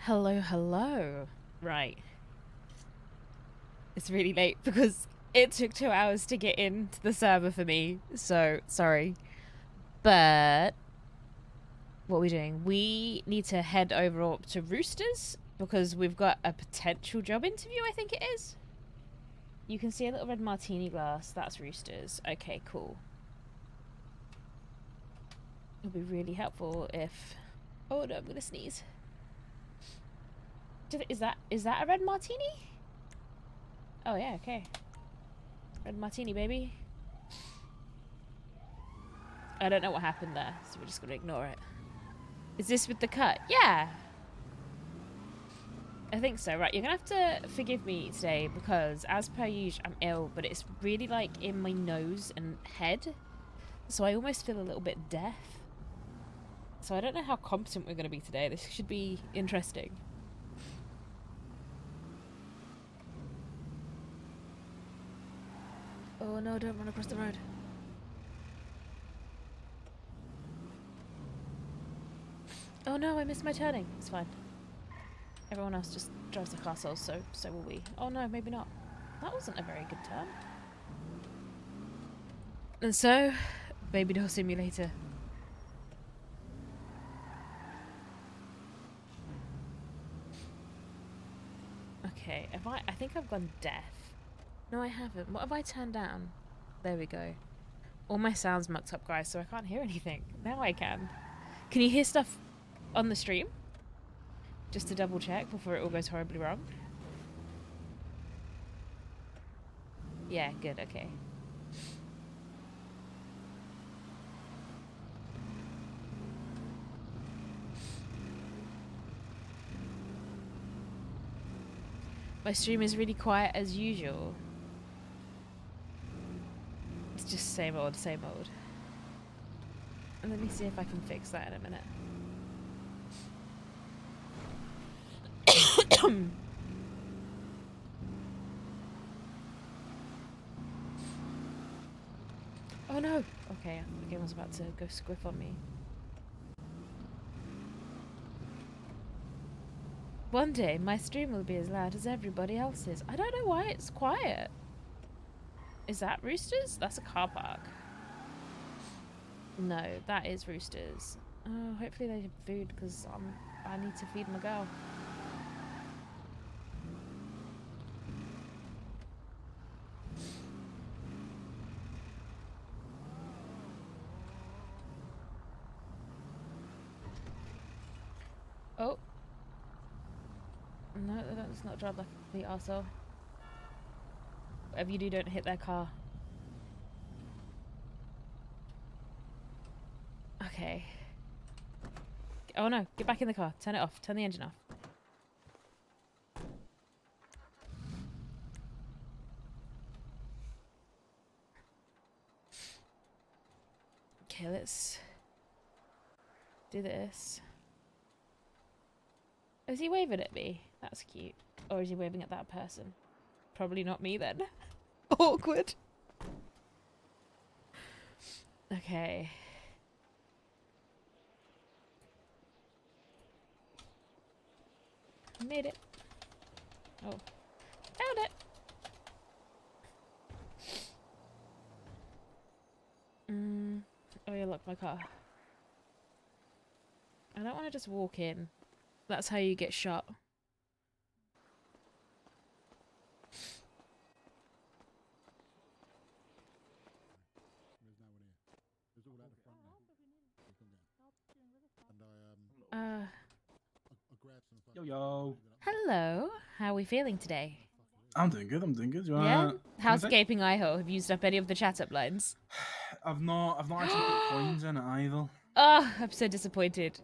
Hello, hello. Right. It's really late because it took 2 hours to get into the server for me. So, sorry. But, what are we doing? We need to head over to Roosters because we've got a potential job interview, I think it is. You can see a little red martini glass. That's Roosters. Okay, cool. It'll be really helpful if... Oh no, I'm gonna sneeze. Is that a red martini? Oh yeah, okay. Red martini, baby. I don't know what happened there, so we're just gonna ignore it. Is this with the cut? Yeah! I think so, right. You're gonna have to forgive me today because, as per usual, I'm ill, but it's really, like, in my nose and head. So I almost feel a little bit deaf. So I don't know how competent we're gonna be today. This should be interesting. Oh no, don't run across the road. Oh no, I missed my turning. It's fine. Everyone else just drives like arseholes, so will we. Oh no, maybe not. That wasn't a very good turn. And so, Baby Doll Simulator. Okay, I think I've gone deaf. No, I haven't. What have I turned down? There we go. All my sound's mucked up, guys, so I can't hear anything. Now I can. Can you hear stuff on the stream? Just to double check before it all goes horribly wrong. Yeah, good, okay. My stream is really quiet as usual. It's just same old, same old. And let me see if I can fix that in a minute. Oh no! Okay, the game was about to go squiff on me. One day, my stream will be as loud as everybody else's. I don't know why it's quiet. Is that Roosters? That's a car park. No, that is Roosters. Oh, hopefully they have food because I need to feed my girl. Oh. No, let's not drive like the arsehole. Whatever you do, don't hit their car. Okay. Oh no, get back in the car. Turn it off. Turn the engine off. Okay, let's do this. Is he waving at me? That's cute. Or is he waving at that person? Probably not me then. Awkward. Okay. Made it. Oh. Found it! Oh yeah, look, my car. I don't want to just walk in. That's how you get shot. Yo. Hello. How are we feeling today? I'm doing good. Yeah? How's the gaping eye hole? Have you used up any of the chat up lines? I've not actually put coins in it either. Oh, I'm so disappointed.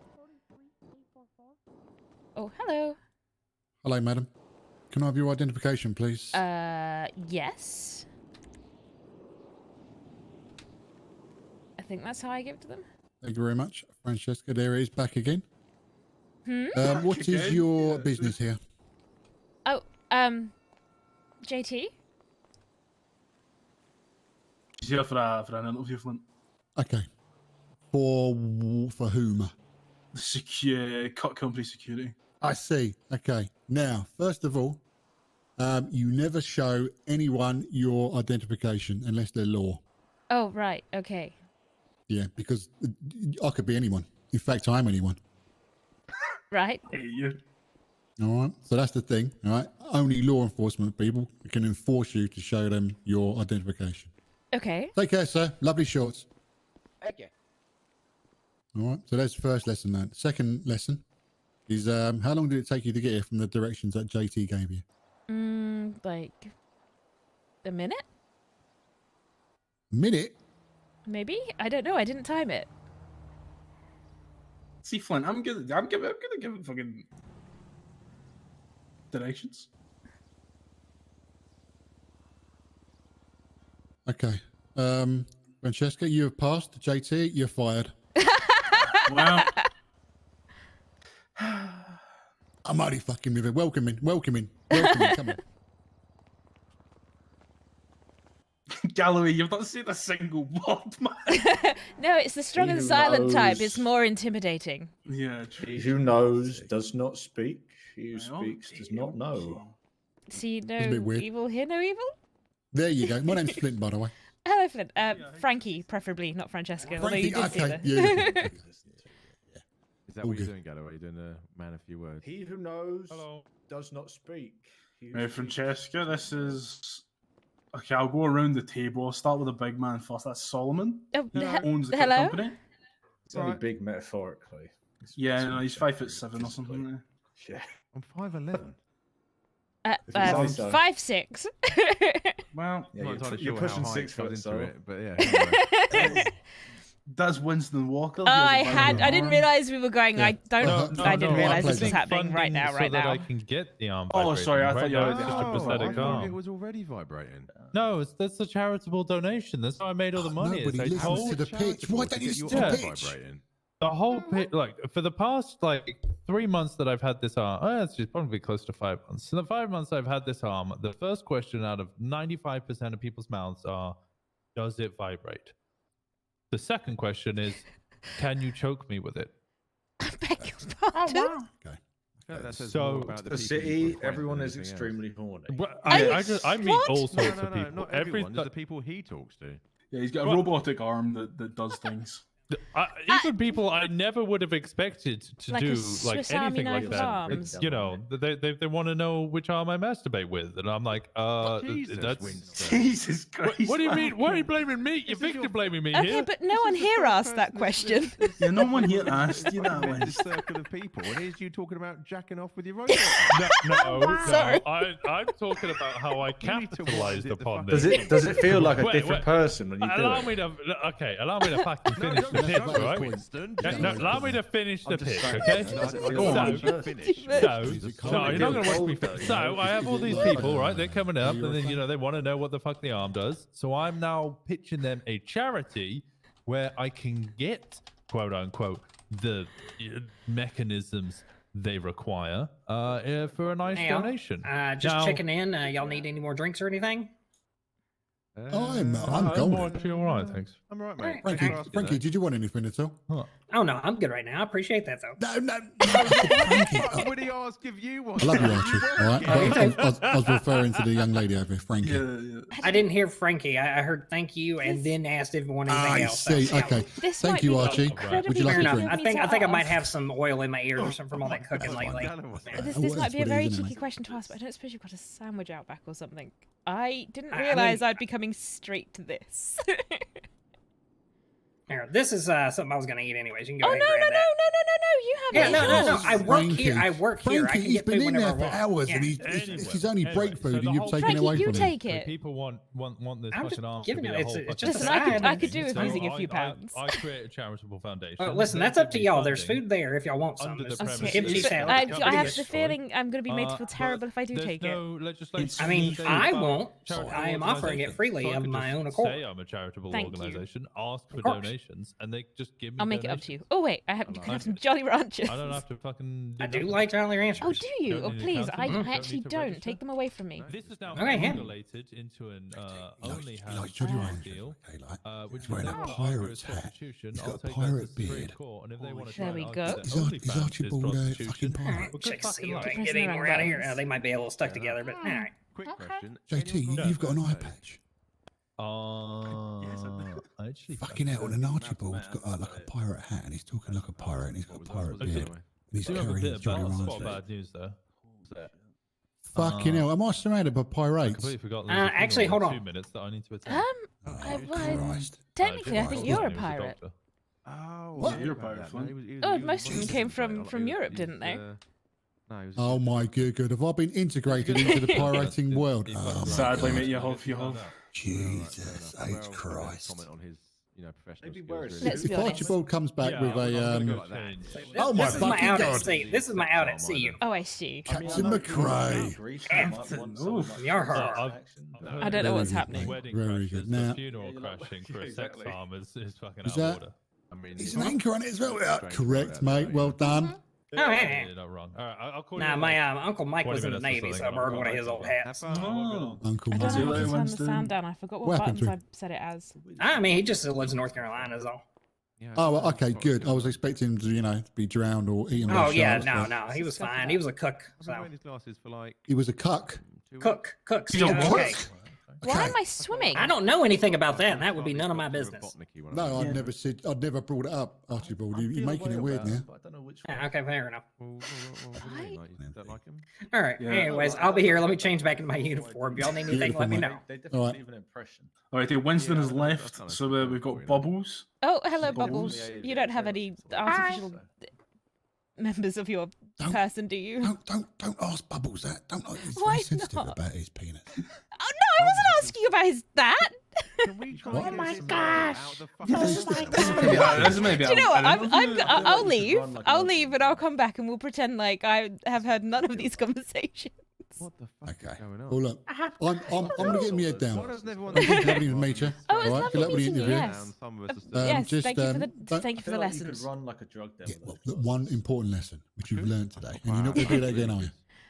Oh, hello. Hello, madam. Can I have your identification, please? Yes. I think that's how I give it to them. Thank you very much. Francesca, there it is back again. What is again? your Yeah, business here? Oh, JT? She's here for an interview, Flint. Okay. For whom? Secure cut company security. I see. Okay. Now, first of all, you never show anyone your identification unless they're law. Oh, right. Okay. Yeah, because I could be anyone. In fact, I'm anyone. Right. Hey, you. All right. So that's the thing. All right. Only law enforcement people can enforce you to show them your identification. Okay. Take care, sir. Lovely shorts. Thank you. All right. So that's the first lesson learned. Second lesson is how long did it take you to get here from the directions that JT gave you? Like a minute? Minute? Maybe? I don't know. I didn't time it. See, Flint, I'm gonna give it fucking directions. Okay. Francesca, you have passed. JT, you're fired. Well, I'm only fucking with it. Welcome in. Come on. Galloway, you've not said a single word, man. No, it's the strong He and who silent type. It's knows- more intimidating. Yeah, true. He who knows does not speak. He who Well, speaks does not know. See, a no bit weird. evil, hear no evil? There you go. My name's Flint, by the way. Hello, Flint. Frankie, preferably, not Francesca. Although you did see okay. that. Yeah. Is that All what you're good. doing, Galloway? You're doing a man of few words. He who knows Hello. does not speak. He who Right, speaks Francesca, this does is. Okay, I'll go around the table. I'll start with the big man first. That's Solomon. Oh, Who owns the hello? company. It's only Right. big metaphorically. Yeah, no, he's 5'7" or something. There. Yeah. I'm 5'11". If you say so. 5'6". Well, Yeah, I'm not you're, entirely you're sure pushing how high 6 it goes foot, into so it, but yeah. Anyway. that's Winston Walker. He has a I band didn't arm. realize we were going. Yeah. I don't. I didn't no, realize I this was played happening right now. Right so that now. I can get the arm. Oh, vibrating, sorry, I right? thought you No, were- it's just a Oh, prosthetic I thought arm. it was already vibrating. No, that's a charitable donation. That's how I made all the money. Nobody I listens told to the pitch. Why don't you listen to Yeah. the pitch? Vibrating. the whole pit. Like for the past 3 months that I've had this arm, it's just probably close to 5 months. In the 5 months I've had this arm, the first question out of 95% of people's mouths are, "Does it vibrate?" The second question is, "Can you choke me with it?" I beg your pardon. Okay. I feel like that says So- more about the people who city, request everyone than is anything else. extremely horny. Well, I- I meet what? all No, sorts no, of no, people. not everyone. There's the people he talks to. Yeah, he's got a What? robotic arm that does things. Even people I never would have expected to Like a do Swiss anything Army like knife that. arms. You know, they want to know which arm I masturbate with, and I'm like, Jesus, that's. Winston. Jesus Christ. What do you man. mean? Why are you blaming me? You're This is your- victim blaming me Okay, here. but no one here asked that question. Yeah, no one here asked you that, This Winston. circle of people, and here's you talking about jacking off with your robot. No, Sorry. I'm talking about how I You need to capitalized wise it the upon fuck this. Does it feel like a Wait, different wait. person when you do Allow it? me to allow me to fucking finish the pitch, don't right? Winston. Yeah, no, allow me to finish the I'm just pitch, saying, okay? does it feel Go like on. a person? Finish. No, you're not going to watch me. Older, you So know, I have all these people people, right? They're coming up, You're and then okay. they want to know what the fuck the arm does. So I'm now pitching them a charity where I can get quote unquote the mechanisms they require for a nice Hey, donation. Just Now- checking in. Y'all need any more drinks or anything? I'm I'm golden. actually all right, thanks. I'm right, mate. Alright. Thanks for asking, Frankie, though. did you want anything at all? Oh no, I'm good right now. I appreciate that though. No, Frankie. What would he ask if you I wanted? love you, Archie. All right. Okay. I was referring to the young lady over here, Frankie. Yeah. I didn't hear Frankie. I heard thank you and then asked if you wanted anything I else. see. So, yeah. Okay. This Thank might you, be Archie. incredibly Would you like Fair a enough. drink? I me think I to might ask. have some oil in my ears or something from all that cooking lately. This Oh, might that's be a what it very is, isn't cheeky it? question to ask, but I don't suppose you've got a sandwich out back or something. I didn't I mean- realize I'd be coming straight to this. Here, this is something I was gonna eat anyways. You can go Oh no, ahead no, and no, no, grab no, no, no! You have that. it. Yeah, no, no, no. I work Frankie. here. I work here. I Frankie, can he's get been food in whenever there I for want. hours, Yeah. and it's his only break food, so and the you've whole- taken Frankie, away you from him. take So it. people want this I'm fucking just arm giving to be it- a it's- whole it's fucking just Listen, a side. I could do with So using a few I pounds. create a charitable foundation. Listen, that's They up to give me y'all. There's funding. food there if y'all want some. Under the There's some premise- kimchi But salad. I Company have the destroyed. feeling I'm going to be made to feel but terrible if I do there's take it. no legislation I mean, saying I about won't. charitable I am offering it organisations. freely So I of could my just own accord. Say I'm a charitable Thank you. organisation. Ask for course. donations. donations, and they just give me. I'll make it up to donations. you. Oh wait, you can have some Jolly Ranchers. I don't have to fucking. I do nothing. like Jolly Ranchers. Oh, do you? Don't Oh, need an please. accountant, I don't actually need to don't. register. Take them away from me. This is now Okay, yeah. escalated into an He only likes has Jolly one Ranchers. deal, Okay, like, which he's wearing is a that pirate's after a hat. substitution, He's I'll got a take that to pirate Supreme beard. Court, and if they want to There try we and go. argue that Is OnlyFans Archibald is a prostitution, fucking pirate? well, good Check to see fucking if I luck. can get Pressing any more around out of here. buttons. They might be a little stuck together, but all right. Quick Okay. question. JT, anyone you've got an eye today? patch. Yes, I do. I actually Fucking hell, and Doesn't Archibald's matter, got like a pirate hat, and he's talking like a pirate, and he's got a pirate What was beard, that, and he's do have a carrying bit his of Jolly bad, spot Ranchers. bad news though. Fucking hell, am I surrounded by I pirates? completely forgot. There was a Actually, funeral hold in on. 2 minutes that I need to attend. Oh, well, Christ. Technically, I Christ. think you're a He was pirate. doctor. Oh, What? yeah, You're a about pirate, that. Flynn. He was- he Oh, was- most of them he was came a from pirate. from He was- Europe, he didn't they? was, no, he was Oh my good, good. Have I been integrated into the pirating world? Oh my Sadly, God. mate, you have. Jesus Well, H. well, Christ. comment on his, professional Maybe skills, wear a really. suit. Let's If be honest. Archibald comes back Yeah, with I'm gonna a go like that. change. Oh my This is my fucking out God. at sea. This is my out at sea. Oh, I see. Captain McRae. Captain. Oof. Yarr. I don't know what's Very good, happening. mate. Wedding Very crashes, good. Now, a funeral Yeah, you're like- crashing for a exactly. sex farm is fucking Is out that- of order. I mean, There's an anchor on it as well. Yeah, Strange correct, about mate. that, Well yeah. done. Oh, hey. You're not wrong. All right, I'll call Nah, you. my Uncle Mike 20 was in the minutes or Navy, so I something. borrowed one of his old Have hats. fun. Oh. Uncle I Mike. See you don't know how later, to turn the Winston. sound down. I forgot What what happened buttons to I set it as. I mean, he just lives in North Carolina, is all. Yeah, Oh, it's well, okay, not good. I was good. expecting him to, to be drowned or eaten by Oh, yeah, sharks, no, but no. He was fine. He was a cook. I've been So. wearing these glasses for like He was a cuck. 2 weeks. Cook. He's a Okay. cook? Why Okay. am I swimming? I don't know anything about that, and that would be none of my business. No, Yeah. I'd never brought it up, Archibald. You're making it weird now. I don't know which Yeah, okay, fair enough. What do you mean? Like, you don't like him? All right. Yeah. Anyways, I'll be here. Let me change back into my uniform. Y'all need anything, Beautiful, let me mate. know. They definitely Alright. leave an impression. All right, Winston Yeah, has that's left, not a so good we've point, got you know. Bubbles. Oh, hello, Bubbles. Bubbles. You don't have any artificial members of your Don't- person, do you? Don't ask Bubbles that. Don't. He's Why very sensitive not? about his penis. Oh no, I wasn't asking about his that. Can we try Oh and my get some gosh. out of the Oh fucking- my God. Yeah, this may be Do you know what? I don't know. I'll feel like you should leave. run like an I'll ocean. leave, and I'll come back, and we'll pretend like I have heard none of these conversations. What the fuck Okay. is going on? Well, look, I have I'm gonna get my head down. Why doesn't everyone Good luck with meet you. Oh, it's All right, lovely good luck with the meeting you, interview. yes. Some of us are still- Yes, just, thank you for the don't- thank you I for feel the like you could lessons. run like a drug dealer. Yeah, well, with those one glasses. important lesson which you've learned today, and you're Wow. not going to do that again, are you?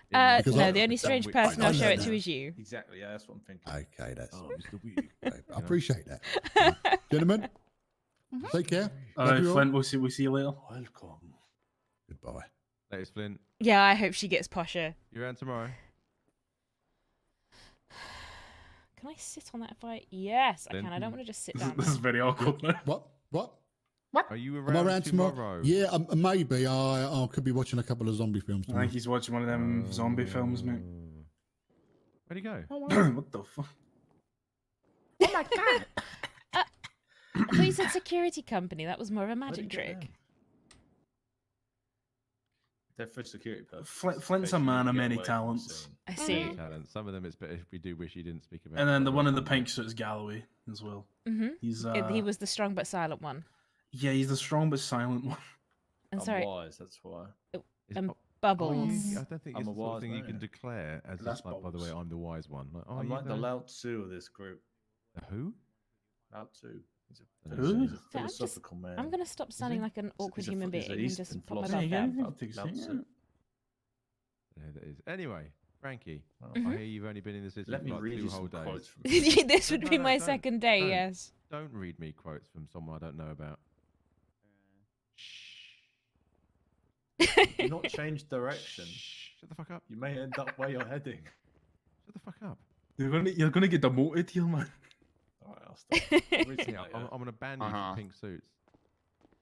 Because No, I- the only strange I person I'll show know it to that. is you. Exactly, yeah, that's what I'm thinking. Okay, that's. Oh, Mr. Weed. I appreciate that, gentlemen. Take care. All Love right, you all. Flint, we'll see you later. Welcome. Goodbye. Latest Flint. Yeah, I hope she gets posher. You're around tomorrow. Can I sit on that if I? Yes, I Then- can. I don't want to just sit This down. this is very awkward now. What? Are you Am around, I around tomorrow? Yeah, maybe. I could be watching a couple of zombie films I tomorrow. think he's watching one of them zombie films, mate. Where'd he go? What the fuck? Oh my God. I thought you said security company. That was more of a magic trick. They're for security purposes. Flint's a Basically, man to of get many away from the talents. scene. I see. Talent. Some of them it's better if we do wish he didn't speak about. And then the but one in we'll the come pink back. suit is Galloway as well. Mhm. He's He was the strong but silent one. yeah, he's the strong but silent one. And I'm sorry, wise, that's why. Is- um, oh, Bubbles. I don't think I'm it's a the sort of wise thing you man. can declare as That's just like, by the way, Bubbles. I'm the wise one. Like, oh, I'm you like the know- Lao Tzu of this group. The who? Lao Tzu. He's a, Who? he's a So I'm just- philosophical man. I'm gonna stop sounding he? like an awkward He's a human he's being an and just Eastern put my philosopher. butt down. I'll take a Lao seat. Tzu. Yeah, that is. Anyway, Frankie, Oh. Mhm. I hear you've only been in the city Let for me like read 2 you whole some days. quotes from This would No, be no, my don't. second day. Don't. Yes. Don't read me quotes from someone I don't know about. Do not change direction. Shh, shut the fuck up. You may end up where you're heading. Shut the fuck up. You're gonna get demoted here, man. Alright, I'll stop. I'll read some Yeah, later. I'm gonna ban you from pink suits.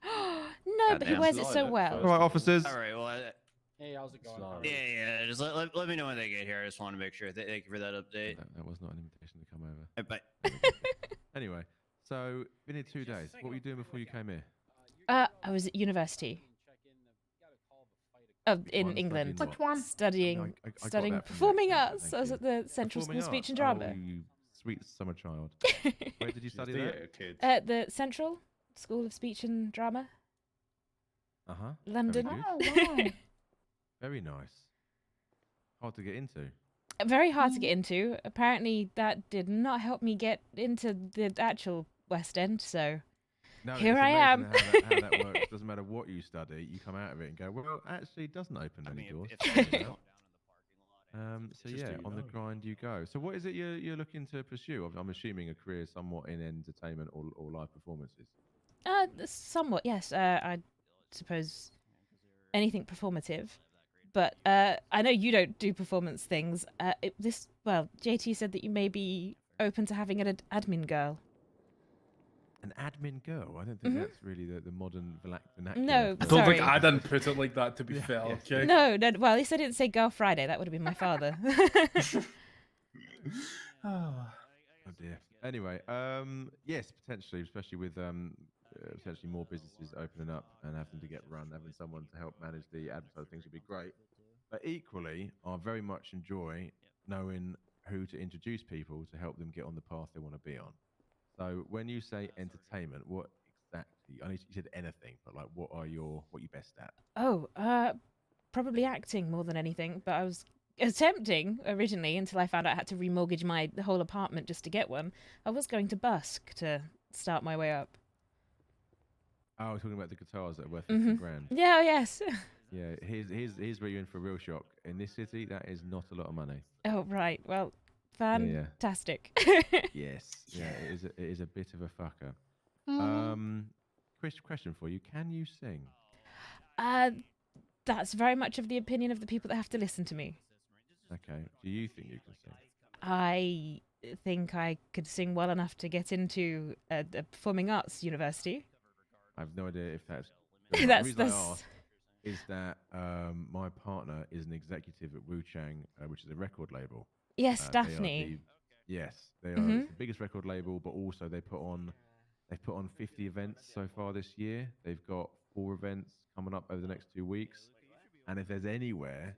No, but he Goddamn wears it slide so at well. first. All right, officers. All right. Well, Hey, how's it going? Sorry. yeah. Just let me know when they get here. I just want to make sure. Thank you for that update. That was not an invitation to come over. Bye. Anyway, so been here 2 days. What were you doing before you came here? I was at university. Oh, in One England. studying Which one? Studying, I got studying that from the performing accent, arts. thank I was you. at the Central School Performing of Speech and arts? Drama. Oh, you sweet summer child. Where did you She's a study theatre that? kid. At the Central School of Speech and Drama, Uh huh. London. good. Oh, wow. Very nice. Hard to get into. Very hard to get into. Apparently, that did not help me get into the actual West End. So, No, Here it's I am. amazing how that works. Doesn't matter what you study, you come out of it and go, well, actually, it doesn't open I any mean, doors. if Check they it go down in out. the parking lot, So Just yeah, so you on the know. grind you go. So what is it you're looking to pursue? I'm assuming a career somewhat in entertainment or live performances. Somewhat, yes. I suppose anything performative. But I know you don't do performance things. JT said that you may be open to having an admin girl. An admin girl? I don't think Mhm. that's really the modern vernacular. No, I for- don't think Sorry. I didn't put it like that, to be Yeah, fair, yes. okay? No, well, at least I didn't say Girl Friday. That would have been my father. Oh. Oh dear. Anyway, yes, potentially, especially with potentially more businesses opening up and having to get run, having someone to help manage the advertising things would be great. But equally, I very much enjoy knowing who to introduce people to help them get on the path they want to be on. So when you say entertainment, what exactly? I know you said anything, but like, what you best at? Probably acting more than anything. But I was attempting originally until I found out I had to remortgage my whole apartment just to get one. I was going to busk to start my way up. Oh, I was talking about the guitars that are worth 15 grand. Yeah, oh, yes. Yeah, here's where you're in for a real shock. In this city, that is not a lot of money. Oh, right. Well, yeah. fantastic. Yes, yeah, it is a bit of a fucker. Mm. Question for you: can you sing? That's very much of the opinion of the people that have to listen to me. Okay. Do you think you can sing? I think I could sing well enough to get into a performing arts university. I have no idea if that's. That's the reason I ask is that my partner is an executive at Wu Chang, which is a record label. Yes, They are Daphne. yes, they are Mhm. it's the biggest record label, but also they've put on 50 events so far this year. They've got 4 events coming up over the next 2 weeks, and if there's anywhere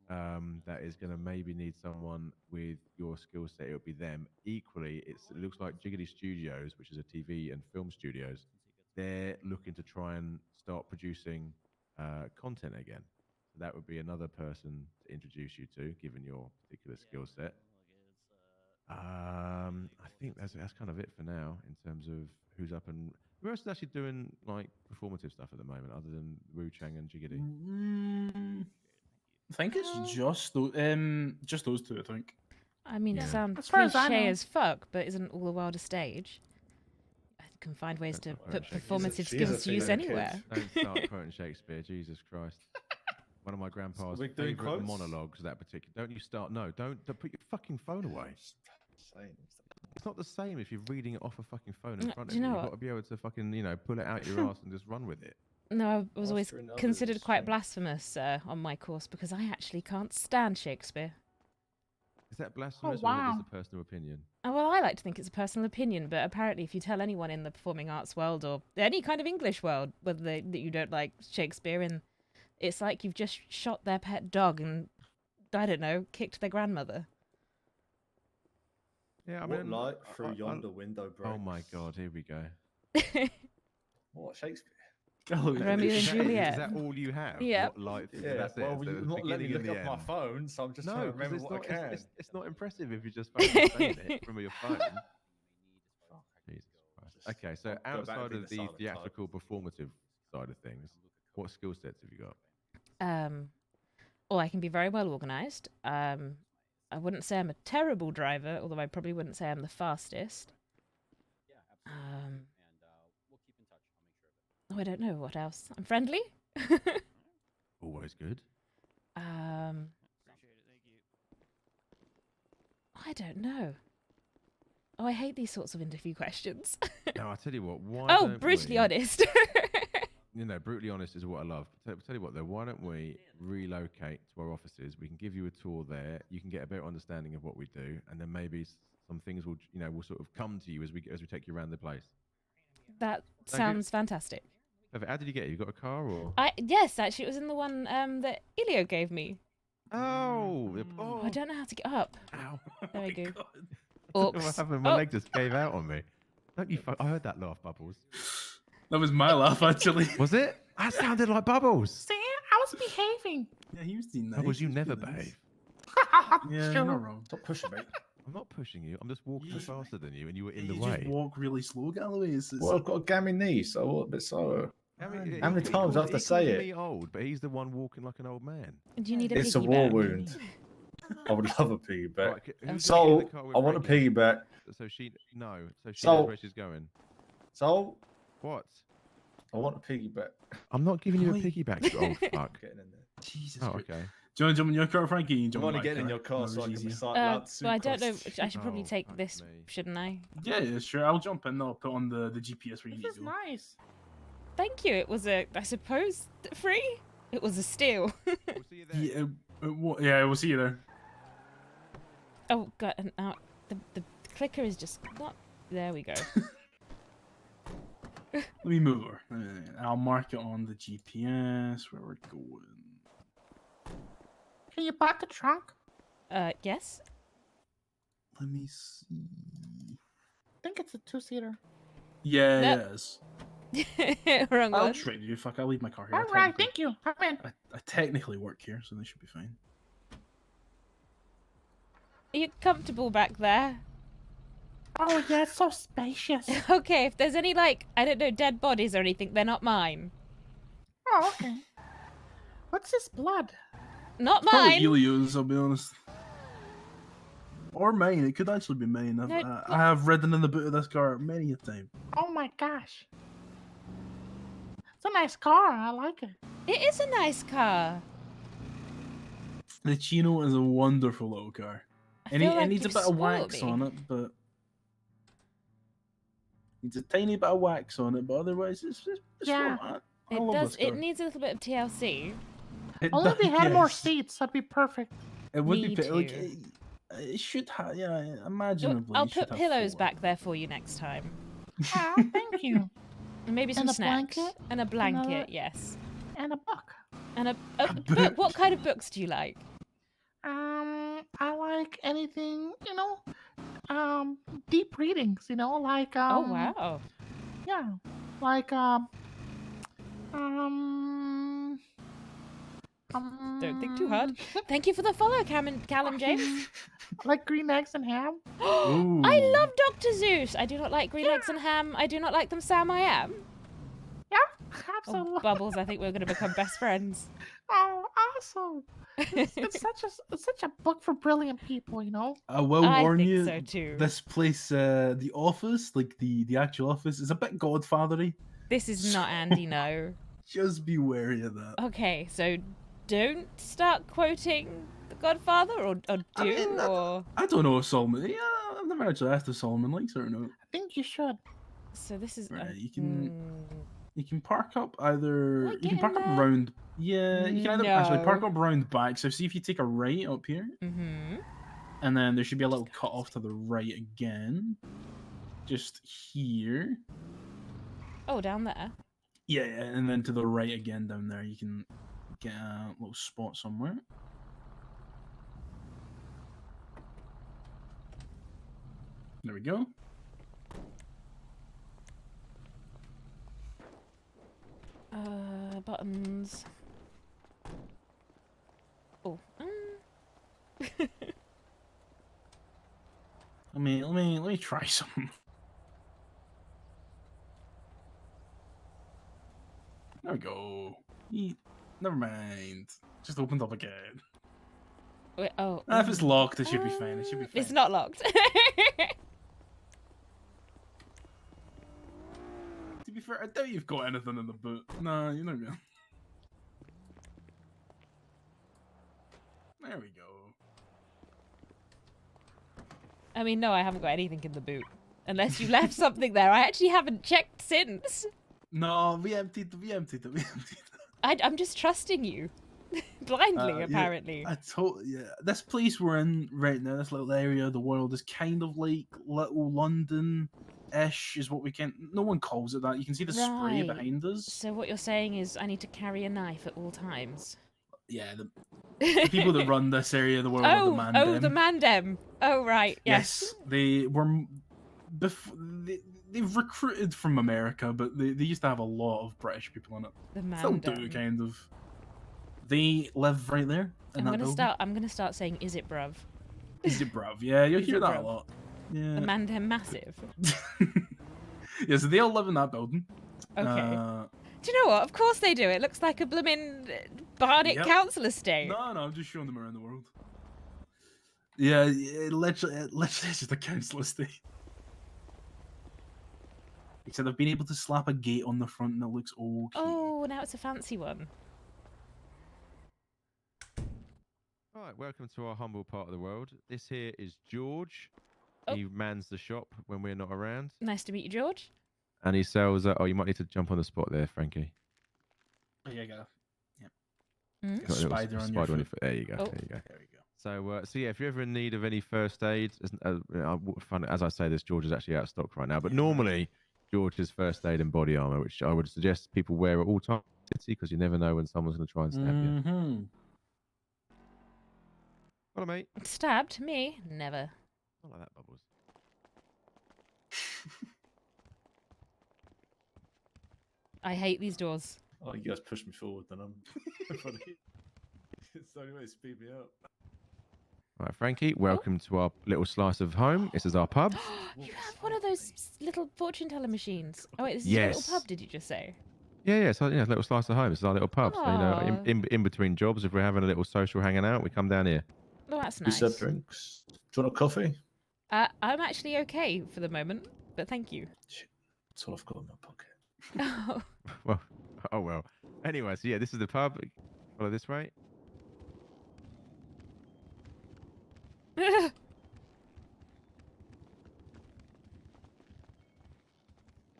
that is going to maybe need someone with your skill set, it would be them. Equally, it looks like Jiggity Studios, which is a TV and film studios, they're looking to try and start producing content again. So that would be another person to introduce you to, given your particular skill set. I think that's kind of it for now in terms of who's up and who else is actually doing like performative stuff at the moment, other than Wu Chang and Jiggity. I think it's just those two, I think. I mean, Yeah. it sounds As far as I cliche know. as fuck, but isn't all the world a stage? I can find ways to That's not put quite performative She's a skills to use female kid. anywhere. Don't start quoting Shakespeare, Jesus Christ. One of my grandpa's we're doing favourite quotes? monologues. That particular. Don't you start? No, don't put your fucking phone away. It's not the same if you're reading it off a fucking phone in front do of you know you. what? You've got to be able to fucking pull it out your ass and just run with it. No, I was always Mastering considered others' quite strength. blasphemous on my course because I actually can't stand Shakespeare. Is that blasphemous or is it wow. just a personal opinion? Oh, well, I like to think it's a personal opinion, but apparently, if you tell anyone in the performing arts world or any kind of English world whether that you don't like Shakespeare, and it's like you've just shot their pet dog and I don't know, kicked their grandmother. Yeah, I What mean, light I- through I- yonder window breaks? Oh my God, here we go. What, Shakespeare? Romeo and Is Juliet. that all you have? Yeah. What light? Yeah, That's well, it. So you're the not letting me beginning look and up the my end. phone, so I'm just trying No, to remember because what I can. it's not impressive if you're just fucking saying it from your phone. Jesus Christ. Okay, so I'll go back and outside be of the the silent type. theatrical performative side of things, what skill sets have you got? Well, I can be very well organised. I wouldn't say I'm a terrible driver, although I probably wouldn't say I'm the fastest. Oh, I don't know what else. I'm friendly. Always good. I don't know. Oh, I hate these sorts of interview questions. Now, I tell you what. Why Oh, don't brutally we, honest. brutally honest is what I love. Tell you what, though. Why don't we relocate to our offices? We can give you a tour there. You can get a better understanding of what we do, and then maybe some things will sort of come to you as we take you around the place. That Thank you. sounds fantastic. Perfect. How did you get it? You got a car or? Yes, actually, it was in the one that Ilio gave me. Oh, Oh, I don't know how to get up. Ow. There we go. What Oops. happened? My Oh. leg just gave out on me. Don't you? I heard that laugh, Bubbles. That was my laugh, actually. Was it? That sounded like Bubbles. See, I was behaving. Yeah, he was being nice. Bubbles, you He was never being nice. behave. Yeah, you're not wrong. Stop pushing me. I'm not pushing you. I'm just walking You- faster than you, and you were in the You way. just walk really slow, Galloway. Well, I've got a gammy knee, so I walk a bit slower. How How many times do I have to say it? Me old, but he's the one walking like an old man. Do you need a It's a piggyback? war wound. I would love a piggyback. Right, who's gonna get in the So, car with I want a Frankie? piggyback. So she knows So- where she's going. So, What? I want a piggyback. I'm not giving you a Wait. piggyback, you old fuck. Getting in there. Jesus Oh, Christ. okay. Do you want to jump in your car, Frankie? You I'm jump in only my getting in your car so I Whatever's can easier. recite loud Well, I don't know. supercross. I should probably Oh, take fuck this, me. shouldn't I? Yeah, sure. I'll jump in. I'll put on the GPS where you This need is to go. nice. Thank you. It was a, I suppose, free. It was a steal. We'll see you there. Yeah, we'll see you there. Oh god, and now the clicker is just not. There we go. Let me move her. I'll mark it on the GPS where we're going. Can you park the trunk? Yes. Let me see. I think it's a 2-seater. Yeah, Nope. yes. Wrong I'll one. trade you. Fuck, I'll leave my car here. All right, thank you. Come in. I technically work here, so they should be fine. Are you comfortable back there? Oh yeah, it's so spacious. Okay, if there's any like, I don't know, dead bodies or anything, they're not mine. Oh, okay. What's this blood? Not Probably mine. Elio's, I'll be honest. Or mine. It could actually be mine. No, I have ridden in the boot of this car many a time. Oh my gosh. It's a nice car. I like it. It is a nice car. The Chino is a wonderful little car. I It feel like needs a you've bit of spoiled wax me. on it, but needs a tiny bit of wax on it. But otherwise, it's Yeah. fine. I It love does. this car. It needs a little bit of TLC. It Only if we had more yes. seats, that'd be perfect. It would Me be like too. it should have. Yeah, Oh, imaginably. I'll it should put have pillows 4. back there for you next time. Oh, thank you. And maybe some And a snacks. blanket? And a blanket, Another- yes. And a book. And a A book. What book? kind of books do you like? I like anything, deep readings, like Oh wow. yeah, like Don't think too hard. Thank you for the follow, Callum James. like green eggs and ham. I Ooh. love Dr. Zeus. I do not like green eggs and ham. I do not like them, Sam. I am. Yeah, Oh, absolutely. Bubbles, I think we're going to become best friends. Oh, awesome! It's such a book for brilliant people, I will I warn think you. so too. This place, the office, like the actual office, is a bit Godfathery. This is not Andy, no. Just be wary of that. Okay, so don't start quoting The Godfather, or do, I mean, or... I don't know if Solomon. Yeah, I've never actually asked if Solomon likes it or not. I think you should. So this is... Right, you can- mm, You can park up either. Like You can in park up there? around. Yeah, you can either actually park No. up around back. So see if you take a right up here, mhm. and then there should be a little cut off to the right again. Just here. Oh, down there. Yeah, yeah, and then to the right again down there. You can get a little spot somewhere. There we go. Buttons. Oh. Let me try some. There we go. Never mind. Just opened up again. Wait, oh. If it's locked, it should be fine. It should be fine. It's not locked. To be fair, I doubt you've got anything in the boot. Nah, you're not gonna. There we go. I mean, no, I haven't got anything in the boot. Unless you left something there. I actually haven't checked since. No, we emptied it. We emptied it. I'm just trusting you. Blindly, Yeah, apparently. yeah. This place we're in right now, this little area of the world, is kind of like Little London-ish, is what we can. No one calls it that. You can see the spray Right. behind us. So what you're saying is I need to carry a knife at all times. Yeah, the people that run this area of the world are the man. Oh, the Mandem. Oh, right. Yes. They were. They've recruited from America, but they used to have a lot of British people in it. The Still do, Mandem. kind of. They live right there. In I'm that gonna building. start. I'm gonna start saying, "Is it, bruv?" Is it bruv? Yeah, you'll Is hear it that a bruv? lot. The Yeah. man them massive. Yeah, so they all live in that building. Okay. Do you know what? Of course they do. It looks like a blooming Bardic Yep. council estate. No, I'm just showing them around the world. Yeah, it literally is just a council estate. Except I've been able to slap a gate on the front and it looks okay. Oh, now it's a fancy one. All right, welcome to our humble part of the world. This here is George. Oh. He mans the shop when we're not around. Nice to meet you, George. And he sells... oh, you might need to jump on the spot there, Frankie. Oh, yeah, go. Mm. Got a spider on your foot. There you go. Oh. There you go. There we go. So yeah, if you're ever in need of any first aid, as I say this, George is actually out of stock right now. But normally, George's first aid and body armor, which I would suggest people wear at all times, because you never know when someone's going to try and stab you. Hello, mate. Stabbed? Me? Never. Not like that, Bubbles. I hate these doors. Oh, you guys push me forward, then I'm. It's the only way to speed me up. Right, Frankie, welcome to our little slice of home. This is our pub. You have one of those little fortune teller machines. Oh, wait, this is a Yes. little pub, did you just say? Yeah, so yeah, little slice of home. This is our little pub. So, you know, Aw. in between jobs, if we're having a little social hanging out, we come down here. Oh, that's We nice. serve drinks. Do you want a coffee? I'm actually okay for the moment, but thank you. Shit, that's all I've got in my pocket. Oh, Well, oh well. Anyway, so yeah, this is the pub. Follow this way.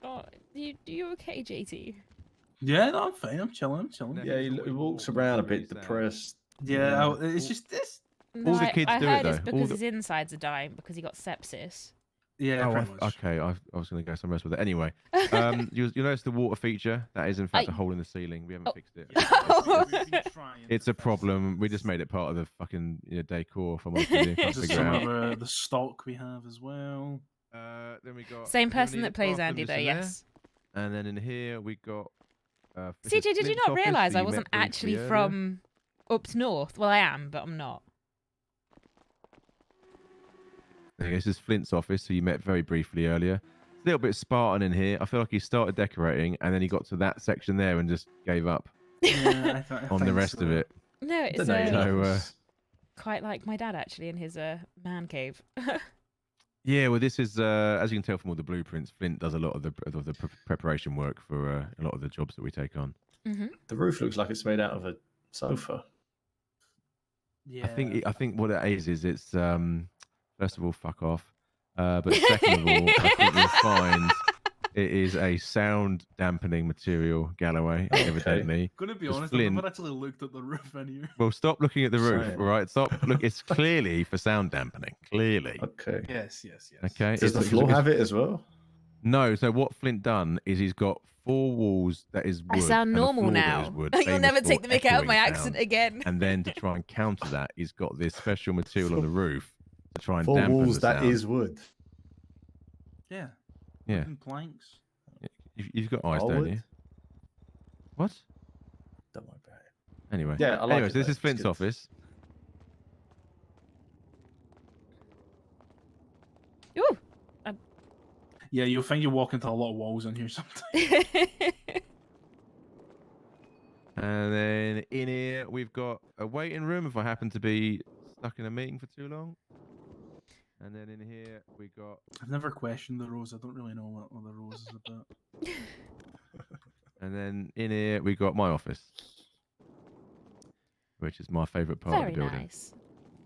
oh you okay, JT? Yeah, no, I'm fine. I'm chilling. Yeah, he walks around a bit depressed. Yeah, it's just this. No, the kids I do it, heard it's though. because his insides are dying because he got sepsis. Yeah, Oh, pretty much. okay. I was going to go somewhere else with it. Anyway, you notice the water feature. That is, in fact, a hole in the ceiling. We haven't fixed it. It's a problem. We just made it part of the fucking decor. If I'm honest with you, can't Just figure some out. of the stock we have as well. Then we got Same do we person need that a plays bathroom Andy, just though. in there? Yes. And then in here we got. this CJ, is did you Flint's not office, realise who I you wasn't met briefly actually earlier. from up north? Well, I am, but I'm not. Okay, this is Flint's office, who you met very briefly earlier. It's a little bit Spartan in here. I feel like he started decorating and then he got to that section there and just gave up Yeah, I on the think rest of so. it. No, it's Don't know, you So, know, quite like my dad actually in his man cave. Yeah, well, this is as you can tell from all the blueprints. Flint does a lot of the preparation work for a lot of the jobs that we take on. Mm-hmm. the roof looks like it's made out of a sofa. Yeah. I think what it is it's first of all, fuck off. But second of all, I think you'll find it is a sound dampening material, Galloway, evidently. Gonna be Just honest, I've Flint. never actually looked at the roof in here. Well, stop looking at the roof, Same. all right? Stop. Look, it's clearly for sound dampening. Clearly. Okay. Yes. Okay. Does the It's- floor it's- have it as well? No. So what Flint done is he's got 4 walls that is wood. I sound and a normal floor that now. is wood, You'll famous never for take the mick out of my echoing accent sound. again. And then to try and counter that, he's got this special material on the roof to try and 4 dampen walls, the that sound. is wood. Yeah. Yeah. Wooden planks. You've got eyes, All don't wood? you? What? Don't worry about it. Anyway. Yeah, I like Anyway, it, so this though. is It's Flint's good. office. Ooh. Yeah, you'll find you walk into a lot of walls in here sometimes. And then in here, we've got a waiting room if I happen to be stuck in a meeting for too long. And then in here, we got. I've never questioned the rose. I don't really know what the rose is about. And then in here, we got my office, which is my favourite part Very of the building. nice.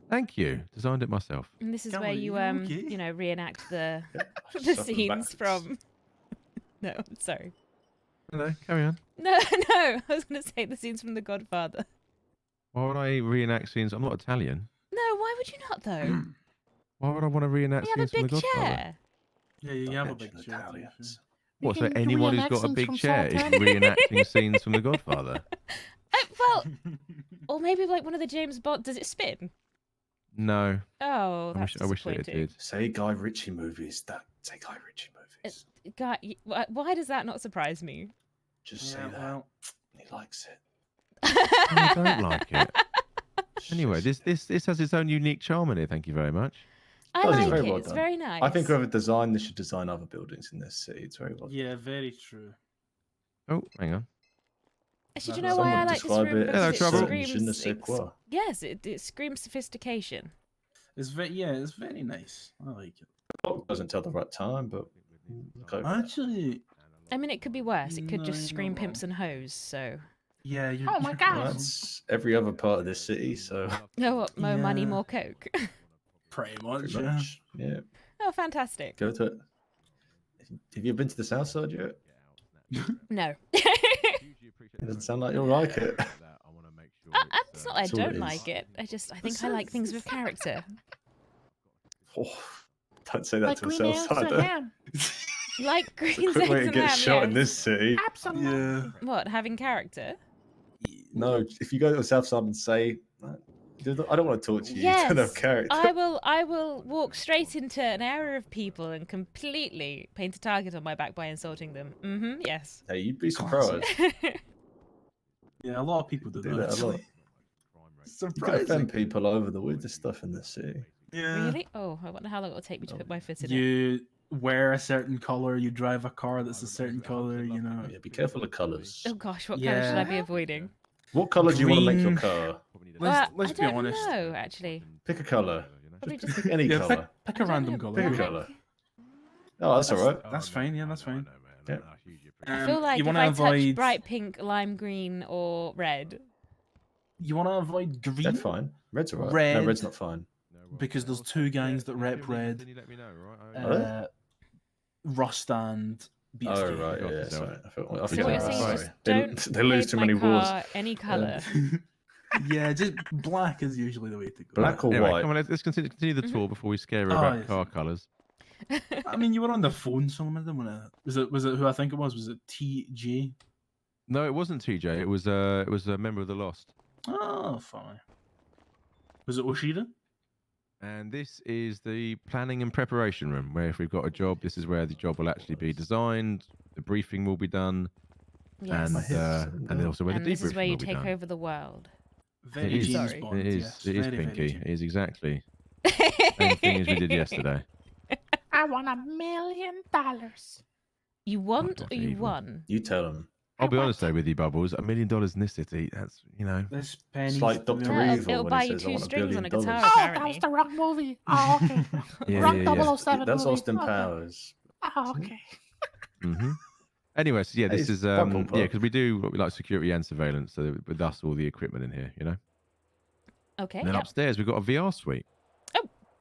Thank you. Designed it myself. And this is Come where on, you you okay? you know, reenact the Yeah, the shuffle scenes backwards. from. No, sorry. Hello, carry on. No, I was going to say the scenes from The Godfather. Why would I reenact scenes? I'm not Italian. No, why would you not though? Why would I want to reenact We have a scenes from big The Godfather? chair. Yeah, you have a big Mention chair. to be Italians. What, so can anyone who's reenact got a scenes big from chair is Sultan? reenacting scenes from The Godfather? Well, fair. or maybe like one of the James Bond. Does it spin? No. Oh, I that's wish it disappointing. did. Say Guy Ritchie movies. Say Guy Ritchie movies. God, why does that not surprise me? Just say Yeah, that. well, He likes it. I don't like it. Anyway, this has its own unique charm in it. Thank you very much. I Oh, it's like very it. well It's done. very nice. I think whoever designed this should design other buildings in this city. It's very well done. Yeah, very true. Oh, hang on. Actually, do you Some know Some why I would like this describe room? it Because Hello, it Trouble. certain je ne screams. sais quoi. Yes, it screams sophistication. It's very nice. I like it. Clock doesn't tell the right time, but look over that. Actually, I mean, it could be worse. It could No, just you're scream not pimps wrong. and hoes. So, yeah. You're, Oh my you're God. Well, wrong. that's every other part of this city, so no, what? More money, Yeah. more coke. Pretty much. pretty much, yeah. Oh, fantastic. Go to it. Have you been to the south side yet? No. It doesn't sound like you'll like it. It's not I It's all it don't is. like it. I think I like things with character. Oh, don't say that Like to a green south eggs and sider. ham. Like It's a green quick way eggs to and get ham, shot in yes. this city. Absolutely. Yeah. What, having character? No, if you go to the south side and say, I don't want to talk to you. You don't have Yes, character. I will walk straight into an area of people and completely paint a target on my back by insulting them. Mm-hmm, yes. Hey, you'd be surprised. Yeah, a lot of people do Do that. that a Actually. lot. You can Surprising. offend people over the weirdest stuff in this city. Yeah. Really? Oh, I wonder how long it will take me to put my foot in it. You wear a certain color. You drive a car that's a certain color. You know. Yeah, be careful of colours. Oh gosh, what colour should I be Yeah. avoiding? What colour do you want to make your Green. car? Let's I be don't honest. know, actually. Pick a colour. Probably Just just pick any Yeah, colour. pick I a don't random know, color. Pick a black. colour. Oh, that's all right. That's fine. Yeah, that's fine. Yeah. I feel like you if want I to avoid touch bright pink, lime green, or red, you want to avoid green That's fine. Red's all right. No, Red. red's not fine. because there's two gangs that rep red. Rust and BSK. Oh, right. Got Yeah, yourself. sorry. I feel so what Yeah, you're right. saying is sorry. just They lose paint too my many wars. car any colour. Yeah, just black is usually the way to go. Black or Anyway, white? come on, let's continue the tour before we scare her Oh, about yes. car colours. I mean, you were on the phone, so I didn't want to. Was it who I think it was? Was it TJ? No, it wasn't TJ. It was a member of the Lost. Oh, fine. Was it Oshida? And this is the planning and preparation room, where if we've got a job, this is where the job will actually be designed. The briefing will be done, Yes. and then also where And the this is debriefing where you will be take done. over the world. Very It is. James Sorry. Bond. It is. Yes, It is very, very Pinky. James. It is exactly same thing as we did yesterday. I want $1 million. You want that's or you evil. won? You tell them. I'll be I honest though want- with you, Bubbles. $1 million in this city. That's This penny. It's like Dr. Yeah, Evil it'll when buy he you says, I two want $1 strings on billion. a guitar. Oh, that Apparently. was the wrong movie. Oh, okay. Yeah, wrong yeah, yeah. 007 That's movie. Austin Okay. Powers. Oh, okay. hmm Anyway, so yeah, Hey, this it's is Bubble yeah, Pop. because we do what we like security and surveillance. So with us, all the equipment in here, you know. Okay. And then Yep. upstairs we've got a VR suite.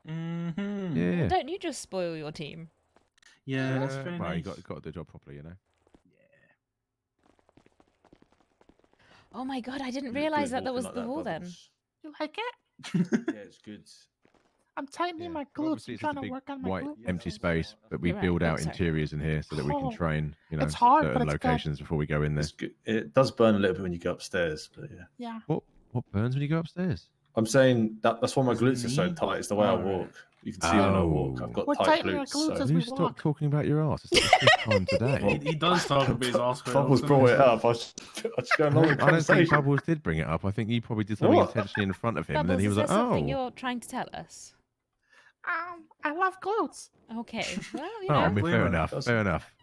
Mm-hmm. Yeah. Don't you just spoil your team? Yeah, that's very well, nice. you got to do the job properly, you know. Oh my god, I didn't You're realize good that was walking the like wall then. Bubbles. You like it? Yeah, it's good. I'm tightening Yeah. my But glutes. obviously I'm it's just trying a to big work on my white glutes. empty space, but we You're right. build Oh, out sorry. interiors in here so that we can Oh, train, you know, it's hard, but certain it's good. locations before we go in there. It's good. It does burn a little bit when you go upstairs, but yeah. Yeah. What burns when you go upstairs? I'm saying that's why my His glutes are so knee? tight. It's the way I Alright. walk. You can see it when I walk. I've got We're tight tightening our glutes. glutes So. as You we stop walk. talking about your ass. It's not the time today. He does talk about his ass quite Bubbles often, brought it so- up. I was just going along with the I don't think conversation. Bubbles did bring it up. I think you probably did something What? intentionally in front of him, and Bubbles, then he is was there like, something "Oh, you're trying to tell us? I love glutes. Okay. Well, you oh, I know. mean, fair Flavor enough, doesn't- fair enough."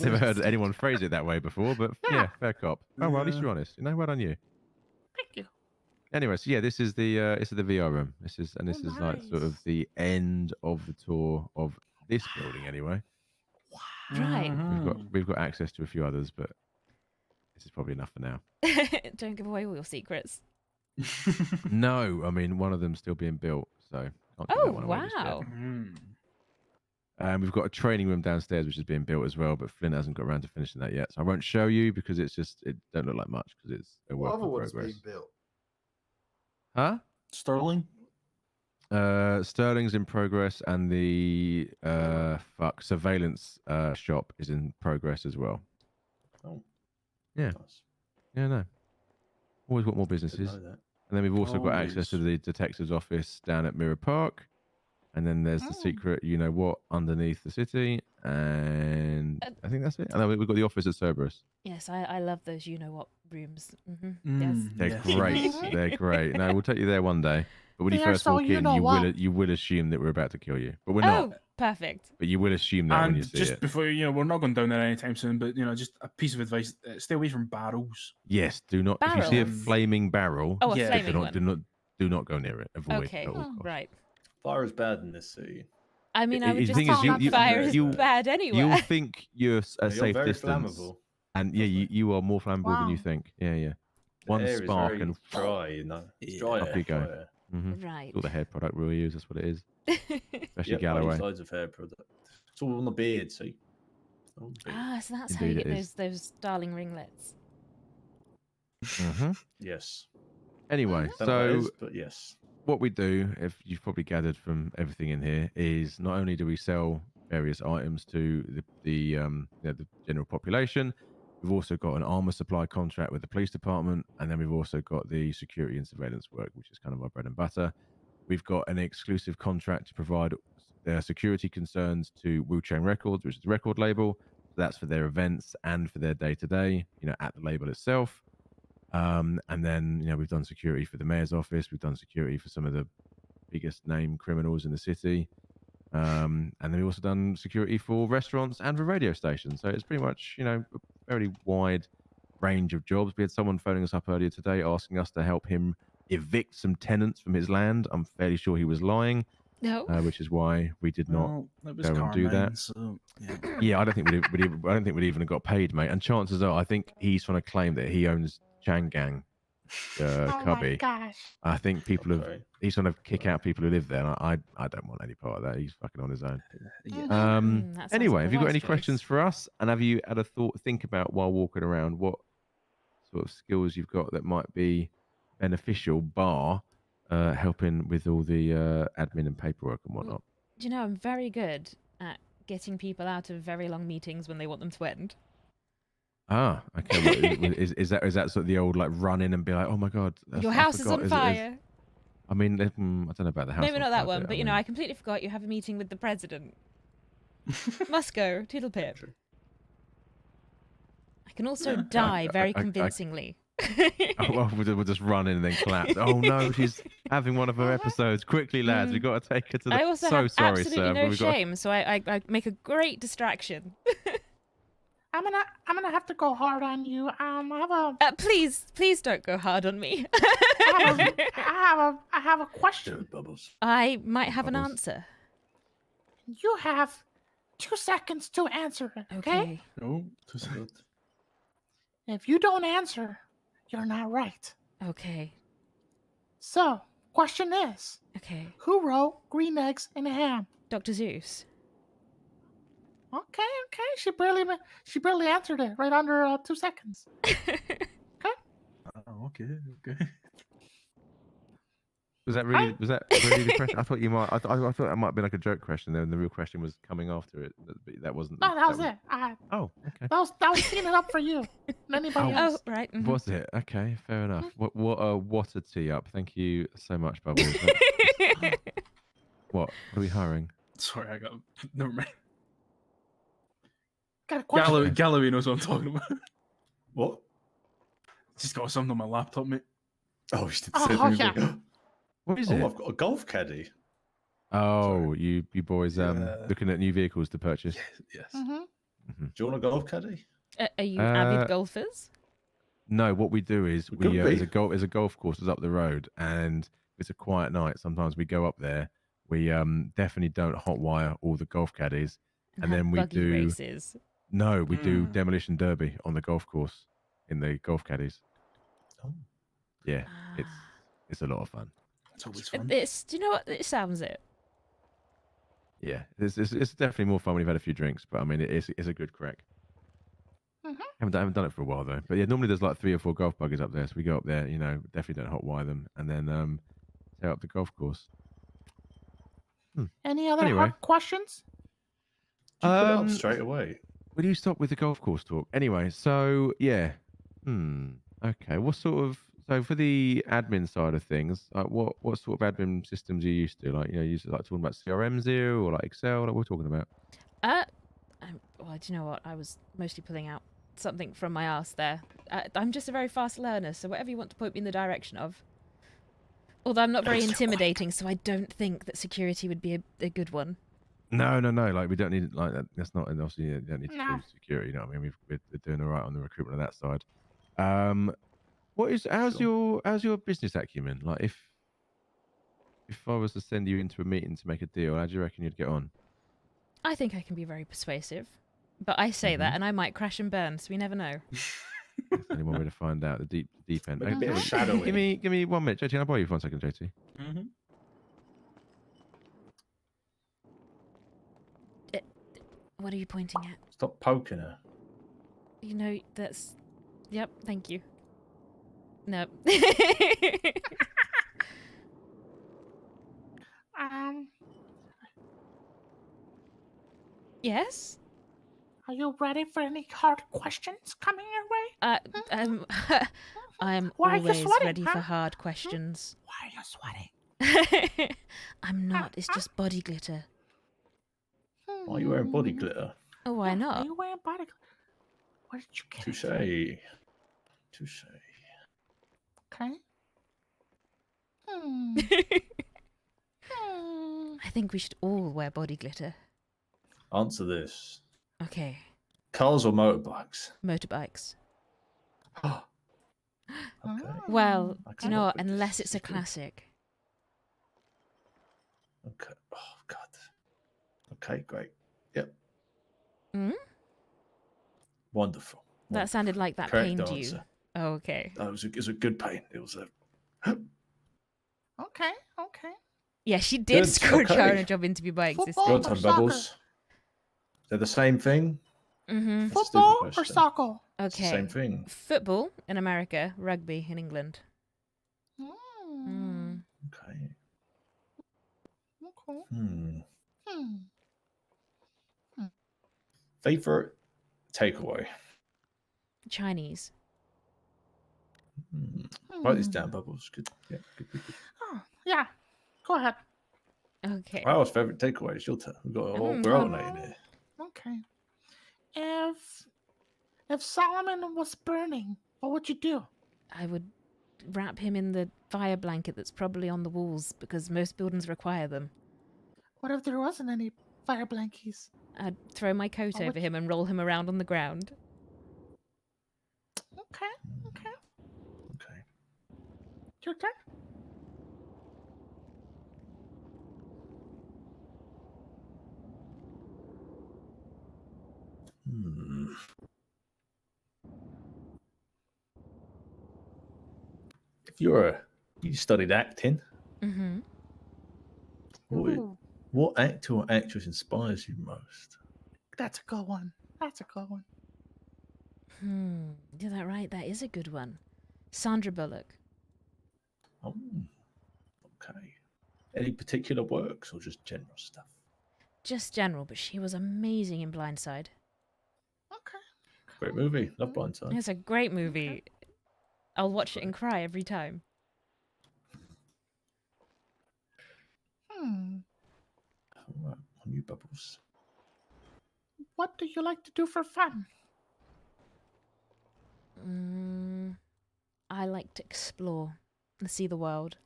Never heard anyone phrase it that way before, but yeah, Yeah. fair cop. Oh well, at least Yeah. you're honest. You know, well done you. Thank you. Anyway, so yeah, this is the VR room. This is like sort of nice. the end of the tour of this building. Anyway, Right. Mhm. we've got access to a few others, but this is probably enough for now. Don't give away all your secrets. No, I mean one of them's still being built, so can't give Oh that one away just yet. wow. Mhm. We've got a training room downstairs which is being built as well, but Flynn hasn't got around to finishing that yet, so I won't show you because it don't look like much because it's a work in progress. built? Huh? Sterling. Sterling's in progress, and the surveillance shop is in progress as well. Oh. Yeah. Nice. Yeah, no. Always want more Didn't businesses. know that. And then we've also got access to Always. the detective's office down at Mirror Park. and then there's the secret, you know what, underneath the city, and I think that's it. And then we've got the office at Cerberus. Yes, I love those you-know-what rooms. They're Yes. great. They're great. No, we'll take you there one day. But when you They are first so walk in, you-know-what. you will assume that we're about to kill you, but we're Oh, not. perfect. But you will assume that when And you see just it. before, we're not going down there anytime soon, but, just a piece of advice, stay away from barrels. Yes, do not. If you see a Barrels? flaming barrel, Oh, a Yeah. flaming do not go near it. Avoid Okay, at all costs. right. Fire is bad in this city. I mean, I would The just thing is, think fire is you- bad anywhere. You'll think you're a You're safe very distance, flammable. and yeah, you are more flammable than you Wow. think. Yeah. The One air spark is very and dry, you know. It's Yeah. dry Up air. you go. Dry air. Right. all the hair product we'll use. That's what it is. Especially Yep, I use Galloway. loads of hair product. It's all on the beard, see. All on the beard. Ah, so that's how you Indeed get it is. those darling ringlets. Yes. Anyway, Don't know what it so is, but yes. what we do, if you've probably gathered from everything in here, is not only do we sell various items to the general population, we've also got an armor supply contract with the police department, and then we've also got the security and surveillance work, which is kind of our bread and butter. We've got an exclusive contract to provide security concerns to Wu Chang Records, which is the record label. So that's for their events and for their day-to-day, at the label itself. And then, we've done security for the mayor's office. We've done security for some of the biggest name criminals in the city. And then we've also done security for restaurants and for radio stations. So it's pretty much, a very wide range of jobs. We had someone phoning us up earlier today asking us to help him evict some tenants from his land. I'm fairly sure he was lying. No. Which is why we did not Well, that was go and do Carmine, that. so, yeah. Yeah, I don't think we'd even got paid, mate. And chances are, I think he's trying to claim that he owns Changang, Oh my Cubby. gosh. I think people have. Okay. He's trying to kick out people who live there. And I don't want any part of that. He's fucking on his own. Yeah. that sounds Anyway, like have a you got wise any choice. questions for us? And have you had a think about while walking around what sort of skills you've got that might be beneficial, bar helping with all the admin and paperwork and whatnot? Do you know, I'm very good at getting people out of very long meetings when they want them to end. Ah, okay. Well, is that sort of the old like run in and be like, oh my god, Your I house is forgot, on fire. I mean, I don't know about the house. Maybe on not that fire, one, but I I mean, completely forgot you have a meeting with the president. Must go, toodle pip. I can also die very convincingly. oh, well, we'll just run in and then collapse. Oh no, she's having one of her episodes. Quickly, lads, we've got to take her to the. I also so have sorry, absolutely sir. no but we've got... shame, so I make a great distraction. I'm gonna have to go hard on you. I have a Please don't go hard on me. I have a question. Bubbles. I might have an Bubbles. answer. You have 2 seconds to answer it. Okay. Oh, If you don't answer, you're not right. Okay. So, question is, Okay. who wrote Green Eggs and Ham? Dr. Zeus. Okay. She barely answered it right under 2 seconds. oh, okay. Was that really the question? I thought you might. I thought that might be like a joke question. Then the real question was coming after it. But that wasn't. No, that was it. Oh, okay. That was cleaning it up for you. And anybody Oh, else? right. mhm. Was it? Okay, fair enough. What a tee up. Thank you so much, Bubbles. What are we hiring? Sorry, I got. Never mind. Got a question. Galloway knows what I'm talking about. What? Just got something on my laptop, mate. Oh, you did Oh, say yeah. What is Oh, it? I've got a golf caddy. Oh, you boys Yeah. looking at new vehicles to purchase. Yes. Mm-hmm. Do you want a golf caddy? Are you avid golfers? No, what we do is Could we be. there's a golf course that's up the road, and it's a quiet night. Sometimes we go up there. We definitely don't hotwire all the golf caddies, and have then we buggy do races. no, we do Mm. demolition derby on the golf course in the golf caddies. Oh. Yeah, Ah. it's a lot of fun. It's always fun. Do you know what? It sounds it. Yeah, it's definitely more fun when you've had a few drinks. But I mean, it's a good crack. Mhm. Haven't done it for a while though. But yeah, normally there's like 3 or 4 golf buggies up there, so we go up there. Definitely don't hotwire them, and then tear up the golf course. Any other Anyway. hard questions? Did you put it up Um, straight away? Will you stop with the golf course talk? Anyway, so yeah. Okay. What sort of So for the admin side of things, like what sort of admin systems are you used to? Like, you know, you like talking about CRMs here or like Excel? Like, what we're talking about? Well, do you know what? I was mostly pulling out something from my ass there. I'm just a very fast learner, so whatever you want to point me in the direction of. Although I'm not very intimidating, so I don't think that security would be a good one. No. Like we don't need like that. That's not, and obviously you don't need to No. do security. You know what I mean? We're doing all right on the recruitment on that side. How's your business acumen? Like if I was to send you into a meeting to make a deal, how do you reckon you'd get on? I think I can be very persuasive. But I say that, and I might crash and burn, so we never know. That's only one way to find out the deep end. Maybe a bit of shadowing. Give me 1 minute, JT. I'll borrow you for 1 second, JT. Mm-hmm. What are you pointing at? Stop poking her. You know, that's... Yep, thank you. No. Yes? Are you ready for any hard questions coming your way? I'm Why are you always sweating, ready huh? for hard questions. Why are you sweating? I'm not. It's just body glitter. Why are you wearing body glitter? Oh, why Why not? are you wearing body glitter? Where did you get Touche. it? Touche. Okay. I think we should all wear body glitter. Answer this. Okay. Cars or motorbikes? Motorbikes. Okay. Well, I do you came know up what? with Unless this. it's a This is good. classic. Okay. Oh God. Okay, great. Yep. Hmm? Wonderful. That sounded like that Correct pained answer. you. Oh, okay. It was a good pain. It was a Okay. Yeah, she did Good, screw okay. her in a job interview by Football existing. or Your turn, soccer? Bubbles. They're the same thing. Mm-hmm. That's a stupid Football or question. soccer? It's the Okay. same thing. Football in America, rugby in England. Mm. Okay. Okay. Hmm. Hmm. Favorite takeaway. Chinese. Write this down, Bubbles. Good. Yeah. Good. Oh, yeah. Go ahead. Okay. Wow, favorite takeaway. It's your turn. We're alternating here. Okay. If Solomon was burning, what would you do? I would wrap him in the fire blanket that's probably on the walls because most buildings require them. What if there wasn't any fire blankies? I'd throw my coat What over would him and roll him around on the ground. Okay. Okay. Your turn. If you studied acting, Mm-hmm. Ooh, what actor or actress inspires you most? that's a good one. Is that right? That is a good one. Sandra Bullock. Oh, okay. Any particular works or just general stuff? Just general, but she was amazing in Blindside. Okay. Great movie. Love Blindside. It's a great movie. I'll watch it and cry every time. All right, on you, Bubbles. What do you like to do for fun? I like to explore and see the world.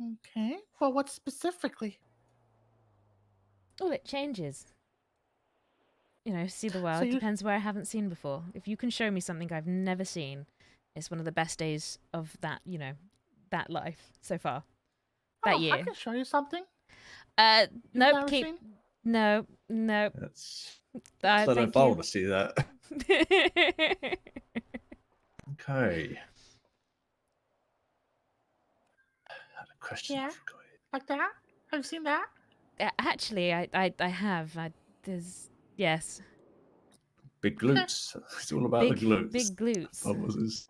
Okay. Well, what specifically? Oh, it changes. You know, see the world. So you- Depends where I haven't seen before. If you can show me something I've never seen, it's one of the best days of that, you know, that life so far. That I year. can show you something. Nope, never keep... seen? No. That's. I don't know Thank if I you. want to see that. Okay. I had a question. Yeah. I forgot it. Like that? Have you seen that? Actually, I have. Yes. Big glutes. It's all about the glutes. Big glutes. Bubbles is.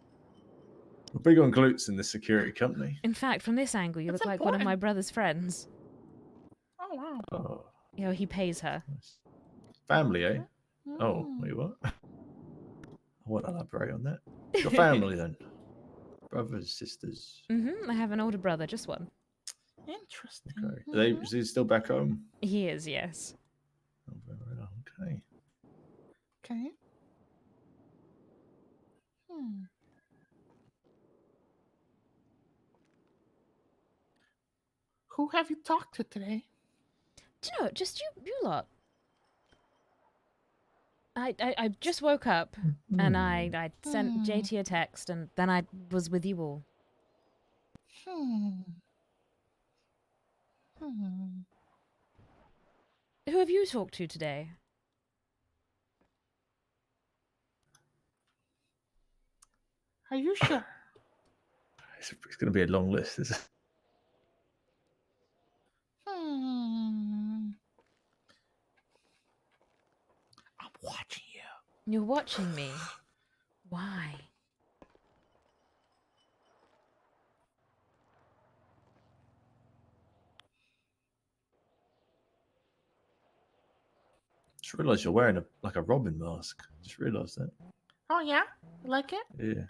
We're big on glutes in the security company. In fact, from this angle, you That's look like one of my important. brother's friends. Oh, wow. Oh, You know, he pays her. nice. Family, eh? Oh, Mm. wait, what? I won't elaborate on that. Your family then? Brothers, sisters. I have an older brother, just one. Interesting. Okay. Is he still back home? He is, yes. Oh, very well, okay. Okay. Hmm. Who have you talked to today? Do you know, just you lot. I just woke up and I sent JT a text and then I was with you all. Hmm. Hmm. Who have you talked to today? Are you sure? It's going to be a long list, isn't it? Hmm. I'm watching you. You're watching me. Why? Just realised you're wearing a Robin mask. Just realised that. Oh yeah, you like it? Yeah.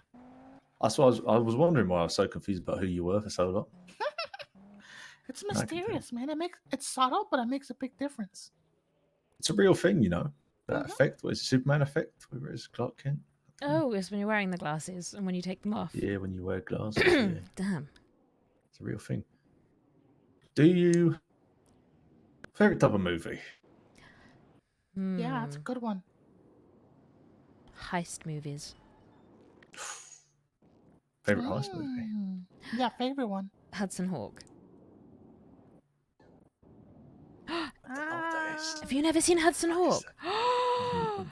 That's why I was wondering why I was so confused about who you were for so long. It's I can tell. mysterious, man. It's subtle, but it makes a big difference. It's a real thing, you know. That effect, what is it, Superman effect? Whether it's Clark Kent. Oh, it's when you're wearing the glasses and when you take them off. Yeah, when you wear glasses. Yeah. Damn. It's a real thing. Do you favorite type of movie? Yeah, it's a good one. Heist movies. Favorite heist movie? Yeah, favorite one. Hudson Hawk. Ah, Have you never seen Hudson Hawk?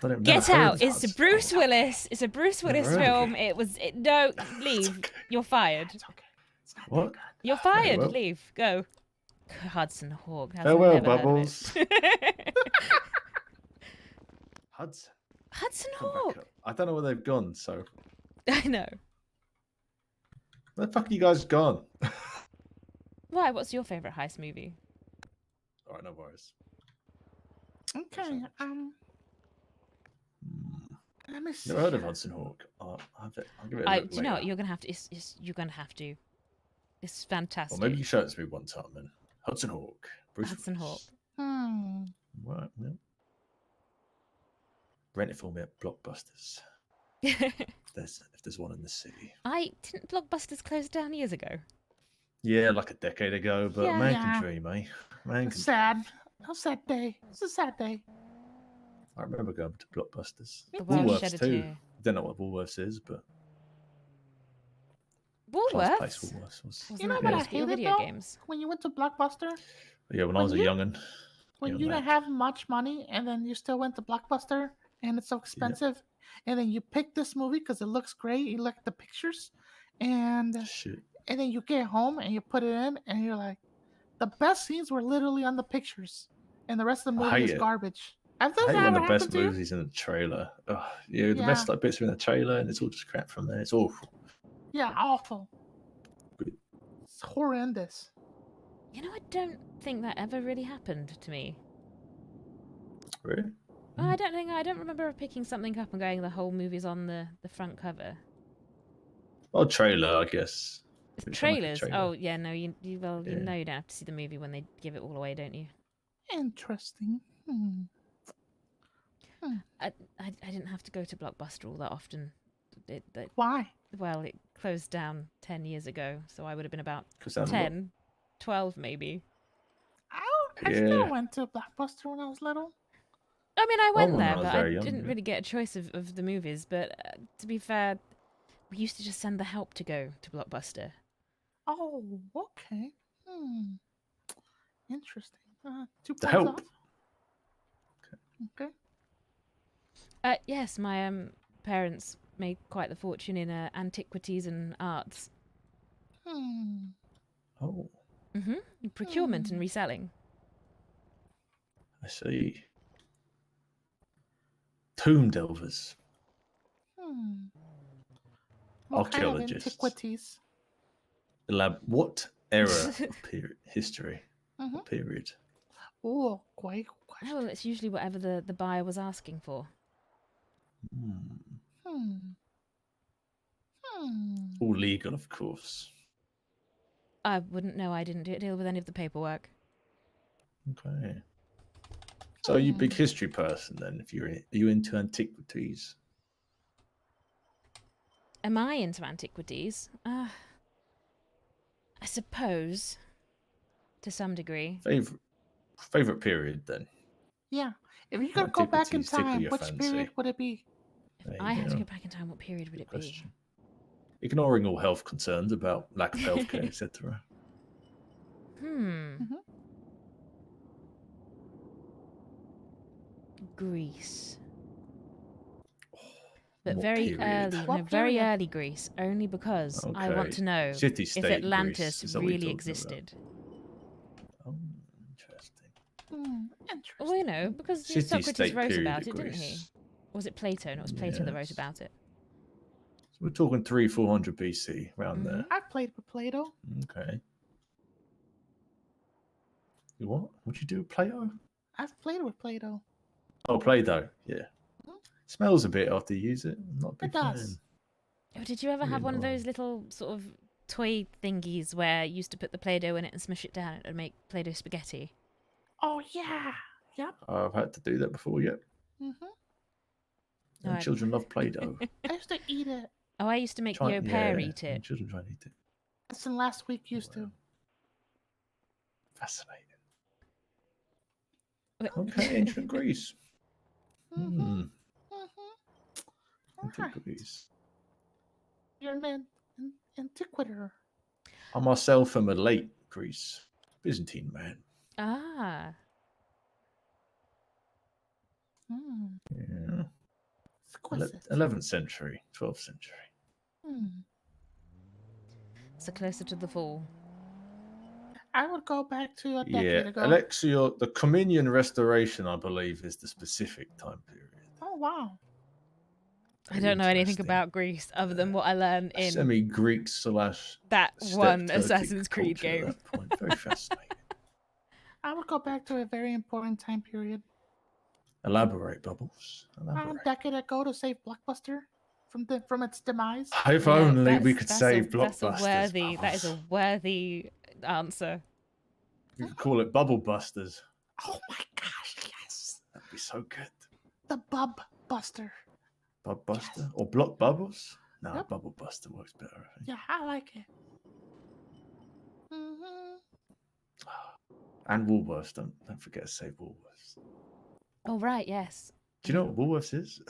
Never Get heard out! of It's Hudson Bruce Hawk. Willis. It's a Bruce Never Willis heard of film. it. No, leave. okay. You're fired. it's okay. It's not What? that You're fired. well. Leave. Go. Hudson Hawk. I've Farewell, never heard of Bubbles. it. Hudson. Hudson Come Hawk. back up. I don't know where they've gone, so. I know. Where the fuck are you guys gone? Why? What's your favorite heist movie? Alright, no worries. good. Okay. Let me see. Never heard of Hudson Hawk. I'll give it a look Do you know what? later. You're gonna have to. You're gonna have to. It's fantastic. Well, maybe you show it to me one time then. Hudson Hawk. Bruce Hudson Hawk. Hmm. Right, yeah. Rent it for me at Blockbusters. If there's one in the city. Didn't Blockbusters close down years ago? Yeah, like a decade ago, but Yeah. man Yeah. can dream, eh? Man It's can. sad. A sad day. It's a sad day. I remember going to Blockbusters. The world shed Woolworths a too. tear. Don't know what Woolworths is, but class place Woolworths. Woolworths was. Wasn't You know that what I used for your hated video though? games? When you went to Blockbuster, Yeah, when I was a you- young'un. when young you lad. didn't have much money, and then you still went to Blockbuster, and it's so expensive, and then you pick this movie because it looks great. You look at the pictures, and Shit. then you get home and you put it in, and you're like, the best scenes were literally on the pictures, and the rest of the I movie hate is it. garbage. Have I those hate when ever the happened best to you? movies in the trailer. Oh, yeah, the best like bits are in the trailer, and it's all just crap from there. It's awful. Yeah, awful. But- It's horrendous. You know, I don't think that ever really happened to me. Really? I don't remember picking something up and going, the whole movie's on the front cover. Well, trailer, I guess. It's like a Trailers. trailer. Oh yeah, no, you Yeah. know you don't have to see the movie when they give it all away, don't you? Interesting. I didn't have to go to Blockbuster all that often. Why? Well, it closed down 10 years ago, so I would have been about Cause that 10, 12 maybe. I still Yeah. went to Blockbuster when I was little. I mean, I Well, went when I there, was but I very young, didn't yeah. really get a choice of the movies. But to be fair, we used to just send the help to go to Blockbuster. Oh, okay. Interesting. 2 The points Help. off. Okay. Yes, my parents made quite the fortune in antiquities and arts. Oh, Procurement and reselling. I see. Tomb delvers. What kind of Archaeologists. antiquities? What era of period history? What period? Oh, great question. Well, it's usually whatever the buyer was asking for. All legal, of course. I wouldn't know. I didn't deal with any of the paperwork. Okay. So are you a big history person then? If are you into antiquities? Am I into antiquities? I suppose, to some degree. Favorite period then? Yeah. If you could go back in Antiquities tickle time, your which fancy. period would it be? There I you had to go. go back in time. What period would Good it be? question. Ignoring all health concerns about lack of healthcare, etc. Greece. But What very period? early, What no, very period? early Greece, only because I want Okay. to know if City-state Atlantis Greece, is that what you're really talking about? existed. Oh, interesting. Interesting. Well, you know, because City-state Socrates wrote period about of it, didn't he? Greece. Was it Plato? No, it was Plato that wrote Yes. about it. So we're talking 300-400 BC, around there. I've played with Plato. Okay. You what? What'd you do with Plato? I've played with Plato. Oh, Play-Doh. Yeah. Smells a bit after you use it. I'm not a big It does. fan. Oh, did you ever Really have one of annoying. those little sort of toy thingies where you used to put the Play-Doh in it and smush it down and make Play-Doh spaghetti? Oh yeah. Yep. I've had to do that before, yep. And Alright. children love Play-Doh. I used to eat it. Oh, I used to make the au pair eat and it. children try and eat it. That's in last week used to. Fascinating. But- Okay, ancient Greece. Alright. Antiquities. You're an antiquator. I myself am a late Greece Byzantine man. Ah. Yeah. Exquisite. 11th century, 12th century. So closer to the fall. I would go back to a Yeah, decade ago. Alexio, the Cominian Restoration, I believe, is the specific time period. Oh wow. I don't know anything Interesting. about Greece other than what I learned in Semi-Greek / that steppe one Turkic Assassin's Creed culture at game. that point. Very fascinating. I would go back to a very important time period. Elaborate, Bubbles. A Elaborate. decade ago to save Blockbuster from its demise. If Yeah, only we that's- could that's save that's Blockbusters. that is a Bubbles. worthy answer. You could call it Bubble Busters. Oh my gosh, yes. That'd be so good. The Bub Buster. Bub Buster or Block Bubbles? No, Yep. Bubble Buster works better. I think. Yeah, I like it. And Woolworths. Don't forget to save Woolworths. Oh right, yes. Do you know what Woolworths is?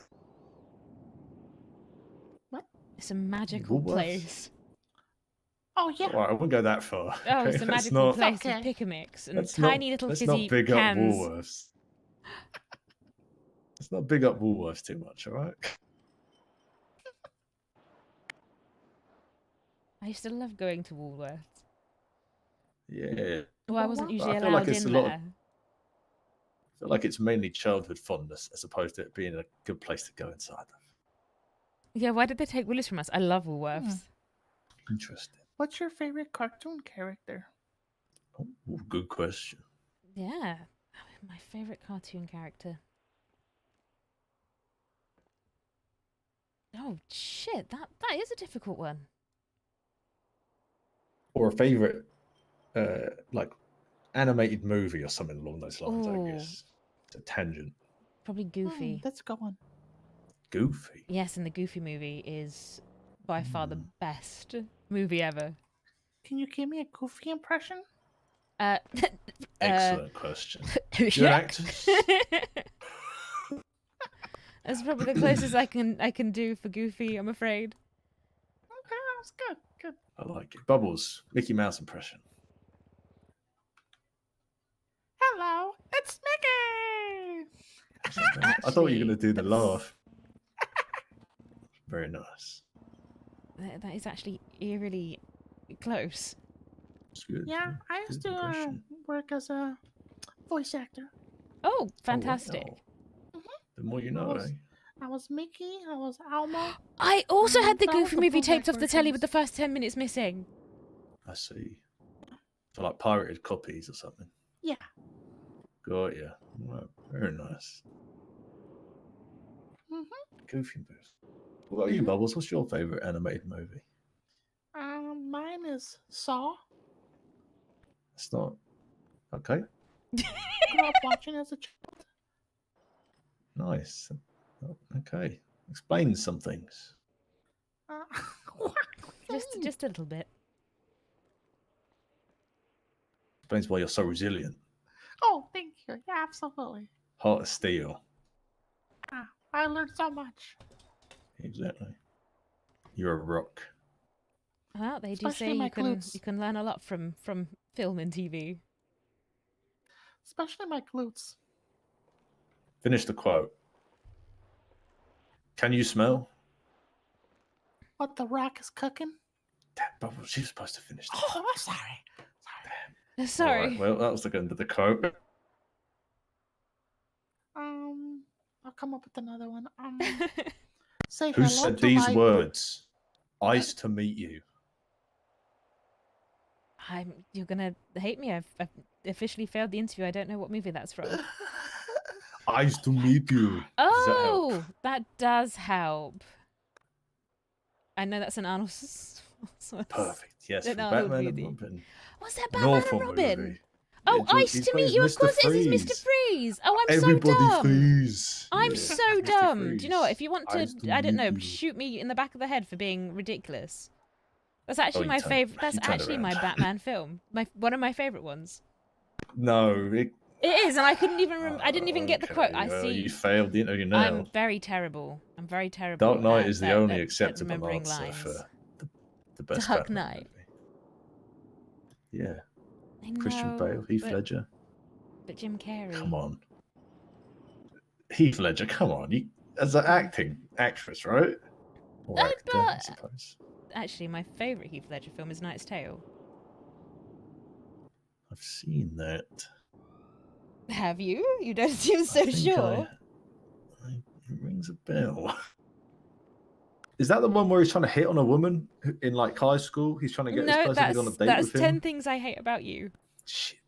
It's a magical Woolworths? place. Oh yeah. All right, I won't go that far. Oh, okay? it's a Let's magical not- place Okay. with pick a mix and let's tiny not, little let's fizzy not big cans. up Woolworths. Let's not big up Woolworths too much, all right? I used to love going to Woolworths. Yeah. Well, I wasn't But usually I feel like allowed it's in a lot of- there. I feel like it's mainly childhood fondness as opposed to it being a good place to go inside of. Yeah, why did they take Woolies from us? I love Woolworths. Interesting. What's your favorite cartoon character? Oh, good question. Yeah, my favorite cartoon character. Oh shit, that is a difficult one. Or a favorite, like, animated movie or something along those lines, Ooh. I guess. It's a tangent. Probably Goofy. That's a good one. Goofy. Yes, and the Goofy movie is by far the best movie ever. Can you give me a Goofy impression? Excellent question. You're an actress? That's probably the closest I can do for Goofy, I'm afraid. Okay, that's good. Good. I like it. Bubbles. Mickey Mouse impression. Hello, it's Mickey. I thought you were going to do the that's- laugh. Very nice. That is actually eerily close. It's good. Yeah, I used Good to impression. work as a voice actor. Oh, fantastic. wow. The more you know, was- eh? I was Mickey. I was Elmo. I also had the That was Goofy the movie throwback taped off the telly with the versions. first 10 minutes missing. I see. So like pirated copies or something. Yeah. Got ya. Right. Very nice. Mhm. Goofy moves. What about you, Bubbles? What's your favorite animated movie? Mine is Saw. It's not okay. Grew up watching as a child. Nice. Oh, okay. Explain some things. What? Just a little bit. Explains why you're so resilient. Oh, thank you. Yeah, absolutely. Heart of steel. I learned so much. Exactly. You're a rock. Well, they do Especially say my you glutes. can learn a lot from film and TV. Especially my glutes. Finish the quote. Can you smell? What the rock is cooking? Damn, Bubbles, she was supposed to finish that. Oh, I'm sorry. Sorry. All right, well, that was the end of the quote. I'll come up with another one. Say Who hello said to these my... words? Ice to meet you. You're gonna hate me. I've officially failed the interview. I don't know what movie that's from. Ice to meet you. Does that help? Oh, that does help. I know that's an Arnold. Perfect. Yes, An from Arnold Batman movie. and Robin. What's that An Batman awful and Robin? movie. Oh, Yeah, Ice he to plays Meet You. Of Mr. course, it is Mr. Freeze. Freeze. Oh, I'm Everybody so dumb. freeze. I'm Yeah, so Mr. dumb. Do you know what? Freeze. If you want to, Ice to I don't meet know, you. shoot me in the back of the head for being ridiculous. That's actually you my turned- favorite. That's you turned actually my around. Batman film. One of my favorite ones. No, It is, and I couldn't even. I didn't even get the quote. okay, I well, see. You failed the interview now. I'm very terrible. I'm very terrible. Dark Knight at- is the at- only at acceptable remembering answer lines. for the best Dark Batman Knight. movie. Yeah. I Christian know, Bale, Heath but, Ledger. But Jim Carrey. Come on. Heath Ledger, come on. You as an actress, right? Or actor, I but suppose. actually, my favorite Heath Ledger film is Knight's Tale. I've seen that. Have you? You don't seem so sure. It rings a bell. Is that the one where he's trying to hit on a woman in like high school? He's trying to get this No, person to go on a date that's with 10 him? things I hate about you. Shit.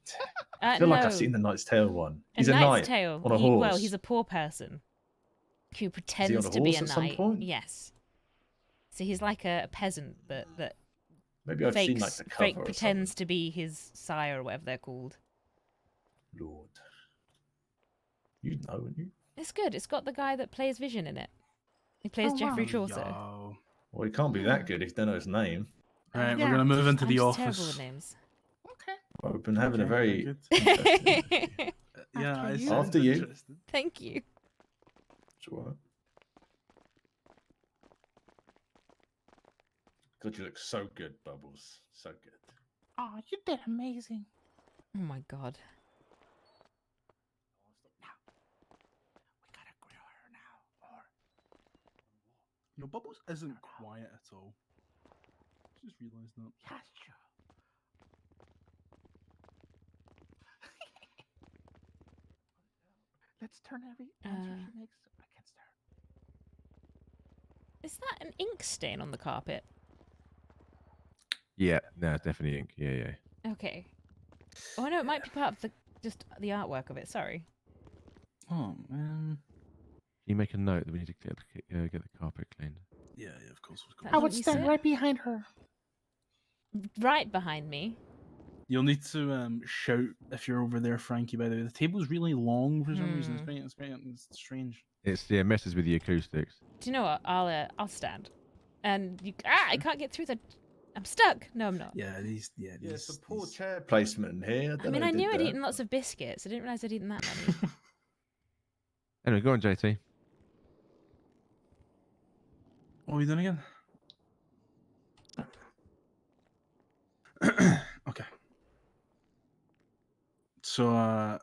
I feel like I've No. seen the Knight's Tale one. In He's a Knight's knight Tale, on a horse. Well, he's a poor person who pretends on a to be horse a at some knight. point? Yes. So he's like a peasant that Maybe I've fakes, seen like the cover or pretends something. to be his sire or whatever they're called. Lord. You'd know, wouldn't you? It's good. It's got the guy that plays Vision in it. He plays Oh, Geoffrey wow. Chaucer. Yo. Well, he can't be that good if you don't know his name. Right, Yeah. we're gonna move into I'm the just terrible office. with names. Okay. Well, we've been having a Okay, very good. interesting interview. Yeah, After I you. sound After you. interested. Thank you. It's all right. God, you look so good, Bubbles. So good. Oh, you did amazing. Oh my god. We gotta grill her now. Or Your Bubbles isn't quiet at all. Just realised that. yes, sure. Let's turn every answer she makes against her. Is that an ink stain on the carpet? Yeah, no, it's definitely ink. Yeah, yeah. Okay. Oh no, it might be part of just the artwork of it. Sorry. Oh man. You make a note that we need to get the carpet cleaned. Yeah, of course. That I Let would me stand sit. right behind her. Right behind me. You'll need to shout if you're over there, Frankie. By the way, the table's really long for some reason. It's strange. It's messes with the acoustics. Do you know what? I'll stand. And you I can't get through the I'm stuck. No, I'm not. Yeah, these. Yeah, Yeah, these. it's a poor chair placement here. I mean, I knew I'd eaten lots of biscuits. I didn't realize I'd eaten that many. Anyway, go on, JT. What are we doing again? Okay. So, how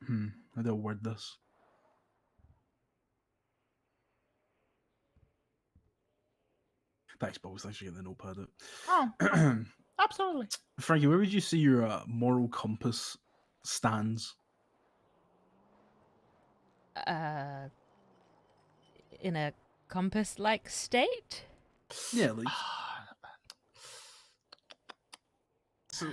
do I word this? Thanks, Bubbles. Thanks for getting the notepad Oh, out. absolutely. Frankie, where would you see your moral compass stands? In a compass-like state? Yeah, like. So,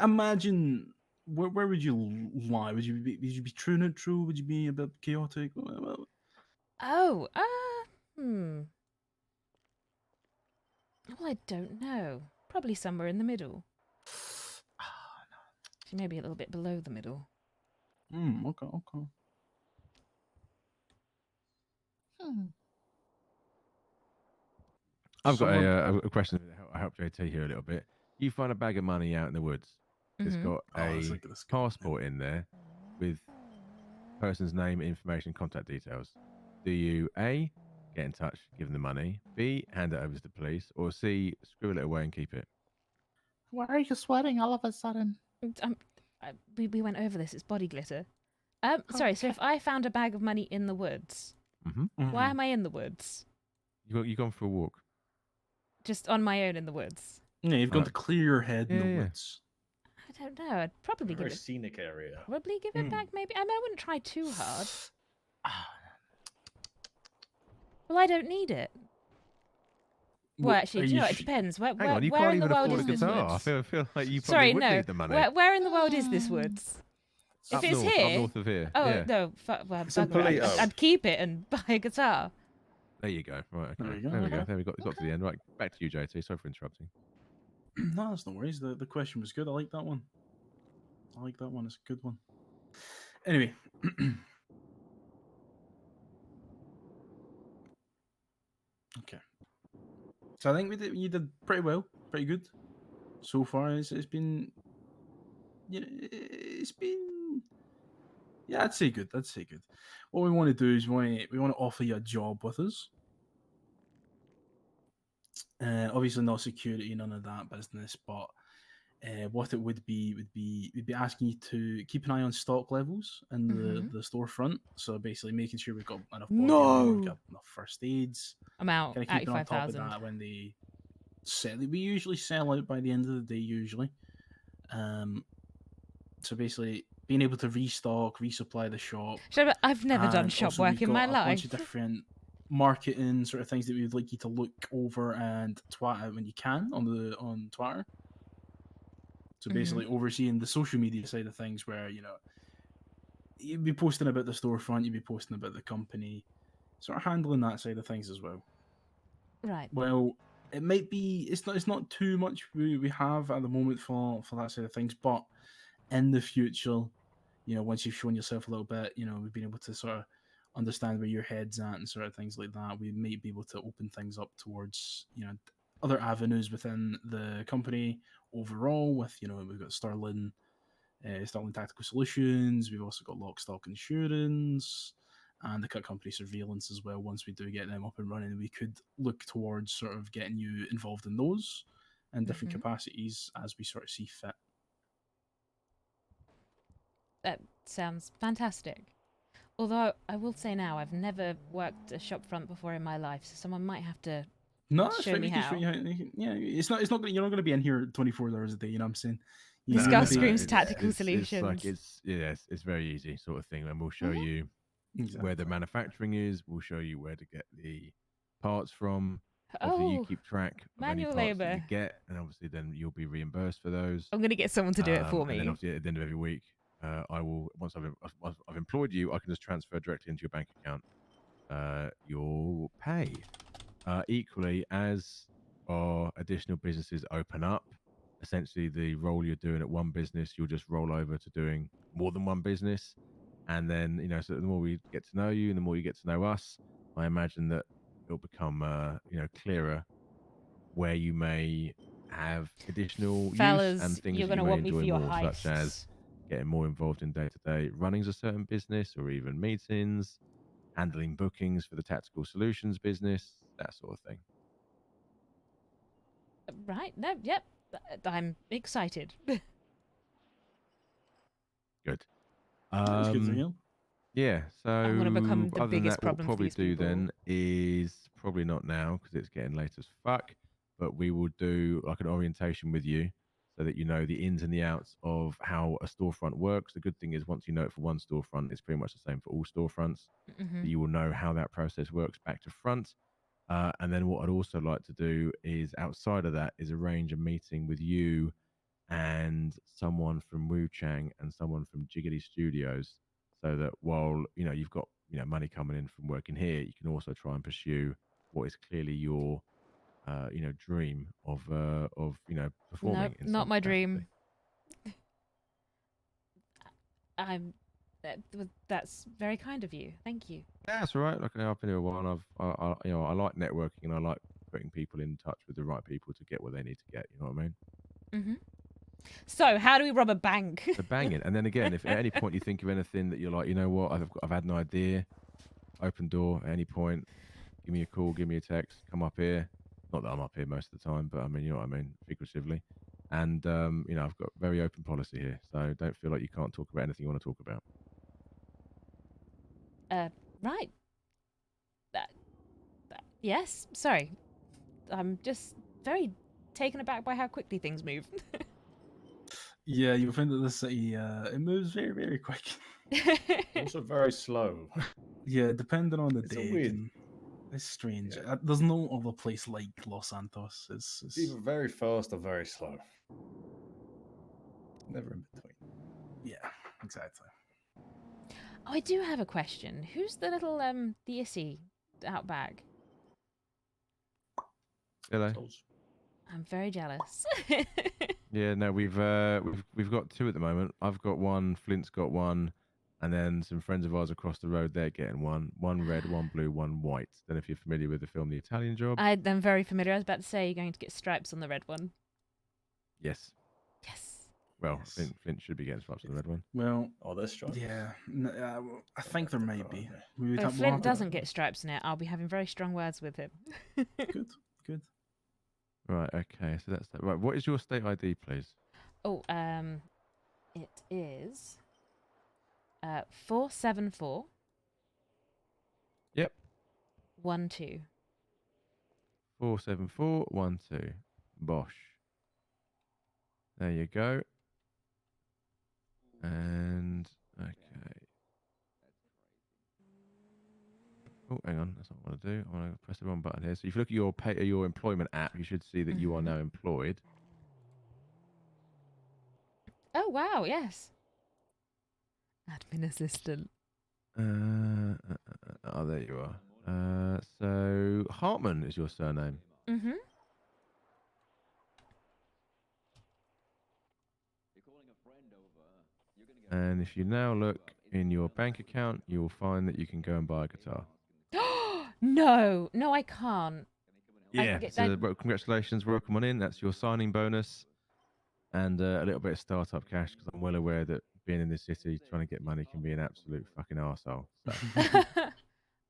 imagine where would you lie? Would you be true neutral? Would you be a bit chaotic? Oh, hmm. Well, I don't know. Probably somewhere in the middle. Actually, maybe a little bit below the middle. Okay, okay. Hmm. I've got Somewhere- a question. I help JT here a little bit. You find a bag of money out in the woods. It's Mhm. got Oh, let's a look at this guy. passport in there with person's name, information, contact details. Do you A, get in touch, give them the money, B, hand it over to the police, or C, scribble it away and keep it? Why are you sweating all of a sudden? We went over this. It's body glitter. Sorry. So Okay. if I found a bag of money in the woods, Mm-hmm. why Mhm. am I in the woods? You gone for a walk? Just on my own in the woods? Yeah, you've gone Right. to clear your head in Yeah, the yeah. woods. I don't know. I'd probably give Very it. scenic area. Probably give it back. Maybe. I mean, I wouldn't try too hard. Well, I don't need it. Well, actually, do you know what? It depends. Where, Hang where, on, you where can't in the even world afford is a this guitar. woods? I feel like you probably Sorry, would no. need the money. Where in the world is this woods? If Up it's north, here, up north of here. oh Yeah. no, well, It's in bugger it. Polito. I'd keep it and buy a guitar. There you go. Right. Okay. There we go, There we okay. go. There we got to the end. Right. Back to you, JT. Sorry for interrupting. No, that's no worries. The question was good. I like that one. I like that one. It's a good one. Anyway. Okay. So I think you did pretty well, pretty good so far. It's been, it's been, yeah, I'd say good. I'd say good. What we want to do is we want to offer you a job with us. Obviously not security, none of that business, but what it would be we'd be asking you to keep an eye on stock levels in the storefront. So basically making sure we've got enough body armor, we've got enough first aids. I'm out. Kind of keeping on top of 85,000. that when they sell. We usually sell out by the end of the day, usually. So basically, being able to restock, resupply the shop. I've never done and shop also work we've in got my a bunch life. of different marketing sort of things that we'd like you to look over and twat out when you can on Twitter. So basically, overseeing the social media side of things, where you'd be posting about the storefront, you'd be posting about the company, sort of handling that side of things as well. Right. Well, it might be it's not too much we have at the moment for that side of things, but in the future, once you've shown yourself a little bit, we've been able to sort of understand where your head's at and sort of things like that. We might be able to open things up towards other avenues within the company overall. With we've got Sterling Tactical Solutions. We've also got Lock, Stock Insurance and the cut company surveillance as well. Once we do get them up and running, we could look towards sort of getting you involved in those in different capacities as we sort of see fit. That sounds fantastic. Although I will say now, I've never worked a shop front before in my life, so someone might have to show me how. Yeah, it's not gonna. You're not gonna be in here 24 hours a day. You know what I'm saying? This You're guy gonna be- screams tactical It's like solutions. it's very easy sort of thing, and we'll show you where the Exactly. manufacturing is. We'll show you where to get the parts from. Obviously, you Oh, keep track of any manual parts that you labour. get, and obviously then you'll be reimbursed for those. I'm going to get someone to do it for And then me. obviously at the end of every week, I will once I've employed you, I can just transfer directly into your bank account your pay. Equally, as our additional businesses open up, essentially the role you're doing at one business, you'll just roll over to doing more than one business. And then, so the more we get to know you and the more you get to know us, I imagine that it'll become, clearer where you may have additional Fellas, use and things you're that you going to may want me enjoy for your more, such as heists. getting more involved in day-to-day runnings of certain business or even meetings, handling bookings for the tactical solutions business, that sort of thing. Right? No, yep. I'm excited. Good. That's good to hear. Yeah, so I'm gonna become the other than biggest that, what we'll problem for probably these do people. then is probably not now because it's getting late as fuck, but we will do like an orientation with you so that you know the ins and the outs of how a storefront works. The good thing is once you know it for one storefront, it's pretty much the same for all storefronts. You will know how that process works back to front. And then what I'd also like to do is outside of that is arrange a meeting with you and someone from Wu Chang and someone from Jiggity Studios, so that while you've got money coming in from working here, you can also try and pursue what is clearly your dream of performing. Nope, in not some my capacity. dream. That's very kind of you. Thank you. Yeah, that's all right. Like I've been here a while, and I like networking, and I like putting people in touch with the right people to get what they need to get. You know what I mean? Mm-hmm. So, how do we rob a bank? So bang it. And then again, if at any point you think of anything that you're like, you know what, I've had an idea, open door at any point, give me a call, give me a text, come up here. Not that I'm up here most of the time, but I mean, you know what I mean, figuratively. And I've got very open policy here, so don't feel like you can't talk about anything you want to talk about. Right. Yes. Sorry. I'm just very taken aback by how quickly things move. Yeah, you'll find that the city it moves very, very quick. Also very slow. Yeah, depending on the It's a day, weird- it's strange. Yeah. There's no other place like Los Santos. It's either very fast or very slow. Never in between. Yeah, exactly. Oh, I do have a question. Who's the little deity out back? Hello. I'm very jealous. Yeah, no, we've got two at the moment. I've got one, Flint's got one, and then some friends of ours across the road, they're getting one. One red, one blue, one white. Then if you're familiar with the film The Italian Job. I'm very familiar. I was about to say you're going to get stripes on the red one. Yes. Yes. Well, Yes. Flint should be getting stripes on the red one. Well, Oh, that's strong. yeah, I think there might be. If Flint doesn't get stripes in it, I'll be having very strong words with him. Good. Right, okay, so that's that. Right, what is your state ID, please? Oh, it is 474. Yep. 12. 47412. Bosh. There you go. And okay. Oh, hang on. That's not what I want to do. I want to press the wrong button here. So if you look at your employment app, you should see that you are now employed. Oh wow, yes. Admin assistant. Oh, there you are. So Hartmann is your surname. Mm-hmm. And if you now look in your bank account, you will find that you can go and buy a guitar. No, I can't. Yeah. Well, congratulations. Welcome on in. That's your signing bonus. And a little bit of startup cash, because I'm well aware that being in this city, trying to get money can be an absolute fucking arsehole. So.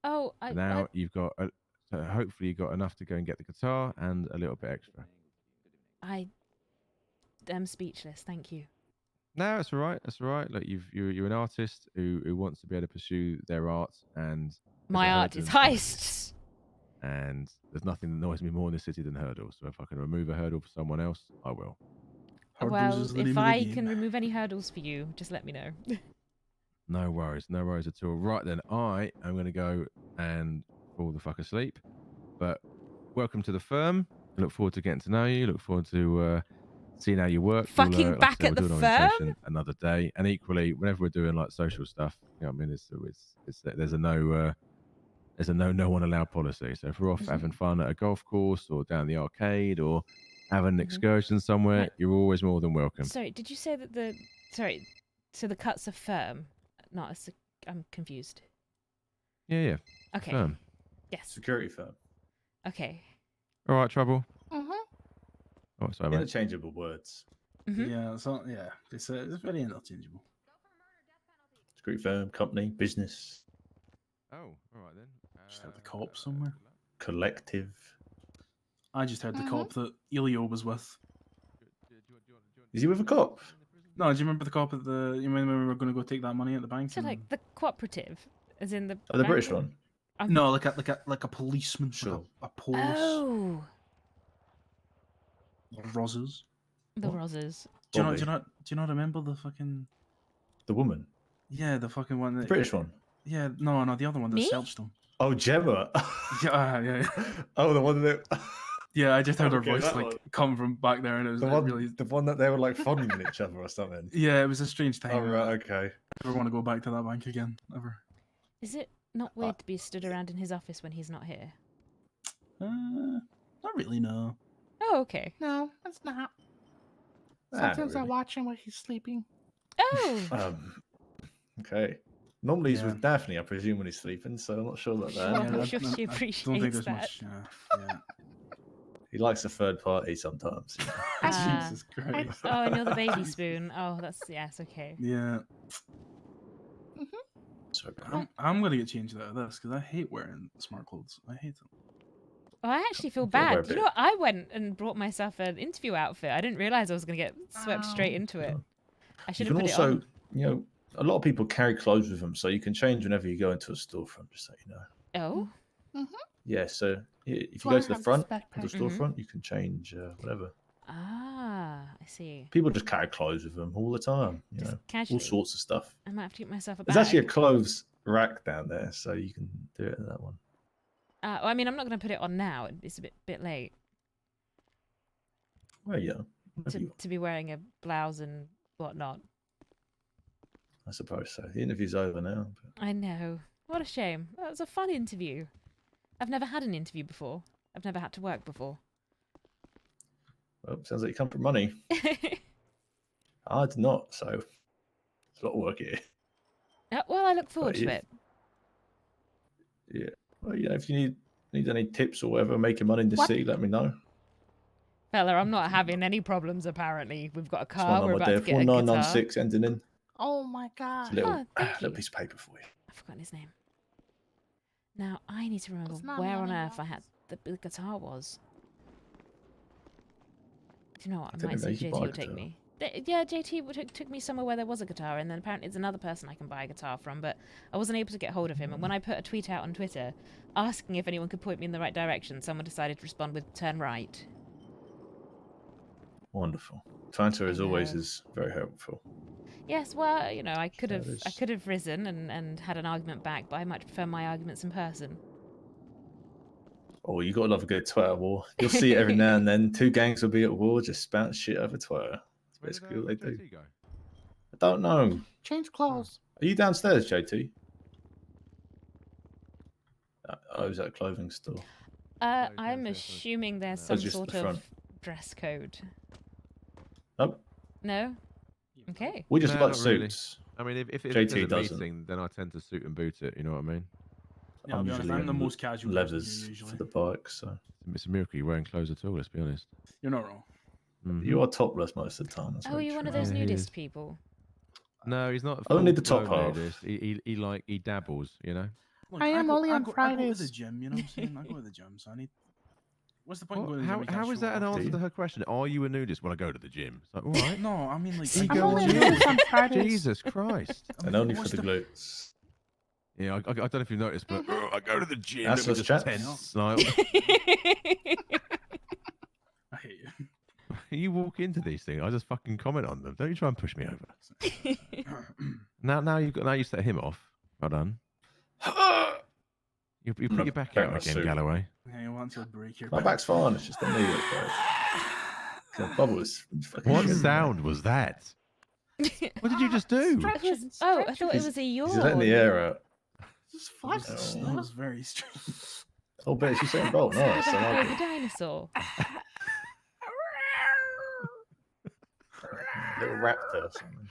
Oh, Now you've got, so hopefully you've got enough to go and get the guitar and a little bit extra. I am speechless. Thank you. No, that's all right. That's all right. Look, you're an artist who wants to be able to pursue their art, and My art is heists. And there's nothing that annoys me more in this city than hurdles. So if I can remove a hurdle for someone else, I will. Well, if I can remove any hurdles for you, just let me know. No worries at all. Right then, I am going to go and fall the fuck asleep. But welcome to the firm. I look forward to getting to know you. Look forward to seeing how you work. Fucking like back I said, at the we'll do an firm? orientation another day. And equally, whenever we're doing like social stuff, you know what I mean? There's a no one allowed policy. So if we're off having fun at a golf course or down the arcade or having an excursion somewhere, Right. you're always more than welcome. Sorry, did you say that so the cuts are firm, not a I'm confused. Yeah. Okay. Firm. Yes. Security firm. Okay. All right, Trouble. Mm-hmm. Oh, sorry, mate. Interchangeable words. Mm-hmm. Yeah, it's very interchangeable. Security firm, company, business, Oh, all right then. Just heard the cop somewhere. collective. I just heard the cop that Elio was with. Is he with a cop? No, do you remember the cop at the? You remember we were going to go take that money at the bank? So like the cooperative, as in the. Oh, the bank? British one. No, like a policeman. Sure. A police. Oh, Roses. the What? Roses. Do you Bobby. not remember the fucking? The woman. Yeah, the fucking one. The That, British one. Yeah, no, the other one that Me? searched them. Oh, Gemma. Yeah. Oh, the one that. Yeah, I just heard her Okay, voice that like one. come from back there, and it was really. The one that they were like fondling each other or something. Yeah, it was a strange time. Oh right, okay. I never want to go back to that bank again, ever. Is it not weird to be stood around in his office when he's not here? Not really, no. Oh, okay. No, it's not. Not Sometimes I really. watch him when he's sleeping. Oh, Okay. Normally he's Yeah. with Daphne, I presume, when he's sleeping, so I'm not sure about that. Well, Yeah, I'm I- sure I- she I don't think appreciates there's that. much. Yeah. He likes a third party sometimes. You know. Ah. Jesus Christ. Oh, and you're the baby spoon. Oh, that's yes, okay. Yeah. Sorry about that. I'm gonna get changed out of this because I hate wearing smart clothes. I hate them. Oh, I actually feel Gotta wear a bad. You bit. know, I went and brought myself an interview outfit. I didn't realize I was gonna get swept straight into it. I You should can have put also, it on. you know, a lot of people carry clothes with them, so you can change whenever you go into a storefront, just so you know. Oh, Yeah, so if So you I go to the have this front of backpack. the storefront, you can change whatever. ah, I see. People just carry clothes with them all the time, you Just know, casually. all sorts of stuff. I might have to get myself a bag. There's actually a clothes rack down there, so you can do it in that one. Well, I mean, I'm not gonna put it on now. It's a bit late Well, yeah, whatever you want, to be wearing a blouse and whatnot. I suppose so. The interview's over now. But... I know. What a shame. That was a fun interview. I've never had an interview before. I've never had to work before. Well, sounds like you come from money. I did not, so it's a lot of work here. Well, I look forward to if- it. Yeah. Well, yeah, if you need any tips or whatever making money in the What? city, let me know. Fella, I'm not having any problems apparently. We've got a It's car, we're one about there, to get a guitar. 4996 ending in. Oh my It's god. a little, Oh, thank you. little piece of paper for you. I've forgotten his name. Now, I need to remember It's not where me on anymore. earth I had the guitar was. Do you know what? I don't might know, see you if can JT buy a will take guitar. me. Yeah, JT took me somewhere where there was a guitar, and then apparently it's another person I can buy a guitar from, but I wasn't able to get hold of him. And when I put a tweet out on Twitter asking if anyone could point me in the right direction, someone decided to respond with "turn right." Wonderful. Twitter, as I always, know. is very helpful. Yes, well, you know, I could Yeah, have it I is. could have risen and had an argument back, but I much prefer my arguments in person. Oh, you got to love a good Twitter war. You'll see it every now and then. Two gangs will be at war, just spout shit over Twitter. That's Where did, basically what they do. JT go? I don't know. Change clothes. Are you downstairs, JT? I was at a clothing store. I'm downstairs, so- assuming there's No. some Oh, just sort the of front. dress code. Nope. No? Okay. We just No, like not really. suits. I mean, if JT it's a doesn't. meeting, then I tend to suit and boot it. You know what I mean? Yeah, I'll I'm be honest, usually I'm the in most casual person leathers here usually. for the bike, so It's a miracle you're wearing clothes at all. Let's be honest. You're not wrong. Mhm. you are topless most of the time. That's Oh, very you're one of true. those Yeah, he nudist is. people. No, he's not. Only the top full-blown half. nudist. He dabbles. You know. Look, I am go, only on I go to the Fridays. gym, you know what I'm saying? I go to the gym, so I need. What's the point in What? going to the gym? if you How can't is show that an off? Do answer you? to her question? Are you a nudist? Well, I go to the gym. It's like, all right. No, I mean like. You I I'm go go only to on the a gym. nudist on Fridays. Jesus Christ. I And mean, only for what's the glutes. Yeah, I don't know if you've noticed, but I go to the gym. That's let me us just chaps. tense. Like, I hate you. you walk into these things, I just fucking comment on them. Don't you try and push me over. Now you set him off. Well done. You put No, your back break out my again, suit. Galloway. Yeah, you want to break your My back. back's fine. It's just the knee that's bad. So Bubbles. fucking What shit. sound was that? What did you just do? Stretching, Oh, I thought it He's- was a yawn. He's letting the air out. Just That was, flex. that was very strange. Oh, but she's saying, "Oh, nice." I like Baby it. dinosaur. Little raptor or something.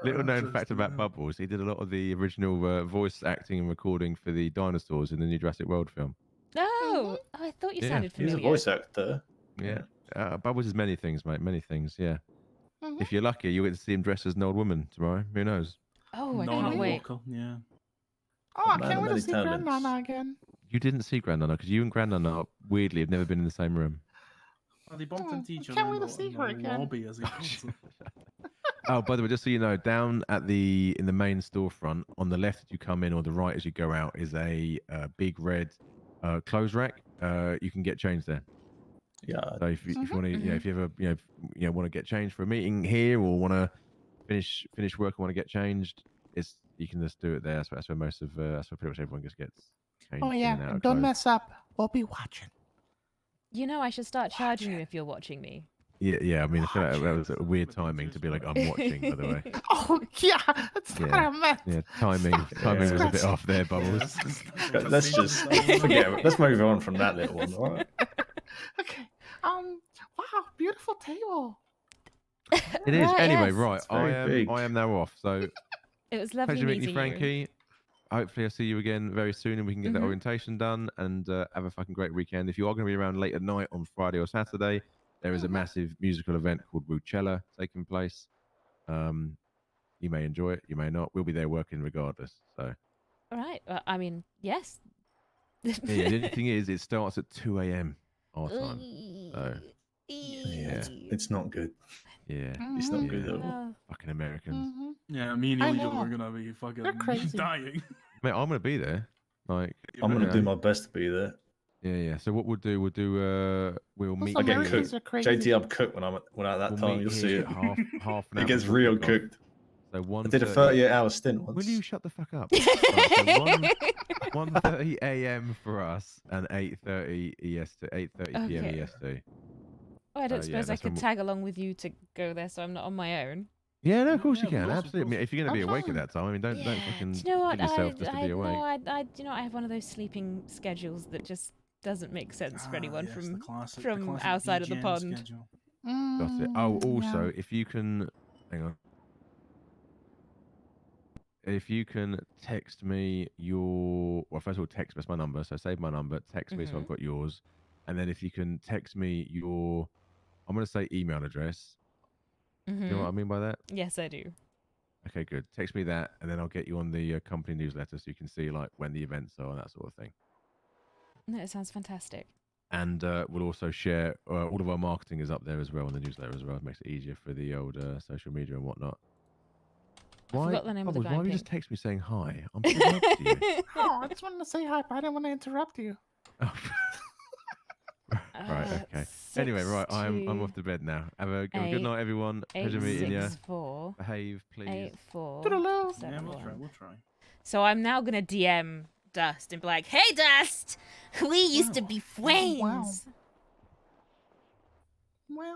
Little known fact about Bubbles, he did a lot of the original voice acting and recording for the dinosaurs in the new Jurassic World film. Oh, I thought you Yeah. sounded He's familiar. a voice actor. Yeah. Bubbles is many things, mate. Many things, yeah. Mhm. If you're lucky, you'll get to see him dressed as an old woman tomorrow. Who knows? Oh, I No, can't not wait. local. Yeah. Oh, I Man can't of wait to many see talents. Grandnana again. You didn't see Grandnana because you and Grandnana weirdly have never been in the same room. Well, they bumped into each can't other wait in to the, see in her the again. lobby as he calls it. Oh, by the way, just so you know, down at in the main storefront, on the left as you come in or the right as you go out, is a big red clothes rack. You can get changed there. Yeah. So if you want to, Mhm. if you ever want to get changed for a meeting here or want to finish work and want to get changed, you can just do it there. That's where most of that's where pretty much everyone just gets changed. Oh in yeah, and out and of don't clothes. mess up. We'll be watching. You know, I should start charging you if you're watching me. Yeah. I mean, I feel like that was a weird timing to be like, I'm watching. By the way, Oh yeah, that's not what I meant. yeah, timing was a bit off there, Bubbles. Let's just forget it. Let's move on from that little one. All right. Okay. Wow, beautiful table. It is. Right, Anyway, yes. right. It's very big. I am now off. So It was lovely pleasure meeting you, meeting Frankie. Hopefully, I'll see you again very soon, and we can get that Mhm. orientation done and have a fucking great weekend. If you are going to be around late at night on Friday or Saturday, there is a massive musical event called Rucella taking place. You may enjoy it, you may not. We'll be there working regardless. So All right. Well, I mean, yes. yeah, the only thing is, it starts at 2 a.m. our time. So Yeah, it's not good. yeah, It's not good at all. Well, fucking Americans. Mhm. Yeah, me and I Ilya know. are gonna be fucking They're crazy. dying. Mate, I'm gonna be there. Like, I'm you gonna do know, my best to be there. yeah. So what we'll do, we'll meet. I get Americans cooked. are crazy. JT, I'm cooked when I'm at that We'll time. meet You'll here see it. half an hour. It gets before real kickoff. cooked. So I did a 1:30 38-hour stint once. Will you shut the fuck up? Right, so 1:30 a.m. for us and 8:30 EST, 8:30 p.m. Okay. EST. Oh, I don't yeah, suppose I that's could when we'll- tag along with you to go there, so I'm not on my own. Yeah, no, of course you Yeah, of can. course, of Absolutely. I mean, course. if you're going to be I'm awake fine. at that time, I mean, don't fucking Do you know what? kill yourself just to be awake. I have one of those sleeping schedules that just doesn't make sense for anyone yes, the from classic, from the classic outside of the DJing pond. schedule. Got it. Oh, also, Yeah. if you can, hang on. If you can text me well, first of all, text me my number. So save my number, text me so I've got yours. And then if you can text me I'm going to say email address. Do you know what I mean by that? Yes, I do. Okay, good. Text me that, and then I'll get you on the company newsletter so you can see like when the events are and that sort of thing. No, it sounds fantastic. And we'll also share all of our marketing is up there as well on the newsletter as well. It makes it easier for the old social media and whatnot. I forgot the name of the Bubbles, guy why in would you just pink. text me saying hi? I'm so nice to you. Oh, I just wanted to say hi, but I didn't want to interrupt you. Oh. Right. Okay. Anyway, right. I'm off to bed now. Have a good night, everyone. Pleasure meeting you. 864 Behave, please. 84 Toodaloo. Yeah, 71. we'll try. So I'm now gonna DM Dust and be like, "Hey, Dust, we used to be friends." Well.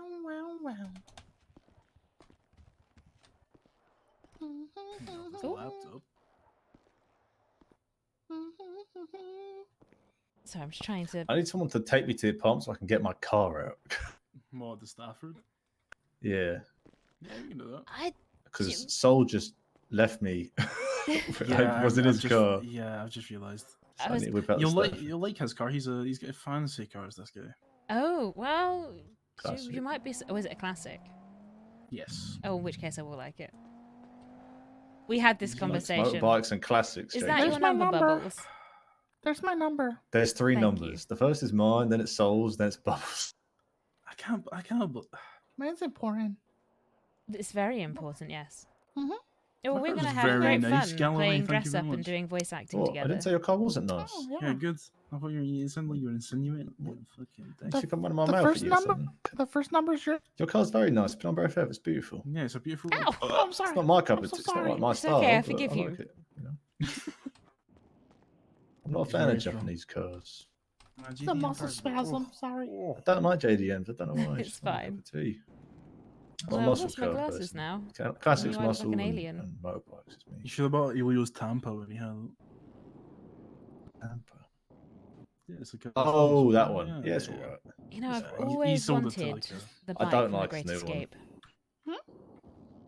The laptop. So I'm just trying to. I need someone to take me to the pump so I can get my car out. More the Stafford. Yeah, Yeah, you can do that. because Soul just left me. Was in his car. Yeah, I've just realised. I was- You'll like his car. He's got fancy cars. This guy. Oh well, Classic. you might be. Oh, is it a classic? Yes. Oh, in which case I will like it. We had this He likes conversation. motorbikes and classics. Is JT. that There's your my number, number. Bubbles? There's my number. There's three Thank you. numbers. The first is mine, then it's Soul's, then it's Bubbles. I can't. Mine's important. It's very important, yes. Mhm. Oh, My we're car gonna was have very great nice, fun Galloway, playing thank you dress very up and much. doing voice acting What? I together. didn't say your car wasn't nice. Oh, Yeah, good. I thought you sounded like you were insinuating. Yeah, fucking thanks. You should come out of my The mouth. first at you or number. something. The first number is your. Your car's very nice. Been on very fair. It's beautiful. Yeah, it's a beautiful. Ow! Oh, I'm sorry. It's not my cup I'm of so tea. It's not sorry. like my It's style. okay, I but forgive I you. like it, you know? I'm not a It's fan of very strong. Japanese cars. The muscle spasm. Sorry. I don't like JDMs. I don't know why. It's just not my fine. cup of tea. I'm Well, a I've muscle lost my car glasses person. now. Classics, Otherwise I look like muscle, an and, alien. and motorbikes is me. You should have used Tampa if you had. Tampa. Yeah, it's a good. Oh, that one. Yeah, it's alright. You know, I've He always sold it to, wanted like, the I bike don't from The like Great his new one. Escape.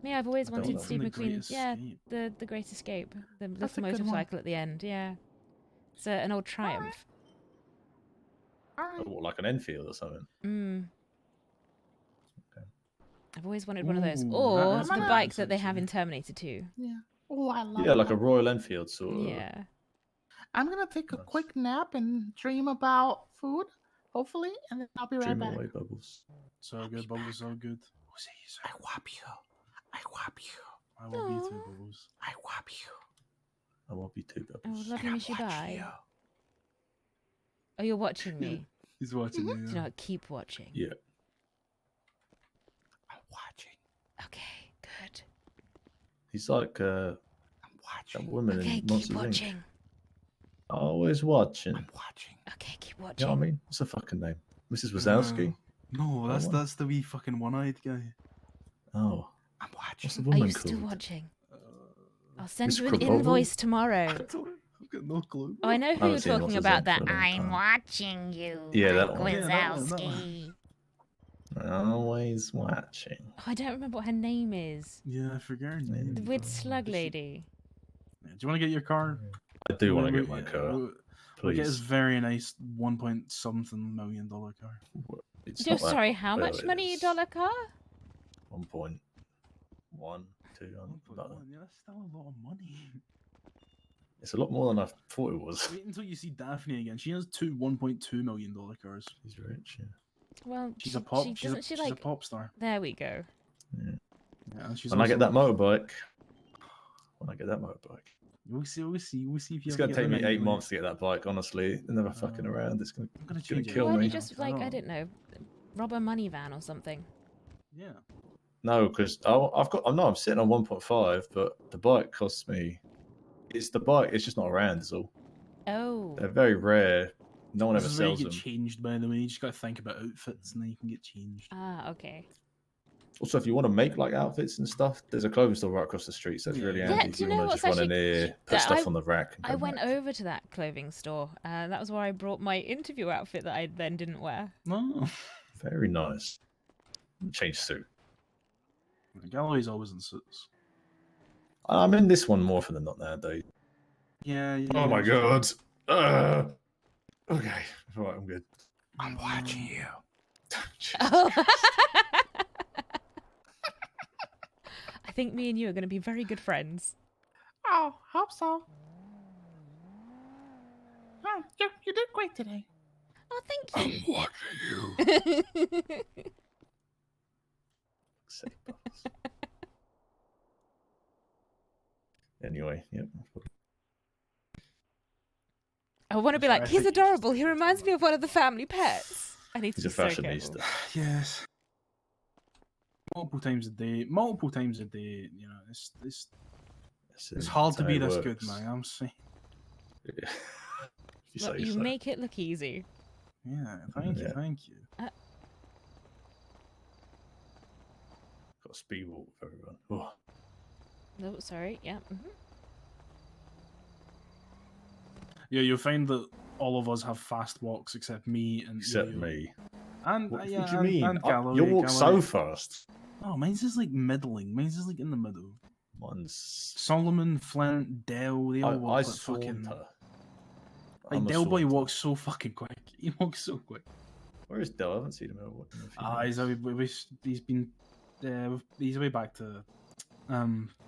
Me, I've always I don't wanted like Steve The McQueen. Great Yeah, Escape. the Great Escape, the That's a little good one. motorcycle at the end. Yeah, it's an old Triumph. All right. What, like an Enfield or something? Mm. Okay. I've always wanted one of those, Ooh, or that is the nice, bike that they have in actually. Terminator 2. Yeah. Oh, I love Yeah, it. like a Royal Enfield sort of. Yeah. I'm gonna take a Nice. quick nap and dream about food, hopefully, and then I'll be right Dream back. away, Bubbles. So good, Bubbles. So good. I whop you. I whop you. I will be too, Aw. Bubbles. I whop you. I won't be too Oh, Bubbles. love you, miss you, Watch bye. you. Oh, you're watching me. He's watching Do me. you know what? Keep watching. Yeah. I'm watching. Okay, good. He's like I'm that watching. woman Okay, in keep Monsters Inc. watching. Always watching. I'm watching. Okay, keep You know watching. what I mean? What's her fucking name? Mrs. Wazowski. No, that's the wee fucking one-eyed guy. Oh, I'm what's the watching. Are woman you still called? watching? I'll send Mr. you an Krabappel? invoice tomorrow. I've got no clue. Oh, I know I who haven't you're seen talking What's His about. Name That for a long I'm time. watching you, Yeah, that Mike one. Yeah, that one, that one. Wazowski. Always watching. Oh, I don't remember what her name is. Yeah, I forget her The name. weird slug lady. Do you want to get your car? I do want to We- get my car. We get this Please. very nice $1.something million car. It's You're not that- sorry, how well, much it money is. dollar car? 1.1, 2. 1.1, yeah, that's still a lot of money. It's a lot more than I thought it was. Wait until you see Daphne again. She has two $1.2 million cars. She's rich, yeah. Well, She's a pop. She's doesn't she a like? pop star. There we go. Yeah. Yeah, and she's When I get that also- motorbike, we'll see if you. it's ever gonna get take the me 8 Bentley. months to get that bike. Honestly, they're never fucking around. It's gonna, I'm gonna it's gonna change it. kill Why don't me. you just like I don't know, rob a money van or something? Yeah. No, because I'm sitting on 1.5, but the bike costs me. It's the bike. It's just not around. Is all. Oh, They're very rare. No one This ever is where you sells get them. changed, by the way. You just gotta think about outfits, and then you can get changed. okay. Also, if you want to make like outfits and stuff, there's a clothing store right across the street, so it's really Yeah. handy Yeah, if do you you know want to what's just run in actually- here, put that stuff on the rack. And I go went back. over to that clothing store. That was where I brought my interview outfit that I then didn't wear. No. Very nice. Change suit. Galloway's always in suits. I'm in this one more often than not nowadays. Yeah. Oh my god. Okay. Right, I'm good. I'm watching you. Oh. I think me and you are going to be very good friends. Oh, hope so. Oh, you did great today. Oh, thank you. Watching you. Anyway, yep. I want to be Sorry, like, I he's think adorable. He reminds me of one of the family pets. I need to He's be a so fashionista. careful. Yes. Multiple times a day. You know, it's hard to be this good, man. I'm saying. Yeah. If Look, say you so. make it look easy. Yeah. Thank you. Yeah. Thank you. Got a speed walk with everyone. Oh. No, sorry. Yeah. Yeah, you'll find that all of us have fast walks except me and Except Yo-Yo. me. And What, yeah, what do you and- mean? and Galloway, Your walk's so Galloway. fast. Oh, mine's is like middling. Mine's is like in the middle. Mine's. Solomon, Flint, Dell, they all I walk like fucking. saunter. Like I'm a Del Boy saunter. walks so fucking quick. He walks so quick. Where is Del? I haven't seen him in a few He's months. he's been he's way back to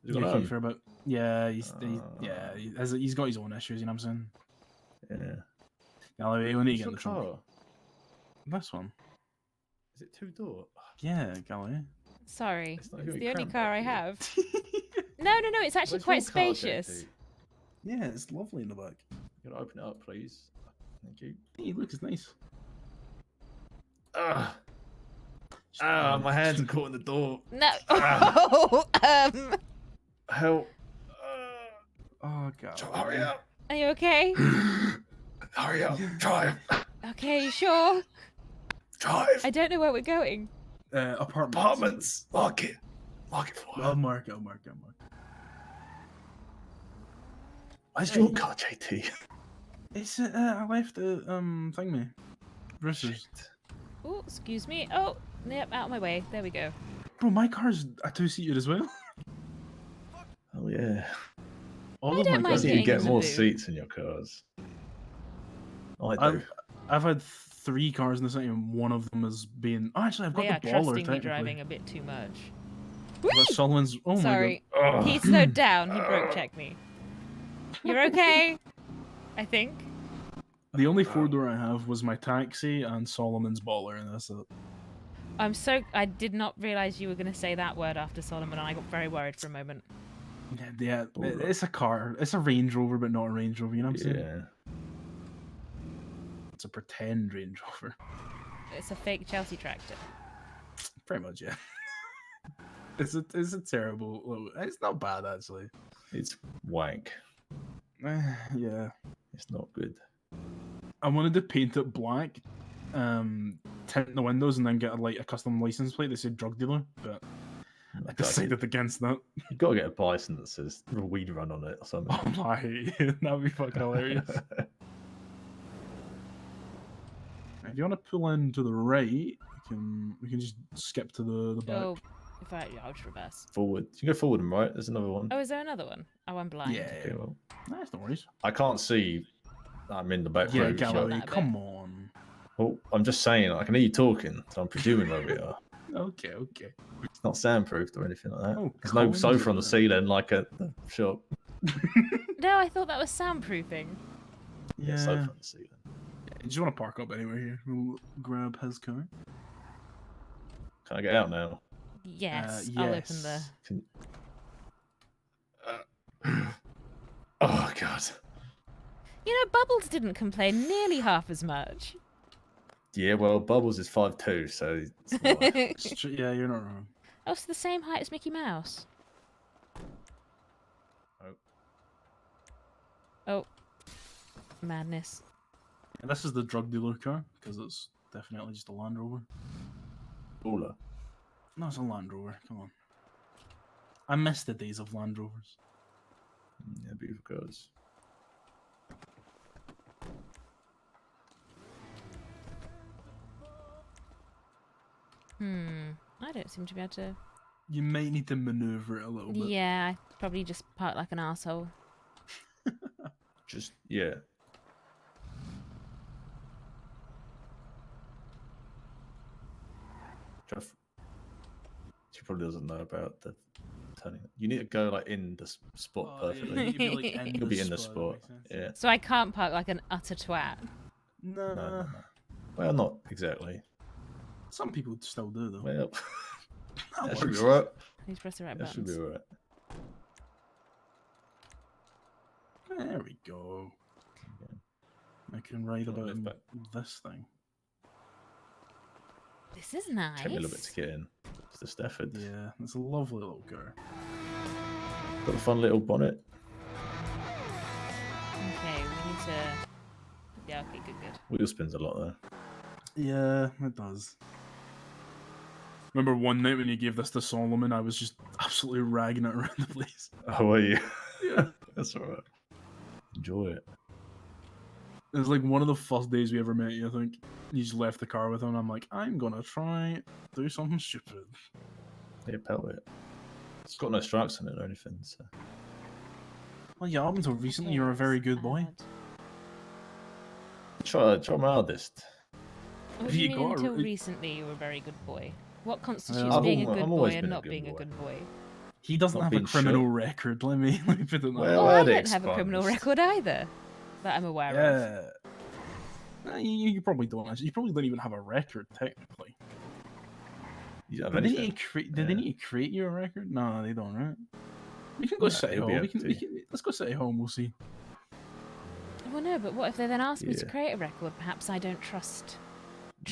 He's gone UK home? for about he's got his own issues. You know what I'm saying? Yeah. Galloway, we need to What's get in your the trunk. car? This one. Is it 2-door? Yeah, Galloway. Sorry. It's It's not gonna be the only cramped car I back have. No. It's actually Where's quite your car, spacious. JT? Yeah, it's lovely in the back. You gotta open it up, please. Thank you. Hey, look, it's nice. My hands are caught in the door. No. Help. Oh god. Hurry up. Are you okay? Hurry up. Drive. Okay, you sure? Drive. I don't know where we're going. Apartments. Mark it. Mark it for I'll her. mark it. Where's your car, JT? It's I left the thing me. Roosters. Oh, excuse me. Oh, yep, out of my way. There we go. Bro, my car's a 2-seater as well. Oh yeah. All I of don't my mind I cars. need to getting get in the more boot. seats in your cars. I do. I've had 3 cars in the city, and one of them has been. Oh, actually, I've got They are the baller. trusting me Technically, driving a bit too much. I've got Solomon's. Oh my Sorry. god. He slowed down. He broke checked me. You're okay? I think. The only 4-door I have was my taxi and Solomon's baller, and that's it. I did not realize you were going to say that word after Solomon, and I got very worried for a moment. Yeah, it's a car. It's a Range Rover, but not a Range Rover. You know what I'm saying? Yeah. It's a pretend Range Rover. It's a fake Chelsea tractor. Pretty much, yeah. It's a terrible. It's not bad actually. It's wank. Yeah. It's not good. I wanted to paint it black, tint the windows and then get a custom license plate that said drug dealer, but I decided against that. You've got to get a bison that says weed run on it or something. Oh my, that'd be fucking hilarious. If you want to pull in to the right, we can just skip to the back. Oh, in fact, yeah, I'll just reverse. Forward. You can go forward and right. There's another one. Oh, is there another one? Oh, I'm blind. Yeah, Okay, well, that's no worries. I can't see. I'm in the back Yeah, row. Galloway, that a come on. Well, I'm just saying, I can hear you talking, so I'm presuming where we are. Okay. It's not soundproofed or anything like that. Oh, There's no Collins sofa on the is ceiling like at the shop. No, I thought that was soundproofing. Yeah, sofa on the ceiling. Do you want to park up anyway here? We'll grab his car. Can I get out now? Yes, I'll open the. Can... Oh god. You know, Bubbles didn't complain nearly half as much. Yeah, well, Bubbles is 5'2", so it's not... Yeah, you're not wrong. Oh, it's the same height as Mickey Mouse. Oh. Madness. And this is the drug dealer car, because it's definitely just a Land Rover. Baller. No, it's a Land Rover, come on. I miss the days of Land Rovers. Yeah, beautiful cars. I don't seem to be able to. You might need to maneuver it a little bit. Yeah, I probably just park like an asshole. Just, yeah. Jeff, she probably doesn't know about the turning. You need to go like in the spot perfectly. You'll be in the spot. Yeah. So I can't park like an utter twat. No. Well, not exactly. Some people still do though. Well, That that should be works. alright. Please press the right That should buttons. be alright. There we go. I can write about this thing. This is nice. Take me a little bit to get in. It's the Stafford. Yeah, it's a lovely little car. Got a fun little bonnet. Okay, we need to. Yeah, okay, good. Wheel spins a lot though. Yeah, it does. Remember one night when you gave this to Solomon, I was just absolutely ragging it around the place. How are you? Yeah. That's alright. Enjoy it. It was like one of the first days we ever met you, I think. You just left the car with him, and I'm like, I'm gonna try do something stupid. Yeah, pelt it. It's got no stripes on it or anything, so. Well, yeah, up until recently, you were a very good boy. Try my hardest. What If do you you mean got- until recently you were a very good boy? What constitutes I've being a al- good I've boy always and been a not good being a boy. good boy? He doesn't Not have a being criminal shot. record, let me put it that Well, way. I I'd don't have a criminal expunged. record either that I'm aware of. Yeah. You probably don't actually. You probably don't even have a record, technically. You don't have But they anything. need to create, did they Yeah. need to create you a record? No, they don't, right? We can go Nah, City they'll Hall. be We able can, to. we can, let's go City Hall and we'll see. Well, no, but what if they then ask me to Yeah. create a record? Perhaps I don't trust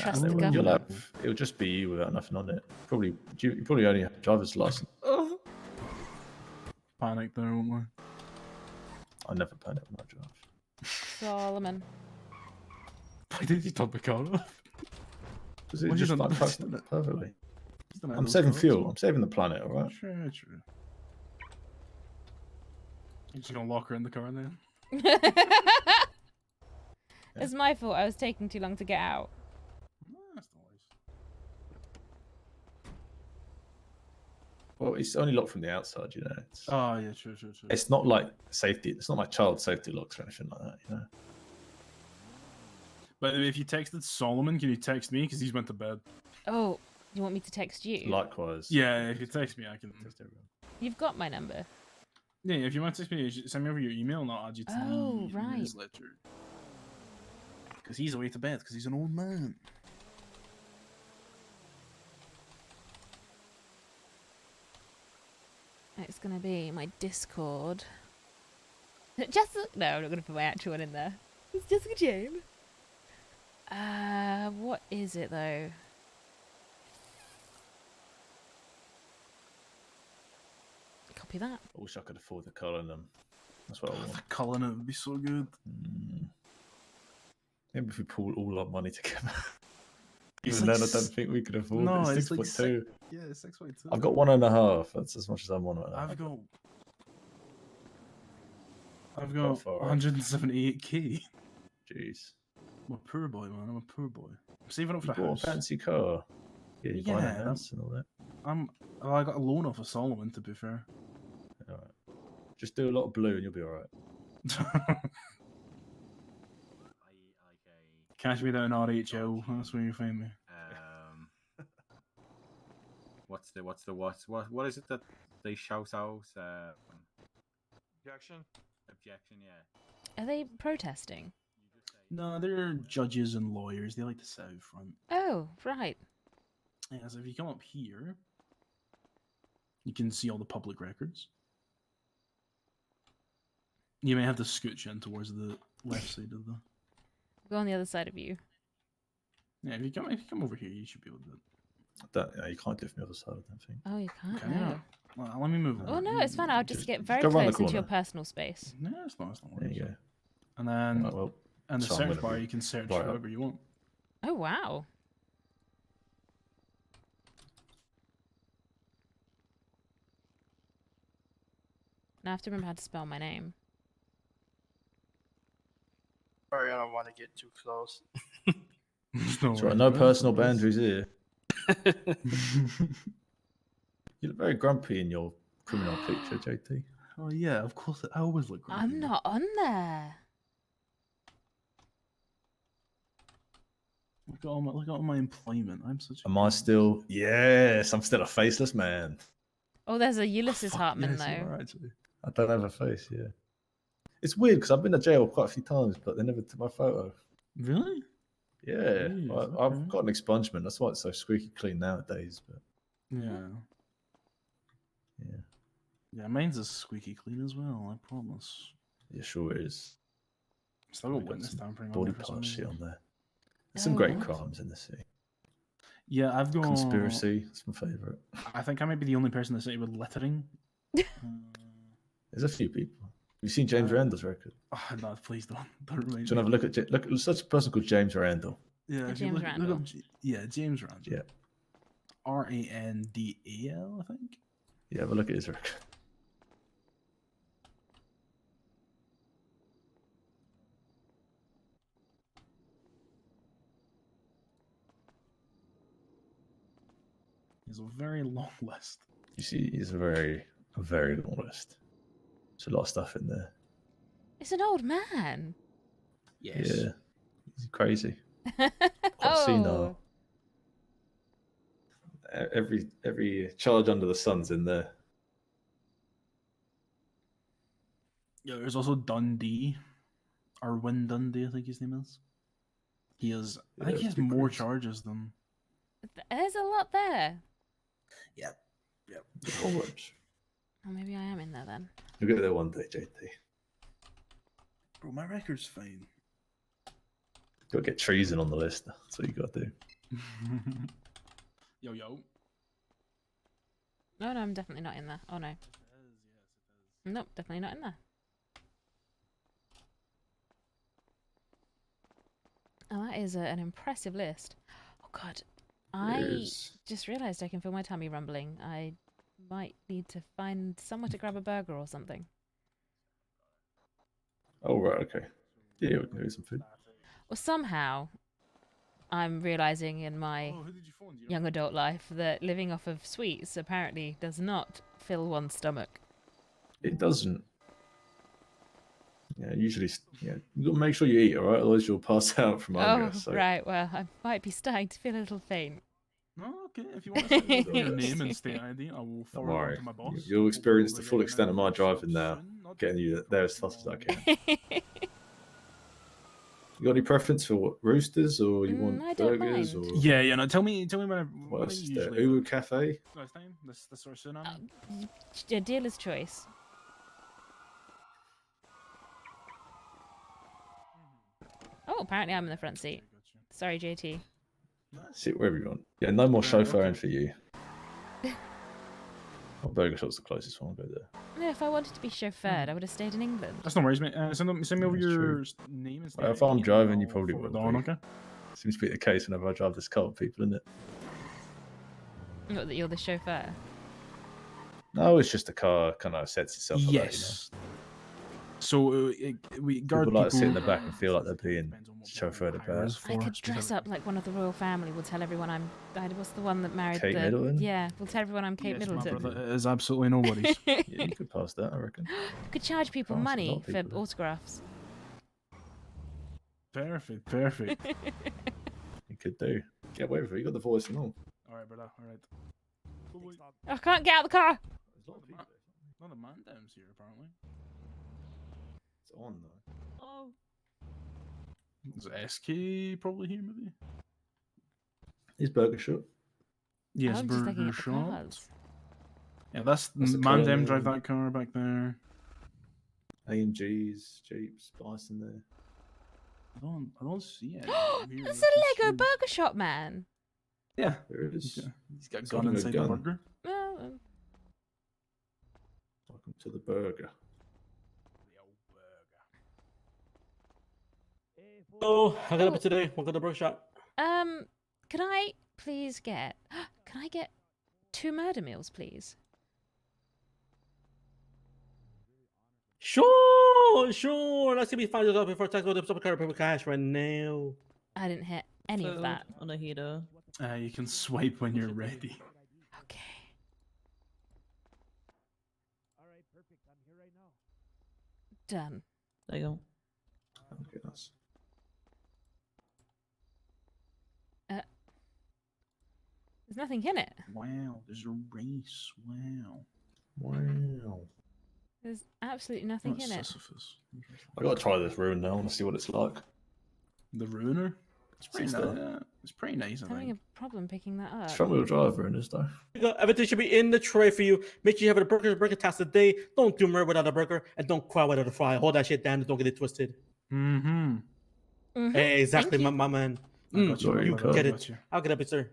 Nah, the they won't. government. It'll just be you without nothing on it. Probably you probably only have a driver's license. Panic there, won't we? I never panic when I drive. Solomon. Why did you top the car off? Because it What you just done- like fucks it perfectly. Just don't have I'm those saving cars. fuel. I'm saving the planet. All right. True. You're just gonna lock her in the car then? It's my fault. I was taking too long to get out. That's no worries. Well, it's only locked from the outside. You know. Oh yeah, true. It's not like safety. It's not like child safety locks or anything like that. You know. By the way, if you texted Solomon, can you text me? Because he's went to bed. Oh, you want me to text you? Likewise. Yeah, if you text me, I can text everyone. You've got my number. Yeah, if you want to text me, you should send me over your email and I'll add you to Oh, the right. newsletter. Because he's away to bed, because he's an old man. It's gonna be my Discord. Just no, I'm not gonna put my actual one in there. It's Jessica Jane. What is it though? Copy that. I wish I could afford the colour in them. That's what I want. The colour in it would be so good. Maybe if we pull all our money together. It's Even like then, I don't think we could afford it. no, It's it's like 6.2. Yeah, it's 6.2. I've got 1.5. That's as much as I'm on right now. I've Quite got far off. 178k. Jeez. I'm a poor boy, man. I'm a poor boy. I'm saving up for You a bought house. a fancy car. Yeah, you buying a Yeah, house and all that. I got a loan off of Solomon, to be fair. All right. Just do a lot of blue and you'll be all right. Catch me down RHL. That's where you find me. What is it that they shout out? Objection. Objection. Yeah. Are they protesting? No, they're judges and lawyers. They like to sit out front. Oh, right. Yeah, so if you come up here, you can see all the public records. You may have to scooch in towards the left side of the. Go on the other side of you. Yeah, if you come over here, you should be able to. You can't do it from the other side, I don't think. Oh, you can't. Can you No. not? Well, let me move over. Oh no, it's fine. I'll just get very go round the close into your corner. personal space. No, it's not. There you go. And then, Right, well, and the so I'm search gonna bar, be you can search right up. however you want. Oh wow. Now I have to remember how to spell my name. Sorry, I don't want to get too close. That's right. No personal boundaries here. You look very grumpy in your criminal picture, JT. Oh yeah, of course. I always look grumpy. I'm not on there. Look at all my employment. I'm such. Am I still? Yes, I'm still a faceless man. Oh, there's a Ulysses Fuck, Hartmann yes, you though. are, actually. I don't have a face. Yeah, it's weird because I've been to jail quite a few times, but they never took my photo. Really? Yeah, Jeez, I've okay. got an expungement. That's why it's so squeaky clean nowadays. But Yeah. yeah, Yeah, mine's as squeaky clean as well. I promise. yeah, sure it is. Still got Got witness some tampering on body there for some part shit reason. on there. There's some great Oh. crimes in the city. Yeah, I've got Conspiracy. That's my favourite. I think I might be the only person in the city with littering. There's a few people. Have you seen James Randall's record? Oh, no, please don't. Don't remind Do you me. want to have a look at look at such a person called James Randall? Yeah, if you James look Randall. up James Randall. Yeah, Randall, I think. yeah. Have a look at his record. He's a very long list. You see, he's a very long list. There's a lot of stuff in there. It's an old man. Yes. Yeah, he's crazy. Quite senile. Every charge under the sun's in there. Yeah, there's also Dundee. Arwin Dundee, I think his name is. He has I think he has more charges than There's a lot there. Yeah. Yeah. Oh, maybe I am in there then. You'll get there one day, JT. Bro, my record's fine. Got to get treason on the list. That's what you got to do. Yo. No, I'm definitely not in there. Oh no. Nope, definitely not in there. Oh, that is an impressive list. Oh god, I just realised I can feel my tummy rumbling. I might need to find somewhere to grab a burger or something. Oh right, okay. Yeah, we can do some food. Well, somehow, I'm realising in my young adult life that living off of sweets apparently does not fill one's stomach. It doesn't. Yeah, usually. Yeah, you got to make sure you eat, all right? Otherwise, you'll pass out from hunger. Oh, So. right. Well, I might be starting to feel a little faint. No, okay. If you want to send me your name and state ID, I will Don't forward it worry. on to my boss. You'll experience the full extent of my driving now, getting you there as fast as I can. You got any preference for what, roosters or you want I don't burgers mind. or? Yeah, no. Tell me when. What else is there? usually. Uwu Cafe. Last time, this sort of tsunami. Yeah, dealer's choice. Oh, apparently I'm in the front seat. Sorry, JT. Sit wherever you want. Yeah, no more chauffeuring for you. Oh, Burger Shop's the closest one. I'll go there. No, if I wanted to be chauffeured, I would have stayed in England. That's no worries, mate. Send me over That's your true. name and Well, state if I'm ID, driving, and you I'll probably forward will it on, be. okay? Seems to be the case whenever I drive this car with people, isn't it? Not that you're the chauffeur. No, it's just the car kind of sets itself up. Yes. So we guard People like to sit in the back and feel like they're being chauffeured about. I could dress up like one of the royal family. We'll tell everyone what's the one that married Kate the... Middleton? Yeah, we'll tell everyone I'm Kate Middleton. My brother is absolutely nobody's. Yeah, you could pass that, I reckon. You could charge people Pass a lot money of for people. autographs. Perfect. You could do. Get away with it. You got the voice and all. All right, brother. All right. I can't get out of the car. Not a man down's here, apparently. It's on though. Oh. Is SK probably here, maybe? His burger shop. Yes, I'm just looking burger at the shop. cars. Yeah, that's the man colour? them drive that car back there. AMGs, Jeeps, Bison there. I don't see it. That's a Lego burger shop, man. Yeah, there it is. He's got a It's gun got a inside gun. the burger. Well, Welcome to the burger. Oh, I got up today. Welcome to the burger shop. can I please get... Can I get 2 murder meals, please? Sure. Let's see me find it up before tax with the card paper cash right now. I didn't hit any of that. On a heater. You can swipe when you're ready. Okay. Done. There you go. Okay, nice. There's nothing in it. Wow, there's a race. Wow. There's absolutely nothing That's in it. Sisyphus. I gotta try this ruin now. I want to see what it's like. The Ruiner? It's pretty Nice, nice. though. Yeah, it's pretty nice, I Having think. a problem picking that up. It's front wheel drive ruiners though. Everything should be in the tray for you. Make sure you have a burger task today. Don't do murder without a burger, and don't cry without a fry. Hold that shit down and don't get it twisted. Mm-hmm. Hey, exactly, Thank my man. I got you, Sorry, You brother, can I get got it. you. I'll get up it, sir.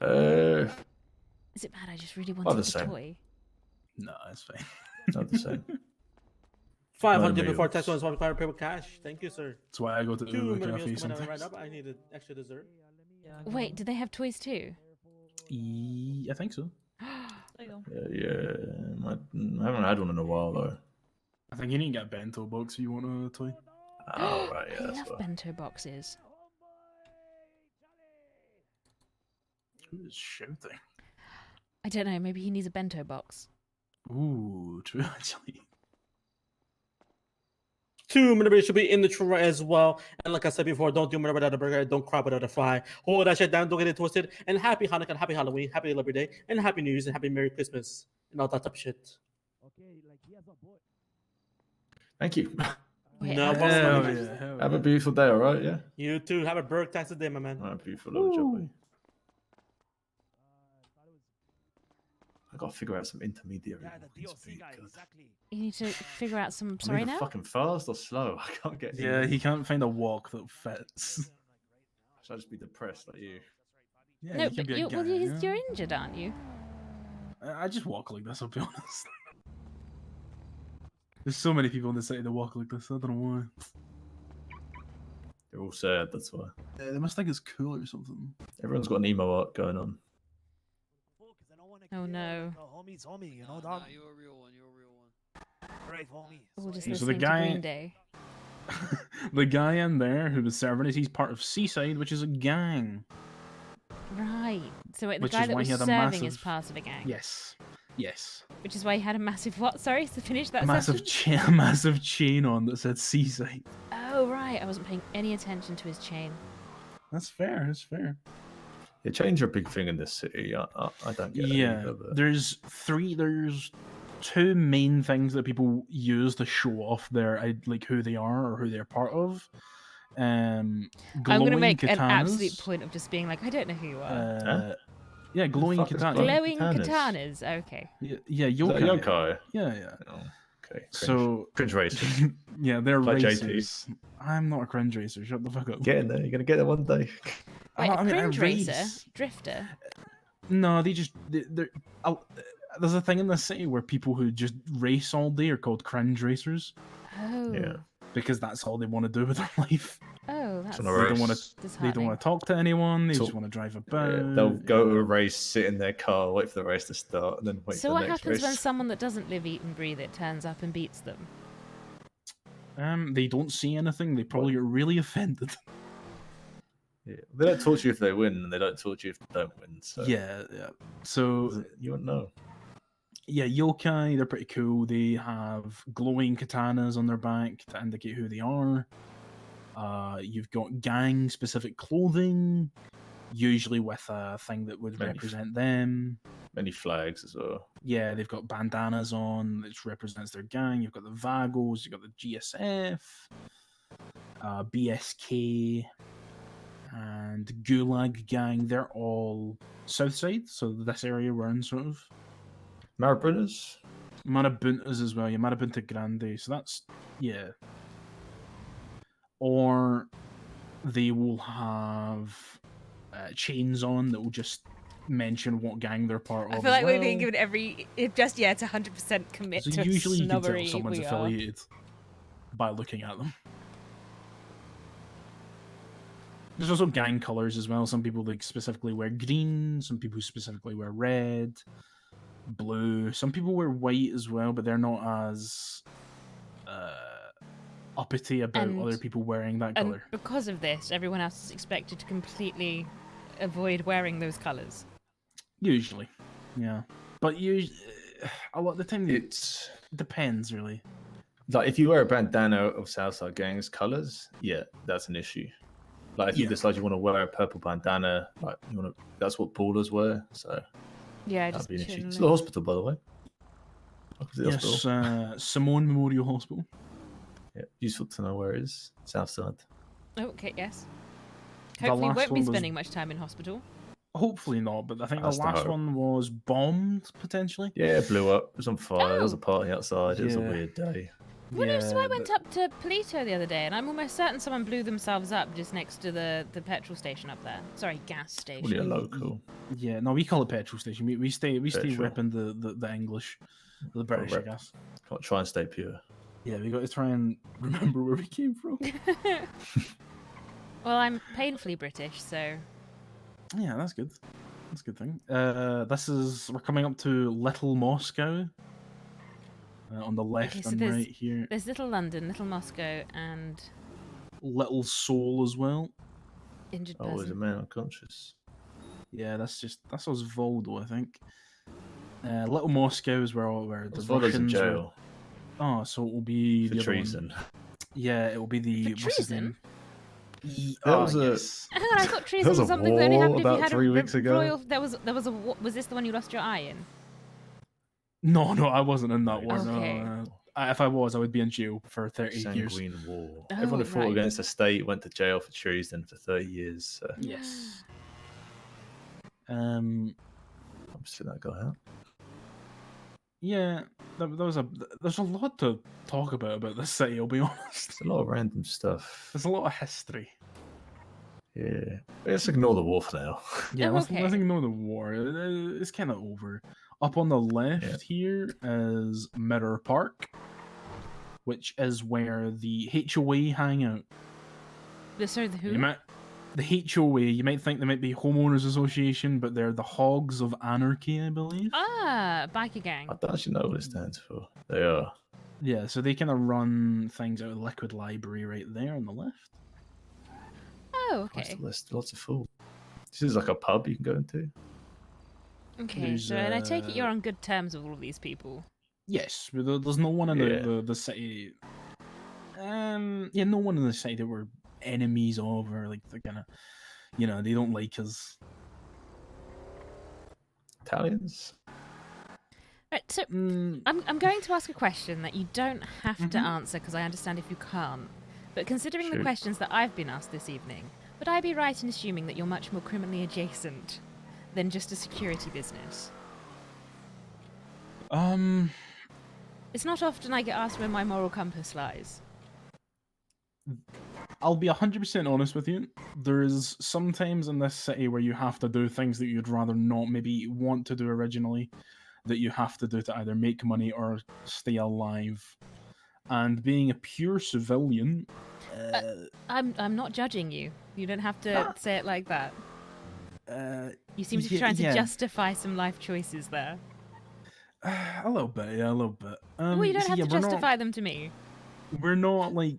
Is it bad? I just really the wanted the same. toy. No, it's fine. Not the same. 500 Murder before meals. tax on swap card paper cash. Thank you, sir. That's why I go to 2 Uber murder Cafe meals coming out sometimes. right up. I need an extra dessert. Wait, do they have toys too? I think so. There you go. Yeah. I haven't had one in a while though. I think you need to get a bento box if you want a toy. Oh right, yeah. I That's love what. bento boxes. Who is shouting? I don't know. Maybe he needs a bento box. Ooh, true actually. 2 murder should be in the tray as well. And like I said before, don't do murder without a burger. Don't cry without a fry. Hold that shit down. Don't get it twisted. And happy Hanukkah, and happy Halloween, happy Labor Day, and happy New Year's, and happy Merry Christmas, and all that type of shit. Thank you. Wait, No, I- problem, Hell man. yeah, hell Have a yeah. beautiful day, alright, yeah? You too. Have a burger tax today, my man. Alright, beautiful little job, mate. I gotta figure out some intermediary. walking speed, God. You need to figure out some. I'm Sorry either now. fucking fast or slow. I can't get. Yeah, either. he can't find a walk that fits. Should I just be depressed like you? Yeah, No, you can but be a you, well, guy, you're yeah. injured, aren't you? I just walk like this, I'll be honest. There's so many people in the city that walk like this, I don't know why. They're all sad. That's why. They must think it's cool or something. Everyone's got an emo art going on. Oh no. Homie's homie, you know, Nah, dog. you're a real one. You're a real one. Right, homie. We're just So the listening guy- to Green Day. The guy in there who was serving us, he's part of Seaside, which is a gang. Right. So wait, the Which guy is that why was he had a serving is massive- part of a gang. Yes. Yes. Which is why he had a massive what? Sorry, to finish that Massive sentence? chain, massive chain on that said Seaside. Oh right, I wasn't paying any attention to his chain. That's fair. That's fair. Yeah, chains are a big thing in this city. I don't get it. Yeah, either, but- there's two main things that people use to show off their like who they are or who they're part of. I'm going to make an absolute katanas. point of just being like, I don't know who you are. Yeah, glowing fuck is katanas. Glowing katanas? katanas. Okay. Yeah, Is that yokai. yokai? Yeah, yeah. Oh, okay. Cringe. So cringe racist. yeah, they're Like JT. racers. I'm not a cringe racer. Shut the fuck up. Get in there. You're gonna get there one day. Wait, I mean, I cringe racer, race. drifter. No, they're. There's a thing in the city where people who just race all day are called cringe racers Oh. Yeah. because that's all they want to do with their life. Oh, That's They don't want to. They disheartening. don't want to talk to anyone. They just Talk- want to drive about. They'll go to a race, sit in their car, wait for the race to start, and then wait So for the what next happens race. when someone that doesn't live, eat, and breathe it turns up and beats them? They don't see anything. They probably get really offended. Yeah. They don't talk to you if they win, and they don't talk to you if they don't win. So Yeah. So you won't know. yeah, yokai, they're pretty cool. They have glowing katanas on their back to indicate who they are. You've got gang-specific clothing, usually with a thing that would represent them. Many flags as well. Yeah, they've got bandanas on, which represents their gang. You've got the Vagos, you've got the GSF, BSK, and Gulag Gang. They're all Southside, so this area we're in, sort of. Marabuntas? Marabuntas as well, yeah, Marabunta Grande. So that's, yeah. Or they will have chains on that will just mention what gang they're part of. I feel like as we're well. being given every just to 100% commit So to usually you can tell snobbery. if someone's we are. affiliated by looking at them. There's also gang colors as well. Some people like specifically wear green. Some people specifically wear red, blue. Some people wear white as well, but they're not as uppity about And- other people wearing that And color. because of this, everyone else is expected to completely avoid wearing those colors. Usually, yeah. But a lot of the time It depends, really. Like if you wear a bandana of Southside Gang's colors, yeah, that's an issue. Like if you Yeah. decide you want to wear a purple bandana, like you want to, that's what ballers wear. So Yeah, that'd just be an issue. It's generally. the hospital, by the way. Opposite Yes, hospital. Simone Memorial Hospital. Yeah, useful to know where it is. Southside. Oh, okay, yes. The Hopefully, you last won't be one was- spending much time in hospital. Hopefully not, but I think That's the the last hope. one was bombed, potentially. Yeah, it blew up. It was on fire. There was a party outside. It was a Yeah. weird day. So I went up to Polito the other day, and I'm almost certain someone blew themselves up just next to the petrol station up there. Sorry, gas station. Probably a local. Yeah, no, we call it petrol station. We stay Petrol. repping the English, the British, I rep. guess. Try and stay pure. Yeah, we got to try and remember where we came from. Well, I'm painfully British, so Yeah, that's good. That's a good thing. We're coming up to Little Moscow. On the left okay. So and there's right here. there's Little London, Little Moscow, and Little Seoul as well. Injured Oh, is a Person. man unconscious? Yeah, that's Osvaldo, I think. Little Moscow is where the Osvaldo's in Russians were. jail Oh, so it will be for the other one. treason. Yeah, it will be the For what's his treason? name? There was a- yes. Hang on, I thought treason was was a something that only war happened if you about had 3 a weeks ago. royal. There was a. Was this the one you lost your eye in? No, I wasn't in that war. Okay. No, if I was, I would be in jail for 30 years. Sanguine war. Oh, Everyone who fought right. against the state went to jail for treason for 30 years. So Yes. I'm sitting that guy out. Yeah, there's a lot to talk about this city. I'll be honest. It's a lot of random stuff. There's a lot of history. Yeah. Let's ignore the war for now. Yeah, Oh, let's okay. ignore the war. It's kind of over. Up on the left here is Mirror Park, which is where the HOA hang out. Sorry, the who? The HOA, you might think they might be Homeowners Association, but they're the Hogs of Anarchy, I believe. Ah, biker gang. I don't actually know what it stands for. They are. Yeah, so they kind of run things out of the Liquid Library right there on the left. Oh, What's okay. the list? Lots of food. This is like a pub you can go into. Okay, There's, so and I take it you're on good terms with all of these people. Yes, but there's no one in Yeah. the city. Yeah, no one in the city that we're enemies of, or like they're gonna, they don't like us. Italians. Right, so I'm going to ask a question that you don't have to answer because I understand if you can't. But considering the Shoot. questions that I've been asked this evening, would I be right in assuming that you're much more criminally adjacent than just a security business? It's not often I get asked where my moral compass lies. I'll be 100% honest with you. There's sometimes in this city where you have to do things that you'd rather not maybe want to do originally, that you have to do to either make money or stay alive. And being a pure civilian, I'm not judging you. You don't have to say it like that. You seem to be yeah, trying to yeah. justify some life choices there. A little bit, yeah, a little bit. Well, you don't see, have yeah, to justify them to me. We're not like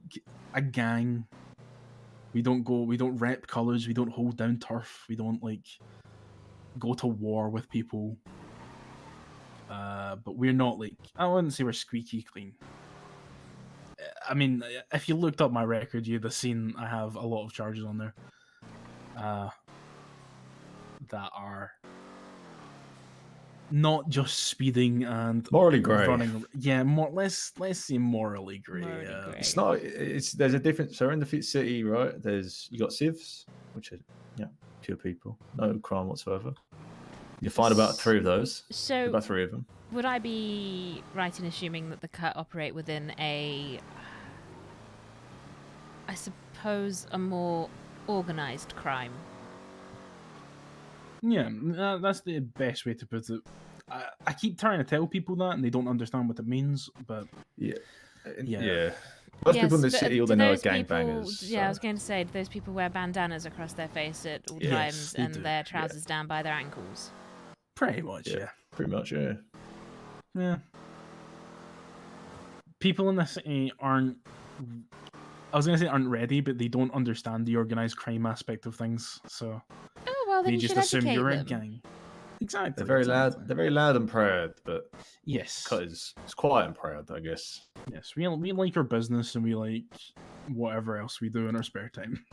a gang. We don't rep colors. We don't hold down turf. We don't like go to war with people. But we're not like, I wouldn't say we're squeaky clean. I mean, if you looked up my record, you'd have seen I have a lot of charges on there. That are not just speeding and morally grey. running. Yeah, let's say morally grey. It's not. There's a difference. So in the city, right? You got civs, which are pure people, no crime whatsoever. You find about 3 of those. So about 3 of them. Would I be right in assuming that the cut operate within I suppose, a more organized crime? Yeah, that's the best way to put it. I keep trying to tell people that, and they don't understand what it means. But yeah. Yes, Most people in the but city, all do they know are those people- gangbangers. Yeah, I was going to say, do those people wear bandanas across their face at all Yes, times they and do. their trousers down by their ankles? Pretty much, yeah. Pretty much, yeah. Yeah. People in the city aren't. I was going to say aren't ready, but they don't understand the organized crime aspect of things. So Oh well, then they you just should assume educate you're a them. gang. Exactly. They're very exactly. loud. They're very loud and proud, but yes, it's quiet and proud, I guess. Yes, we like our business and we like whatever else we do in our spare time.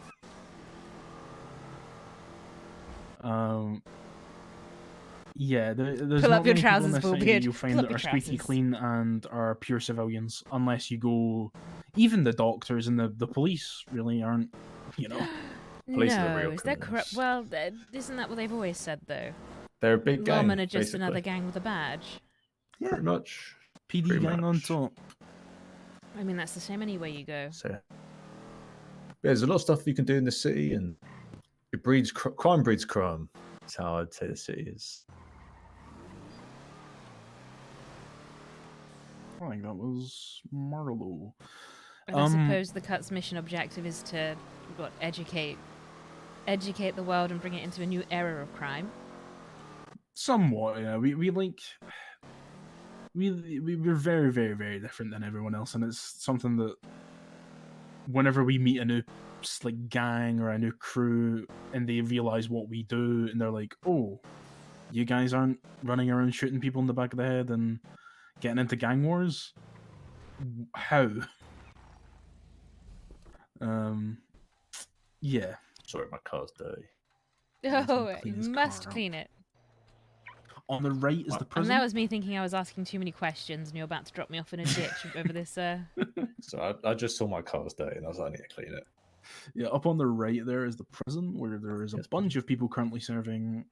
Yeah, there's Pull not up your many people in trousers, the city Bullbeard. you'll find Pull that up are your squeaky trousers. clean and are pure civilians, unless you go. Even the doctors and the police really aren't, Police are the No, real is that criminals. correct? Well, isn't that what they've always said though? They're a big gang. Lawmen are just basically. another gang with a badge. Pretty much. PD Pretty gang on much. top. I mean, that's the same anywhere you go. So, there's a lot of stuff you can do in the city, and it breeds crime breeds crime. That's how I'd say the city is. I think that was Marlowe. And I suppose the cut's mission objective is to educate the world and bring it into a new era of crime. Somewhat, yeah. We're very, very, very different than everyone else, and it's something that whenever we meet a new gang or a new crew, and they realize what we do, and they're like, "Oh, you guys aren't running around shooting people in the back of the head and getting into gang wars? How?" Yeah. Sorry, my car's dirty. Oh, you must clean it. On the right is the And prison. that was me thinking I was asking too many questions, and you're about to drop me off in a ditch over this. So I just saw my car's dirty, and I was like, I need to clean it. Yeah, up on the right there is the prison, where there is a bunch of people currently serving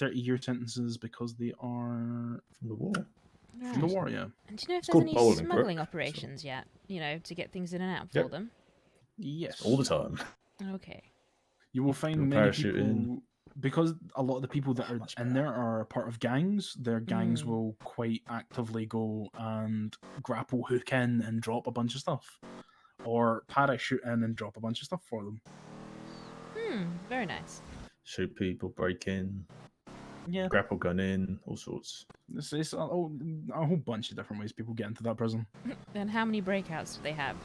30-year sentences because they are from the war. From the war, yeah. And do you know if It's there's called any Bolingbroke, smuggling operations yet? To get things in and out for Yep. them. Yes, all the time. Okay. You will find People many parachuting. people, because a lot of the people that are in there are part of gangs. Their gangs will quite actively go and grapple hook in and drop a bunch of stuff, or parachute in and drop a bunch of stuff for them. Very nice. Shoot people, break in, Yeah, grapple gun in, all sorts. it's a whole bunch of different ways people get into that prison. And how many breakouts do they have?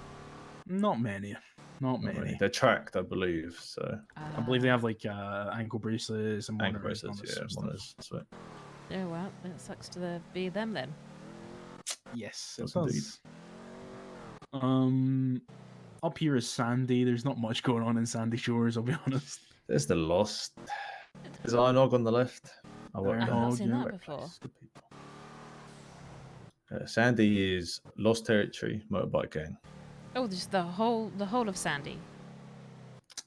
Not many. Not many. They're tracked, I believe. So I believe they have like ankle bracelets and ankle monitors and all bracelets, this yeah, sort of stuff. monitors. That's right. Oh well, that sucks to be them then. Yes, it Yes, does. Up here is Sandy. There's not much going on in Sandy Shores, I'll be honest. There's the Lost. There's Iron Hog on the left. I've not seen that before. Sandy is Lost Territory motorbike gang. Oh, just the whole of Sandy.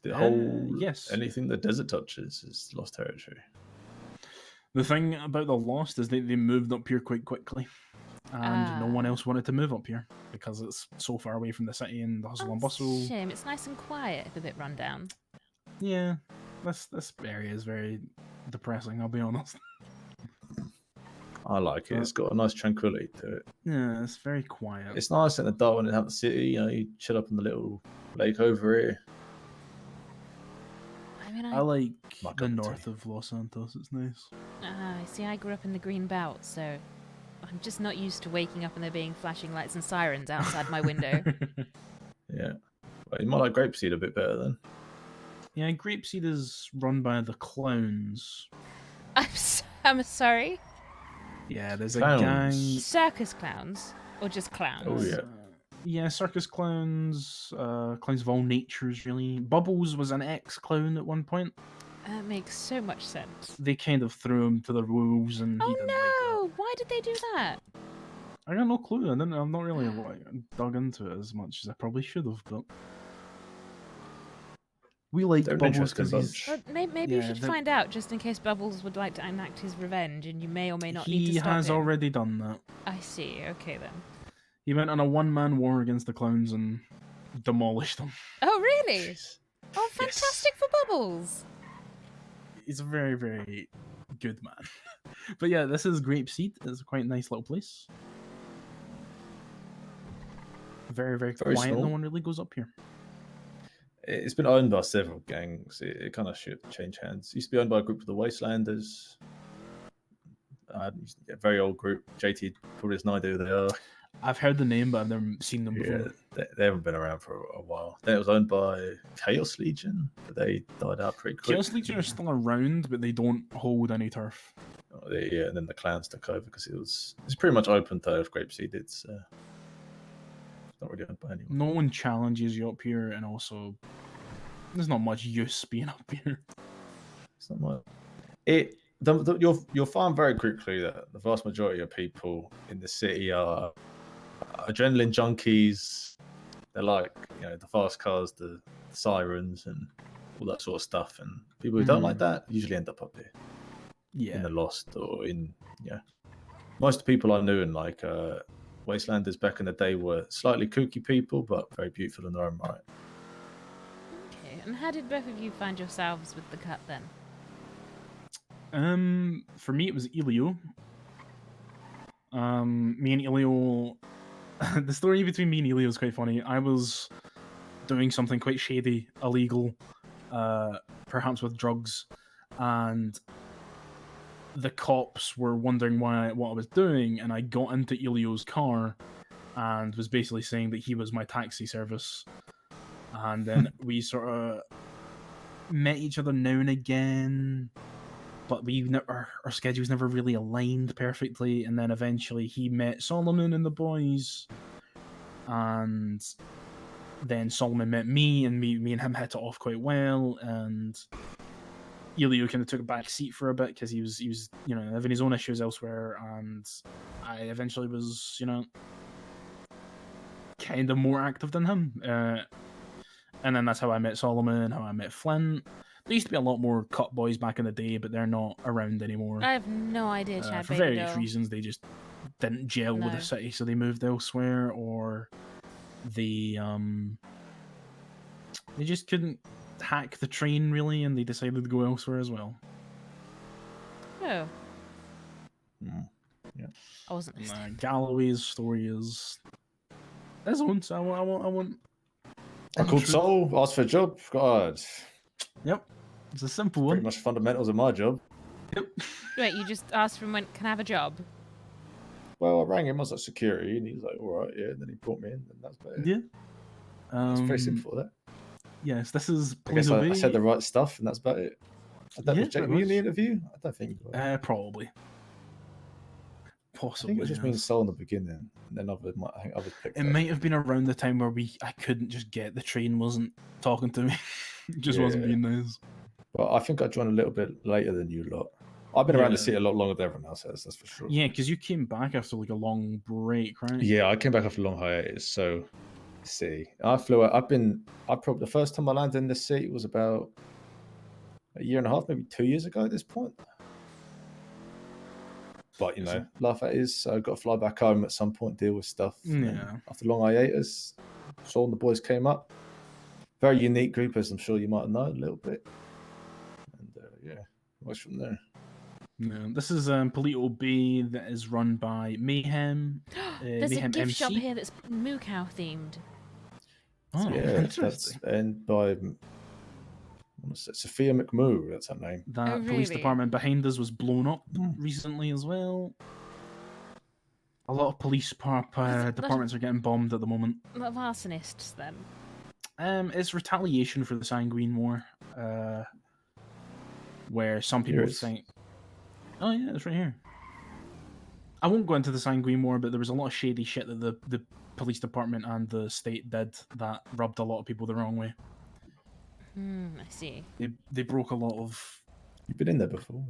The whole yes. Anything the desert touches is Lost Territory. The thing about the Lost is they moved up here quite quickly. And no one else wanted to move up here because it's so far away from the city and the hustle and bustle. Shame, it's nice and quiet, if a bit run down. Yeah, this area is very depressing, I'll be honest. I like it. It's got a nice tranquility to it. Yeah, it's very quiet. It's nice in the dark when it's out in the city. You chill up in the little lake over here. I mean, I like My the cup of north tea. of Los Santos. It's nice. See, I grew up in the green belt, so I'm just not used to waking up and there being flashing lights and sirens outside my window. Yeah. Well, you might like Grapeseed a bit better then. Yeah, Grapeseed is run by the clowns. I'm sorry. Yeah, there's Clowns. a gang. Circus clowns, or just clowns? Oh yeah. Yeah, circus clowns, clowns of all natures, really. Bubbles was an ex-clown at one point. That makes so much sense. They kind of threw him to the wolves, and he didn't like that. Oh no! Why did they do that? I got no clue. I'm not really like, dug into it as much as I probably should have, but we like They're an Bubbles interesting because he's. Well, maybe you Yeah, should find out, just in case Bubbles would like to enact his revenge, and you may or may not need to He stop has him. already done that. I see. Okay then. He went on a one-man war against the clowns and demolished them. Oh really? Jeez. Oh, fantastic for Bubbles. He's a very, very good man. But yeah, this is Grapeseed. It's a quite nice little place. Very, very Very quiet. No small. one really goes up here. It's been owned by several gangs. It kind of should change hands. It used to be owned by a group of the Wastelanders. A very old group. JT probably has no idea who they are. I've heard the name, but I've never seen them before. Yeah, they haven't been around for a while. Then it was owned by Chaos Legion, but they died out pretty quick. Chaos Legion are still around, but they don't hold any turf. Yeah, and then the clans took over because it's pretty much open turf. Grapeseed. It's not really owned by anyone. No one challenges you up here, and also there's not much use being up here. It's not much. You'll find very quickly that the vast majority of people in the city are adrenaline junkies. They're like, the fast cars, the sirens, and all that sort of stuff. And people who don't like that usually end up here. Yeah. In the Lost or in, most people I knew in like Wastelanders back in the day were slightly kooky people, but very beautiful in their own right. Okay, and how did both of you find yourselves with the cut then? For me it was Elio. Me and Elio, the story between me and Elio is quite funny. I was doing something quite shady, illegal, perhaps with drugs, and the cops were wondering what I was doing, and I got into Elio's car and was basically saying that he was my taxi service. And then we sort of met each other now and again, but our schedules never really aligned perfectly. And then eventually he met Solomon and the boys, and then Solomon met me, and me and him hit it off quite well. And Elio kind of took a back seat for a bit because he was having his own issues elsewhere, and I eventually was kind of more active than him. And then that's how I met Solomon, how I met Flint. There used to be a lot more cut boys back in the day, but they're not around anymore. I have no idea, Chad. For various reasons, they just didn't gel with No. the city, so they moved elsewhere, or they just couldn't hack the train really, and they decided to go elsewhere as well. Oh, Yeah. I wasn't listening. Galloway's story is his own, so I want. I called Soul, asked for a job. God. Yep, it's a simple Pretty one. much fundamentals of my job. Yep. Wait, you just asked for him when can I have a job? Well, I rang him. I was like security, and he was like, "All right, yeah." And then he brought me in, and that's about it. Yeah. It's very simple. That. Yes, this is. I guess I said the right stuff, and that's about it. Were you pretty in the much. interview? I don't think. Probably. I Possibly. think it was just me and yes. Soul in the beginning, and then I think others picked It up. might have been around the time where I couldn't just get the train wasn't talking to me, just wasn't Yeah. being nice. Well, I think I joined a little bit later than you lot. I've been around the Yeah. city a lot longer than everyone else has. That's for sure. Yeah, because you came back after like a long break, right? Yeah, I came back after a long hiatus. So, let's see, I flew out. I probably the first time I landed in the city was about a year and a half, maybe 2 years ago at this point. But life at is. So I got to fly back home at some point, deal with stuff. And then Yeah. after a long hiatus, Saul and the boys came up. Very unique group, as I'm sure you might know a little bit. And yeah, what's from there? No, this is Polito Bay that is run by Mayhem. There's a Mayhem gift MC. shop here that's Moo Cow themed. Oh, Yeah, that's interesting. and by Sophia McMoo. That's her name. That Oh, police really? department behind us was blown up recently as well. A lot of police departments are getting bombed at the moment. Not arsonists, then. It's retaliation for the Sanguine War, where some people think, "Oh yeah, it's right here." I won't go into the Sanguine War, but there was a lot of shady shit that the police department and the state did that rubbed a lot of people the wrong way. I see. They broke a lot of. You've been in there before.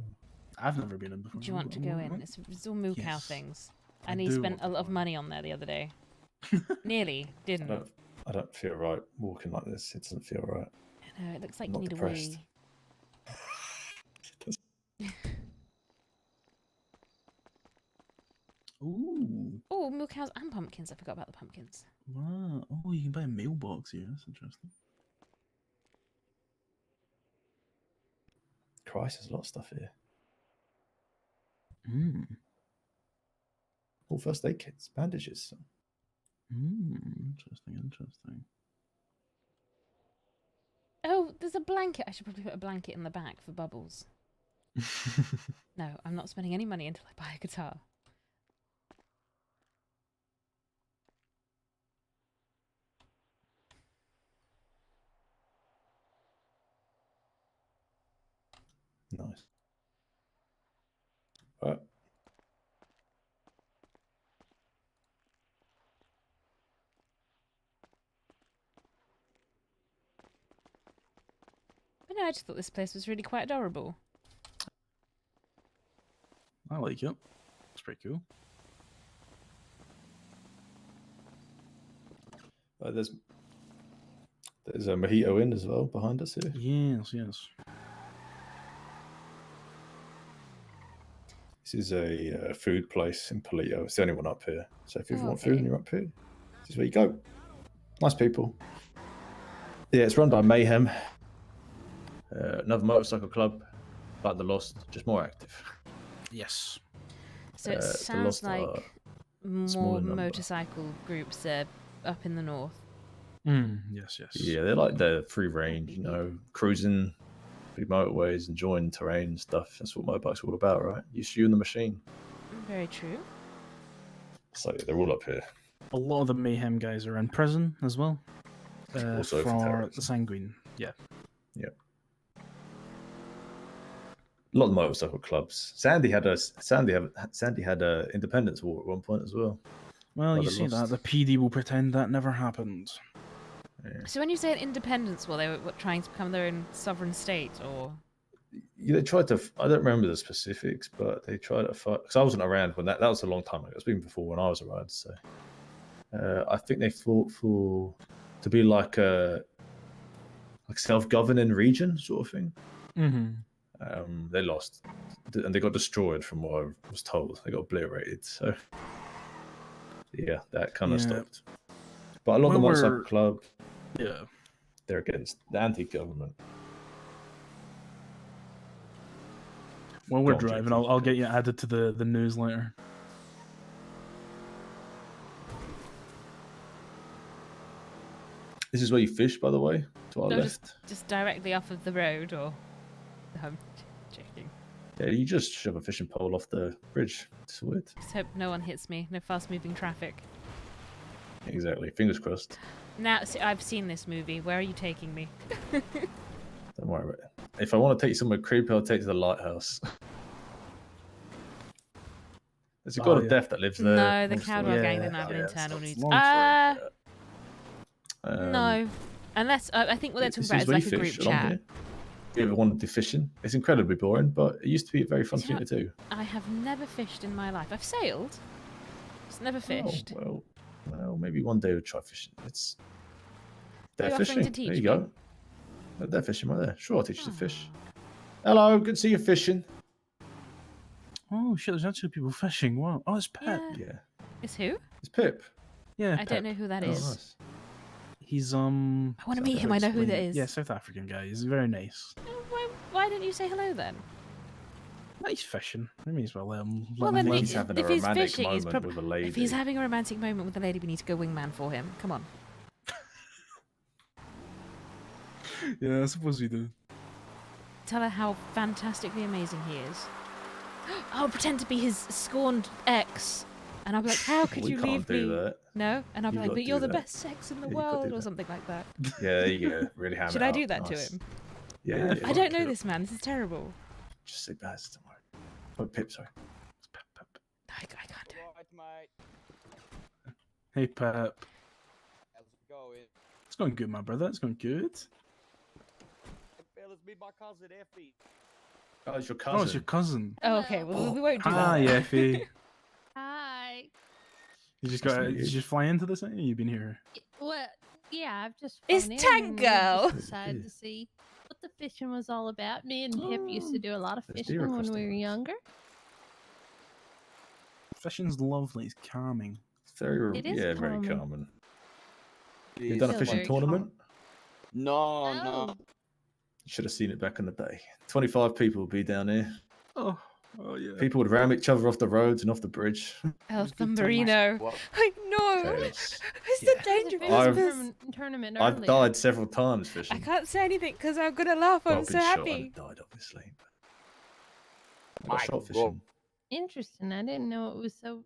I've never been in before. Do you want to go in? It's all moo cow things. And he do spent want a lot of money on there the other day. Nearly, didn't. I don't feel right walking like this. It doesn't feel right. I know, it looks like I'm you not need depressed. a wee. Ooh. Oh, moo cows and pumpkins. I forgot about the pumpkins. Wow. Oh, you can buy a mailbox here. That's interesting. Christ, there's a lot of stuff here. All first aid kits, bandages. Interesting. Oh, there's a blanket. I should probably put a blanket in the back for Bubbles. No, I'm not spending any money until I buy a guitar. Nice. Right. But no, I just thought this place was really quite adorable. I like it. It's pretty cool. There's a Mojito Inn as well behind us here. Yes. This is a food place in Palito. It's the only one up here. So if you ever want food okay. and you're up here, this is where you go. Nice people. Yeah, it's run by Mayhem. Another motorcycle club, like the Lost, just more active. Yes. So it The sounds Lost like are more smaller number. motorcycle groups are up in the north. Yes. Yeah, they're like the free range, cruising big motorways, enjoying terrain and stuff. That's what motorbikes are all about, right? You and the machine. Very true. So they're all up here. A lot of the Mayhem guys are in prison as well. Also for for terrorism. the Sanguine. Yeah. A lot of motorcycle clubs. Sandy had a independence war at one point as well. Well, Like you the see that. Lost. The PD will pretend that never happened. So when you say an independence war, they were trying to become their own sovereign state, or? Yeah, they tried to. I don't remember the specifics, but they tried to fight. Because I wasn't around when that was a long time ago. It was even before when I was around. So I think they fought to be like a self-governing region sort of thing. They lost, and they got destroyed from what I was told. They got obliterated. So yeah, that kind of stopped. But a lot of the motorcycle club, they're against the anti-government. While we're Go on, driving, JT. I'll get you added to the newsletter. This is where you fish, by the way, to our No, left. just directly off of the road, or? I'm joking. Yeah, you just shove a fishing pole off the bridge. It's weird. Just hope no one hits me. No fast-moving traffic. Exactly. Fingers crossed. Now, see, I've seen this movie. Where are you taking me? Don't worry about it. If I want to take you somewhere creepy, I'll take you to the lighthouse. There's a god of death that lives there. No, the Long story. Cowdwell gang didn't have an internal news. long story. No. Unless, I think what they're talking This about is is where like you a group fish along chat. here. If you ever wanted to do fishing, it's incredibly boring, but it used to be a very fun Do you thing know to do. I have never fished in my life. I've sailed. Just never fished. Oh, well, maybe one day we'll try fishing. It's Are you they're offering fishing. to teach There you me? go. They're fishing right there. Sure, I'll teach you to fish. Hello, good to see you fishing. Oh shit! There's actually people fishing. Wow. Oh, it's Pep. Yeah. It's who? It's Pip. Yeah. I don't know who that Oh, is. nice. He's I want to meet him. I know who that is. Yeah, South African guy. He's very nice. Why didn't you say hello then? Nice fishing. I may as well let him. Well, let him then live. He's having a if he's romantic fishing, he's moment with a lady. If he's having a romantic moment with a lady, we need to go wingman for him. Come on. Yeah, I suppose we do. Tell her how fantastically amazing he is. I'll pretend to be his scorned ex. And I'll be like, how could We you can't leave do me? that. No? And I'll be You've like, got but to you're do the that. best sex in the Yeah, you've got to world, do or that. something like that. Yeah, there you go. Really hammer Should it I out. do that to Nice. him? Yeah. I don't know this man. This is terrible. Just say Baz, don't worry. Oh, Pip, sorry. It's Pep, Pep. I can't do it. Hey, Pep. How's it going? It's going good, my brother. It's going good. Hey, fellas, meet my cousin Effie. Oh, it's your cousin. Oh, it's your cousin. Oh, okay. Well, we won't do Hi, that. Effie. Hi. You just Nice got. to meet Did you you. just fly into this thing? Or you been here? What? Yeah, I've just. It's flown in Tank and we Girl. just decided to see what the fishing was all about. Me and Pip used to do a lot of There's fishing deer when across the we were road. younger. Fishing's lovely. It's calming. It's very, It is very calming. common. It You've done a Feels fishing very tournament? No, Oh. no. Should have seen it back in the day. 25 people would be down here. Oh, yeah. People would ram each other off the roads and off the bridge. El good times. Marino. What? Like, no. Chaos. It's Yeah. the danger There's a I've- fishing tournament I've earlier. died several times I fishing. can't say anything because I'm gonna laugh. Well, I'm I've so been shot happy. and died, obviously. I My got shot God. fishing. Interesting. I didn't know it was so.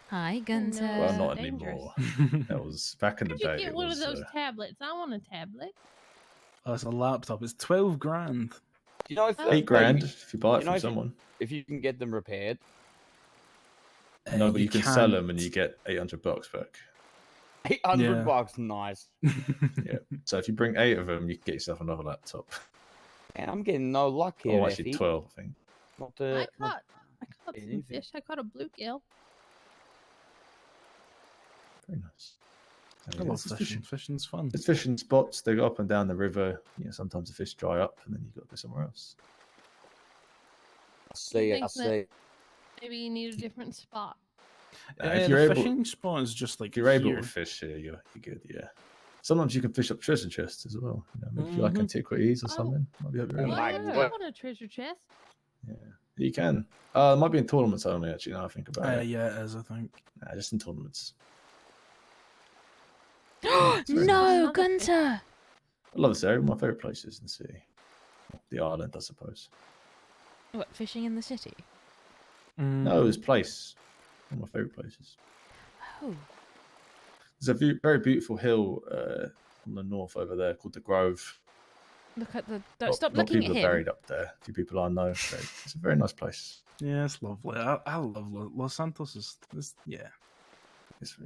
Hi, Gunther. No. Well, so not dangerous. anymore. That was back in the Where'd you day. get It one was, of those tablets? I want a tablet. Oh, it's a laptop. It's 12 grand. You know, if, Oh. 8 grand maybe- if you buy it you know, from if you- someone. if you can get them repaired. No, but you can sell them and can't. you get $800 back. 800 Yeah. bucks, nice. Yeah. So if you bring 8 of them, you can get yourself another laptop. Man, I'm getting no luck here, Oh, actually Effie. 12, I think. Not, I not caught some anything. fish. I caught a bluegill. Very nice. I Yeah, love it's just fishing. Fishing's fun. There's fishing spots. They go up and down the river. You know, sometimes the fish dry up, and then you got to go somewhere else. I see, I think see. that- Maybe you need a different spot. If the you're able, fishing spot is just like if you're able here. to fish here, you're good. Yeah. Sometimes you can fish up treasure chests as well. You know, maybe if you like Mhm. antiquities or Oh. something. Might be up your Oh alley. my I God. want a treasure chest. Yeah, you can. It might be in tournaments only. Actually, now I think about it. Yeah, it is, I think. Nah, just in tournaments. No, Another Gunther. I love this area. One of my favorite places in the city. The island, I suppose. What, fishing in the city? No, this place. One of my favorite places. Oh. There's a very beautiful hill on the north over there called the Grove. Look at the. Lot- Don't stop lot of looking people at are him. buried up there. A few people I know. So it's a very nice place. Yeah, it's lovely. I love Los Santos. Yeah,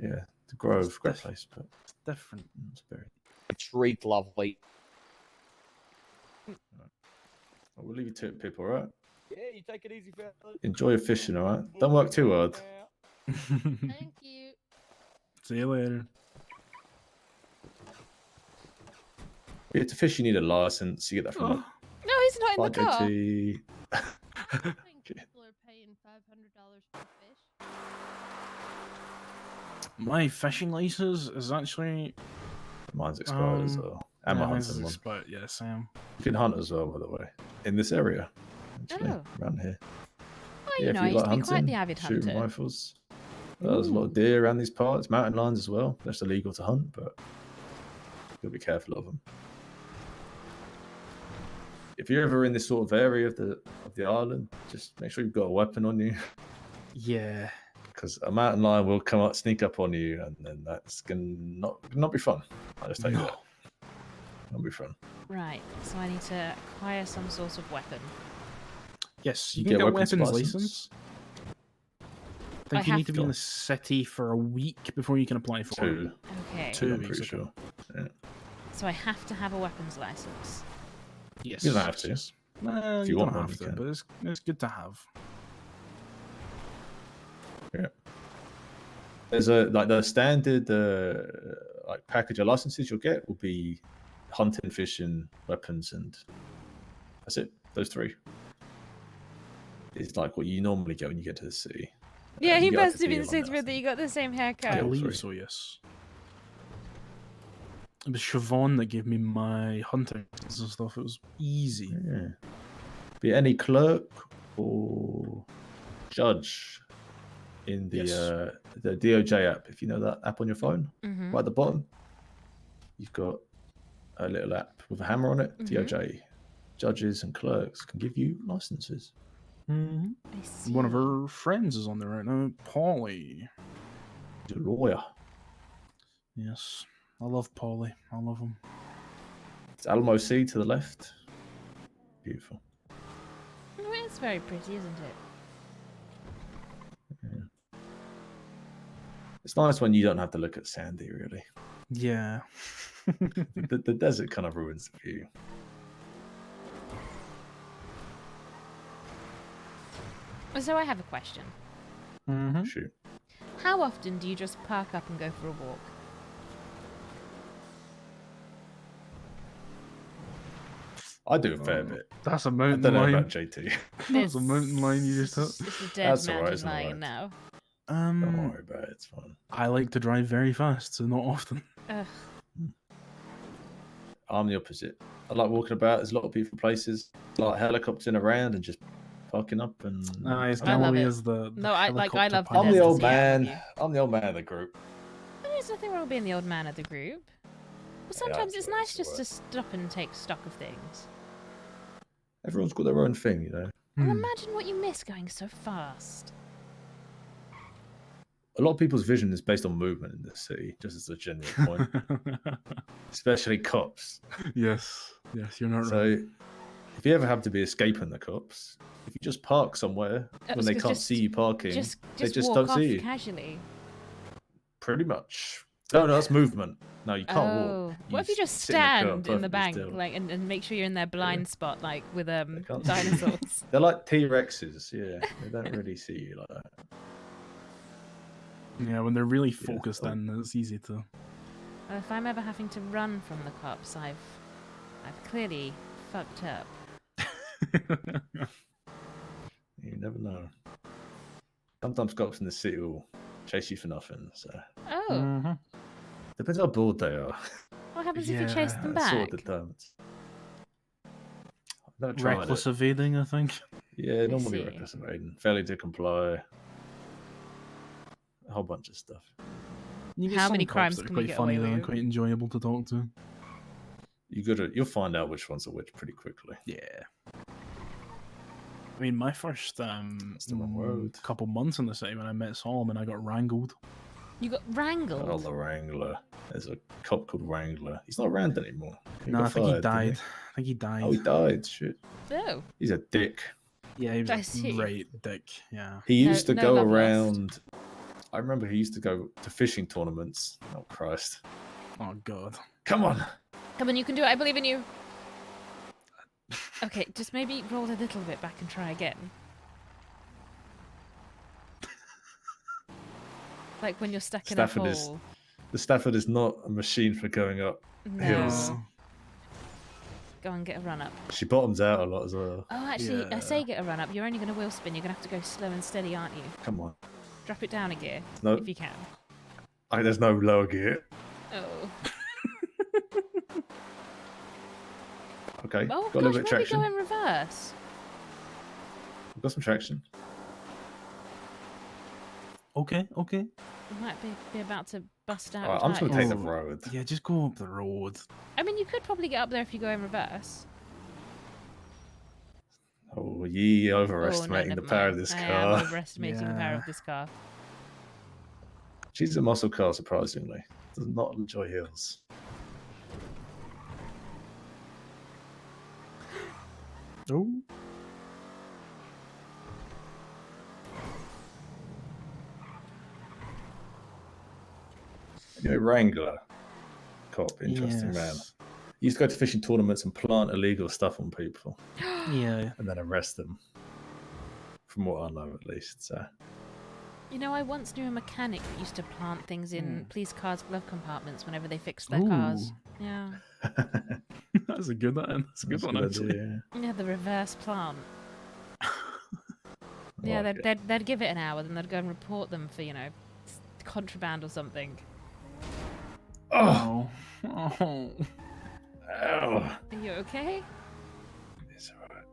Yeah, the Grove, It's great diff- place, but it's different. it's very. It's really lovely. We'll leave you to it, people. All right. Yeah, you take it easy, fella. Enjoy your fishing. All right. Don't work too hard. Thank you. See you later. Yeah, to fish, you need a license. You get that from Oh, No, he's not in the car. JT. I think people are paying $500 for fish. my fishing license is actually. Mine's expired as well. And yeah, my mine's hunting one. expired. Yeah, Sam. You can hunt as well, by the way, in this area. Actually, Oh. around here. Well, Yeah, you if know, you I used like to be quite hunting, the avid shooting hunter. rifles. There's a lot of deer around these parts, mountain lions as well. That's illegal to hunt, but you'll be careful of them. If you're ever in this sort of area of the island, just make sure you've got a weapon on you, Yeah. because a mountain lion will come up, sneak up on you, and then that's gonna not be fun. I'll just tell you No. that. Not be fun. Right, so I need to acquire some sort of weapon. Yes, You you can get get a weapons weapons license. license. I think I you have need to be in to. the city for a week before you can apply for it. 2, Okay. 2 I'm weeks. pretty okay. sure. Yeah. So I have to have a weapons license. Yes. You don't have to. Well, If you you don't want one, have you to, can. but it's good to have. Yeah. There's the standard like package of licenses you'll get will be hunting, fishing, weapons, and that's it. Those 3. It's like what you normally get when you get to the city. Yeah, You he get like must a have deal been on saying that, to I me that think. you got the same I haircut. Yeah. believe three. so, yes. It was Siobhan that gave me my hunting and stuff. It was easy. Yeah. Be any clerk or judge in the Yes. the DOJ app. If you know that app on your phone, Mhm. right at the bottom, you've got a little app with a hammer on it. Mhm. DOJ judges and clerks can give you licenses. Mhm. I see. One of her friends is on there right now, Polly. He's a lawyer. Yes, I love Polly. I love him. It's Alamo Sea to the left. Beautiful. Oh, it's very pretty, isn't it? It's nice when you don't have to look at Sandy, really. Yeah. The desert kind of ruins the view. So I have a question. Mm-hmm. Shoot. How often do you just park up and go for a walk? I do a fair bit. That's a I mountain don't know line. about JT. That's a mountain line you just hit. It's a dead That's all right, mountain it's all lion right. now. Don't worry about it. It's fine. I like to drive very fast, so not often. Ugh. I'm the opposite. I like walking about. There's a lot of beautiful places. I like helicoptering around and just parking up and. Nice. I love Galloway it. is the No, I love the helicopter I'm the desert old to see out of man. you. I'm the old man of the group. There's nothing wrong with being the old man of the group. But sometimes it's nice just to stop and take stock of things. Everyone's got their own thing, you know. And imagine what you miss going so fast. A lot of people's vision is based on movement in this city, just as a general point. Especially cops. Yes, you're not So, right. if you ever have to be escaping the cops, if you just park somewhere when they can't see you parking, they just walk don't off see you. casually. Pretty much. No, that's movement. No, you can't Oh, walk. what if you just sit in the car stand in the perfectly bank, still. like, and make sure you're in their blind spot, like with Can't see you. dinosaurs? They're like T-Rexes, yeah. They don't really see you like that. Yeah, when they're really focused in, it's easy to. Well, if I'm ever having to run from the cops, I've clearly fucked up. You never know. Sometimes cops in the city will chase you for nothing, so. Oh, Depends how bored they are. what happens if you chase them That back? sort of determines. I've never tried Reckless it. evading, I think. Yeah, normally see. reckless evading. Failure to comply. A whole bunch of stuff. You get How some many cops crimes that are can we quite get funny away though, and with? quite enjoyable to talk to. You'll find out which ones are which pretty quickly. Yeah. I mean, my first the wrong word. couple months in the city when I met Solomon, I got wrangled. You got wrangled? Oh, the Wrangler. There's a cop called Wrangler. He's not around anymore. No, I think he got fired, didn't died. I think he died. Oh, he died. Shit. Oh. He's a dick. Yeah, he was I a see. right dick. Yeah. He No- used to no go love lost. around. I remember he used to go to fishing tournaments. Oh, Christ. Oh God. Come on. Come on, you can do it. I believe in you. Okay, just maybe roll a little bit back and try again. Like when you're stuck in a Stafford is hole. the Stafford is not a machine for going up hills. No. Go and get a run up. She bottoms out a lot as well. Oh, actually, I Yeah. say get a run up. You're only going to wheel spin. You're going to have to go slow and steady, aren't you? Come on. Drop it down a gear No. if you can. There's no lower gear. Oh. Okay. Oh got a little gosh, bit of maybe traction. go in reverse. We've got some traction. Okay. You might be about to bust out. Alright, I'm just gonna tires. take the road. Yeah, just go up the road. I mean, you could probably get up there if you go in reverse. Oh, ye overestimating never the power mind. of this I car. am overestimating the power of this car. She's a muscle car, surprisingly. Does not enjoy hills. Oh. Anyway, Wrangler. Cop, interesting man. Yes. He used to go to fishing tournaments and plant illegal stuff on people. Yeah. And then arrest them. From what I know, at least. So. You know, I once knew a mechanic that used to plant things in police cars' glove compartments whenever they fixed their cars. Ooh. Yeah. That's a good one. That's a good one, actually. Idea. Yeah, the reverse plant. I Yeah, like they'd give it an hour, then they'd go and report them for, contraband or something. Oh. Oh. Ow. Are you okay? It's alright.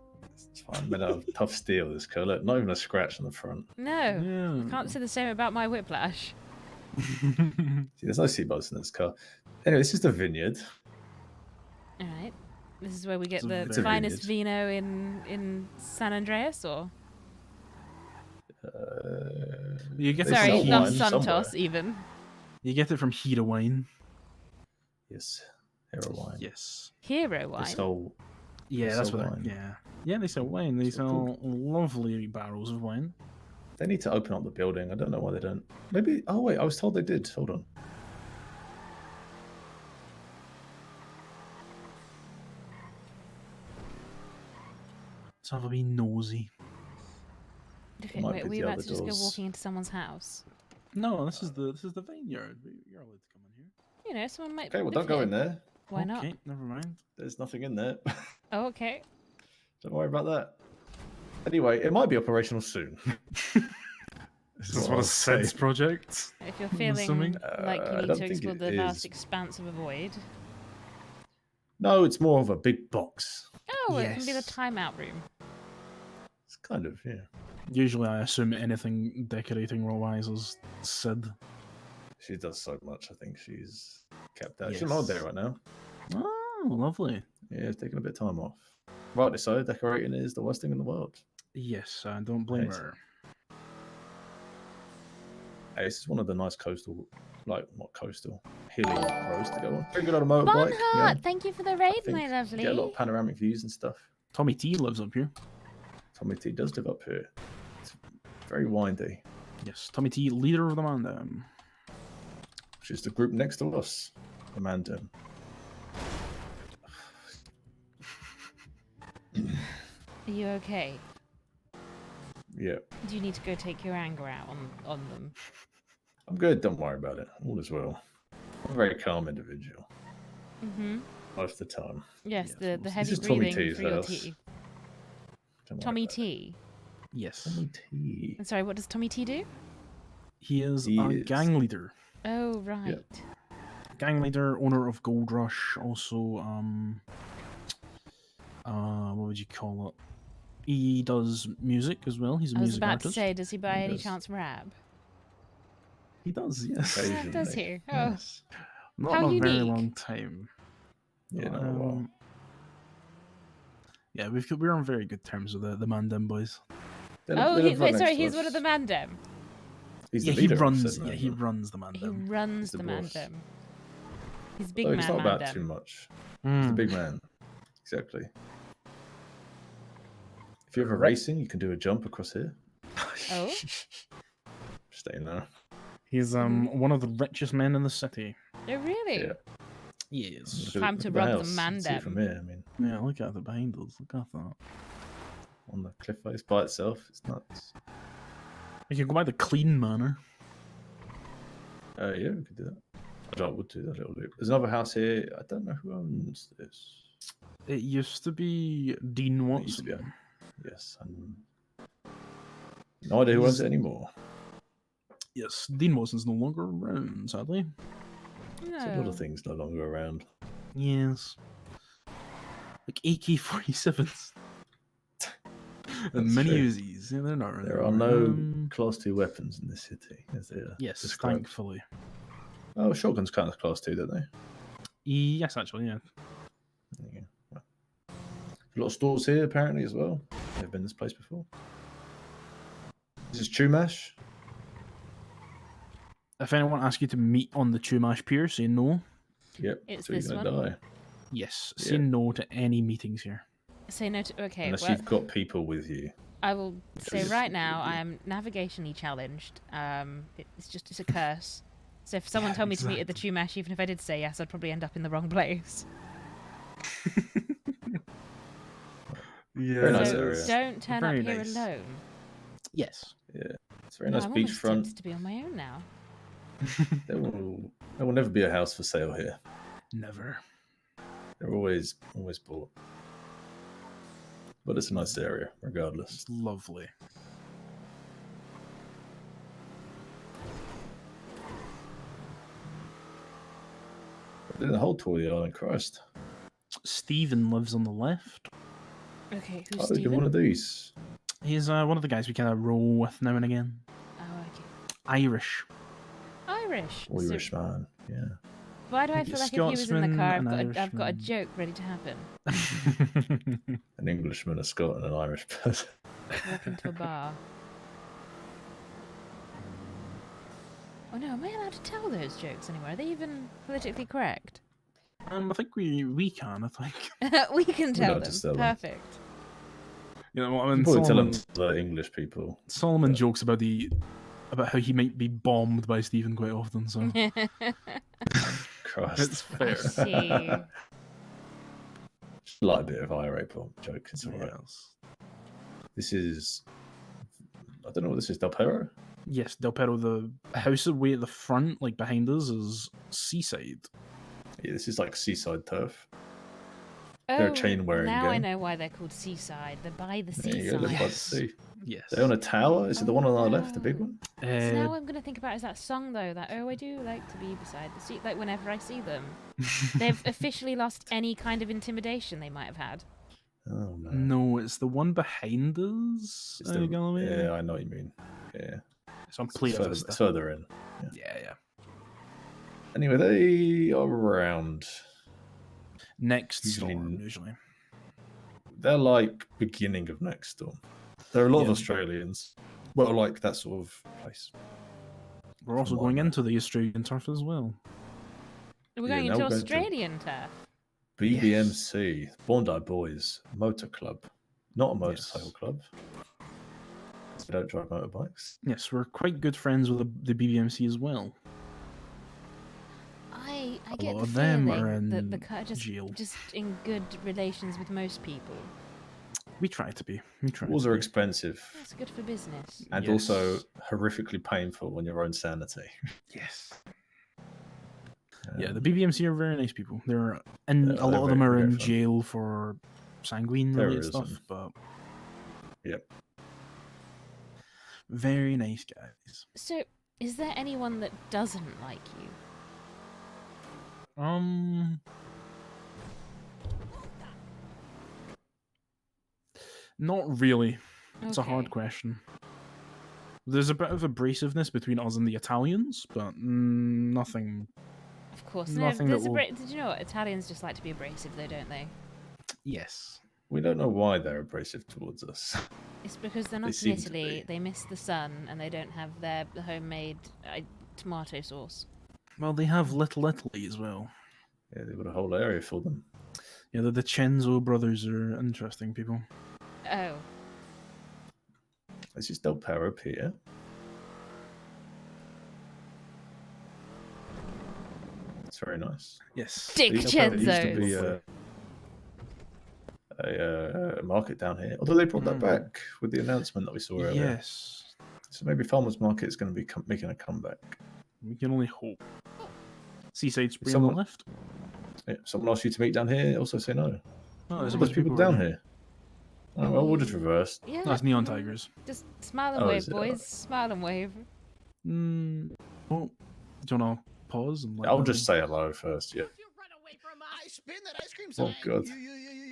It's fine. Made out of tough steel, this car. Look, not even a scratch on the front. No. I can't say the same about my whiplash. See, there's no seatbelts in this car. Anyway, this is the vineyard. All right. This is where we get It's the a finest vineyard. vino in San Andreas, or You get They it sorry, sell from not wine Santos somewhere. even. You get it from Hira Wine. Yes, hero wine. Yes. Hero They wine. sell. Yeah, They that's sell what. wine. Yeah, they sell wine. They That's what sell lovely barrels of wine. They need to open up the building. I don't know why they don't. Maybe. Oh wait, I was told they did. Hold on. Let's have a wee nosy. Okay, might wait, be are we the about other to just go doors. walking into someone's house? No, this is the vineyard. You're allowed to come in here. You know, someone might. Okay, well, live don't go here. in there. Why not? Okay, never mind. There's nothing in there. Oh, okay. Don't worry about that. Anyway, it might be operational soon. This is what a sense project. If you're I'm feeling assuming. like you I need don't to think explore it the vast is. expanse of a void. No, it's more of a big box. Oh, it can be the Yes. timeout room. It's kind of, yeah. Usually, I assume anything decorating wise is Sid. She does so much. I think she's kept that. Yes. She's on there right now. Oh, lovely. Yeah, taking a bit of time off. Rightly so. Decorating is the worst thing in the world. Yes, I don't blame Right. her. Hey, this is one of the nice coastal, like not coastal, hilly roads to go on. Very good on a motorbike. Bonhart, thank you for the raid, think my lovely. Get a lot of panoramic views and stuff. Tommy T lives up here. Tommy T does live up here. It's very windy. Yes, Tommy T, leader of the Mandem. Which is the group next to us, the Mandem. Are you okay? Yeah, Do you need to go take your anger out on them? I'm good. Don't worry about it. All is well. I'm a very calm individual Mm-hmm. most of the time. Yes, the This heavy is Tommy breathing T's through your house. tea. Don't worry Tommy about it. T. Yes. Tommy T. I'm sorry, what does Tommy T do? He is He a is. gang leader. Oh, right. Gang leader, owner of Gold Rush, also what would you call it? He does music as well. He's a I was music about artist. to say, does he by any does. chance rap? He does, yes. Yeah, does he? Oh, Yes. Not how in a unique. very long time. Yeah, not a while. Yeah, we're on very good terms with the Mandem boys. Oh, wait, sorry, he's one of the Mandem. He's Yeah, the he leader of runs. said Yeah, he Mandem. runs the He Mandem. runs the the boss. Mandem. He's big Oh, man it's not about Mandem. too much. He's the Mm. big man. Exactly. If you're ever racing, you can do a jump across here. Oh, Just let you know. He's one of the richest men in the city. oh, really? Yeah. Yes. Look at- Time look to at the rub the house. You can see it from Mandem. here. I mean, Yeah, look at it behind us. Look at that. on the cliff face by itself, it's nuts. You can go by the Clean Manor. Yeah, we could do that. I would do that little loop. There's another house here. I don't know who owns this. It used to be Dean It used to Watson. be yes. No idea who owns it anymore. Yes, Dean Watson's no longer around, sadly. There's a lot of things no longer around. Yes. Like AK-47s. and That's many true. Uzis. Yeah, they're not There are anymore. no Class 2 weapons in this city, as they are Yes, described. thankfully. Oh, shotguns count as Class 2, don't they? Yes, actually, yeah. There you go. A lot of stores here, apparently, as well. I've been this place before. This is Chumash. If anyone asks you to meet on the Chumash Pier, say no. Yep. It's so you're this gonna one? die. Yes, Yeah. say no to any meetings here. Say no to. Okay, Unless well, you've got people with you. I will say is right now I am navigationally challenged. It's a curse. So if someone told me to meet at the Chumash, even if I did say yes, I'd probably end up in the wrong place. Yeah. Very nice So area. don't turn Very up here nice. alone. Yes. Yeah. It's a very No, nice I'm almost beachfront. tempted to be on my own now. There will never be a house for sale here. Never. They're always bought. But it's a nice area, regardless. It's lovely. But the whole tour of the island, Christ. Stephen lives on the left. Okay, Oh, who's you're Stephen? one of these. He's one of the guys we kind of roll with now and again. Oh, okay. Irish. Irish. Irish man. Yeah. Why do I Maybe feel a like if he was in the Scotsman, car, an I've got a Irishman. joke ready to happen? An Englishman, a Scot, and an Irish person. Walk into a bar. Oh no, am I allowed to tell those jokes anywhere? Are they even politically correct? I think we can. I think. We can tell allowed to them. tell them. Perfect. You know, I You mean, probably tell them Solomon, to the English people. Solomon jokes about how he might be bombed by Stephen quite often. So Christ. it's fair. I see. Just like a bit of IRA bomb joke. It's alright. Yes. This is. I don't know what this is. Del Perro? Yes, Del Perro. The house way at the front, like behind us, is Seaside. Yeah, this is like seaside turf. Oh, They're a chain wearing now I gang. know why they're called Seaside. They're by the There you go, seaside. they're by the sea. Yes. They're on a tower. Is it the one on our left, the big one? So now what I'm going to think about is that song, though, that "Oh, I do like to be beside the sea." Like, whenever I see them. They've officially lost any kind of intimidation they might have had. Oh, no. No, it's the one behind us. It's the- Galway. yeah, I know what you mean. Yeah. It's on It's Playa further, Vista. it's further in. Yeah. Anyway, they are around. Next Usually- storm, usually. They're like beginning of next storm. There are a lot of Yeah. Australians. Well, like that sort of place. We're also From what going I know. into the Australian turf as well. We're Yeah, going now into we're going to- Australian turf. BBMC, Bondi Boys Motor Club, not a motorcycle club. 'Cause they don't drive motorbikes. Yes, we're quite good friends with the BBMC as well. I A get lot the of them feeling are that in the cut jail. just in good relations with most people. We try to be. We try. Wars to are be. expensive That's good for business. and also horrifically painful on your own sanity. Yes. Yeah, the BBMC are very nice people. They're and Yeah, a lot they're of them very- are very in fun. jail for sanguine related stuff, Terrorism. but Yep. very nice guys. So, is there anyone that doesn't like you? Not really. It's a Okay. hard question. There's a bit of abrasiveness between us and the Italians, but nothing. Of course, Nothing no. There's that will- Did you know what Italians just like to be abrasive, though, don't they? Yes. We don't know why they're abrasive towards us. It's because they're They not in seem to Italy. be. They miss the sun, and they don't have their homemade tomato sauce. Well, they have Little Italy as well. Yeah, they've got a whole area for them. Yeah, the Cenzo brothers are interesting people. Oh, This is Del Perro Pier. It's very nice. Yes. Dick There used to be Cenzos. a market down here, although they brought that back with the announcement that we saw earlier. Yes. So maybe Farmers Market is going to be making a comeback. We can only hope. Seaside Spring Someone- on the left. Yeah, someone asked you to meet down here, also say no. Oh, there's a There's bunch of people people down over here. Oh, well, we'll just reverse. yeah. That's Neon Tigers. Just smile and Oh, wave, is it? boys. Smile and wave. Oh, do you want to pause? And let I'll them- just say hello first, yeah. Oh, God.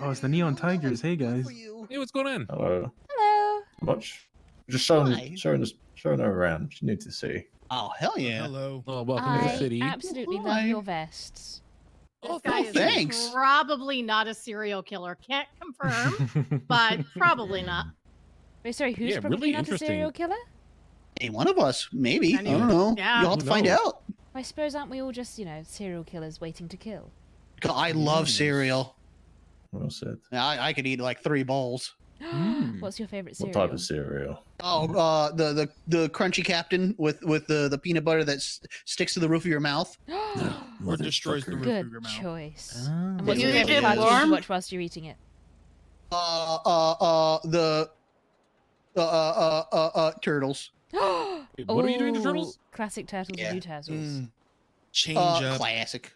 Oh, it's the Neon Tigers. Hey, guys. Hey, what's going on? Hello. Hello. Much. Just showing her around. She needs to see. Oh, hell yeah. Hello. Oh, welcome to the I city. absolutely Hi. love your vests. This guy is thanks. probably not a serial killer. Can't confirm, but probably not. Wait, sorry, who's Yeah, probably really not a interesting. serial killer? Any one of us, maybe. I Anyone. don't know. Yeah. You'll have to Who find knows? out. I suppose aren't we all just, serial killers waiting to kill? God, I love cereal. Well said. I could eat like 3 bowls. What's your favorite What cereal? type of cereal? Oh, the crunchy captain with the peanut butter that sticks to the roof of your mouth. Or destroys the roof of Good your mouth. choice. Ah. And what's You your eat favorite it cartoon to warm? watch whilst you're eating it? Turtles. Wait, what are you doing to turtles? Classic Turtles Yeah. and New Turtles. Change up. Classic.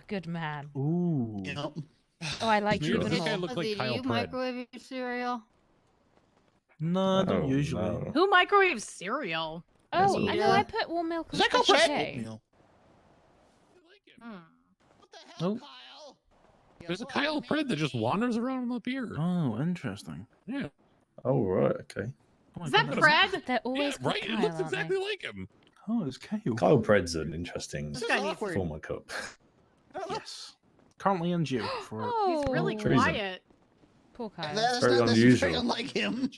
Good man. Ooh. You know. Oh, I like You you. think I look Ozzy, like do Kyle you Pred? microwave your cereal? No, I don't Oh, usually. no. Who microwaves cereal? Oh, Yes, I it know. is. I put warm milk. Is that called That's Pred? okay. Hmm. Oh. There's a Kyle Pred that just wanders around on the pier. Oh, interesting. Yeah. Oh, right, okay. Oh my Is that goodness. Fred? They're always Yeah, right? called It Kyle, looks aren't they? exactly like him. Oh, it's Kyle. Kyle Pred's an interesting This guy needs to- former cup. Yes. Currently in jail for. He's really treason. quiet. Poor Kyle. That's Very not, that's unusual. very unlike him.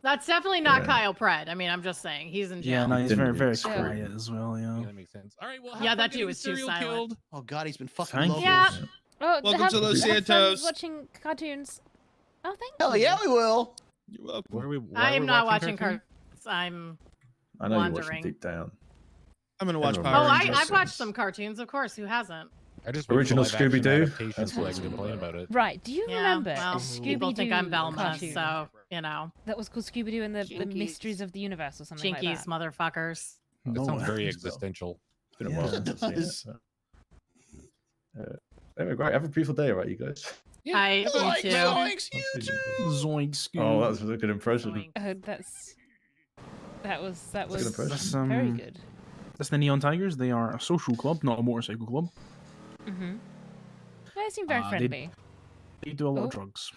That's definitely not Yeah. Kyle Pred. I mean, I'm just saying he's in jail. Yeah, no, he's Didn't very, very scream. quiet as well. Yeah. That makes sense. All right, well, Yeah, that dude was too silent. killed. Oh God, he's been fucking Thank low. you. Yeah. Oh, Welcome to Los have fun Santos. watching cartoons. Oh, thank Hell you. yeah, we will. You're welcome. Why are we I am not watching cartoons? cartoons. I'm I know you're watching wandering. deep down. I'm gonna watch Everyone Power Oh, Rangers. I've watched some cartoons, of course. Who hasn't? I just Original wait for the live-action Scooby-Doo? adaptation That's so I what can it's complain about. about it. Right. Do you Yeah, remember well, Scooby-Doo people think I'm Velma, cartoon? so you know. That was called Scooby-Doo and the Jinkies. Mysteries of the Universe or something like Chinkies, that. motherfuckers. It No, sounds very it's existential. It's been a Yeah, while it since I've does. seen it. Anyway, great. Have a beautiful day, right, you guys? I Zoinks, you too. zoinks, you too. Zoinks. Oh, that was a good impression. That was a good impression. That's, very good. That's the Neon Tigers. They are a social club, not a motorcycle club. Mm-hmm. They seem very friendly. They do a lot Oh. of drugs.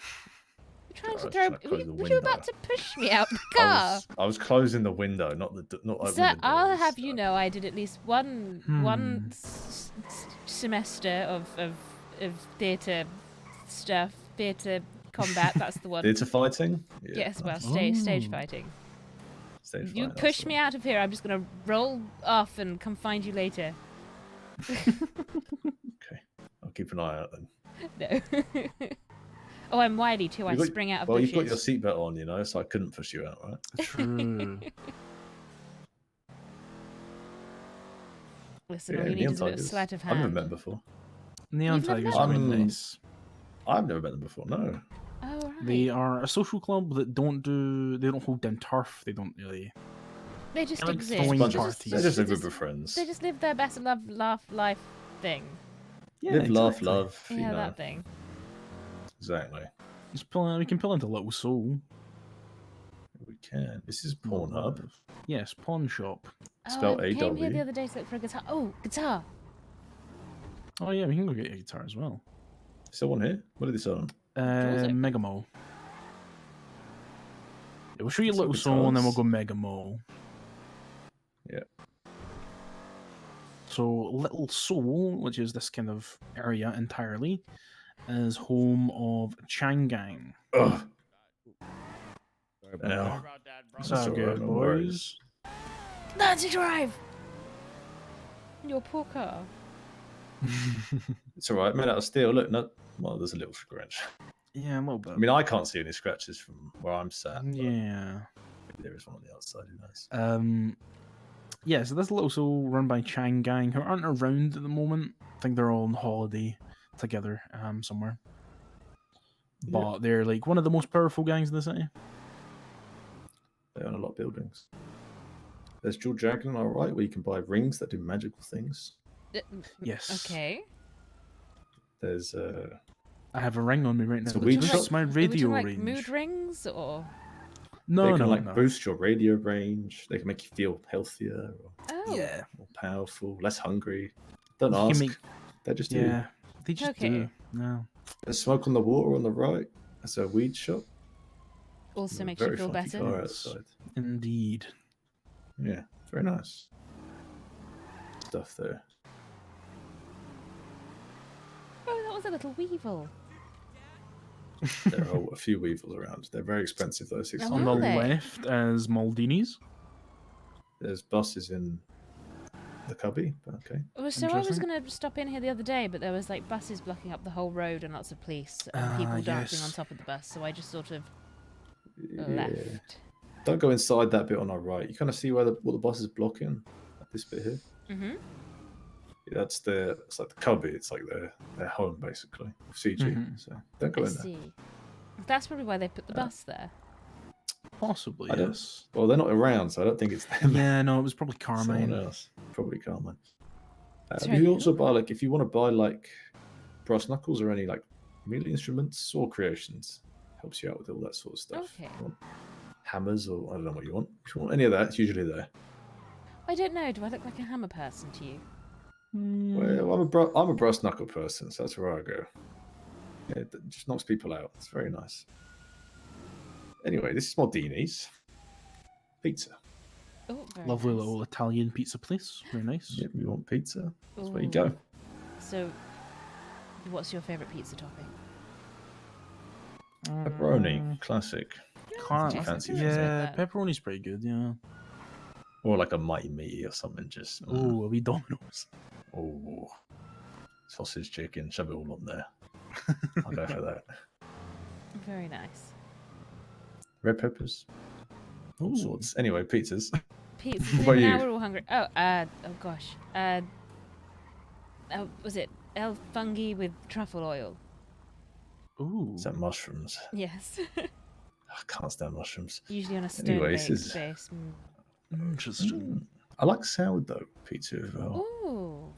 You're trying to I was throw. trying to close the Was you about window. to push me out the car? I was closing the window, not opening Sir, the I'll doors. have you know, I did at least one semester of theatre stuff, theatre combat. That's the one. Theatre fighting? Yeah, Yes, well, nice. stage fighting. Stage You fighting, push me out of here, I'm just gonna roll off and come find you later. Okay, I'll keep an eye out then. No. Oh, I'm wily too. I You've got- spring out of well, bushes. you've got your seatbelt on, you know, so I couldn't push you out, right? True. Listen, Yeah, all you need Neon is a bit of Tigers. sleight of I've never hand. met them before. Neon You've never Tigers met are really them? nice. I've never met them before. No. Oh, right. They are a social club that they don't hold down turf. They don't really. They just They're like exist. throwing They parties. They're just a group of friends. They just live their best love, laugh, life thing. Live, laugh, love. Yeah, you know. that thing. Exactly. We can pull into Little Soul. We can. This is Pornhub. Yes, pawn shop. Spelled Oh, I came here the AW. other day to look for a guitar. Oh, guitar. Oh yeah, we can go get a guitar as well. Is there one here? What are they selling? Mega Mall. Yeah, we'll show you Some Little Soul and then we'll guitars. go Mega Mall. Yeah. So Little Soul, which is this kind of area entirely, is home of Changang. Ugh. Yeah. That's So all right, good, no boys. worries. Nancy drive. Your poor car. It's all right. Made out of steel. Look, no. Well, there's a little scratch. Yeah, a little bit. I mean, I can't see any scratches from where I'm sat. but Yeah. maybe there is one on the outside. Who knows? Yeah, so this Little Soul run by Changang, who aren't around at the moment. I think they're all on holiday together somewhere. But they're like one of the most powerful gangs in the city. They own a lot of buildings. There's Jewel Dragon, all right, where you can buy rings that do magical things. Yes. Okay. There's I have a ring on me right now. It's a that weed just shop. hits my Are we radio talking, like range. mood rings or? No, they can no, like no. boost your radio range. They can make you feel healthier, or Oh. Yeah. more powerful, less hungry. Don't You can ask. make- They just do. Yeah, they just Okay. do. No. There's smoke on the water on the right. That's a weed shop. Also There's a makes you very feel funky better. car outside. Indeed. Yeah, very nice stuff there. Oh, that was a little weevil. There are a few weevils around. They're very expensive though. Oh, On the are they? left is Maldini's. There's buses in the cubby. But okay. Oh, so I was Interesting. going to stop in here the other day, but there was like buses blocking up the whole road and lots of police and people dancing on yes. top of the bus. So I just sort of Yeah. left. Don't go inside that bit on our right. You kind of see where what the bus is blocking. Like this bit here. Mm-hmm. Yeah, it's like the cubby. It's like their home basically. CG. Mhm. So don't go I in there. see. That's probably why they put the bus there. Possibly, I don't- yes. Well, they're not around, so I don't think it's them. Yeah, no, it was probably Someone Carmine. else. Probably Carmine. Sorry, You who? also buy if you want to buy brass knuckles or any music instruments or creations, helps you out with all that sort of stuff. Okay. You want hammers or I don't know what you want. If you want any of that, it's usually there. I don't know. Do I look like a hammer person to you? Well, I'm a brass knuckle person, so that's where I go. Yeah, it just knocks people out. It's very nice. Anyway, this is Maldini's pizza. Oh, very Lovely nice. little Italian pizza place. Very nice. Yep, you want pizza? That's where you Ooh. go. So what's your favorite pizza topping? Pepperoni, classic. Can't, fancy yeah, pepperoni's pretty good. Yeah. Or like a mighty meaty or something. Just Oh, a wee Domino's. Oh, sausage, chicken, shove it all on there. I'll go for that. Very nice. Red peppers, all sorts. Anyway, pizzas. Pizza. What about Now you? we're all hungry. Oh, gosh. Was it El Fungi with truffle oil? Ooh. Is that mushrooms? Yes. I can't stand mushrooms. Usually on a stone Anyway, baked this is base. interesting. I like sourdough pizza as well. Ooh.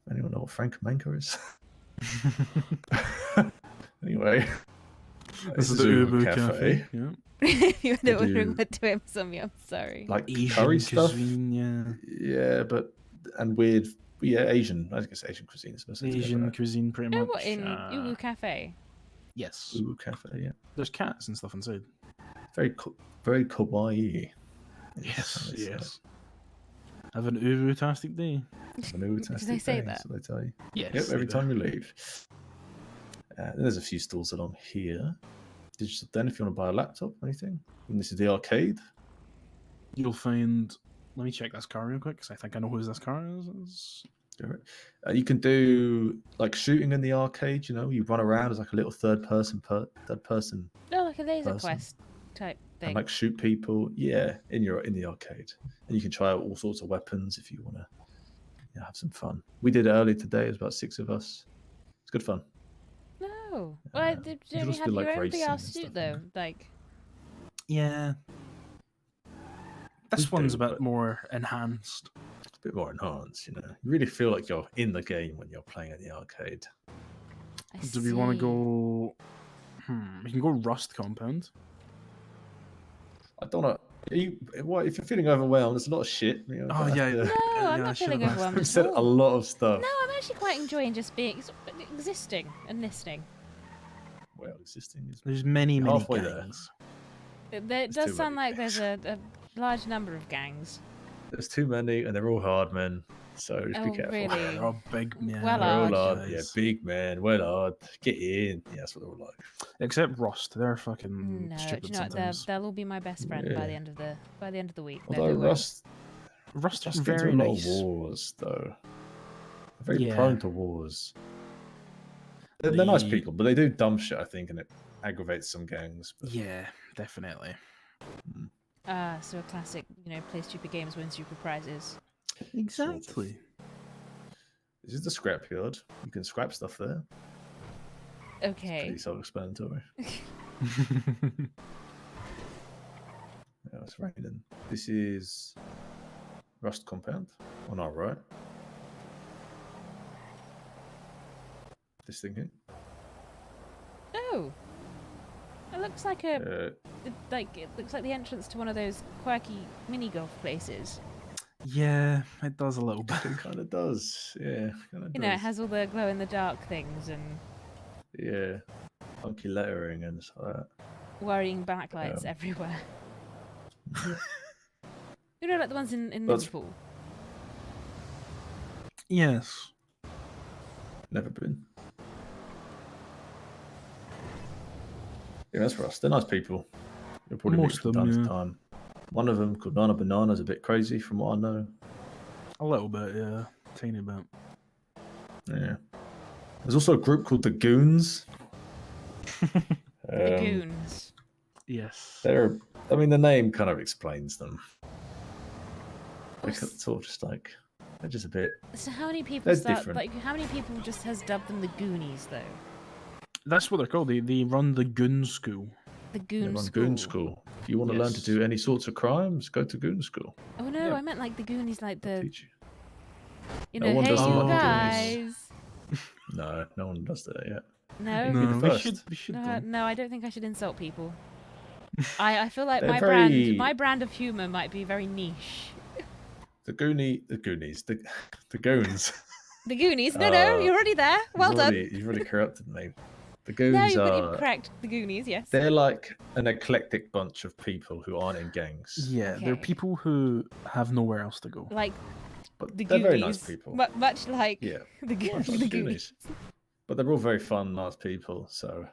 Anyone know what Frank Manka is? Anyway, This is the Ubu Cafe. Yeah. If you They were wondering do, what to him, some I'm sorry. like Asian curry stuff. cuisine, Yeah, but and weird. Yeah, Asian. I guess Asian cuisine is mostly Asian cuisine, pretty Oh, much. what in Ubu Cafe? Yes. Ubu Cafe. Yeah. There's cats and stuff inside. Very kawaii. Yes. Yes. Have an Ubu-tastic day. Did they say that? So they tell you. Yes. Yep. they Every do. time you leave. Then there's a few stalls along here. Digital Den if you want to buy a laptop or anything. And this is the arcade. You'll find. Let me check this car real quick because I think I know who this car is. You can do like shooting in the arcade. You know, you run around as like a little third person. Oh, like a laser person. quest type thing. And like shoot people. Yeah, in the arcade, and you can try out all sorts of weapons if you want to have some fun. We did it earlier today. It was about 6 of us. It's good fun. No. Well, did you you can only also have do, like, your own racing VR and suit stuff, though? Like. Yeah. This We one's do, a bit but more enhanced. It's a bit more enhanced, you know. You really feel like you're in the game when you're playing at the arcade. Do we want to go? We can go Rust Compound. I don't know. What if you're feeling overwhelmed? There's a lot of shit. You know, Oh, but yeah. No, I'm not feeling overwhelmed. I've at said all. a lot of stuff. No, I'm actually quite enjoying just being existing and listening. Well, existing is There's many halfway gangs. It too does sound many like there's a large number of gangs. There's too many, and they're all hard men. So just be Oh, careful. really? They're all big men. Well, They're all hard. hard. Yeah, big man. Well hard. Get in. Yeah, that's what they're all like. Except Rust. They're fucking No, do stupid you know what? sometimes. They'll all be my best friend by Yeah. the end of the week. Although They're Rust is gets very into a lot nice. of wars, though. They're very Yeah. prone to wars. They're nice people, but they do dumb shit, I think, and it aggravates some gangs. But... Yeah, definitely. So a classic, play stupid games, win stupid prizes. Exactly. This is the scrapyard. You can scrap stuff there. Okay. Pretty self-explanatory. Yeah, it's raining. This is Rust Compound on our right. This thing here. Oh, it looks like it looks like the entrance to one of those quirky mini golf places. Yeah, it does a little bit. It kind of does. Yeah, kind of You know, it has all the glow in the dark things and Yeah, funky lettering and stuff like that. worrying backlights everywhere. You know, like the ones in That's- Liverpool. Yes. Never been. Yeah, that's for us. They're nice people. You'll probably meet Most from of them, time yeah. to time. One of them, called Nana Banana, is a bit crazy from what I know. A little bit, yeah. Tiny bit. Yeah. There's also a group called the Goons. The Goons. Yes. I mean, the name kind of explains them. They're sort of just like, they're just a bit. So how many people They're start? different. Like, how many people just has dubbed them the Goonies though? That's what they're called. They run the Goon School. The They Goon run School. Goon School. If you want to learn to do any sorts of crimes, go to Goon School. Oh no, I meant like the Goonies, like the. Teach you. You No know, one hey does the you one guys. No, no one does that yet. No, No, Be the we should. no, I don't think I should insult people. I feel like They're my very- brand of humor might be very niche. The Goonies, the Goons. The Goonies? No, you're already there. Well done. You've already corrupted me. The Goons No, you've are. correct. The Goonies, yes. They're like an eclectic bunch of people who aren't in gangs. Yeah, they're Okay. people who have nowhere else to go. Like But the they're Goonies. very nice people. Much like Yeah. the, Much like the the Goonies. But they're all very fun, nice people. So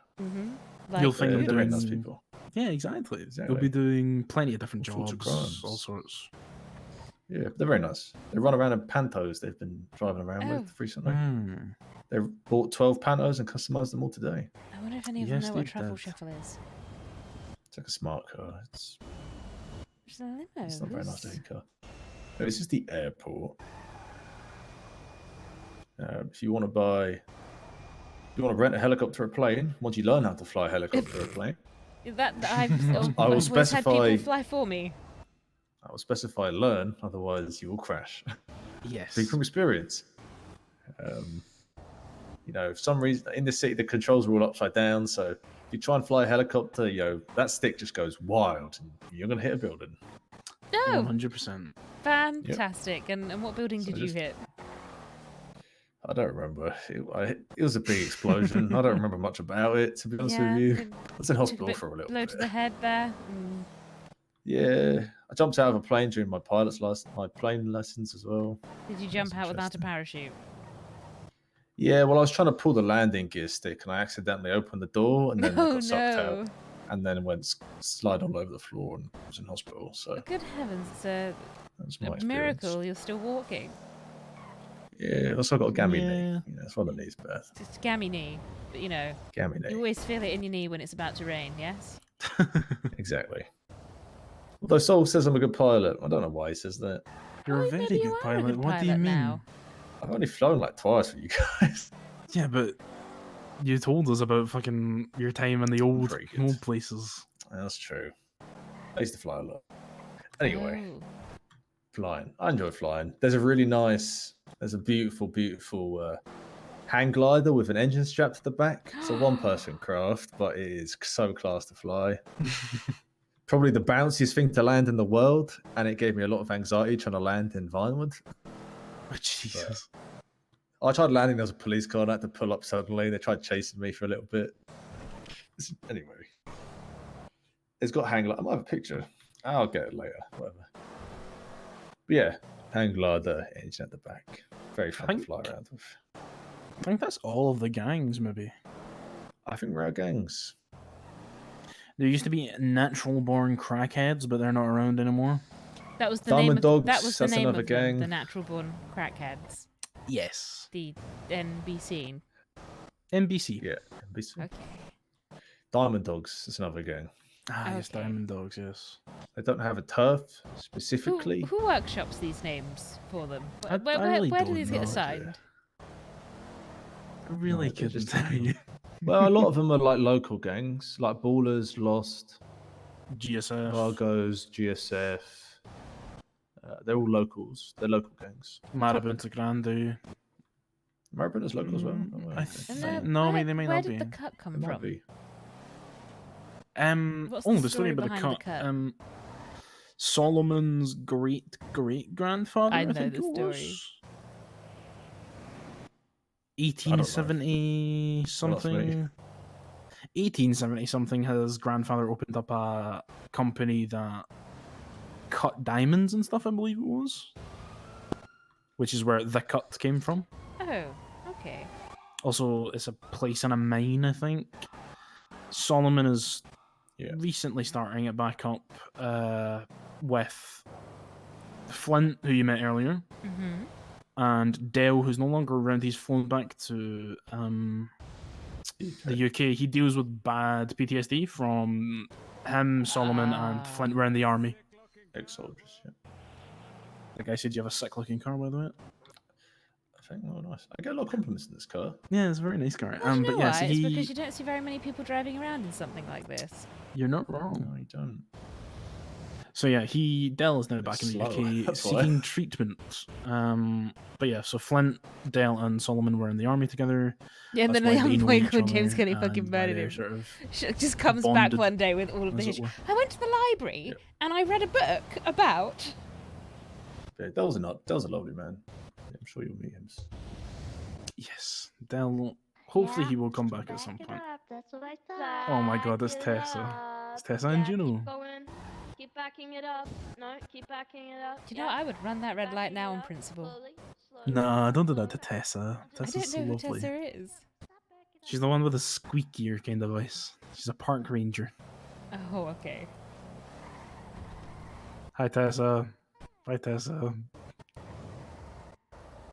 You'll find them they're very nice doing people. Yeah, exactly. Exactly. They'll be doing plenty of different All sorts of jobs, crimes. all sorts. Yeah, they're very nice. They run around in pantos they've been driving around with recently. They bought 12 pantos and customized them all today. I wonder if any of Yes, them know what they truffle did. shuffle is. It's like a smart car. It's It's a limo. not a very nice Who's- looking car. No, this is the airport. If you want to rent a helicopter or plane, once you learn how to fly a helicopter or a plane, That I've I will always had specify. people fly for me. I will specify learn, otherwise you will crash. Yes. Speak from experience. You know, for some reason in the city the controls are all upside down, so if you try and fly a helicopter, that stick just goes wild and you're gonna hit a building. No, 100%. fantastic. And what building So did you just- hit? I don't remember. It was a big explosion. I don't remember much about it, to be honest with you. I was in took hospital bit for a little blow bit. to the head there. Yeah, I jumped out of a plane during my plane lessons as well. Did you jump out without a parachute? Yeah, well, I was trying to pull the landing gear stick and I accidentally opened the door and then I Oh, got sucked no. out and then went slide all over the floor and was in hospital. So Good heavens, it's a that's my experience. miracle you're still walking. Yeah, also got a gammy knee. That's why the knee's bad. Just gammy knee. But Gammy knee. you always feel it in your knee when it's about to rain, yes? Exactly. Although Sol says I'm a good pilot. I don't know why he says that. You're a very good pilot. What do you mean? Now. I've only flown like twice with you guys. Yeah, but you told us about fucking your time in the old places. That's true. I used to fly a lot. Anyway, Oh. flying. I enjoy flying. There's a beautiful hang glider with an engine strapped to the back. It's a one-person craft, but it is so class to fly. Probably the bounciest thing to land in the world, and it gave me a lot of anxiety trying to land in Vinewood. Oh, Jesus. I tried landing, there was a police car, and I had to pull up suddenly. They tried chasing me for a little bit. Anyway. It's got hang glider. I might have a picture. I'll get it later. Whatever. But yeah, hang glider, engine at the back. Very fun to fly around with. I think that's all of the gangs, maybe. I think we're our gangs. There used to be natural-born crackheads, but they're not around anymore. That was the Diamond name of Dogs, that was the that's name another of them, gang. the natural born crackheads. Yes. The NBC. NBC. Yeah, NBC. Okay. Diamond Dogs is another gang. Ah, yes, Diamond Dogs, yes. They don't have a turf specifically. Who workshops these names for them? I Where really do don't these get know. assigned? I really couldn't tell you. Well, a lot of them are like local gangs, like Ballers, Lost, GSF. Argos, GSF. They're all locals. They're local gangs. Marabunta Grande. Marabunta's local as well. I And think. No, they may where not did be. the cut come They might from? be. What's Oh, the the story story about the behind the cut. cut? Solomon's great grandfather. I know think the it story. was. 1870 something. 1870 something. His grandfather opened up a company that cut diamonds and stuff. I believe it was, which is where the cut came from. Oh, okay. Also, it's a place in a mine, I think. Solomon is recently starting it back up with Flint, who you met earlier, Mm-hmm. and Dell, who's no longer around. He's flown back to the UK. He deals with bad PTSD from him, Solomon, and Flint were in the army. Ex-soldiers, yeah. The guy said you have a sick-looking car, by the way. I think, oh, nice. I get a lot of compliments in this car. Yeah, it's a very nice car. Well, do you know But yeah, why? so It's because you don't see very many people driving around in something like this. you're not wrong. No, you don't. So yeah, Dell is now back in the slow, UK that's why. seeking treatment. But yeah, so Flint, Dell, and Solomon were in the army together. Yeah, and That's then why the they young know boy each called other, James Kelly and fucking why murdered they're him. sort of Just comes back bonded, one day with all of the as it history. were. I went to the library and I read a book about. Yeah, that was a lovely man. Yeah, I'm sure you'll meet him. Yes, Dell. Hopefully he will come back at some point. Oh my god, it's Tessa. It's Tessa and Juno. Keep backing it up. No, keep backing it up. Do you know, I would run that red light now on principle. Nah, don't do that to Tessa. I Tessa's don't know so who lovely. Tessa is. She's the one with the squeakier kind of voice. She's a park ranger. Oh, okay. Hi, Tessa. Hi, Tessa.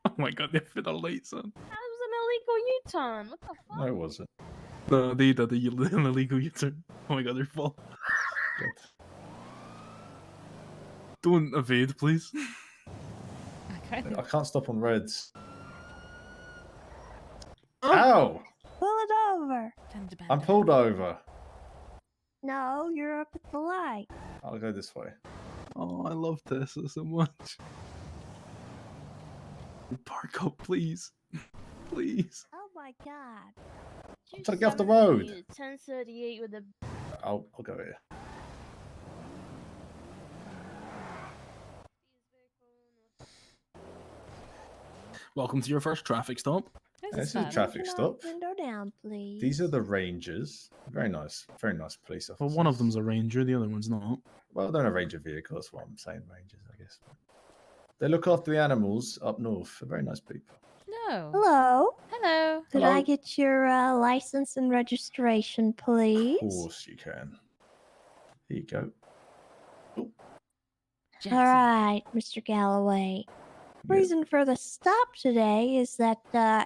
Oh my god, they put the lights on. That was an illegal U-turn. What the fuck? No, it wasn't. No, they did the illegal U-turn. Oh my god, they're full. Don't evade, please. I can't stop on reds. Ow! Pull it over. I'm pulled over. No, you're up at the light. I'll go this way. Oh, I love Tessa so much. Park up, please. Please. Oh my god. I'm trying to get off the road. 1038 with a. I'll go here. Welcome to your first traffic stop. This is a traffic stop. Window down, please. These are the rangers. Very nice police officers. Well, one of them's a ranger, the other one's not. Well, they're a ranger vehicle, that's what I'm saying, rangers, I guess. They look after the animals up north. They're very nice people. No. Hello. Hello. Could I get your license and registration, please? Of course you can. Here you go. All right, Mr. Galloway. Reason for the stop today is that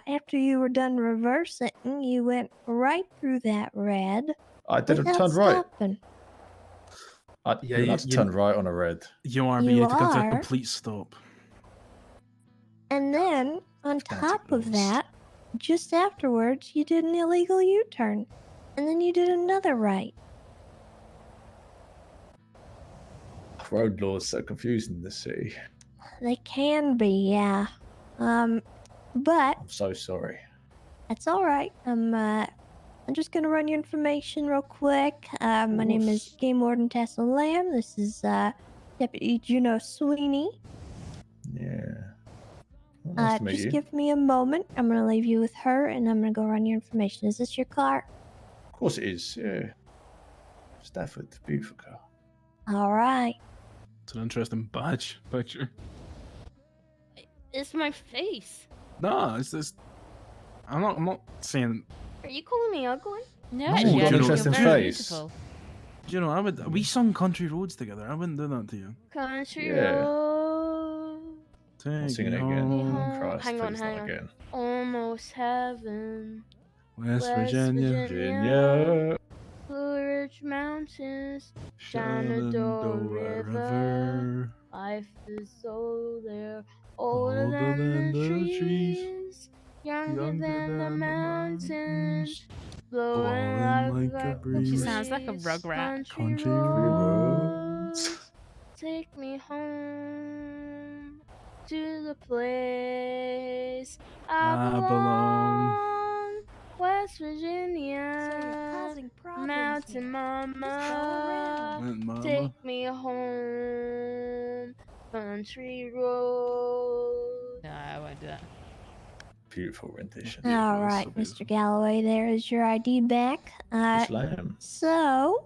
after you were done reversing, you went right through that red. I didn't without turn right. stopping. You're allowed to turn right on a red. You are, but You you have to come to a are. complete stop. And then, on top of that, just afterwards, you did an illegal U-turn. And then you did another right. Road laws so confusing in this city. They can be, yeah. But I'm so sorry. that's all right. I'm just gonna run your information real quick. My name is Game Warden Tessa Lamb. This is Deputy Juno Sweeney. Yeah. Well, nice to meet Just you. give me a moment. I'm gonna leave you with her, and I'm gonna go run your information. Is this your car? Of course it is, yeah. Stafford, beautiful car. All right. It's an interesting badge picture. It's my face. No, it's just. I'm not saying. Are you calling me ugly? No, No, you're, Juno, you're interesting very face. beautiful. You know, we sung Country Roads together. I wouldn't do that to you. Country Yeah. road. Take sing it me again. home. Christ, hang on, please, hang not on. again. Almost heaven. West Virginia. Virginia. Blue Ridge Mountains. Shenandoah River. Life is so there. Older than the trees. Younger than the mountains. Blowing like a breeze. She sounds like a rugrat. Country roads. Take me home to the place I belong. West Virginia. Mountain Mama. Take me home. Country road. No, I won't do that. Beautiful rendition. All right, Mr. Galloway, there is your ID back. Slam. So,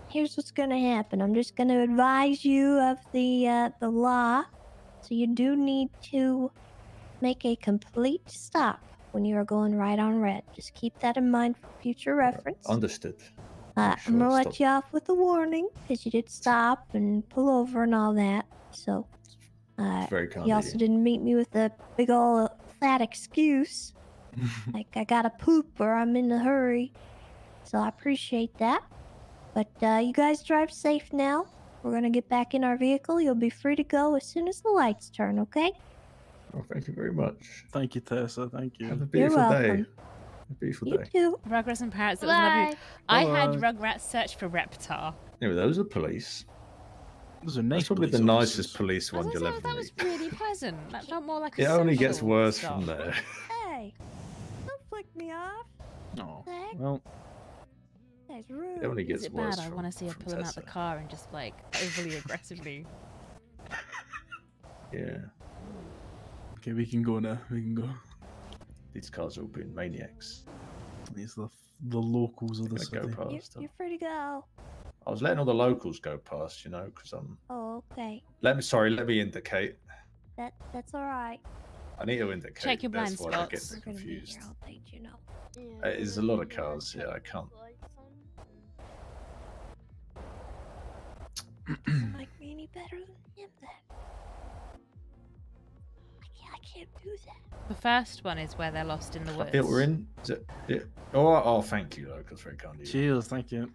here's what's going to happen. I'm just going to advise you of the law. So you do need to make a complete stop when you are going right on red. Just keep that in mind for future reference. Understood. I'm sure gonna to let stop. you off with a warning because you did stop and pull over and all that. So, Very kind you of also you. didn't meet me with a big ol' fat excuse, like I gotta poop or I'm in a hurry. So I appreciate that. But you guys drive safe now. We're gonna get back in our vehicle. You'll be free to go as soon as the lights turn. Okay? Oh, thank you very much. Thank you, Tessa. Thank you. Have a You're beautiful day. welcome. A beautiful You day. too. Rugrats and Parrots, that was lovely. Bye. I had Bye-bye. Rugrats search for Reptar. Anyway, those are police. Those are nice. That's probably the police nicest officers. police one you'll ever That was meet. really pleasant. That felt more like a It only gets social worse stop. from there. Hey, don't flick me off. Oh, Heck? well. That's rude. It only Is gets it worse. bad? I want to see her from pull him out the Tessa. car and just like overly aggressively. Yeah. Okay, we can go now. We can go. These cars are all being maniacs. These are the locals of the Gonna city. go past. You're free to go. I was letting all the locals go past, you know, because I'm. Oh, okay. Let me indicate. That's all right. I need to indicate. Check your blind that's why I get spots. confused. I'll let you know. It's a lot of cars. Yeah, I can't. Doesn't like me any better than him then. I can't do that. The first one is where they're lost in the I woods. feel we're in. Is it? Yeah. Oh, thank you, Lucas. Very kind of you. Cheers, thank you.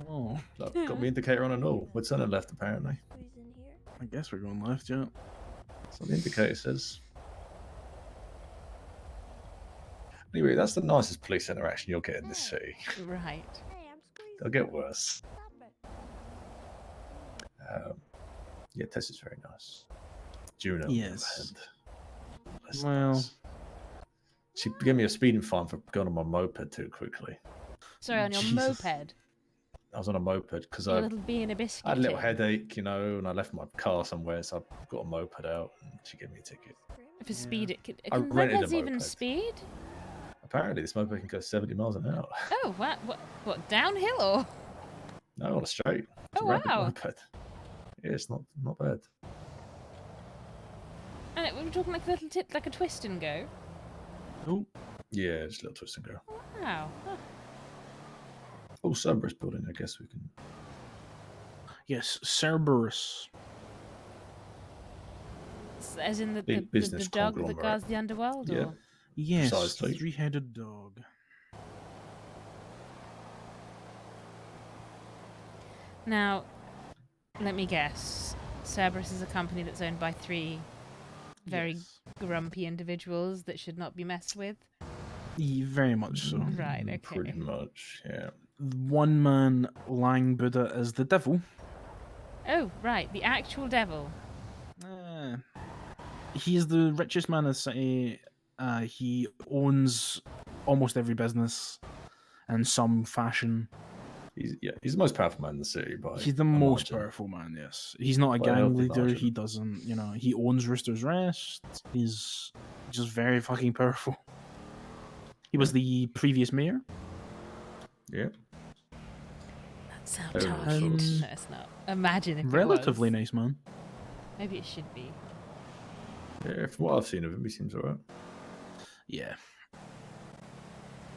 Oh, Look, got the indicator on and all. We're turning left, apparently. I guess we're going left, yeah. That's what the indicator says. Anyway, that's the nicest police interaction you'll get in this city. Right. They'll get worse. Yeah, Tess is very nice. Juno, Yes. less Well, nice. She gave me a speeding fine for going on my moped too quickly. Sorry, on your Jesus. moped. I was on a moped because Your I little bee in a biscuit. had a little headache, and I left my car somewhere, so I got a moped out, and she gave me a ticket. For speed, it can I rented a mopeds even moped. speed? Apparently, this moped can go 70 miles an hour. Oh, what downhill or? No, on a straight. It's Oh, a rented wow. moped. Yeah, it's not bad. And we're talking like a little like a twist and go. Oh. Yeah, just a little twist and go. Wow. Huh. Oh, Cerberus building. I guess we can. Yes, Cerberus. As in the Big business dog that conglomerate. guards the underworld? Yeah. Or? Yes, Precisely. three-headed dog. Now, let me guess. Cerberus is a company that's owned by three very grumpy individuals that should not be messed with. Very much so. Right, okay. Pretty much, yeah. One man, Lang Buddha, is the devil. Oh, right, the actual devil. He is the richest man in the city. He owns almost every business in some fashion. He's the most powerful man in the city. He's the most powerful man, yes. He's not a By a gang healthy leader. margin. He doesn't, he owns Rooster's Rest. He's just very fucking powerful. He was the previous mayor. Yeah. That sounds Very harsh. And- No, it's not. Imagine if Relatively it was. nice man. Maybe it should be. Yeah, from what I've seen of him, he seems alright. Yeah.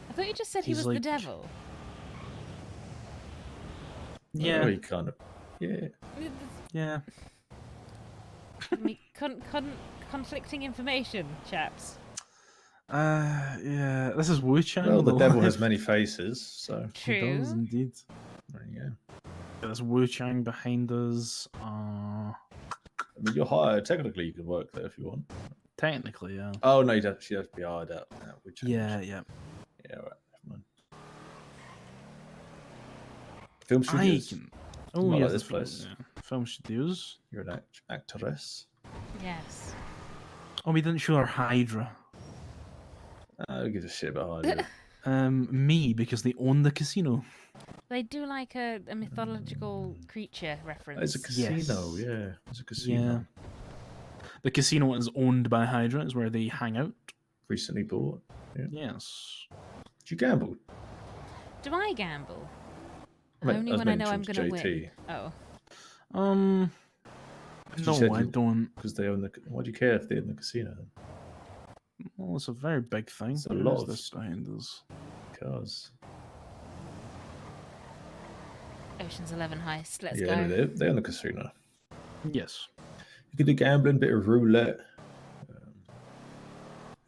I thought you just said he He's was the like- devil. Yeah. Oh, he kind of. Yeah. Yeah. I mean, conflicting information, chaps. Yeah. This is Wu Chang. Well, the devil has many faces, so. True. He does indeed. There you go. There's Wu Chang behind us. I mean, you're hired. Technically, you can work there if you want. Technically, yeah. Oh, no, she has to be hired out. Which Yeah. Yeah, right. Never mind. Film studios. Oh, Not yeah, like this place. Film studios. You're an actress. Yes. Oh, we didn't show our Hydra. Who gives a shit about Hydra? Me, because they own the casino. They do like a mythological creature reference. It's a casino, yeah. It's a casino. Yeah. The casino is owned by Hydra. It's where they hang out. Recently bought. Yeah. Yes. Do you gamble? Do I gamble? I Only was when I know meant I'm to going to JT. win. Oh. No, I don't. Because they own the. Why do you care if they own the casino? Then? Well, it's a very big thing. It's a Where lot is of this behind us? cars. Ocean's 11 heist. Let's Yeah, go. they own the casino. Yes. You can do gambling, bit of roulette.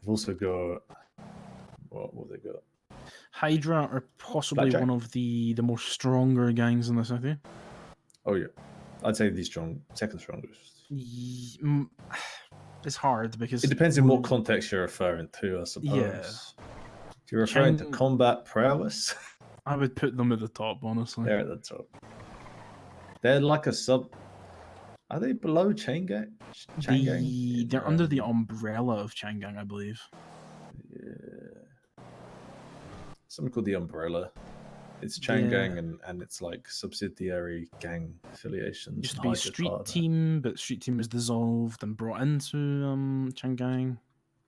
We've also got what they got. Hydra are possibly Blackjack. one of the more stronger gangs in the city. Oh yeah, I'd say the second strongest. It's hard because It depends on what context you're referring to, I suppose. Yeah. If you're referring to Chang- combat prowess, I would put them at the top, honestly. they're at the top. They're like a sub. Are they below Chain Gang? Chain Gang? They're under the umbrella of Changgang, I believe. Something called the Umbrella. It's Chain Yeah. Gang and it's like subsidiary gang affiliations. Used to and be a Hydra's street part of that. team, but street team was dissolved and brought into Changgang.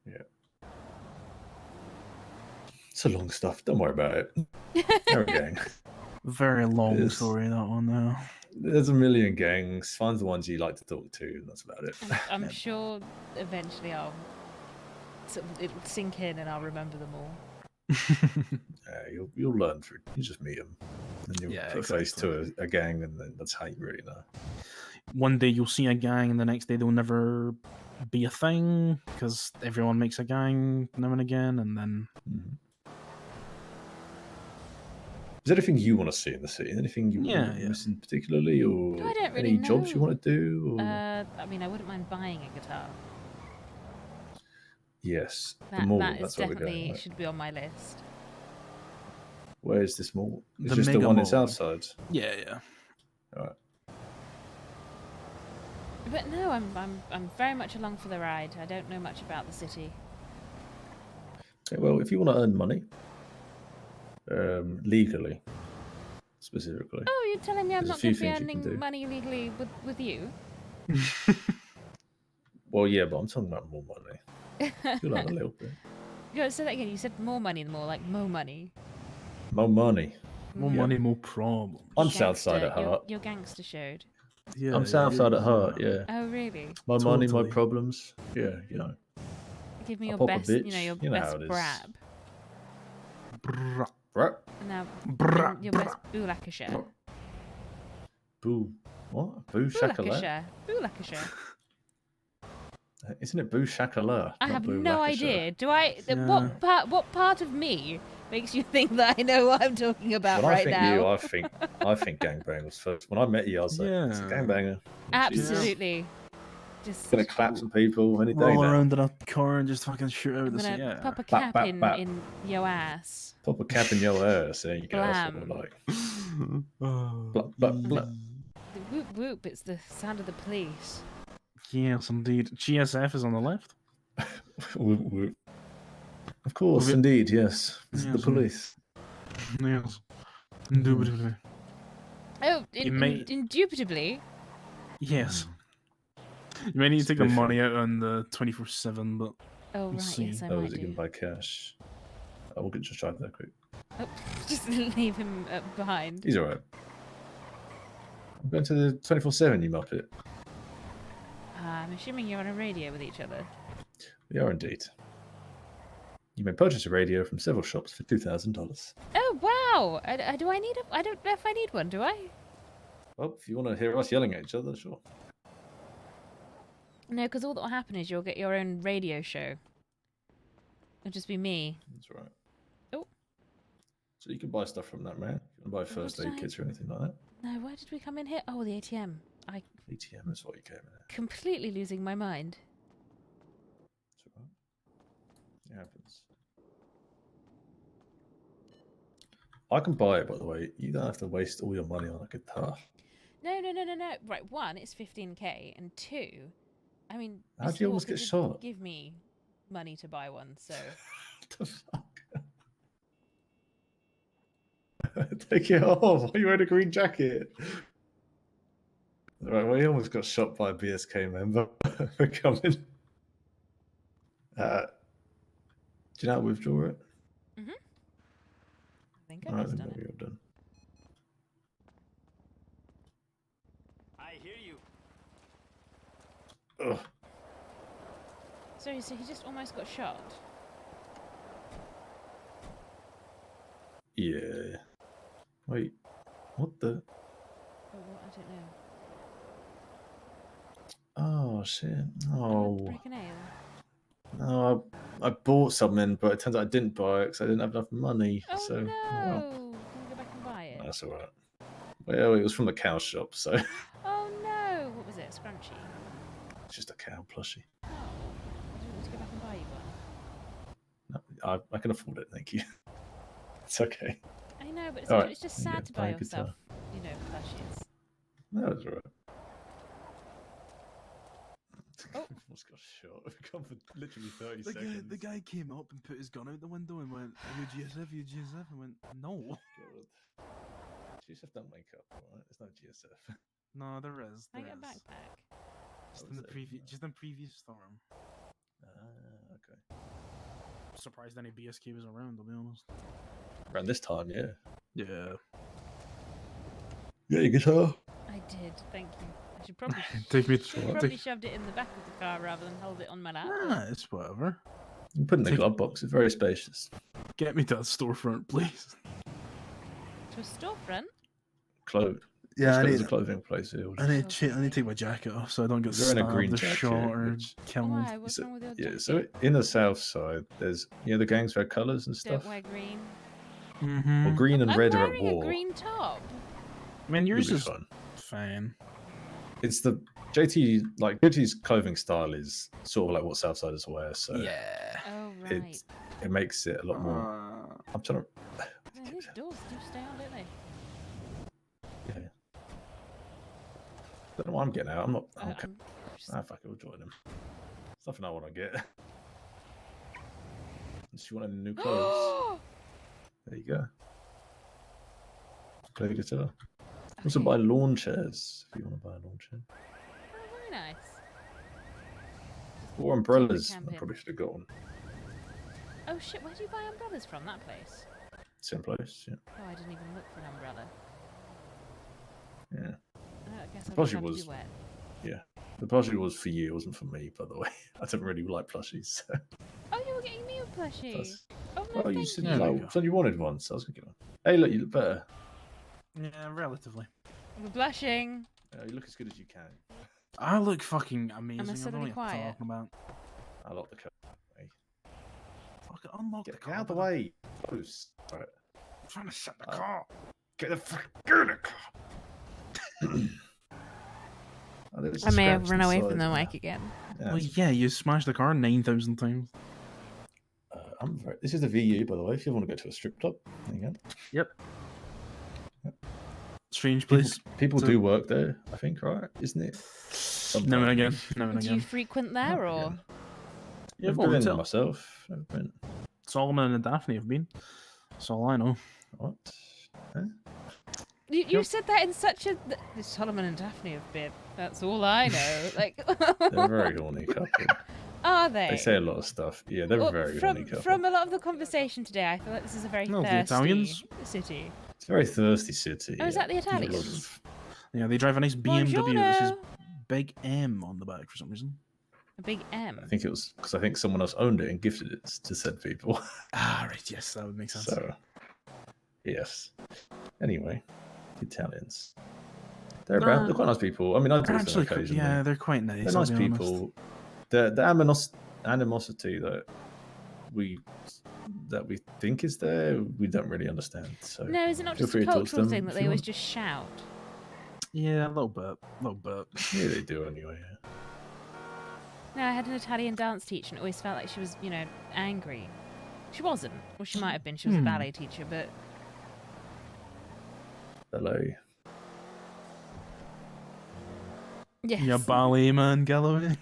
Yeah. It's a long stuff. Don't worry about it. They're a gang. Very long is. story, that one, though. There's a million gangs. Find the ones you like to talk to, and that's about it. I'm sure eventually it'll sink in and I'll remember them all. Yeah, you'll learn through. You just meet them, and you'll put a face to a gang, and then that's how you really know. One day you'll see a gang, and the next day they'll never be a thing because everyone makes a gang now and again, and then. Is there anything you want to see in the city? Anything you missing particularly, or I don't really any jobs you know. want to do? Or... I mean, I wouldn't mind buying a guitar. Yes, the That mall. that is That's where we're definitely going. Right? should be on my list. Where is this mall? It's The just the mega one in mall. Southside. Yeah. All right. But no, I'm very much along for the ride. I don't know much about the city. Okay, well, if you want to earn money, legally, specifically. Oh, you're telling me I'm There's a not few going to be things you can earning do. money legally with you? Well, yeah, but I'm talking about more money. You'll earn a little bit. You say that again. You said more money, more like more money. More money. More money, more problems. I'm Southside at heart. Your gangster showed. Yeah, I'm Southside at heart. Yeah. Oh really? My money, my Totally. problems. Yeah, you know. Give me I'll your pop a best, bitch. you know, your You know best how it is. brab. Brap. And now Brap, your best boolakasha. Boo. What? Boo shakalaka? Boolakasha. Boolakasha. Isn't it boo shakala? I not have boo no lakasha? idea. Do I? Yeah. What part of me makes you think that I know what I'm talking about When right I think now? you, I think gangbang was first. When I met you, I was like, it's a gangbanger. Absolutely. Just Gonna clap some people any day Roll now. around in a car and just fucking shoot out I'm the gonna city. pop a Bap, cap bap, bap. in your ass. Pop a cap in your ass. There you go. That's what I Blam. like. Blap, blap, blap. The whoop whoop. It's the sound of the police. Yes, indeed. GSF is on the left. Whoop, whoop. Of course, Whoop. indeed, yes. This is the Yes, police. Yes. Indubitably. Oh, indubitably. Yes. You may need to take the money out on the 24/7, but. Oh we'll right, see. yes, I Oh, might is it do. going to buy cash? I will just drive there quick. Oh, just leave him behind. He's alright. I'm going to the 24/7, you muppet. I'm assuming you're on a radio with each other. We are indeed. You may purchase a radio from several shops for $2,000. Oh wow! Do I need I don't know if I need one. Do I? Well, if you want to hear us yelling at each other, sure. No, because all that will happen is you'll get your own radio show. It'll just be me. That's right. Oh. So you can buy stuff from that, man. You can buy first aid kits or anything like that. No, where did we come in here? Oh, the ATM. ATM is what you came in at. Completely losing my mind. That's all right. It happens. I can buy it, by the way. You don't have to waste all your money on a guitar. No. Right, one, it's 15k, and two, I mean, How do you almost get shot? Give me money to buy one, so. What the fuck? Take it off. Why are you wearing a green jacket? Right, well, he almost got shot by a BSK member for coming. Do you know how to withdraw it? Mm-hmm. I think All I've right, just then done it. you're done. I hear you. Ugh. Sorry, so he just almost got shot? Yeah. Wait. What the? Oh, well, I don't know. Oh shit. Oh. Break a nail? No, I bought something, but it turns out I didn't buy it because I didn't have enough money. Oh so, no! well, Can we go back and buy it? that's all right. Well, it was from the cow shop, so it's Oh no! What was it? Scrunchy? just a cow plushie. Oh. I didn't want to go back and buy you one. No, I can afford it, thank you. It's okay. I know, but All right. it's just sad to buy buy a guitar. yourself, you know, plushies. No, it's all right. Oh. Almost got shot. I've gone for literally 30 seconds. The guy came up and put his gun out the window and went, "Are you GSF? Are you GSF?" I went, "No." God. GSF don't wake up, alright? There's no GSF. No, there is. I There get a is. backpack. Just in the previous storm. Okay. Surprised any BSK was around, I'll be honest. Around this time, yeah. Yeah. Yeah, your guitar. I I did. Thank you. I should probably Take me should probably shoved it in the back of the car rather than hold it on my lap. but- Ah, it's whatever. You put it in the Take- glove box. It's very spacious. Get me to that storefront, please. To a storefront. Clothes. Yeah, I There's a need. clothing place here. I need to take my jacket off so I don't get You're in a stabbed green or jacket, shot or which- killed. Why? What's wrong with your Yeah, jacket? so in the south side, there's the gang's red colours and stuff. Don't wear green. Mm-hmm. Well, green and I'm red are at wearing a war. green top. I mean, yours You'll be is fine. fine. It's the JT's clothing style is sort of like what Southsiders wear, so Yeah. Oh right. it makes it a lot more. I'm trying to. Man, these doors do stay on, don't they? Yeah. Don't know what I'm getting out. I'm not. Okay. I'm Fuck it, we'll join them. It's nothing I want to get. Does she want any new clothes? There you go. Play the guitar. Also buy lawn chairs if you want to buy a lawn chair. Oh, very nice. Or umbrellas. I camping. probably should have got one. Oh shit, where do you buy umbrellas from? That place? Same place, yeah. Oh, I didn't even look for an umbrella. Yeah. I guess The I would plushie have to was. be wet. Yeah. The plushie was for you, it wasn't for me, by the way. I don't really like plushies. So. Oh, you were getting me a plushie. That's- Oh no, Oh, you thank said you. you wanted one, so I was going to get one. Hey, look, you look better. Yeah, relatively. We're blushing. You look as good as you can. I look fucking amazing. I don't know suddenly what you're quiet? talking about. I lock the car. Hey. Fucking unlock the Get car. out of the way. Close. All right. I'm trying to shut the car. Get the fuck in the car. Oh, there was a I may have scratch run away inside from the there. mic again. Yeah, Well, it's- yeah, you smashed the car 9,000 times. This is the VU, by the way. If you want to go to a strip club, there you go. Yep. Strange place. People So- do work there, I think, right? Isn't it? Now and again. Now and Do you again. frequent there or? Yeah, I've well, been it's there all- myself. Never been. Solomon and Daphne have been. That's all I know. What? You said that in such a. Solomon and Daphne have been. That's all I know. Like. They're a very horny couple. Are they? They say a lot of stuff. Yeah, they're Well, a very from horny couple. from a lot of the conversation today, I feel like this is a very No, the thirsty Italians? city. It's a very thirsty city. Oh, is that the There's a lot Italians? of- Yeah, they drive a nice BMW that says Buongiorno. Big M on the back for some reason. A big M. I think it was because I think someone else owned it and gifted it to said people. Ah, right. Yes, that would make sense. So, yes. Anyway, Italians. They're No. about. They're quite nice people. I mean, I do them Actually, occasionally. yeah, they're quite nice. They're I'll nice be honest. people. The animosity that we think is there, we don't really understand. So No, is it not feel just free a to talk to cultural them thing if that you they always want. just shout? Yeah, a little bit. A little bit. Yeah, they do anyway. Yeah. No, I had an Italian dance teacher and it always felt like she was, angry. She wasn't. Well, she might have been. She was a ballet teacher, but Ballet. yes. Yeah, ballet man, Galloway.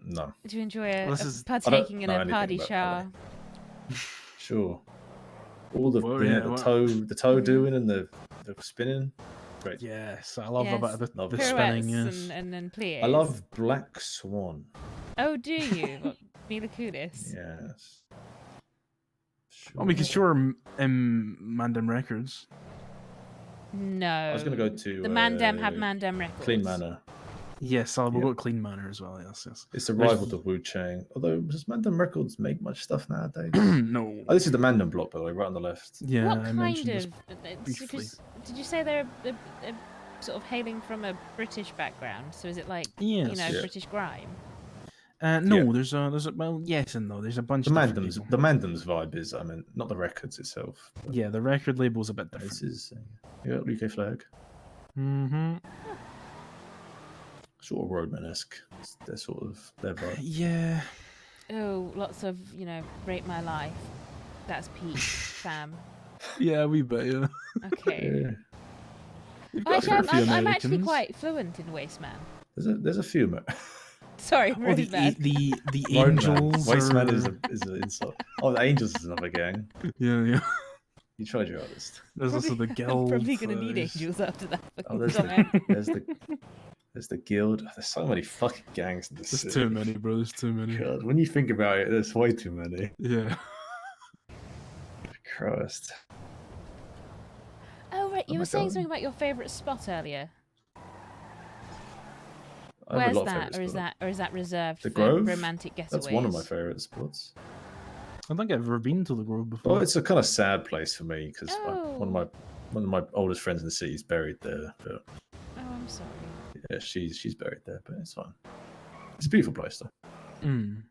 No. Do you enjoy Well, this is- partaking in know a anything party about shower? Sure. All the Well, yeah, yeah, the well- toe doing and the spinning. Great. Yes, I love Yes. a bit of the Love spinning. Pirouettes Yes. and then plies. I love Black Swan. Oh, do you? What, Mila Kunis? Yes. Oh, because you're Mandem Records. No. I was gonna go to The Mandem have Mandem Records. Clean Manor. Yes, we'll Yep. go Clean Manor as well. Yes, yes. It's a There's- rival to Wu Chang. Although does Mandem Records make much stuff nowadays? No. Oh, this is the Mandem block, by the way, right on the left. Yeah, What I kind mentioned this of? briefly. Because did you say they're sort of hailing from a British background? So is it like Yes. Yeah. British grime? No, Yeah. there's a well, yes and no. There's a bunch The of different Mandem's people. vibe is, I mean, not the records itself. but Yeah, the record label's a bit different. This is yeah, UK flag. Mm-hmm. Sort of Roadman-esque. They're sort of their vibe. Yeah. Oh, lots of rape my life. That's peak, fam. Yeah, we bet. Yeah. Okay. Yeah. You've got a Actually, fair few I'm actually Americans. quite fluent in Wasteman. There's a few. Sorry, I'm Oh, really the bad. the Roadman. Angels. Wasteman are- is an insult. Oh, the Angels is another gang. Yeah, yeah. You tried your hardest. There's also the I'm guild. probably gonna need angels after that. Oh, fucking there's the guild. There's so many fucking gangs in this There's city. too many, bro. There's too many. God, when you think about it, there's way too many. Yeah. Christ. Oh right. You were saying something about your favourite spot earlier. I have a Where's lot of that, favourite spots. or is that reserved The for Grove? romantic getaways? That's one of my favourite spots. I don't think I've ever been to the Grove before. Well, it's a kind of sad place for me because Oh. one of my oldest friends in the city is buried there. But Oh, I'm sorry. yeah, she's buried there, but it's fine. It's a beautiful place though. Mm.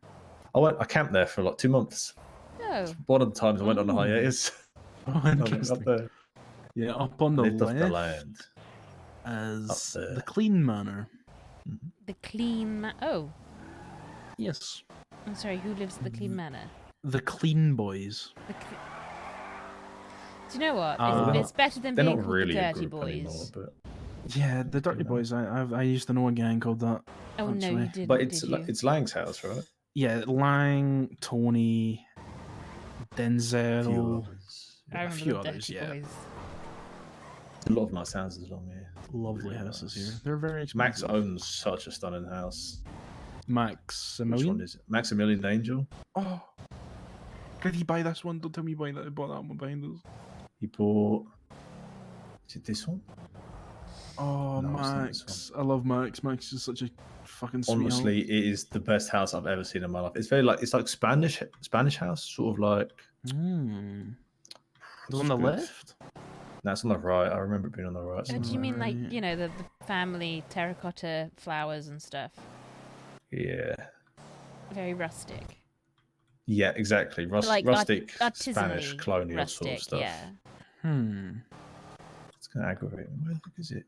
I camped there for like 2 months. Oh. One of the times I went on a Oh. hiatus. Oh, I went interesting. up there. Yeah, up on the Lived off left the land. as there. the Clean Manor. The Clean Oh. Yes. I'm sorry, who lives at the Clean Manor? The Clean Boys. Do you know what? It's better than they're being not called really the a Dirty group anymore, Boys. but Yeah, the Dirty Boys. I used to know a gang called that. Oh, no, you actually. didn't, But it's did you? it's Lang's house, right? Yeah, Lang, Tony, Denzel, I a remember few the others. Dirty Yeah, Boys. A lot of nice houses along here. lovely Really houses nice. here. They're very Max expensive. owns such a stunning house. Maximilian. Which one is it? Maximilian Angel. Oh, did he buy this one? Don't tell me he bought that one behind us. He bought. Is it this one? Oh, No, it's not this Max. I love Max. Max is such a fucking sweet. Honestly, it is the best house I've ever seen in my life. It's very like Spanish house, sort of like. Mm. The What's one on the good? left? No, it's on the right. I remember it being on the right. Oh, do you mean like, you know, the family terracotta flowers and stuff? Yeah. Very rustic. Yeah, exactly. Like rustic artisanally Spanish colonial rustic, sort of stuff. Yeah. It's gonna aggravate me. Where the fuck is it?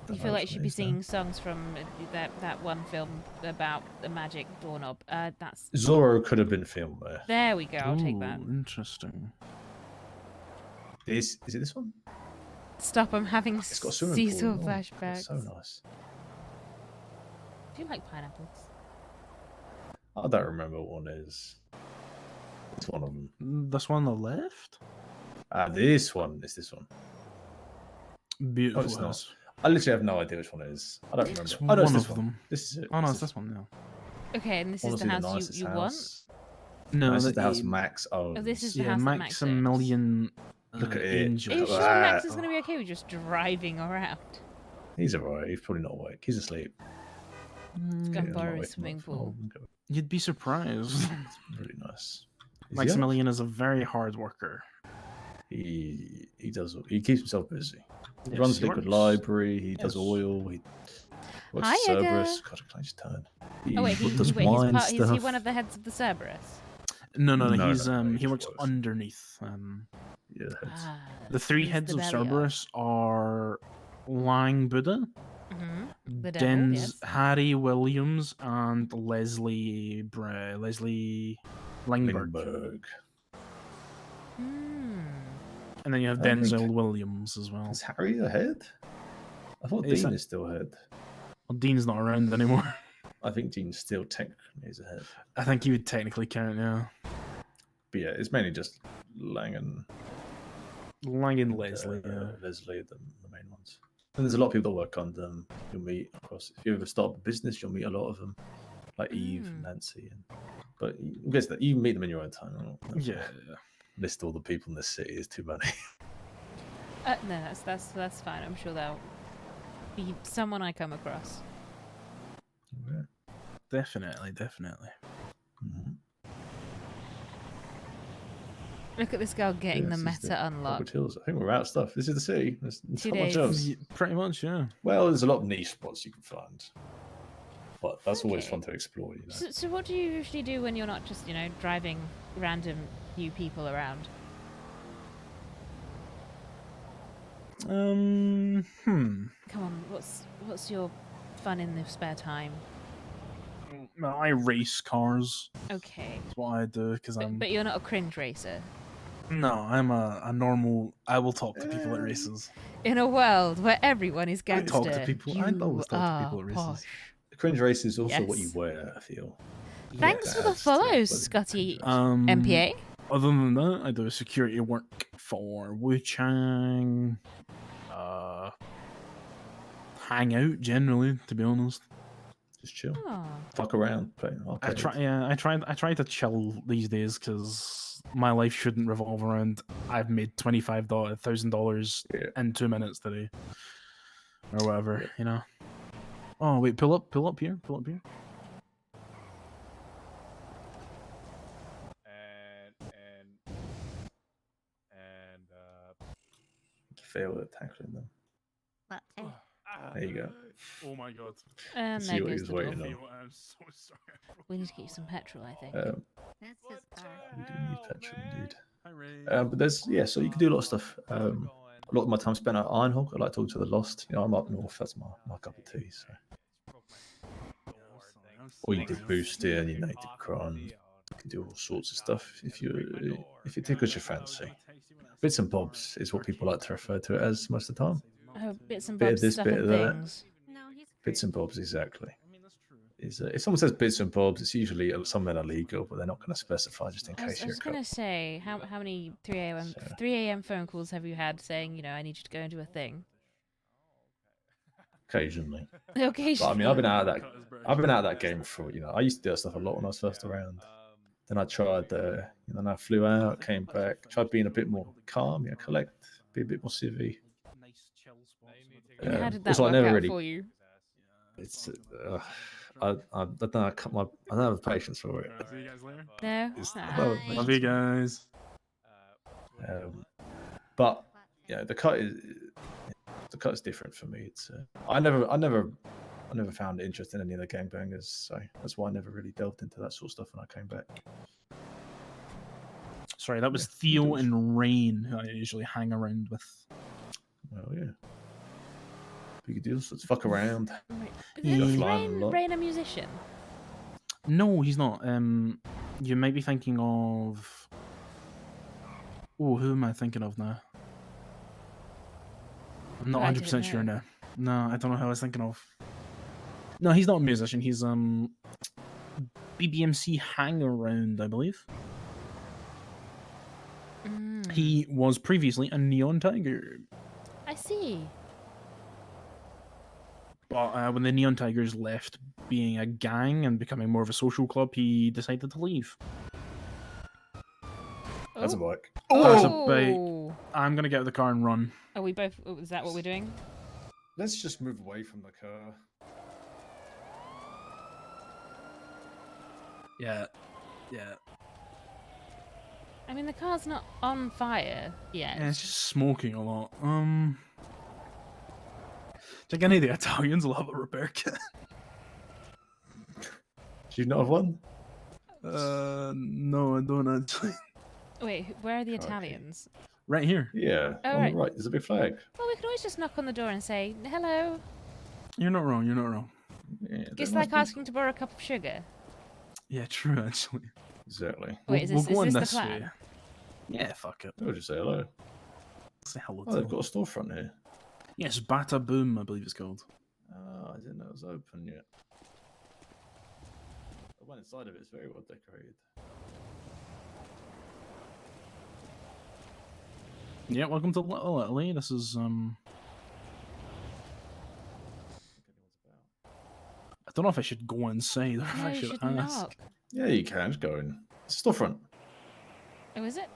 You feel like you should be singing songs from that one film about the magic doorknob. That's Zorro could have been filmed there. There we go. I'll take that. Interesting. Is it this one? Stop! I'm having It's got a swimming pool seesaw and all. flashbacks. It's so nice. Do you like pineapples? I don't remember what one is. It's one of them. This one on the left? This one is this one. Beautiful it's not. house. I literally have no idea which one it is. I don't remember. It's Oh, no, it's one this of one. them. This is it. Oh no, it's this one now. Okay, and this Honestly, is the the house nicest you want? house. No, this is the house um, Max owns. Oh, this is the Yeah, house that Max owns. Maximilian. Look at it. Angel. Are you sure Ah. Max is going to be okay with just driving around? He's alright. He's probably not awake. He's asleep. Let's go and Yeah, borrow not his swimming awake. pool. You'd be surprised. It's really nice. Is he Maximilian is a very hard worker. He does. He keeps himself busy. He Yes, runs he liquid works. library. He does Yes. oil. He works Hi, at Edgar. Cerberus. God, can I just turn? Oh wait, He does he's wine is he stuff. one of the heads of the Cerberus? No, No, he's no, he works underneath. Yeah, the heads. The three he's heads the of belly Cerberus are Lang Buddha, Mm-hmm. The devil, Den's yes. Harry Williams, and Leslie Lingberg. Lindbergh. And then you have I don't Denzel think- Williams as well. Is Harry the head? I thought Is Dean that- is still head. Well, Dean's not around anymore. I think Dean still technically is a head. I think he would technically count now. But yeah, it's mainly just Lang and Leslie. Yeah. Leslie, the main ones. And there's a lot of people that work on them. You'll meet, of course, if you ever start a business, you'll meet a lot of them, like Eve and Nancy. But I guess that you meet them in your own time. I don't Yeah. list all the people in this city is too many. No, that's fine. I'm sure there'll be someone I come across. Definitely. Look at this girl getting Yeah, the this is meta unlocked. Rocket Hills. I think we're out of stuff. This is the city. There's 2 not much days. else. Pretty much, yeah. Well, there's a lot of niche spots you can find, but that's always fun to explore. You know. So what do you usually do when you're not just, driving random new people around? Hmm. Come on, what's your fun in the spare time? Well, I race cars. Okay. That's what I do because I'm. But you're not a cringe racer. No, I'm a normal. I will talk to people at races. In a world where everyone is I gangster, talk to people. I always talk to are people at races. posh. The cringe race is also what you Yes. wear. I feel. Thanks for the follows, Scotty Um, MPA. Other than that, I do security work for Wu Chang. Hang out generally, to be honest. Just chill, Oh. fuck around, play arcades. I try to chill these days because my life shouldn't revolve around. I've made $25,000 in 2 minutes today, or whatever, you know. Oh wait, pull up here. And Fail at tackling them. There you go. Oh my god. And See there what he goes was the waiting door. on. I'm so sorry. We need to get you some petrol, I think. Um, That's his car. we do need petrol indeed. But there's so you can do a lot of stuff. A lot of my time spent at Ironhawk. I like talking to the Lost. You know, I'm up north. That's my cup of tea. So. Or you do boosting, you native cron. You can do all sorts of stuff if it tickles your fancy. Bits and bobs is what people like to refer to it as most of the time. Oh, bits and Bit bobs, of this, stuff bit and of that. things. Bits and bobs, exactly. If someone says bits and bobs, it's usually something illegal, but they're not going to specify just in I case you're was going to say, how many 3 a.m. phone calls have you had saying, I need you to go and do a thing? occasionally. Occasionally. But I mean, I've been out of that game for I used to do that stuff a lot when I was first around. Then I tried, then I flew out, came back, tried being a bit more calm, collect, be a bit more civvy. And how did that Also, work I never out really. for you? It's I don't know. I don't have the patience for it. See you guys later. No. Love you guys. But the cut is different for me. It's I never found interest in any of the gangbangers, so that's why I never really delved into that sort of stuff when I came back. Sorry, that was Theo and Rain, who I usually hang around with. Well, yeah. Big deals. Let's fuck around. Is Rain a musician? No, he's not. You might be thinking of. Oh, who am I thinking of now? I'm not 100% sure now. No, I don't know who I was thinking of. No, he's not a musician. He's BBMC hang around, I believe. He was previously a Neon Tiger. I see. But when the Neon Tigers left being a gang and becoming more of a social club, he decided to leave. That's a bike. That's a bike. I'm gonna get out of the car and run. Are we both? Is that what we're doing? Let's just move away from the car. Yeah. I mean, the car's not on fire yet. Yeah, it's just smoking a lot. Do you think any of the Italians will have a repair kit? Do you not have one? No, I don't actually. Wait, where are the Italians? Right here. Yeah, Oh, on right. the right. There's a big flag. Well, we can always just knock on the door and say, hello. You're not wrong. Yeah, Just like asking to borrow a cup of sugar. Yeah, true, actually. Exactly. Wait, is this, we'll go is in this the this plan? way. Yeah, fuck it. I'll just say hello. Say hello Oh, to they've them. got a storefront here. Yes, Bata Boom, I believe it's called. Oh, I didn't know it was open yet. I went inside of it. It's very well decorated. Yeah, welcome to Little Italy. This is I don't know if I should go inside or if No, I you should should ask. knock. Yeah, you can. Just go in. It's a storefront. Oh, is it?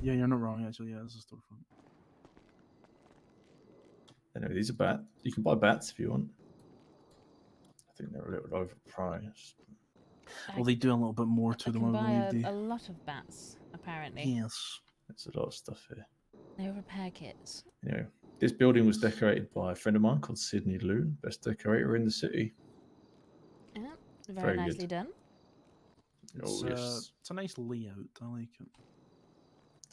Yeah, you're not wrong, actually. Yeah, this is a storefront. Anyway, these are bats. You can buy bats if you want. I think they're a little overpriced. Well, they do a little bit more to I them, can I buy believe. a lot of bats, apparently. Yes. There's a lot of stuff here. No repair kits. Anyway, this building was decorated by a friend of mine called Sydney Loon, best decorator in the city. Yeah, very Very nicely good. done. It's, Oh, yes. it's a nice layout. I like it.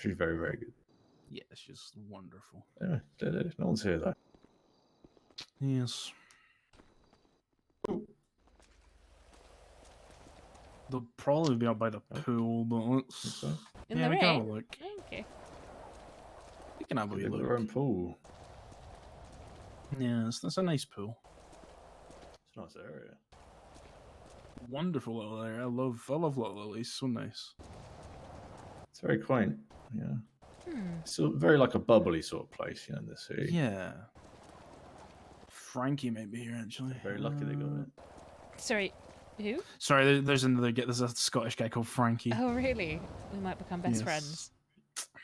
She's very, very good. Yeah, it's just wonderful. Anyway, no one's here though. Yes. They'll probably be up by the pool, but let's. In yeah, the we can have a rain? look. Okay. We can have a wee They've got look. their own pool. Yes, that's a nice pool. It's a nice area. Wonderful little area. I love Little Italy. It's so nice. It's very quaint. Yeah. Hmm. It's very like a bubbly sort of place, in the city. Yeah. Frankie might be here actually. Very lucky they got it. Sorry, who? Sorry, there's a Scottish guy called Frankie. Oh, really? We might become best Yes. friends.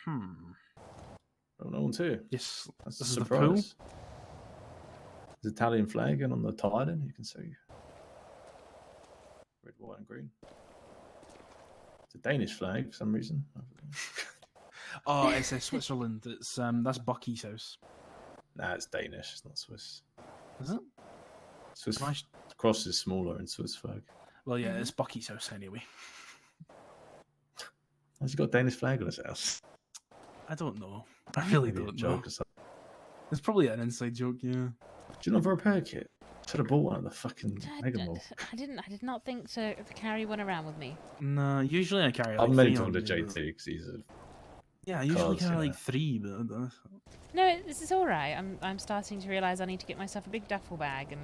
Oh, no one too. Yes, That's this a is the pool. surprise. There's Italian flag and on the tiling you can see red, white, and green. It's a Danish flag for some reason. Oh, it's Switzerland. It's that's Bucky's house. Nah, it's Danish. It's not Swiss. Is it? Swiss cross is smaller in Swiss flag. Well, yeah, it's Bucky's house anyway. Has he got a Danish flag on his house? I don't know. I really Maybe a don't joke know. or something. It's probably an inside joke, yeah. Do you not have a repair kit? Should have bought one at the fucking Mega Mall. I did not think to carry one around with me. No, usually I carry like I'm meant three to on the me, JT but- because he's a. Yeah, I usually Cars, carry you like 3, but No, this is all right. I'm starting to realise I need to get myself a big duffel bag and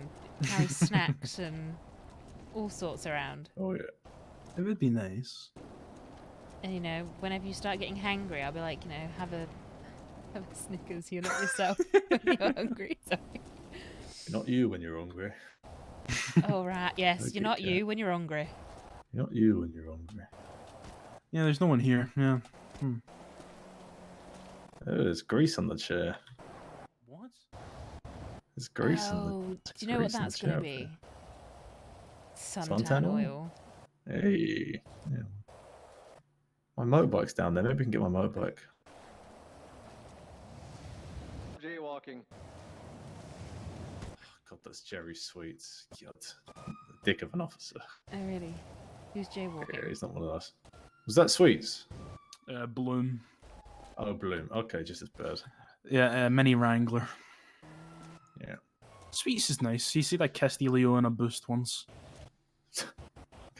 carry snacks and all sorts around. Oh yeah. It would be nice. And you know, whenever you start getting hangry, I'll be like, you know, have a Snickers. You're not yourself when you're hungry. Sorry. Not you when you're hungry. Oh right, yes, Okay, you're not Kat. you when you're hungry. Not you when you're hungry. Yeah, there's no one here. Yeah. Oh, there's grease on the chair. What? There's grease on Oh, the. do you know what grease on the that's going to chair be? Suntan Suntan oil? oil. Hey. Yeah. My motorbike's down there. Maybe we can get my motorbike. Jaywalking. God, that's Jerry Sweets. God. The dick of an officer. Oh really? Who's Yeah, jaywalking? he's not one of us. Was that Sweets? Bloom. Oh, Bloom. Okay, just as bad. Yeah, Mini Wrangler. Yeah. Sweets is nice. You see that Castillo in a boost once.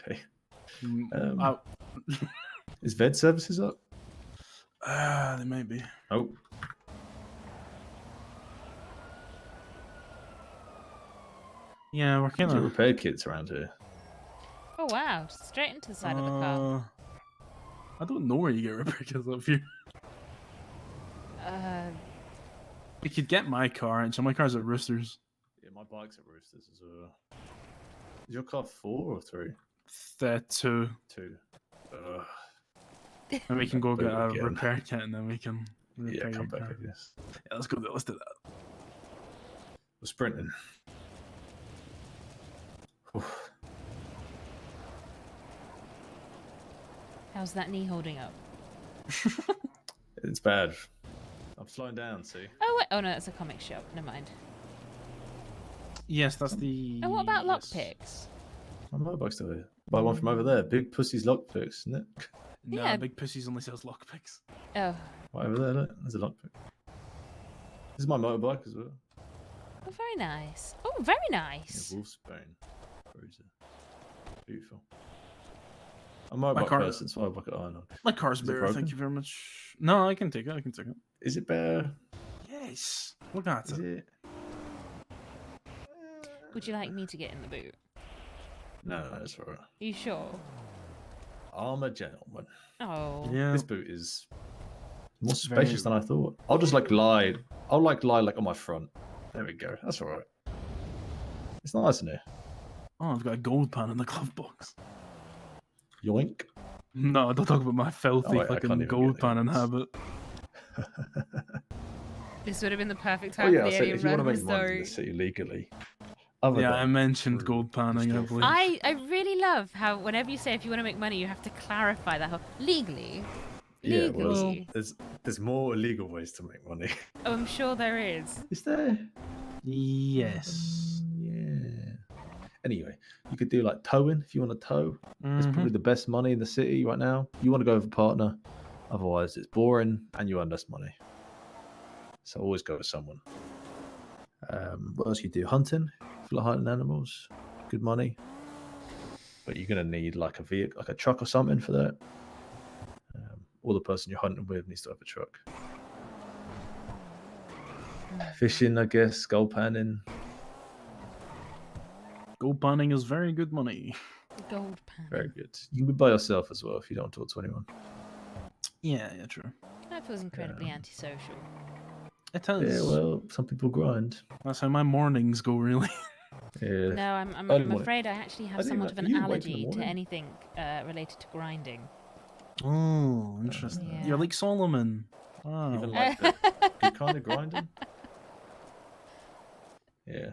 Okay. Oh. Is Ved Services up? They might be. Oh. Yeah, we're kind There's of repair kits around here. Oh wow! Straight into the side of the car. I don't know where you get repair kits up here. You could get my car, and so my car's at Roosters. Yeah, my bike's at Roosters as well. Is your car 4 or 3? 2. 2. And we can go get a Again. repair kit, and then we can repair Yeah, come your back, car. I guess. Yeah, let's go. Let's do that. We're sprinting. How's that knee holding up? It's bad. I'm slowing down, see? Oh wait! Oh no, that's a comic shop. Never mind. Yes, that's the. Oh, what about lockpicks? My motorbike's still here. Buy one from over there. Big Pussy's lockpicks, isn't it? No, Yeah. Big Pussy's only sells lockpicks. Oh. Right over there, look. There's a lockpick. This is my motorbike as well. Oh, very nice. Oh, very nice. Yeah, Wolfsbane. Cruiser. Beautiful. I'm a motorbike car- person, so I bucket iron on. My car's Is it better. broken? Thank you very much. No, I can take it. I can take it. Is it better? Yes. Look at Is it. it? Would you like me to get in the boot? No, that's all right. Are you sure? I'm a gentleman. Oh. Yeah. This boot is more It's very- spacious than I thought. I'll just lie. I'll lie on my front. There we go. That's all right. It's nice in here. Oh, I've got a gold pan in the glove box. Yoink. No, don't talk about my filthy Oh, wait, I can't fucking even gold get pan in habit. This would have been the perfect Oh time yeah, for I the said alien if you want to run. make money in Sorry. the city legally. Yeah, I mentioned gold panning, I believe. I really love how whenever you say if you want to make money, you have to clarify that whole legally. Yeah, well, Legally. there's more illegal ways to make money. Oh, I'm sure there is. Is there? Yes. Yeah. Anyway, you could do like towing if you want to tow. It's probably the best money in the city right now. You want to go with a partner, otherwise it's boring and you earn less money. So always go with someone. What else you do? Hunting. If you like hunting animals, good money. But you're gonna need like a vehicle, like a truck or something for that. Or the person you're hunting with needs to have a truck. Fishing, I guess. Gold panning. Gold panning is very good money. Gold pan. Very good. You can be by yourself as well if you don't talk to anyone. Yeah, true. That feels incredibly antisocial. It is. Yeah, well, some people grind. That's how my mornings go, really. Yeah. No, I'm Early morning. afraid I actually have I didn't somewhat even- of an you awake in the allergy to morning? anything related to grinding. Oh, interesting. Yeah. You're like Solomon. Wow. Even like the good kind of grinding. Yeah.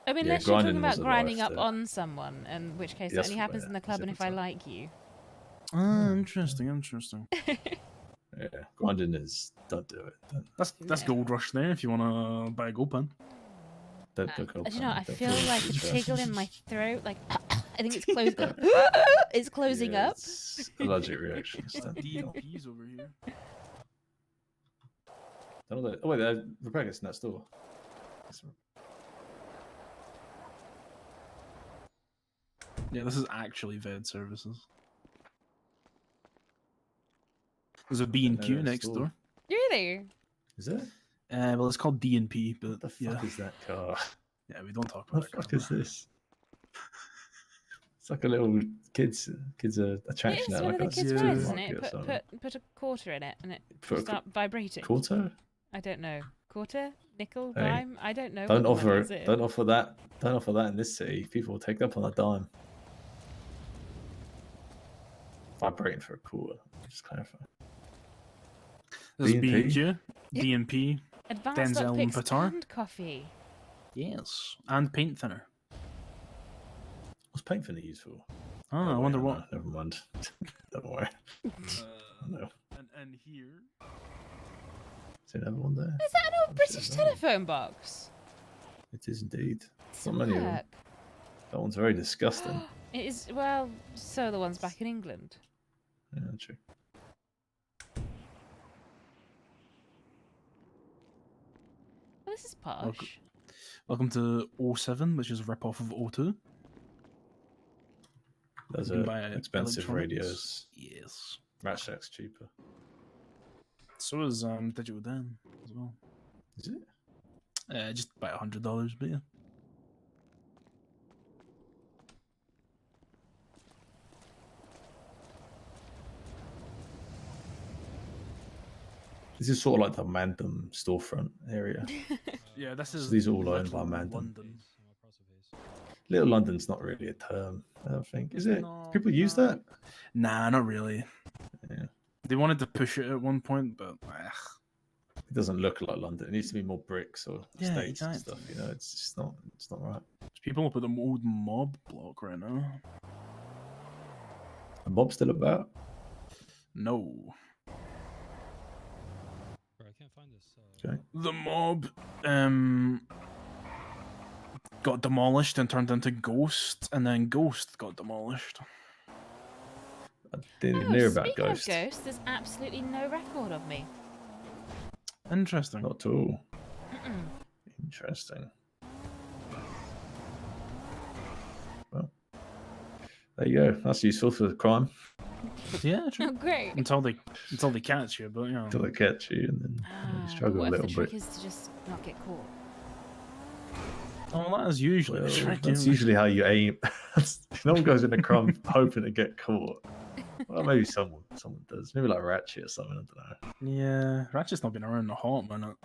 I mean, Yeah, unless you're talking grinding about was a grinding life up that- on someone, in which case it Yes, only happens yeah, in the club and if I like you. Ah, interesting, interesting. Yeah, grinding is don't do it. That's Gold Rush there if you want to buy a gold pen. Don't go gold Do you know, pan, I don't feel fall like into a the tickle trap. in my throat. Like, I think it's closing. It's closing Yeah, up. it's allergic reaction. It's don't- DLP's over here. don't know. Oh wait, Rebecca's in that store. Yeah, this is actually VED services. There's a B&Q no, next store. door. Really? Is it? Well, it's called D&P, but What the fuck is that car? Yeah, we don't talk What about the that. fuck is this? It's like a little kids attraction It is at one like of a the kids' toys, isn't supermarket it? or something. Put a quarter in it and it Put a start vibrating. Quarter? I don't know. Quarter, nickel, Hey, dime. I don't know. Don't what the money offer is in. don't offer that. Don't offer that in this city. People will take that up on a dime. Vibrating for a quarter. Just clarify. There's B&P? B&Q, D&P, Advanced Denzel and lockpicks Patar. and coffee. Yes, and paint thinner. What's paint thinner used for? Oh, I wonder what. Never mind. Don't worry. No. And here. Is there another one there? Is that an old British telephone box? It is indeed. Doesn't Not many of them. work. That one's very disgusting. It is, well, so are the ones back in England. Yeah, true. Well, this is posh. Welcome to 07, which is a rip-off of 02. Those You can are buy expensive electronics. radios. Yes. Rat Shack's cheaper. So is Digital Dan as well. Is it? Just about $100, but yeah. This is sort of like the Mandem storefront area. Yeah, this So is. these are all owned by Little Mandem. London. Little London's not really a term, I don't think. Is it? People use that? Nah, not really. Yeah. They wanted to push it at one point, but It doesn't look like London. It needs to be more bricks or Yeah, estates and exactly. stuff. You know, it's just not. It's not right. there's people up at the old mob block right now. A mob still about? No. Okay. The mob got demolished and turned into Ghost, and then Ghost got demolished. I didn't Oh, hear about speaking Ghost. of Ghost, there's absolutely no record of me. Interesting. Not at all. Mm-mm. Interesting. Well, there you go. That's useful for crime Yeah, true. Oh, great. Until they catch you, but you know. until they catch you and then you struggle What a if little the trick bit. is to just not get caught? Oh, that is usually the Well, trick. that's isn't it? usually how you aim. No one goes in a crime hoping to get caught. Well, maybe someone does. Maybe like Ratchet or something. I don't know. Yeah, Ratchet's not been around a hot minute.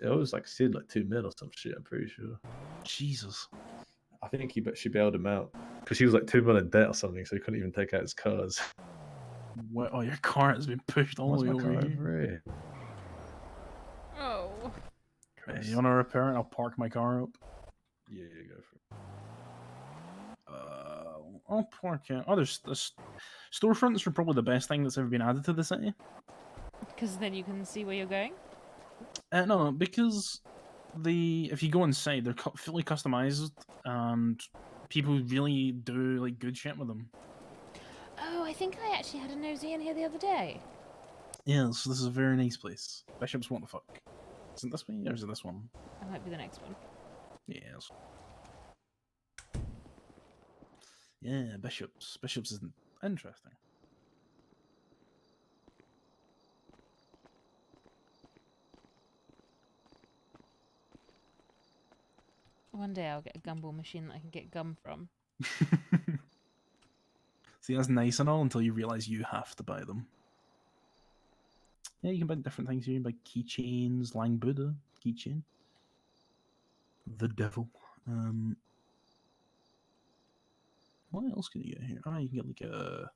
It was like Sid like 2 mil or some shit. I'm pretty sure. Jesus. I think she bailed him out because he was like 2 mil in debt or something, so he couldn't even take out his cars. What? Oh, your car has been pushed all Why's the way my car over here. over here? Oh. Hey, you want to repair it? I'll park my car up. Yeah, go for it. I'll park it. Oh, there's storefronts are probably the best thing that's ever been added to the city. Because then you can see where you're going? No, because if you go inside, they're fully customized, and people really do like good shit with them. Oh, I think I actually had a nosy in here the other day. Yes, this is a very nice place. Bishops, what the fuck? Is it this way or is it this one? That might be the next one. Yes. Yeah, Bishops. Bishops isn't interesting. One day I'll get a gumball machine that I can get gum from. See, that's nice and all until you realize you have to buy them. Yeah, you can buy different things here. You can buy keychains, Lang Buddha keychain, the devil. What else can you get here? You can get like a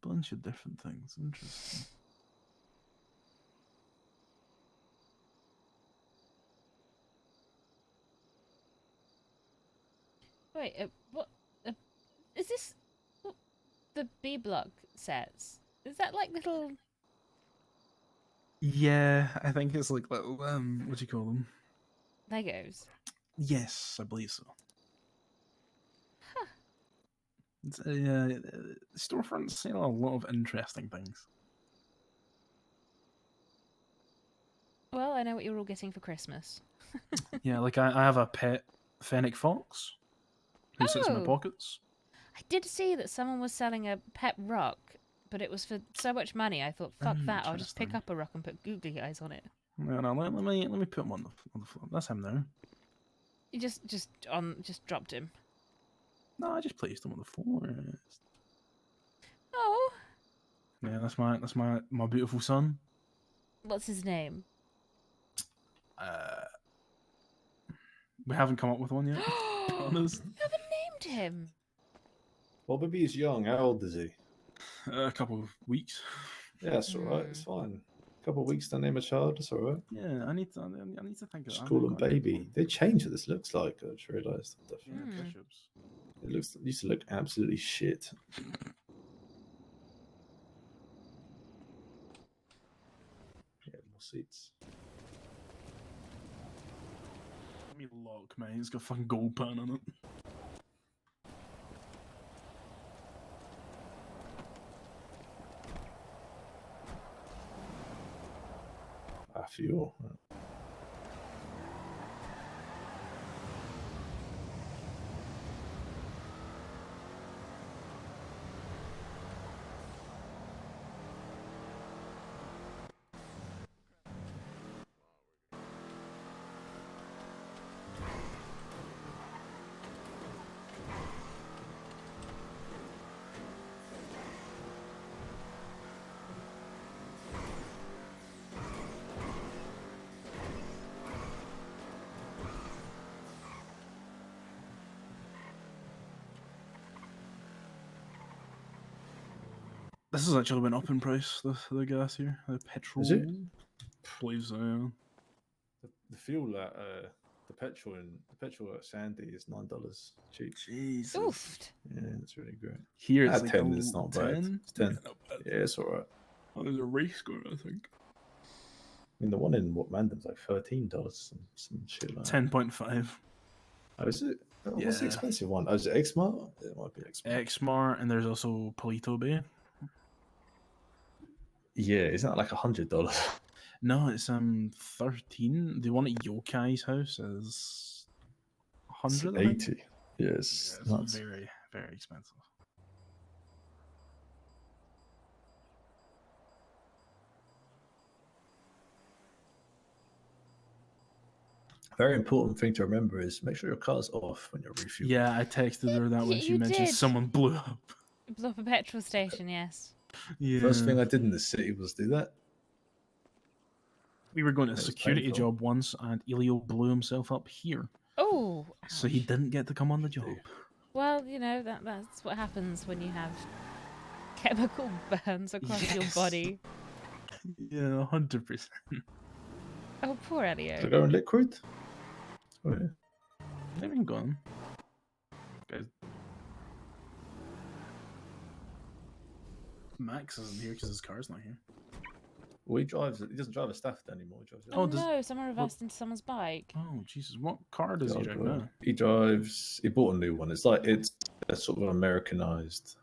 bunch of different things. Interesting. Wait, what? Is this what the B block sets? Is that like little? Yeah, I think it's like little what do you call them? Legos. Yes, I believe so. It's a storefronts sell a lot of interesting things. Well, I know what you're all getting for Christmas. Yeah, like I have a pet fennec fox who sits in my Oh. pockets. I did see that someone was selling a pet rock, but it was for so much money. I thought, fuck that! I'll just pick up a rock and put googly eyes on it. No, let me put him on the floor. That's him now. You just dropped him. No, I just placed him on the floor. Oh, Yeah, that's my beautiful son. what's his name? We haven't come up with one yet. to be honest. Haven't named him. Well, baby is young. How old is he? A couple of weeks. Yeah, that's all right. It's fine. A couple of weeks to name a child. That's all right. Yeah, I need to think of Just that. call him baby. They changed what this looks like. I just realised. Yeah, bishops. It used to look absolutely shit. Yeah, more seats. Let me look, man. It's got a fucking gold pan on it. Fuel. This has actually went up in price. The gas here, the petrol. Is it? Believe so. Yeah. The fuel at the petrol at Sandy is $9 cheap. Jesus. Oofed. Yeah, it's really great. Here it's at like 10. It's not bad. 10? It's 10. Yeah, not bad. Yeah, it's all right. Oh, there's a race going, I think. I mean, the one in Mandom's like $13, some shit like that. 10.5. Oh, is it? What's the Yeah. expensive one? Oh, is it Xmart? It might be Xmart. Xmart, and there's also Polito Bay. Yeah, isn't that like $100? No, it's 13. The one at Yokai's house is 100. I think. 80. Yes, Yeah, it's nuts. very, very expensive. Very important thing to remember is make sure your car's off when you're refueling. Yeah, I texted her that when she you mentioned did. someone blew up. Blew up a petrol station, yes. Yeah. First thing I did in the city was do that. We were going to a It was security painful. job once, and Elio blew himself up here. Oh, So he didn't get to come on the job. well, you know that's what happens when you have chemical burns across your Yes. body. Yeah, 100%. Oh, poor Elio. Did I go in liquid? Oh, yeah. Let me go on. Guys. Max isn't here because his car's not here. Well, he doesn't drive a Stafford anymore. He drives Oh, does- no, someone reversed into someone's bike. Oh, Jesus. What car does he drive now? He bought a new one. It's a sort of Americanized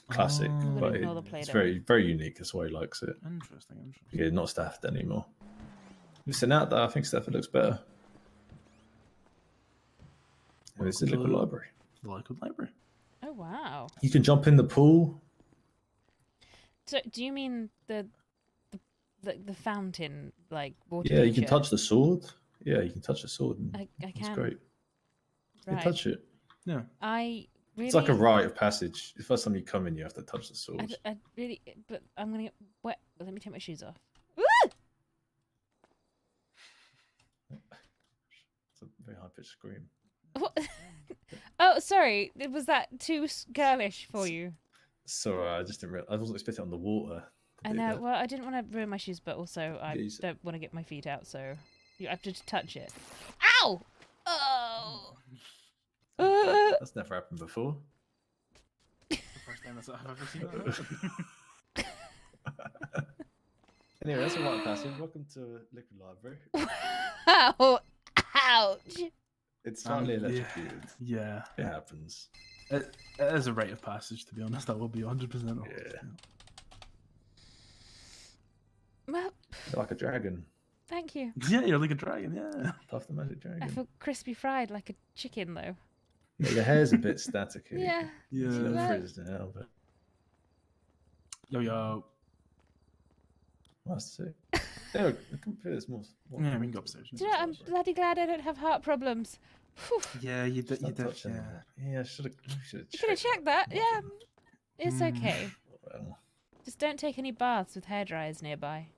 classic, Oh. but Ignore the it's Play-Doh. very, very unique. That's why he likes it. Interesting. Yeah, not Stafford anymore. Listen out there, I think Stafford looks better. And it's the Welcome liquid to library. The Liquid Library. Oh, wow. You can jump in the pool. So, do you mean the fountain, like, water Yeah, you can feature? touch the sword. Yeah, you can touch the sword. And I It's can. great. You can Right. touch it. Yeah. I It's like a Really? rite of passage. The first time you come in, you have to touch the swords. I really, but I'm gonna get wet. Let me take my shoes off. It's a very high pitched scream. What? Oh, sorry. Was that too girlish for you? Sorry, I just didn't. I wasn't expecting it on the water. I know. Well, I didn't want to ruin my shoes, but also I Yeah, don't want to get my feet out, so you have to touch it. Ow! Oh. That's never happened before. The first time I've ever seen that. Anyway, that's a rite of passage. Welcome to Liquid Library. Ow! Ouch! It's slightly Yeah. electrocuted. Yeah. It happens. It is a rite of passage, to be honest. I will be 100% honest. Yeah. Well, You're like a dragon. thank you. Yeah, you're like a dragon, yeah. Puff the magic dragon. I feel crispy fried like a chicken, though. Yeah, your hair's a bit staticky. Yeah. It's a little Yeah. frizzed now, but Yo. must see. Yeah, I can feel it's more. Yeah, we can go upstairs. Do you know, I'm bloody glad I don't have heart problems. Whew. Yeah, you did. You Stop did. touching Yeah. that. Yeah, I should have. You could have checked that. Yeah. It's Hmm. okay. Well, Just don't take any baths with hairdryers nearby.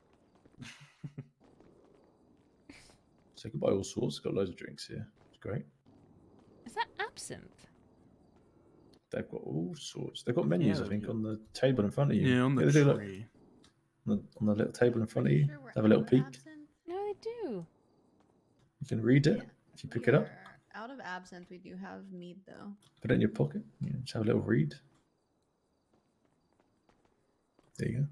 so you can buy all sorts. Got loads of drinks here. It's great. Is that absinthe? They've got all sorts. They've got menus, Yeah, I think, on the table in front of you. Yeah, on the they do, look. tree. On the little table in front of you. Have a little peek. No, they do. You can read it if you pick it up. Out of absinthe, we do have mead though. Put it in your pocket. Yeah, just have a little read. There you go.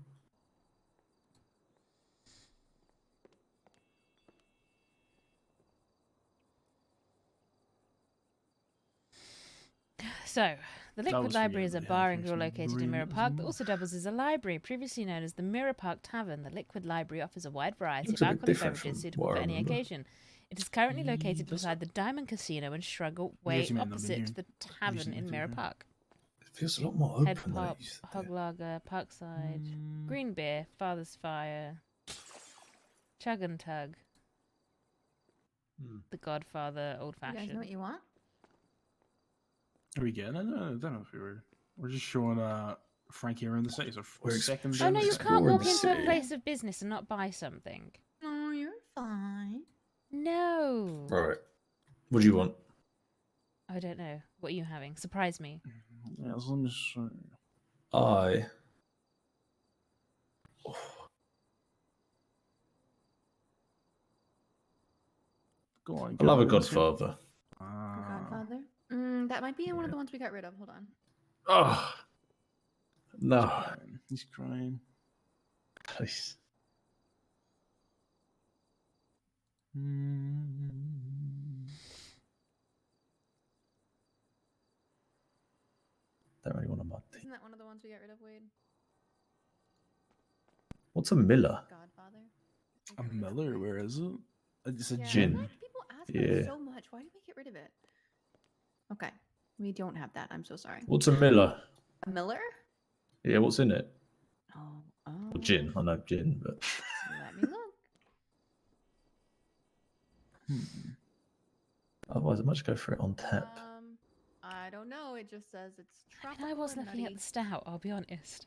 So, the Liquid was for Library you, is a yeah, bar and thanks grill for located in bringing Mirror it as Park that well. also doubles as a library. Previously known as the Mirror Park Tavern, the Liquid Library offers a wide variety Looks of a bit alcoholic different beverages from suitable what for I any remember. occasion. It is currently located beside the Diamond Casino and Shruggle Way Yes, you may not have been opposite here the tavern recently in too, Mirror yeah. Park. It feels a lot more open Head than Pop, it used to. Hog Lager, Parkside, Green Beer, Father's Fire, Chug and Tug, The Godfather, Old You guys know Fashioned. what you want? Are we getting it? I don't know if we were. We're just showing Frankie around the city. So We're second. Oh no, you can't walk into a city. place of business and not buy something. Oh, you're fine. No. Right. What do you want? I don't know. What are you having? Surprise me. Yeah, let me see. I. Go on. I love a go, let's hear it. Godfather. Godfather? That might be one of the ones we got rid of. Hold on. Oh. No. He's crying. Please. Don't really want a mud tea. Isn't that one of the ones we got rid of, Wade? What's a Miller? Godfather? A Miller? Where is it? It's a Yeah, gin. people ask about it Yeah. so much. Why do we get rid of it? Okay. We don't have that. I'm so sorry. What's a Miller? A Miller? Yeah, what's in it? Oh, Well, gin. I know gin, but let me look. otherwise I might just go for it on tap. I don't know. It just says it's tropical. And I was and looking at nutty. the stout, I'll be honest.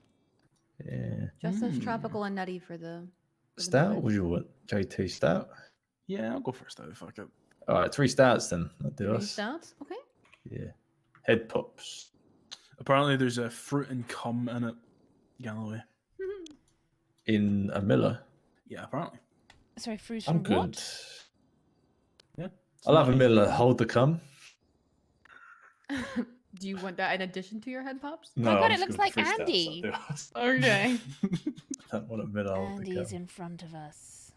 Yeah. Just says tropical and nutty for the. Stout? What do you want? JT stout? Yeah, I'll go first though. Fuck it. All right, 3 stouts then. That'll do Three us. stouts? Okay. Yeah. Head pops. Apparently, there's a fruit and cum in it. Galloway. In a Miller. Yeah, apparently. Sorry, fruit I'm and good. what? Yeah. I'll have a Miller. Hold the cum. Do you want that in addition to your head pops? No, my god, I'm it just looks gonna like free stouts, Andy. I'll do us. Okay. I don't want a Miller. Hold the Andy's cum. in front of us.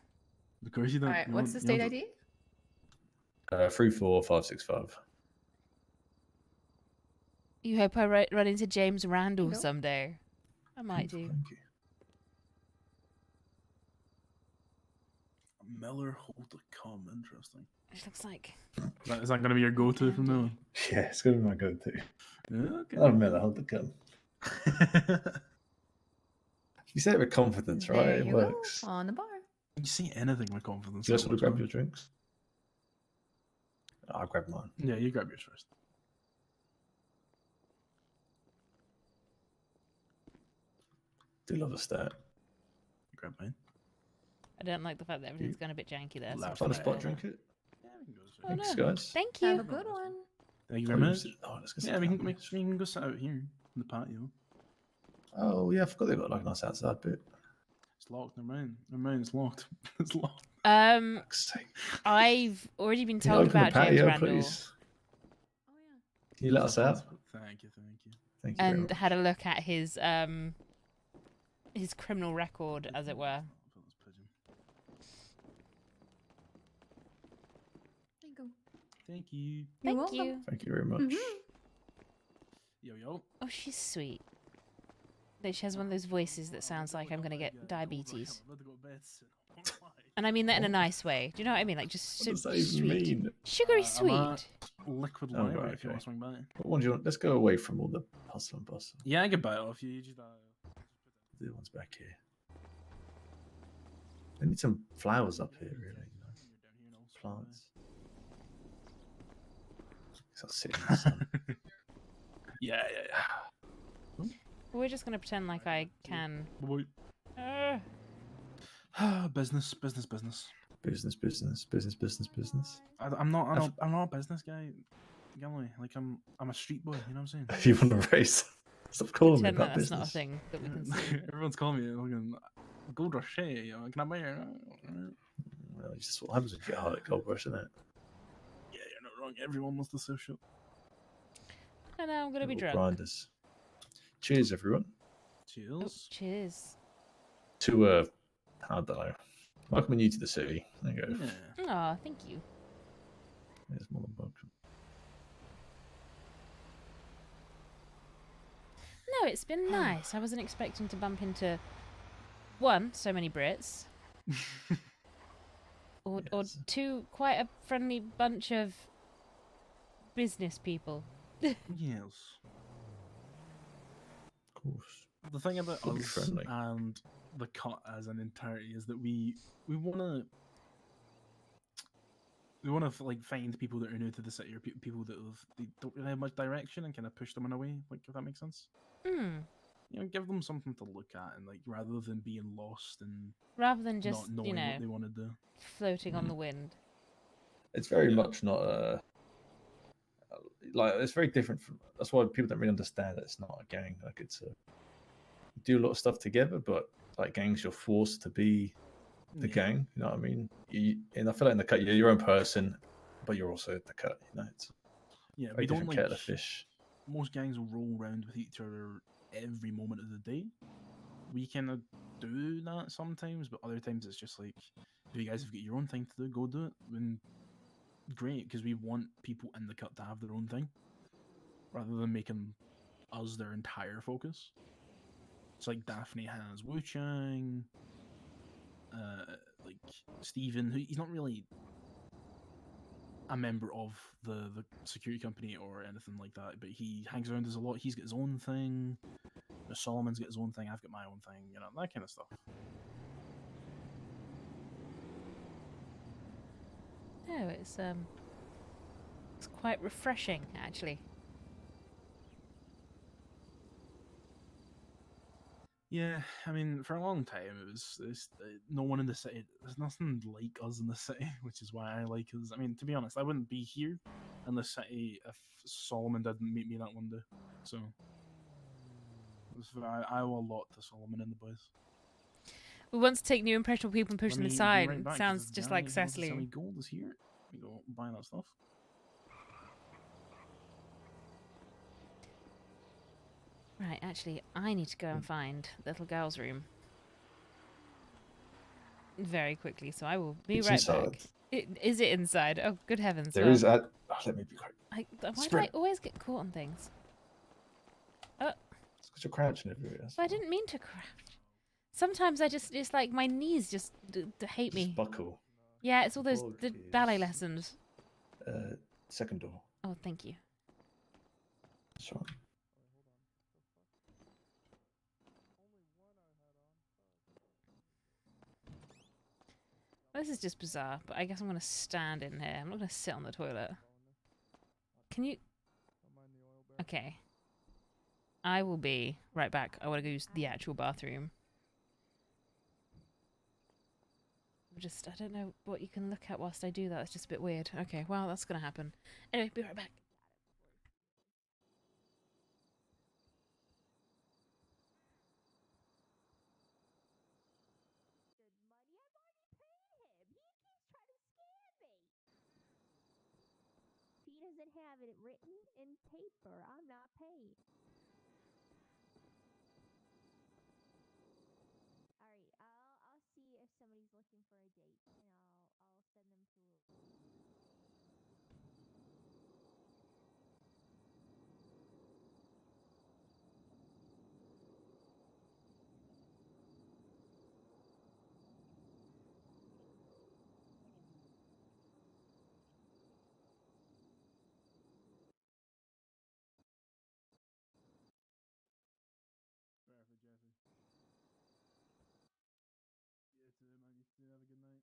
Of course you don't. All right. you What's don't- the you state don't- ID? 34565. You hope I run into James Randall someday. I might do. Miller hold the cum. Interesting. It looks like. Is that going to be your go-to from now on? Yeah, it's going to be my go-to. Yeah, okay. I'll have a Miller. Hold the cum. You say it with confidence, right? There It you works. go. On the bar. You say anything with confidence. Do you guys that want to works, grab man. your drinks? I'll grab mine. Yeah, you grab yours first. Do love a stat. Grab mine. I don't like the fact that everything's gone a bit janky there. Left Trying to spot drink it. Oh, Thanks, no. guys. Thank Have you. a good one. Thank you Oh, very you much. said- oh, let's go sit Yeah, we down, can, we can go sit out here in the patio. Oh yeah, I forgot they got like a nice outside bit. It's locked. Never mind. Never mind. It's locked. It's locked. I've already been Can you told open the about James patio, Randall please? Can you let us out? Thank you. Thank you. Thank you very and much. had a look at his criminal record, as it were. There you go. Thank you. You're Thank welcome. you. Thank you very much. Yo yo. Oh, she's sweet. Like, she has one of those voices that sounds like I'm gonna get diabetes. And I mean that in a nice way. Do you know what I mean? Like, just What does that sweet. even mean? Sugary I'm sweet. at Liquid Oh, Library right, if you want to okay. swing by. What one do you want? Let's go away from all the hustle and bustle. Yeah, I can buy it off you. You just The one's back here. I need some flowers up here, really. You know. Plants. So I'll sit in the sun. Yeah. We're just gonna pretend like I can. Business. Business. I'm not a business guy. Galloway. Like I'm a street boy. You know what I'm saying? If you want to race, stop calling me Pretend about that that's not a business. thing that we can see. Everyone's calling me fucking Gold Rush. Hey, can I buy your? Well, it's just what happens when you get hard at Gold Rush, isn't it? Yeah, you're not wrong. Everyone wants to social. I know I'm gonna be Little drunk. grinders. Cheers, everyone. Cheers. Oh, cheers. To I don't know. Welcome you to the city. There you go. Aw, thank you. There's more than welcome. No, it's been nice. I wasn't expecting to bump into so many Brits, or two, quite a friendly bunch of business people. Yes. Of course. The thing about Gotta be us friendly. and the cut as an entirety is that we want to like find people that are new to the city or people that they don't really have much direction and kind of push them in a way, like if that makes sense. Hmm. You know, give them something to look at and like rather than being lost and Rather than just, not knowing what they want to do. floating on the wind. It's very much not like it's very different from. That's why people don't really understand that it's not a gang. Like it's you do a lot of stuff together, but like gangs, you're forced to be the gang. You know what I mean? And I feel like in the cut, you're your own person, but you're also the cut. You know, it's Yeah, very we don't different like kettle of fish. Most gangs will roll around with each other every moment of the day. We kind of do that sometimes, but other times it's just like, if you guys have got your own thing to do, go do it. And great, because we want people in the cut to have their own thing, rather than making us their entire focus. It's like Daphne has Wu Chang, like Steven, who he's not really a member of the security company or anything like that, but he hangs around us a lot. He's got his own thing. Solomon's got his own thing. I've got my own thing. You know, that kind of stuff. No, it's quite refreshing actually. Yeah, I mean, for a long time, it was no one in the city. There's nothing like us in the city, which is why I like us. I mean, to be honest, I wouldn't be here in the city if Solomon didn't meet me that one day. So, I owe a lot to Solomon and the boys. We want to take new impressionable people and push them Let me be aside. right back, 'cause Sounds this just guy like who wants to sell Cecily. me gold is here. We go buy that stuff. Right, actually, I need to go and find the little girl's room very quickly, so I will be It's right inside. back. Is it inside? Oh, good heavens! There well, is let me be quick. why do I Sprint. always get caught on things? Oh, It's because you're crouching everywhere. but I didn't mean to crouch. Sometimes it's like my knees just hate me. Buckle. Yeah, it's all those Bog the ballet lessons. Second door. Oh, thank you. That's right. This is just bizarre, but I guess I'm going to stand in here. I'm not going to sit on the toilet. Can you... Okay. I will be right back. I want to go use the actual bathroom. I don't know what you can look at whilst I do that. It's just a bit weird. Okay, well, that's gonna happen. Anyway, be right back. He doesn't have it written in paper. I'm not paid. All right, I'll see if somebody's looking for a date, and I'll send them to. Perfect, Jeffrey. You too, man. You too. Have a good night.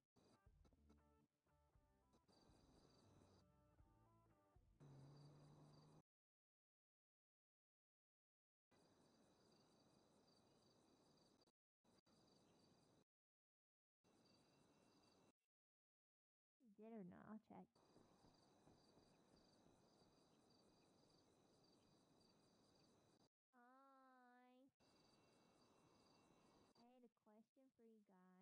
You did or not? I'll check. Hi. I had a question for you guys.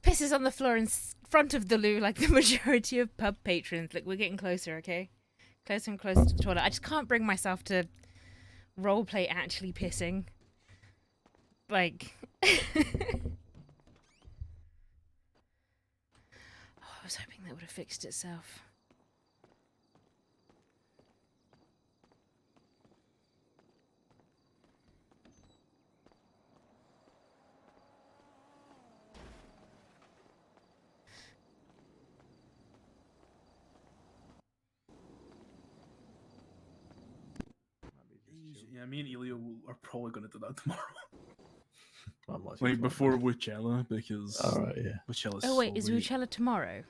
Pisses on the floor in front of the loo like the majority of pub patrons. Look, we're getting closer, okay? Closer and closer to the toilet. I just can't bring myself to roleplay actually pissing. Like... I was hoping that would have fixed itself. Yeah, me and Elio are probably going to do that tomorrow. Might Like before Witchella, because Alright, yeah. Witchella's Oh wait, so is late. Ruchella tomorrow?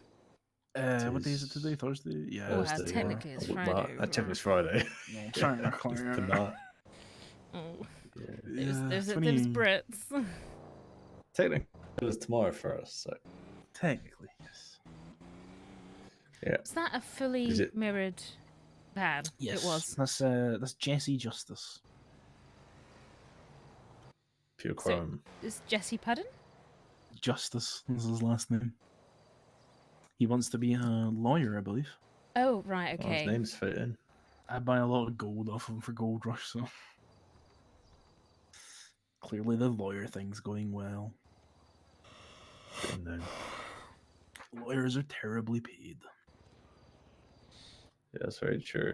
What day is it today? Thursday? Yeah. Oh, Thursday, yeah. technically it's Well, Friday. technically it's Friday. No, Yeah, technically, it's yeah. tonight. Oh, Yeah, there's 20 Brits. Technically it's tomorrow for us, so Technically, yes. yeah. Is that a fully Is it- mirrored pan? Yes, It was. That's Jesse Justice. Pure So, chrome. is Jesse Pudden? Justice is his last name. He wants to be a lawyer, I believe. Oh, right, Oh, okay. his name's fitting. I buy a lot of gold off him for Gold Rush, so clearly the lawyer thing's going well. No. Lawyers are terribly paid. Yeah, that's very true.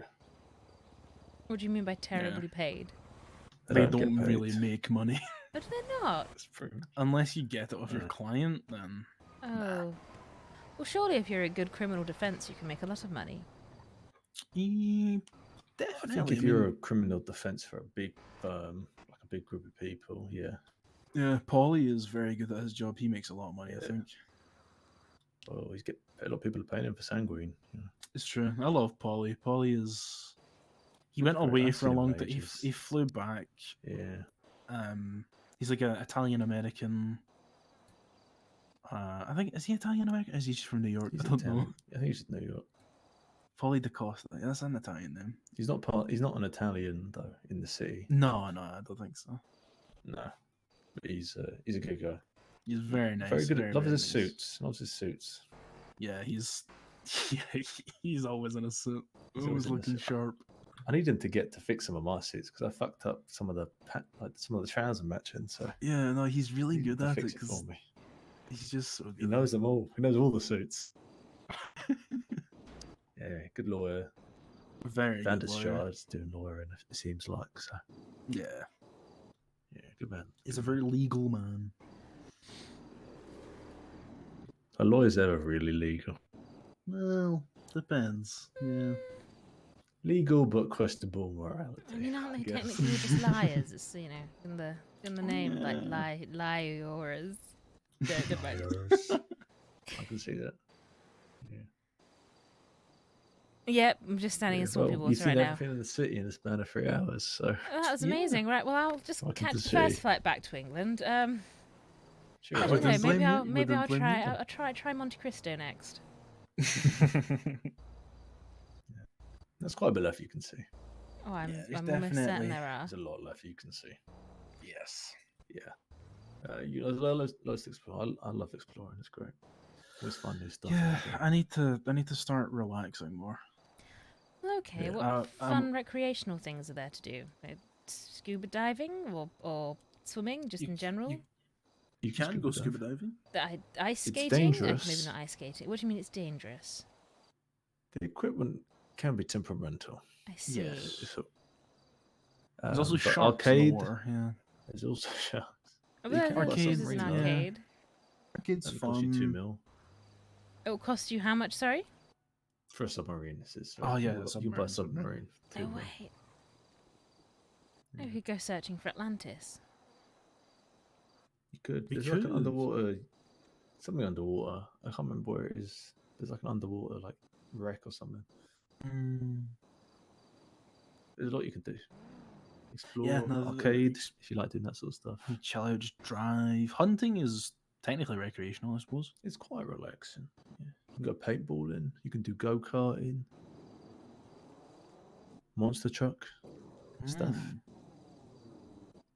What do you mean by terribly paid? They don't get don't paid. really make money. But do they not? Unless you get it off your client, then Oh. Well, surely if you're a good criminal defense, you can make a lot of money. I definitely. think if you're a criminal defense for a big firm, like a big group of people, yeah. Yeah, Paulie is very good at his job. He makes a lot of money, I think. Well, a lot of people are paying him for Sanguine. Yeah. It's true. I love Paulie. Paulie is. He went great. away I've for a seen him long for time. ages. He flew back. Yeah. He's like an Italian American. I think, is he Italian American? Is he just from New York? He's I don't know. Italian. I think he's New York. Paulie DaCosta. That's an Italian name. He's not an Italian though in the city. No, I don't think so. No, but he's a good guy. He's very nice. Very good. Very, Loves very his nice. suits. Loves his suits. Yeah, he's he's always in a suit. He's Always always in a looking suit. sharp. I need him to get to fix some of my suits because I fucked up some of the trouser matching. So Yeah, no, he's really good to at it fix it for because me. he's just so good. He knows them all. He knows all the suits. Yeah, good lawyer. Very Van good der lawyer. Schaar's doing lawyering, it seems like. So Yeah, yeah, good man. he's a very legal man. A lawyer's ever really legal. Well, depends. Yeah. Legal but questionable morality. I mean, aren't they guess. technically just liars? It's, you know, in the name, like liars. Liars. I can see that. Yeah. Yep, I'm just standing in swampy Well, water you've seen right now. everything in the city in the span of 3 hours, so Oh, that was Yeah. amazing. Right, well, I'll just Welcome catch to the sea. first flight back to England. Sure. I Well, don't know. then blame you- Maybe well, I'll then blame try. you then. I'll try Monte Cristo next. There's quite a bit left you can see. Oh, I'm there's almost certain definitely- there are. There's a lot left you can see. Yes. Yeah. There's loads to explore. I love exploring. It's great. Always find new stuff. Yeah, I need to start relaxing more. Okay, Yeah. what fun recreational things are there to do? Scuba diving or swimming, just in general? You can go scuba diving. Ice skating? dangerous. Maybe not ice skating. What do you mean it's dangerous? The equipment can be temperamental. I see. Yes. So, There's also but sharks arcade. in the water. Yeah. There's also sharks. Oh, You well, can that buy this is submarines an there. arcade. Arcade's That'll cost you fun. 2 mil It will cost you how much, sorry? for a submarine. This is. Oh, yeah, you buy a submarines, submarine. Oh, 2 mil. wait. Maybe we could go searching for Atlantis. You could. We There's like an could. underwater, something underwater. I can't remember where it is. There's like an underwater like wreck or something. There's a lot you can do. Explore, Yeah, no, arcade, if you like doing that sort of stuff. You chill out, just drive. Hunting is technically recreational, I suppose. It's quite relaxing. Yeah. You can go paintballing. You can do go karting, monster truck stuff,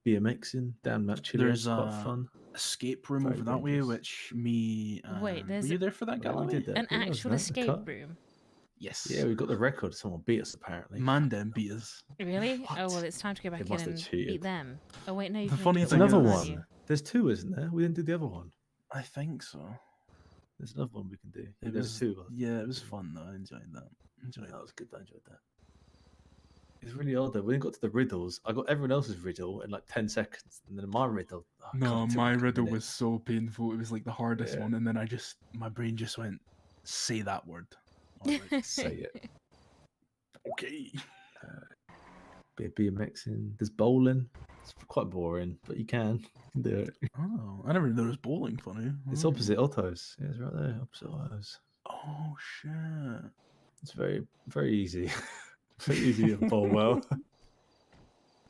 BMXing down that Chile. There's It's quite fun. escape room Very over that way, dangerous. which me. Wait, there's were you there for that, Yeah, we Galloway? did that. an Yeah, that was actual nice. The escape car- room. Yes. Yeah, we got the record. Someone beat us apparently. Mandem beat us. Really? Oh, well, it's time to go back in must have and cheated. beat them. Oh, wait, no, you The can funny only do thing one, Another can't is- you? one. There's 2, isn't there? We didn't do the other one. I think so. There's another one we can do. It There's was 2. Yeah, it was fun though. I enjoyed that. That was good. I enjoyed that. It's really odd though. When we got to the riddles, I got everyone else's riddle in like 10 seconds, and then my riddle. Oh, No, God, it took my like a riddle minute. was so painful. It was like the hardest Yeah. one, and then my brain just went, "Say that word." I was like, Say it. okay. Bit of BMXing. There's bowling. It's quite boring, but you can do it. Oh, I never knew there was bowling. Funny. It's Oh. opposite Otto's. Yeah, it's right there. Opposite Otto's. Oh shit! It's very easy. Very easy to bowl well.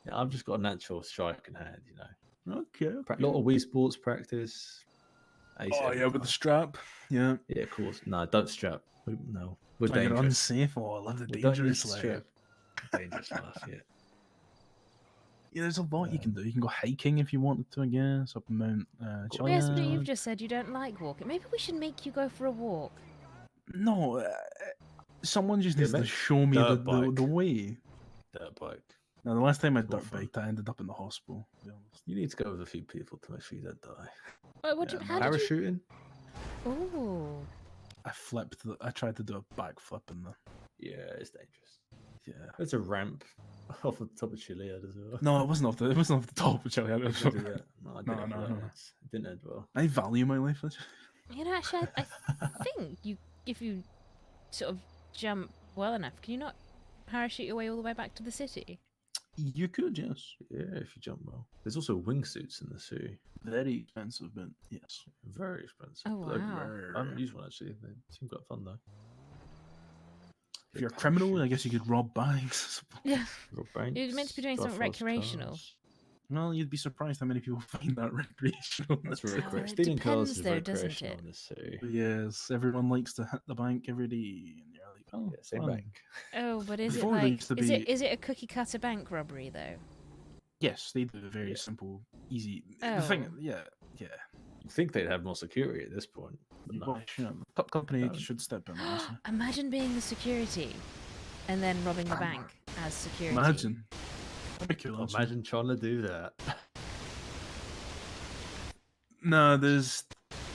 Yeah, I've just got a natural striking hand, you know. Okay. A lot of Wii Sports practice. Ace Oh every yeah, with time. the strap. Yeah. Yeah, of course. No, don't strap. No, we're Oh, you're dangerous. unsafe. Oh, I love the We don't need dangerous to life. strap. Dangerous life, yeah. Yeah, there's a lot you can do. You can go hiking if you wanted to, I guess, up Mount Yes, but China. you've just said you don't like walking. Maybe we should make you go for a walk. No, someone just Yeah, needs to mate. show me the Dirt bike. way. Dirt bike. Now, the last time I It's more dirt fun. biked, I ended up in the hospital. To be honest. You need to go with a few people to make sure you don't die. Wait, what? How did you? Parachuting? Oh. I tried to do a backflip in the. Yeah, it's dangerous. Yeah. There's a ramp off the top of Chiliad as well. No, it wasn't off the top of Chile. Did you do that? No, I did No, it no, for that no. once. It didn't end well. I value my life. You know, actually, I think if you sort of jump well enough, can you not parachute your way all the way back to the city? You could, yes. Yeah, if you jump well. There's also wingsuits in the sea. Very expensive, but yes. Very expensive. Oh, But wow. I haven't used one actually. They seem quite fun though. If you're a criminal, I guess you could rob banks. Yeah. Rob banks, You're meant to be doing drive something fast recreational. cars. Well, you'd be surprised how many people find that recreational. That's Well, recreational. it Stealing cars depends is though, doesn't recreational it? in the city. Yes, everyone likes to hit the bank every day, and you're like, oh, Yeah, same fun. bank. Oh, but is Before it there like used to is be- it a cookie cutter bank robbery though? Yes, they do very simple, easy. The thing, Oh. yeah. I think they'd have more security at this point. But no. Well, sure, the top company Don't. should step in. Honestly. Imagine being the security, and then robbing the bank as security. Imagine. That'd be cool. actually. Imagine trying to do that. No, there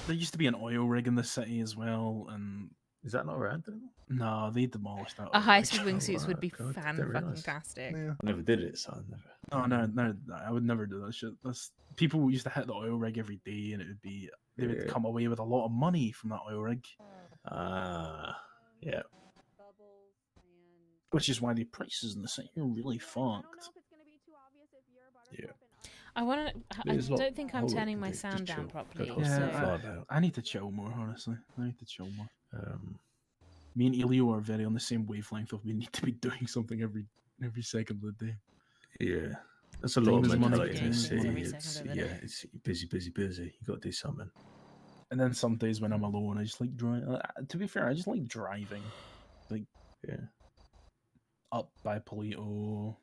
used to be an oil rig in the city as well, and Is that not around anymore? no, they demolished that. A oil high rig. speed wingsuits would be God, fan didn't fucking realise. tastic. Yeah. I never did it, so I never. Oh no, I would never do that shit. People used to hit the oil rig every day, and they would Yeah. come away with a lot of money from that oil rig, Yeah. which is why the prices in the city are really fucked. Yeah. I want to. I There's a lot- don't think I'm whole lot turning you my can do. sound Just down chill. properly. Go to Yeah, fly about. I need to chill more. Honestly, I need to chill more. Me and Elio are very on the same wavelength of we need to be doing something every second of the day. Yeah. That's a lot Time of is money, mentality in time the is city. money. It's, yeah, it's busy. You got to do something. And then some days when I'm alone, I just like drive. To be fair, I just like driving, like Yeah. up by Polito.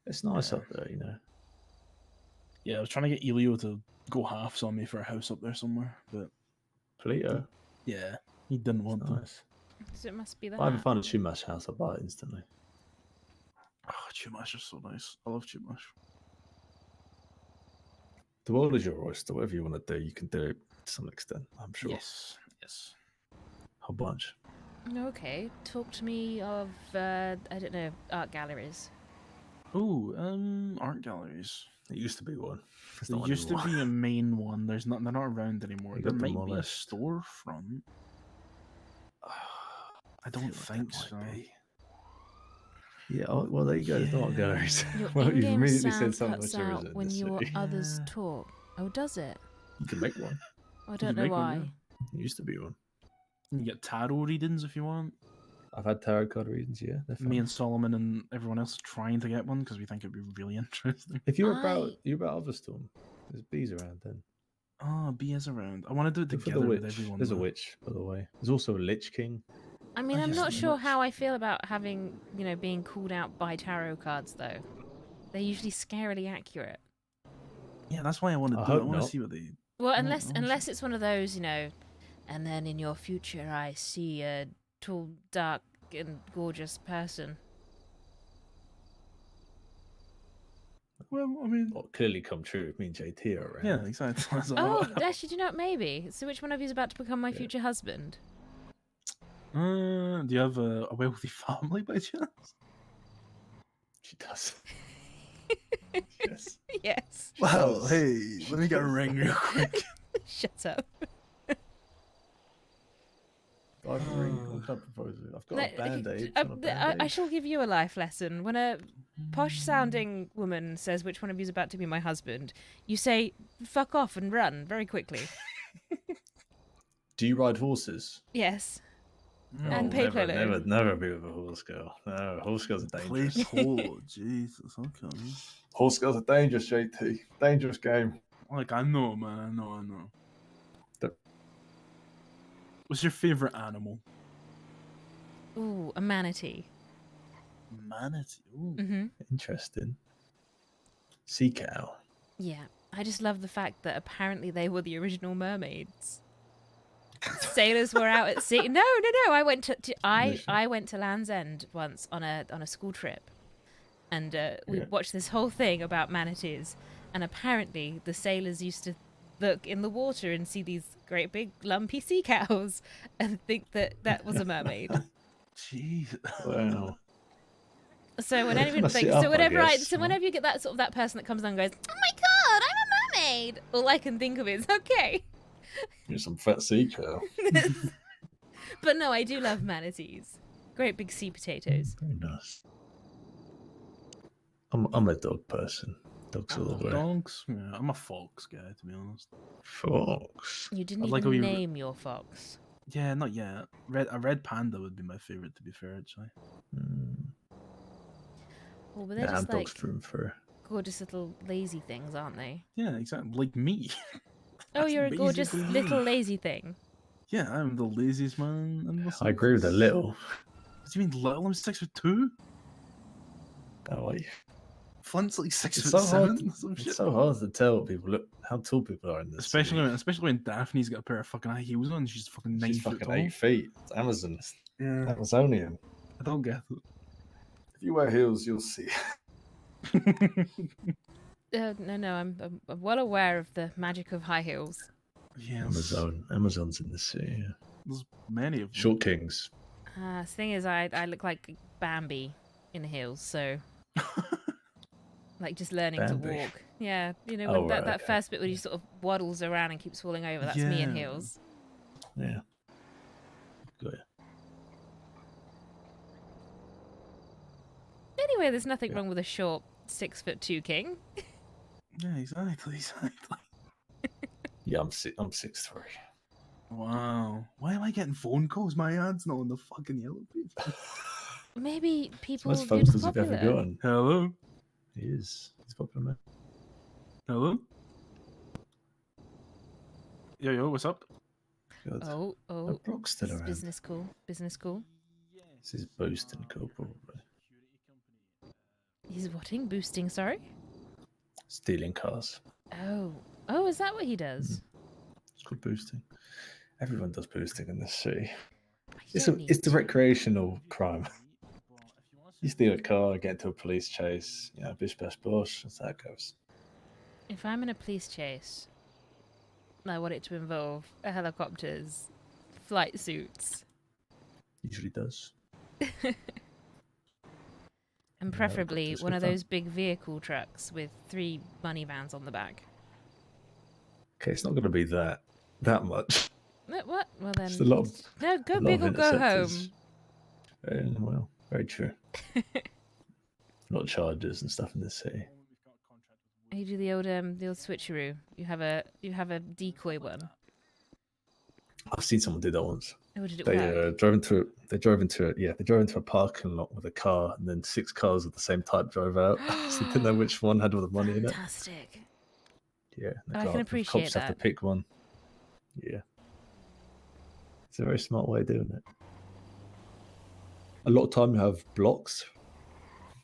It's nice up there, you know. Yeah, I was trying to get Elio to go halves on me for a house up there somewhere, but Polito. yeah, he didn't want to. Nice. So it must be that. I haven't found a Chumash house. I'll buy it instantly. Oh, Chumash is so nice. I love Chumash. The world is your oyster. Whatever you want to do, you can do it to some extent, I'm sure. Yes. A whole bunch. Okay, talk to me of I don't know, art galleries. Oh, art galleries. It used to be one. It's There not used to anymore. be a main one. They're not around anymore. They There got might be a demolished. storefront. I don't think so. Yeah, well, there you go. There's not galleries. Your Well, you've in-game immediately sound said something cuts which there out isn't in when the your city. others talk. Oh, does it? You can make one. I don't know why. There used to be one. You get tarot readings if you want. I've had tarot card readings, yeah. They're fun. Me and Solomon and everyone else are trying to get one because we think it'd be really interesting. If you're about Otherstone, there's bees around then. Oh, B is around. I want to do it Look for together the with witch. everyone. There's a though. witch, by the way. There's also a Lich King. I mean, Oh, I'm yes, not the sure witch. how I feel about having, being called out by tarot cards, though. They're usually scarily accurate. Yeah, that's why I want to I do it. I hope want to not. see what they. Well, I unless wanna unless it's one of those, and then in your future I see a tall, dark, and gorgeous person. Well, I mean, Well, clearly come true if me and JT are around. yeah, exactly. That's all. Oh, actually, do you know what? Maybe. So, which one of you is about to become my future husband? Do you have a wealthy family by chance? She does. Yes. Yes. Well, hey, let me get a ring real quick. Shut up. I've proposed it. I've got a band-aid. I shall give you a life lesson. When a posh-sounding woman says which one of you is about to be my husband, you say "fuck off" and run very quickly. Do you ride horses? Yes. No, And never, polo. never be with a horse girl. No, horse girls are Play dangerous. polo, Jesus, okay. Horse girls are dangerous, JT. Dangerous game. Like, I know, man, I know. What's your favorite animal? Ooh, a manatee. Manatee. Ooh. Mm-hmm. Interesting. Sea cow. Yeah, I just love the fact that apparently they were the original mermaids. Sailors were out at sea. No. I went I went to Land's End once on a school trip, and we watched this whole thing about manatees. And apparently, the sailors used to look in the water and see these great big lumpy sea cows, and think that was a mermaid. Jeez. Wow. So when They anyone kinda like, sit up, I whenever guess, whenever you get that sort of that person that comes on and goes, "Oh my god, I'm a mermaid," all I can think of is okay. You're some fat sea cow. But no, I do love manatees. Great big sea potatoes. Very nice. I'm a dog person. Dogs all the way. Dogs? Yeah, I'm a fox guy, to be honest. Fox. You didn't I'd even like a wee- name your fox. Yeah, not yet. A red panda would be my favorite, to be fair, actually. Well, but they're Nah, just dogs like through and through. gorgeous little lazy things, aren't they? Yeah, exactly. Like me. Oh, you're a gorgeous basically little me. lazy thing. Yeah, I'm the laziest man in the I agree with a little. What do you mean little? I'm 6'2". Oh, wait. Flint's like 6'7". It's so hard. Some shit. It's so hard to tell people look how tall people are in this. Especially when Daphne's got a pair of fucking high heels on. She's fucking 9 She's foot fucking tall. 8 feet. It's Amazon. Yeah. Amazonian. I don't get it. If you wear heels, you'll see. No, I'm well aware of the magic of high heels. Yes. Amazon's in the sea. Yeah. There's many of them. Short kings. The thing is, I look like Bambi in heels, so like just learning Bambi. to walk. Yeah, you know, Oh, when right, that okay. first bit when he sort of waddles around and keeps falling over. That's me in Yeah. heels. Yeah. Good. Anyway, there's nothing wrong with a short 6'2" king. Yeah, exactly. Yeah, I'm 6'3". Wow. Why am I getting phone calls? My ad's not on the fucking yellow page. Maybe people Most you're photos you've ever popular. gotten. Hello? He is. He's popular, man. Hello? Yo, what's up? God. Oh, Brock's still this is around. business call. Business call. This is boosting cool, probably. He's whatting? Boosting, sorry? Stealing cars. Oh, is that what he does? It's called boosting. Everyone does boosting in this city. don't It's the recreational crime. You steal a car, get into a police chase, bish bash bosh, that's how it goes. If I'm in a police chase, I want it to involve helicopters, flight suits, Usually does. and preferably helicopters one good of fun. those big vehicle trucks with 3 money vans on the back. Okay, it's not going to be that much. What? Well then, Just a lot of, no, go a lot big of or go interceptors. home. Well, very true. A lot of charges and stuff in this city. You do the old switcheroo. You have a decoy one. I've seen someone do that once. Oh, did it They work? drove into a parking lot with a car, and then 6 cars of the same type drove out. So you didn't know which one had all the money in it. Fantastic. Yeah, I can the appreciate cops have to that. pick one. Yeah, it's a very smart way of doing it. A lot of time you have blocks.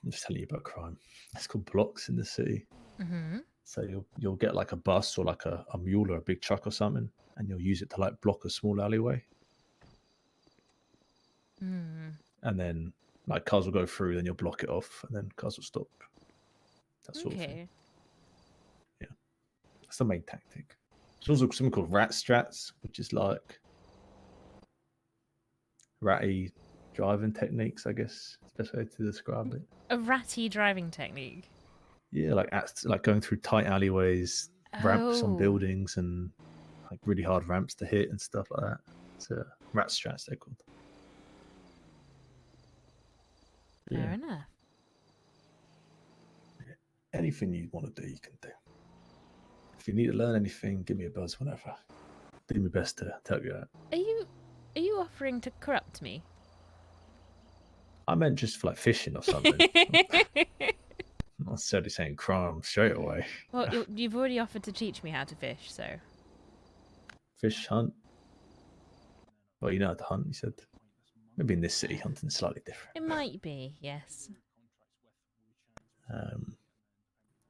I'm just telling you about crime. It's called blocks in the city. Mm-hmm. So you'll get like a bus or like a mule or a big truck or something, and you'll use it to like block a small alleyway. Mm. And then like cars will go through, then you'll block it off, and then cars will stop. That sort of thing. Okay. That's the main tactic. There's also something called rat strats, which is like ratty driving techniques, I guess. It's the best way to describe it. A ratty driving technique. Yeah, like going through tight alleyways, ramps on Oh. buildings, and like really hard ramps to hit and stuff like that. It's rat strats, they're called. Fair enough. Anything you want to do, you can do. If you need to learn anything, give me a buzz whenever. do my best to tell you that. Are you offering to corrupt me? I meant just for like fishing or something. Not necessarily saying crime straight away. Well, you've already offered to teach me how to fish, so. Fish hunt. Well, you know how to hunt, you said. Maybe in this city, hunting's slightly different. It might be, yes.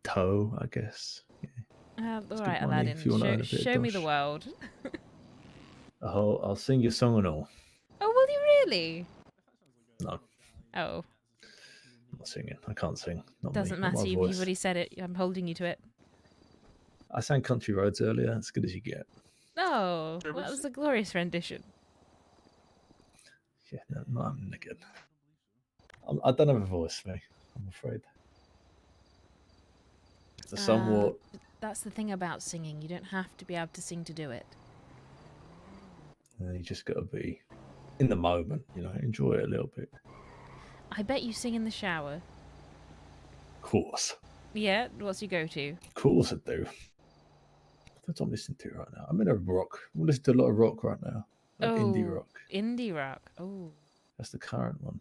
Tow, I guess. All It's right, good money Aladdin. if you wanna earn a bit of Show me the dosh. world. I'll sing your song and all. Oh, will you really? No, Oh, I'm not singing. I can't sing. Not doesn't me, not my matter. You've voice. already said it. I'm holding you to it. I sang Country Roads earlier. As good as you get. Oh, well, that was a glorious rendition. Yeah, no, I'm again. I don't have a voice, me. I'm afraid. It's a somewhat. That's the thing about singing. You don't have to be able to sing to do it. You just got to be in the moment, enjoy it a little bit. I bet you sing in the shower. Of course. Yeah, what's your go-to? Of course I do. That's what I'm listening to right now. I'm in a rock. I'm listening to a lot of rock right now. Like indie rock. Indie rock. Oh. That's the current one.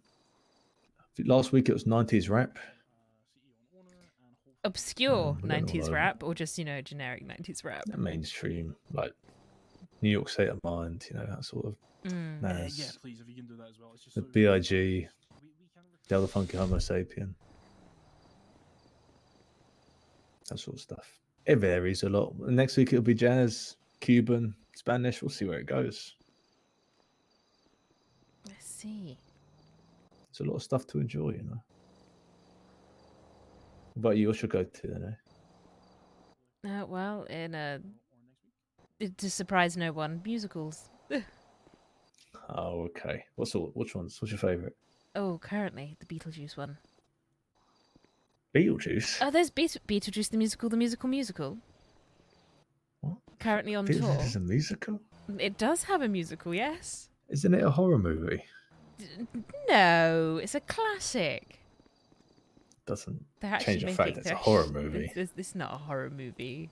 Last week it was 90s rap. Obscure we're getting all 90s over rap or just, generic 90s rap? Mainstream, like New York State of Mind, that sort of. Nas, Yeah, please, if you can do that as well. It's just the so B.I.G., Del the Funky Homo Sapien. That sort of stuff. It varies a lot. Next week it'll be jazz, Cuban, Spanish. We'll see where it goes. Let's see. It's a lot of stuff to enjoy, What about you? What's your go-to then, Well, to surprise no one, musicals. Oh, okay. Which ones? What's your favourite? Oh, currently, the Beetlejuice one. Beetlejuice? Oh, there's Beetlejuice the musical. What? Currently on Beetlejuice tour. is a musical? It does have a musical, yes. Isn't it a horror movie? No, it's a classic. Doesn't They're change the fact it's a horror movie. This is not a horror movie.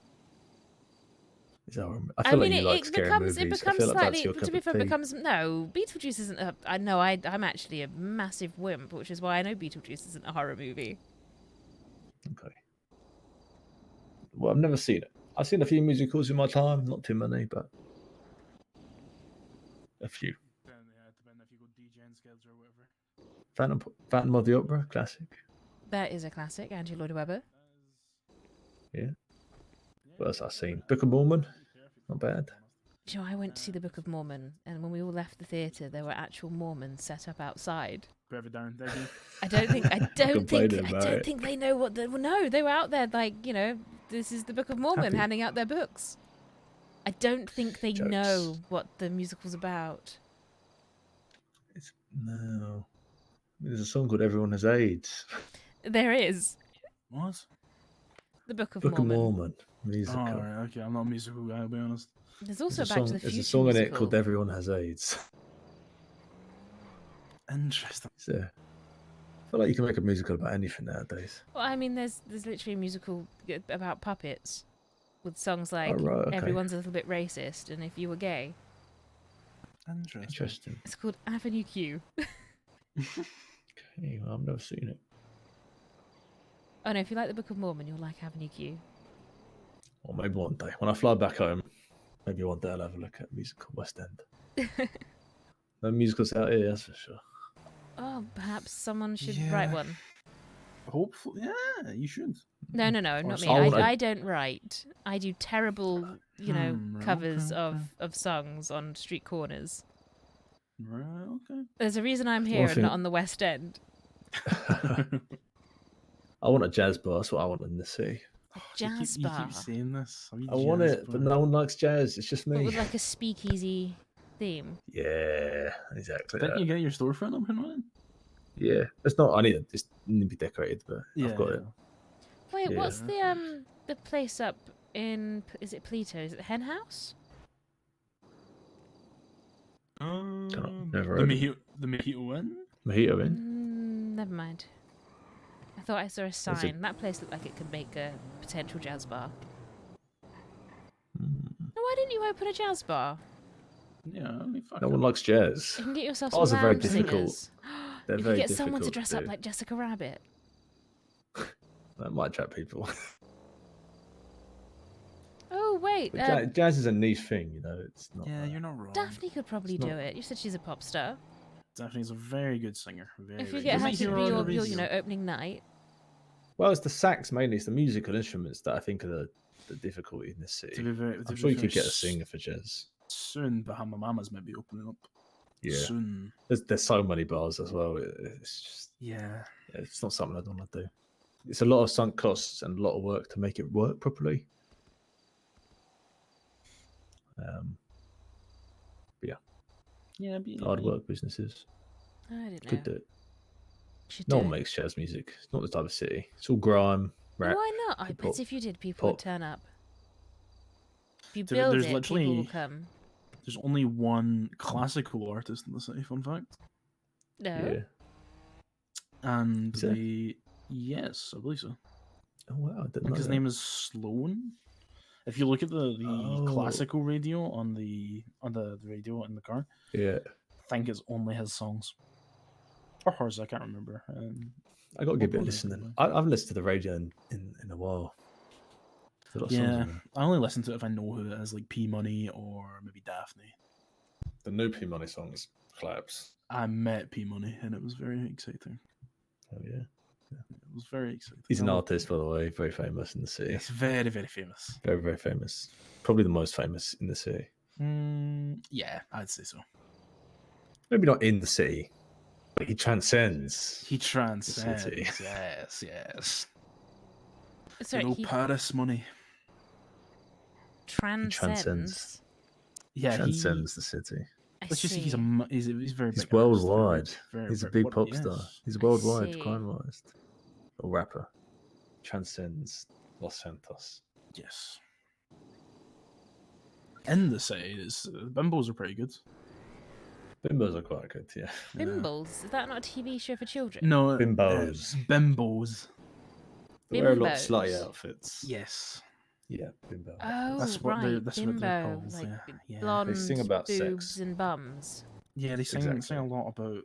It's a horror movie. I feel like you like scary movies. It I becomes feel like that's slightly. your To cup be of fair, tea. no. Beetlejuice isn't. I know. I'm actually a massive wimp, which is why I know Beetlejuice isn't a horror movie. Okay. Well, I've never seen it. I've seen a few musicals in my time, not too many, but a few. Depending if you go DJing skills or whatever. Phantom of the Opera, classic. That is a classic. Andrew Lloyd Webber. Yeah. What else I've seen? Book of Mormon, not bad. Do you know, I went to see the Book of Mormon, and when we all left the theatre, there were actual Mormons set up outside. Brave it down. There you go. I don't it. think they know what. No, they were out there like, this is the Book of Mormon, Happy. handing out their books. I don't think they Jokes. know what the musical's about. No. There's a song called Everyone Has AIDS. There is. What? The Book of Book Mormon. of Mormon. Musical. Oh, right, okay. I'm not a musical guy, I'll be honest. There's also There's a Back to the there's Future a song in it musical. called Everyone Has AIDS. Interesting. So, I feel like you can make a musical about anything nowadays. Well, I mean, there's literally a musical about puppets with songs like right, okay. Everyone's a Little Bit Racist and If You Were Gay. Interesting. It's called Avenue Q. Okay, well, I've never seen it. Oh no, if you like the Book of Mormon, you'll like Avenue Q. Or maybe one day. When I fly back home, maybe one day I'll have a look at musical West End. No musicals out here, that's for sure. Oh, perhaps someone should Yeah. write one. Hopefully, yeah, you should. No, not me. I don't write. I do terrible, covers okay. of songs on street corners. Right, okay. There's a reason I'm here and not on the West End. I want a jazz bar. That's what I want in the city. Jazz you bar. keep saying this. I want it, but no one likes jazz. It's just But me. with like a speakeasy theme. Yeah, exactly. Didn't you get your storefront up and running? Yeah, it's not. I need it. It's need to be decorated, but Yeah, I've got it. Wait, Yeah. what's the place up in? Is it Pleato? Is it the Hen House? Never The heard Mojito, the Mojito Inn? Mojito Inn. Never mind. I thought I saw a sign. That place looked like it could make a potential jazz bar. Why didn't you you open a jazz bar? Yeah, No one likes jazz. You can get yourself Bars some are very lounge difficult. singers. They're You very could get someone to difficult dress to up do. like Jessica Rabbit. That might attract people. Oh wait, But jazz is a niche thing, you know. It's not. Yeah, you're not wrong. Daphne could probably It's do not- it. You said she's a pop star. Daphne's a very good singer. Very, If you very get good. her Might to hear be her on your, the you radio. know, opening night. Well, it's the sax mainly. It's the musical instruments that I think are the difficulty in this To city. be very, I'm to sure be you could fair, get a singer for jazz. Soon, Bahama Mamas might be opening up. Yeah. Soon. There's so many bars as well. It's just Yeah. it's not something I don't want to do. It's a lot of sunk costs and a lot of work to make it work properly. But yeah. Yeah, but, Hard work businesses. I don't know. Could do it. Should No do one it. makes jazz music. It's not the type of city. It's all grime, rap. Why not? I hip-hop, bet if you did, people would pop. turn up. If you There- build there's it, people will literally- come. There's only one classical artist in the city, fun fact. No. Yeah. And Is there? yes, I believe so. Oh wow, I I didn't think know his that. name is Sloan. If you look at the Oh. classical radio on the radio in the car, Yeah. I think it's only his songs. Or hers, I can't remember. I got to give it a one listen of then. them. I haven't listened to the radio in a while. There's a lot of songs Yeah, on there. I only listen to it if I know who it is, like P Money or maybe Daphne. The new P Money songs claps. I met P Money and it was very exciting. Oh yeah. It was very exciting. He's an I loved artist, by the way, very famous in the city. It's very, very famous. Very, very famous. Probably the most famous in the city. Yeah, I'd say so. Maybe not in the city, but he transcends. He transcends. city. Yes, yes. Sorry, Good old he Paris money. transcends. Yeah, transcends the city. Let's just say he's he's very He's big. artist, worldwide. very, He's a very- big pop star. yes. He's I worldwide, see. crime-wise. A rapper. Transcends Los Santos. Yes. In the city, bimbos are pretty good. Bimbos are quite good, yeah. Bimbles? Is that not a TV show for children? No, Bimbos. Bimbos. They wear a lot of Bimbos. slutty outfits. Yes. Yeah, bimbo. Oh, That's what right. that's what they're Bimbo. called. Like Yeah. blonde They sing about boobs sex. and bums. Yeah, they sing Exactly. sing a lot about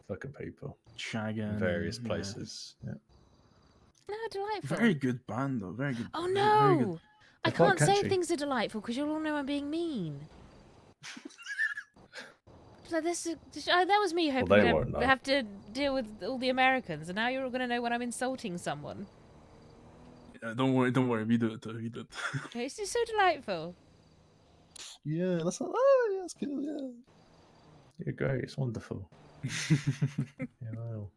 Fucking people. shagging In various and, places. Yeah. No, delightful. Very good band though. Very good. Oh very no! good. I They're quite can't say catchy. things are delightful because you'll all know I'm being mean. So that was me hoping they to won't know. have to deal with all the Americans, and now you're all going to know when I'm insulting someone. Yeah, don't worry. We do it too. We do it. It's just so delightful. Yeah, that's oh yeah, it's cool. Yeah. You're great. It's wonderful. Yeah, well.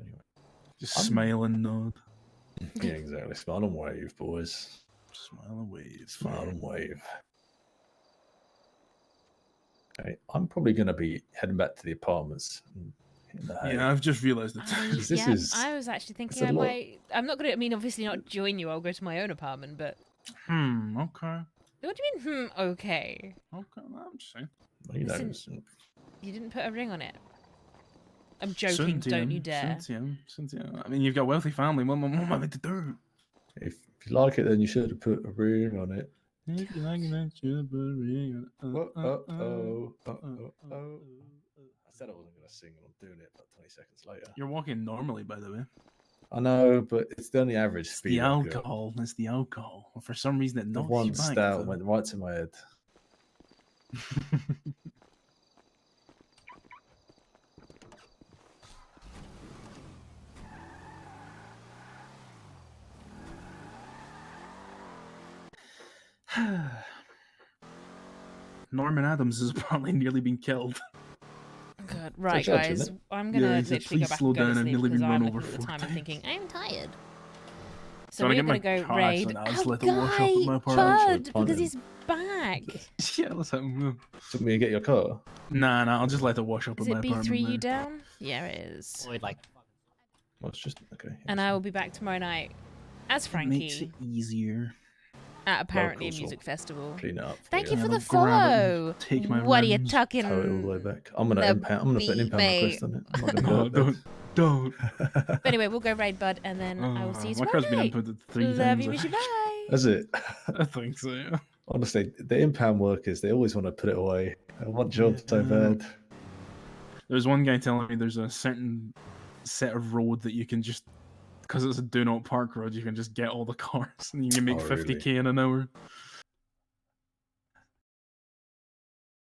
Anyway. Just smile and nod. Yeah, exactly. Smile and wave, boys. Smile and wave. Smile and wave. Okay, I'm probably going to be heading back to the apartments. And hitting the hay. Yeah, I've just realised it. This Yeah, is. I was actually thinking a I lot. might. I'm not going to. I mean, obviously not join you. I'll go to my own apartment. But Okay. what do you mean? Okay. Okay. I'm just saying. You know, Listen, you didn't put a ring on it. I'm Soon, joking. Don't TM, you dare. Soon, TM. I mean, you've got a wealthy family. What am I meant to do? if you like it, then you should have put a ring on it. If you like it, then you should put a ring on it. I said I wasn't going to sing, and I'm doing it about 20 seconds later. You're walking normally, by the way. I know, but it's the only average It's speed. the I've got. alcohol. It's the alcohol. For some reason, it The knocks one you back. stout went right to my head. Norman Adams has apparently nearly been killed. God, right, judge, guys. isn't it? I'm Yeah, gonna he said, literally go "Please back slow and go to down, I've sleep nearly because been I'm run looking over at the 4 time and thinking I'm tired. So Wanna we're get my gonna go car raid. accident? I'll just Oh, let it wash up at my guy, apartment. Bud, because he's back. Yeah, let's have him. Took me to get your car. Nah, I'll just let it wash up Is at it my apartment. B3 you now. down? Yeah, it is. Wait, like Well, it's just okay. And I will be back tomorrow night as It makes it Frankie easier. at apparently a Locals will music festival. Clean it up. Thank you Yeah, for the they'll grab it and follow. take my What are you rims. tucking? Tow it all the way back. I'm gonna the impound. I'm gonna put an beat, impound request on it. I'm not gonna No, go don't. But anyway, we'll go raid Bud, and then I will see you My tomorrow car's been night. inputted 3 Love times. you, miss you, bye. That's it. I think so, yeah. Honestly, the impound workers, they always want to put it away. I want jobs so bad. There's one guy telling me there's a certain set of road that you can just, because it's a do not park road, you can just get all the cars and you can make Oh, really? 50k in an hour.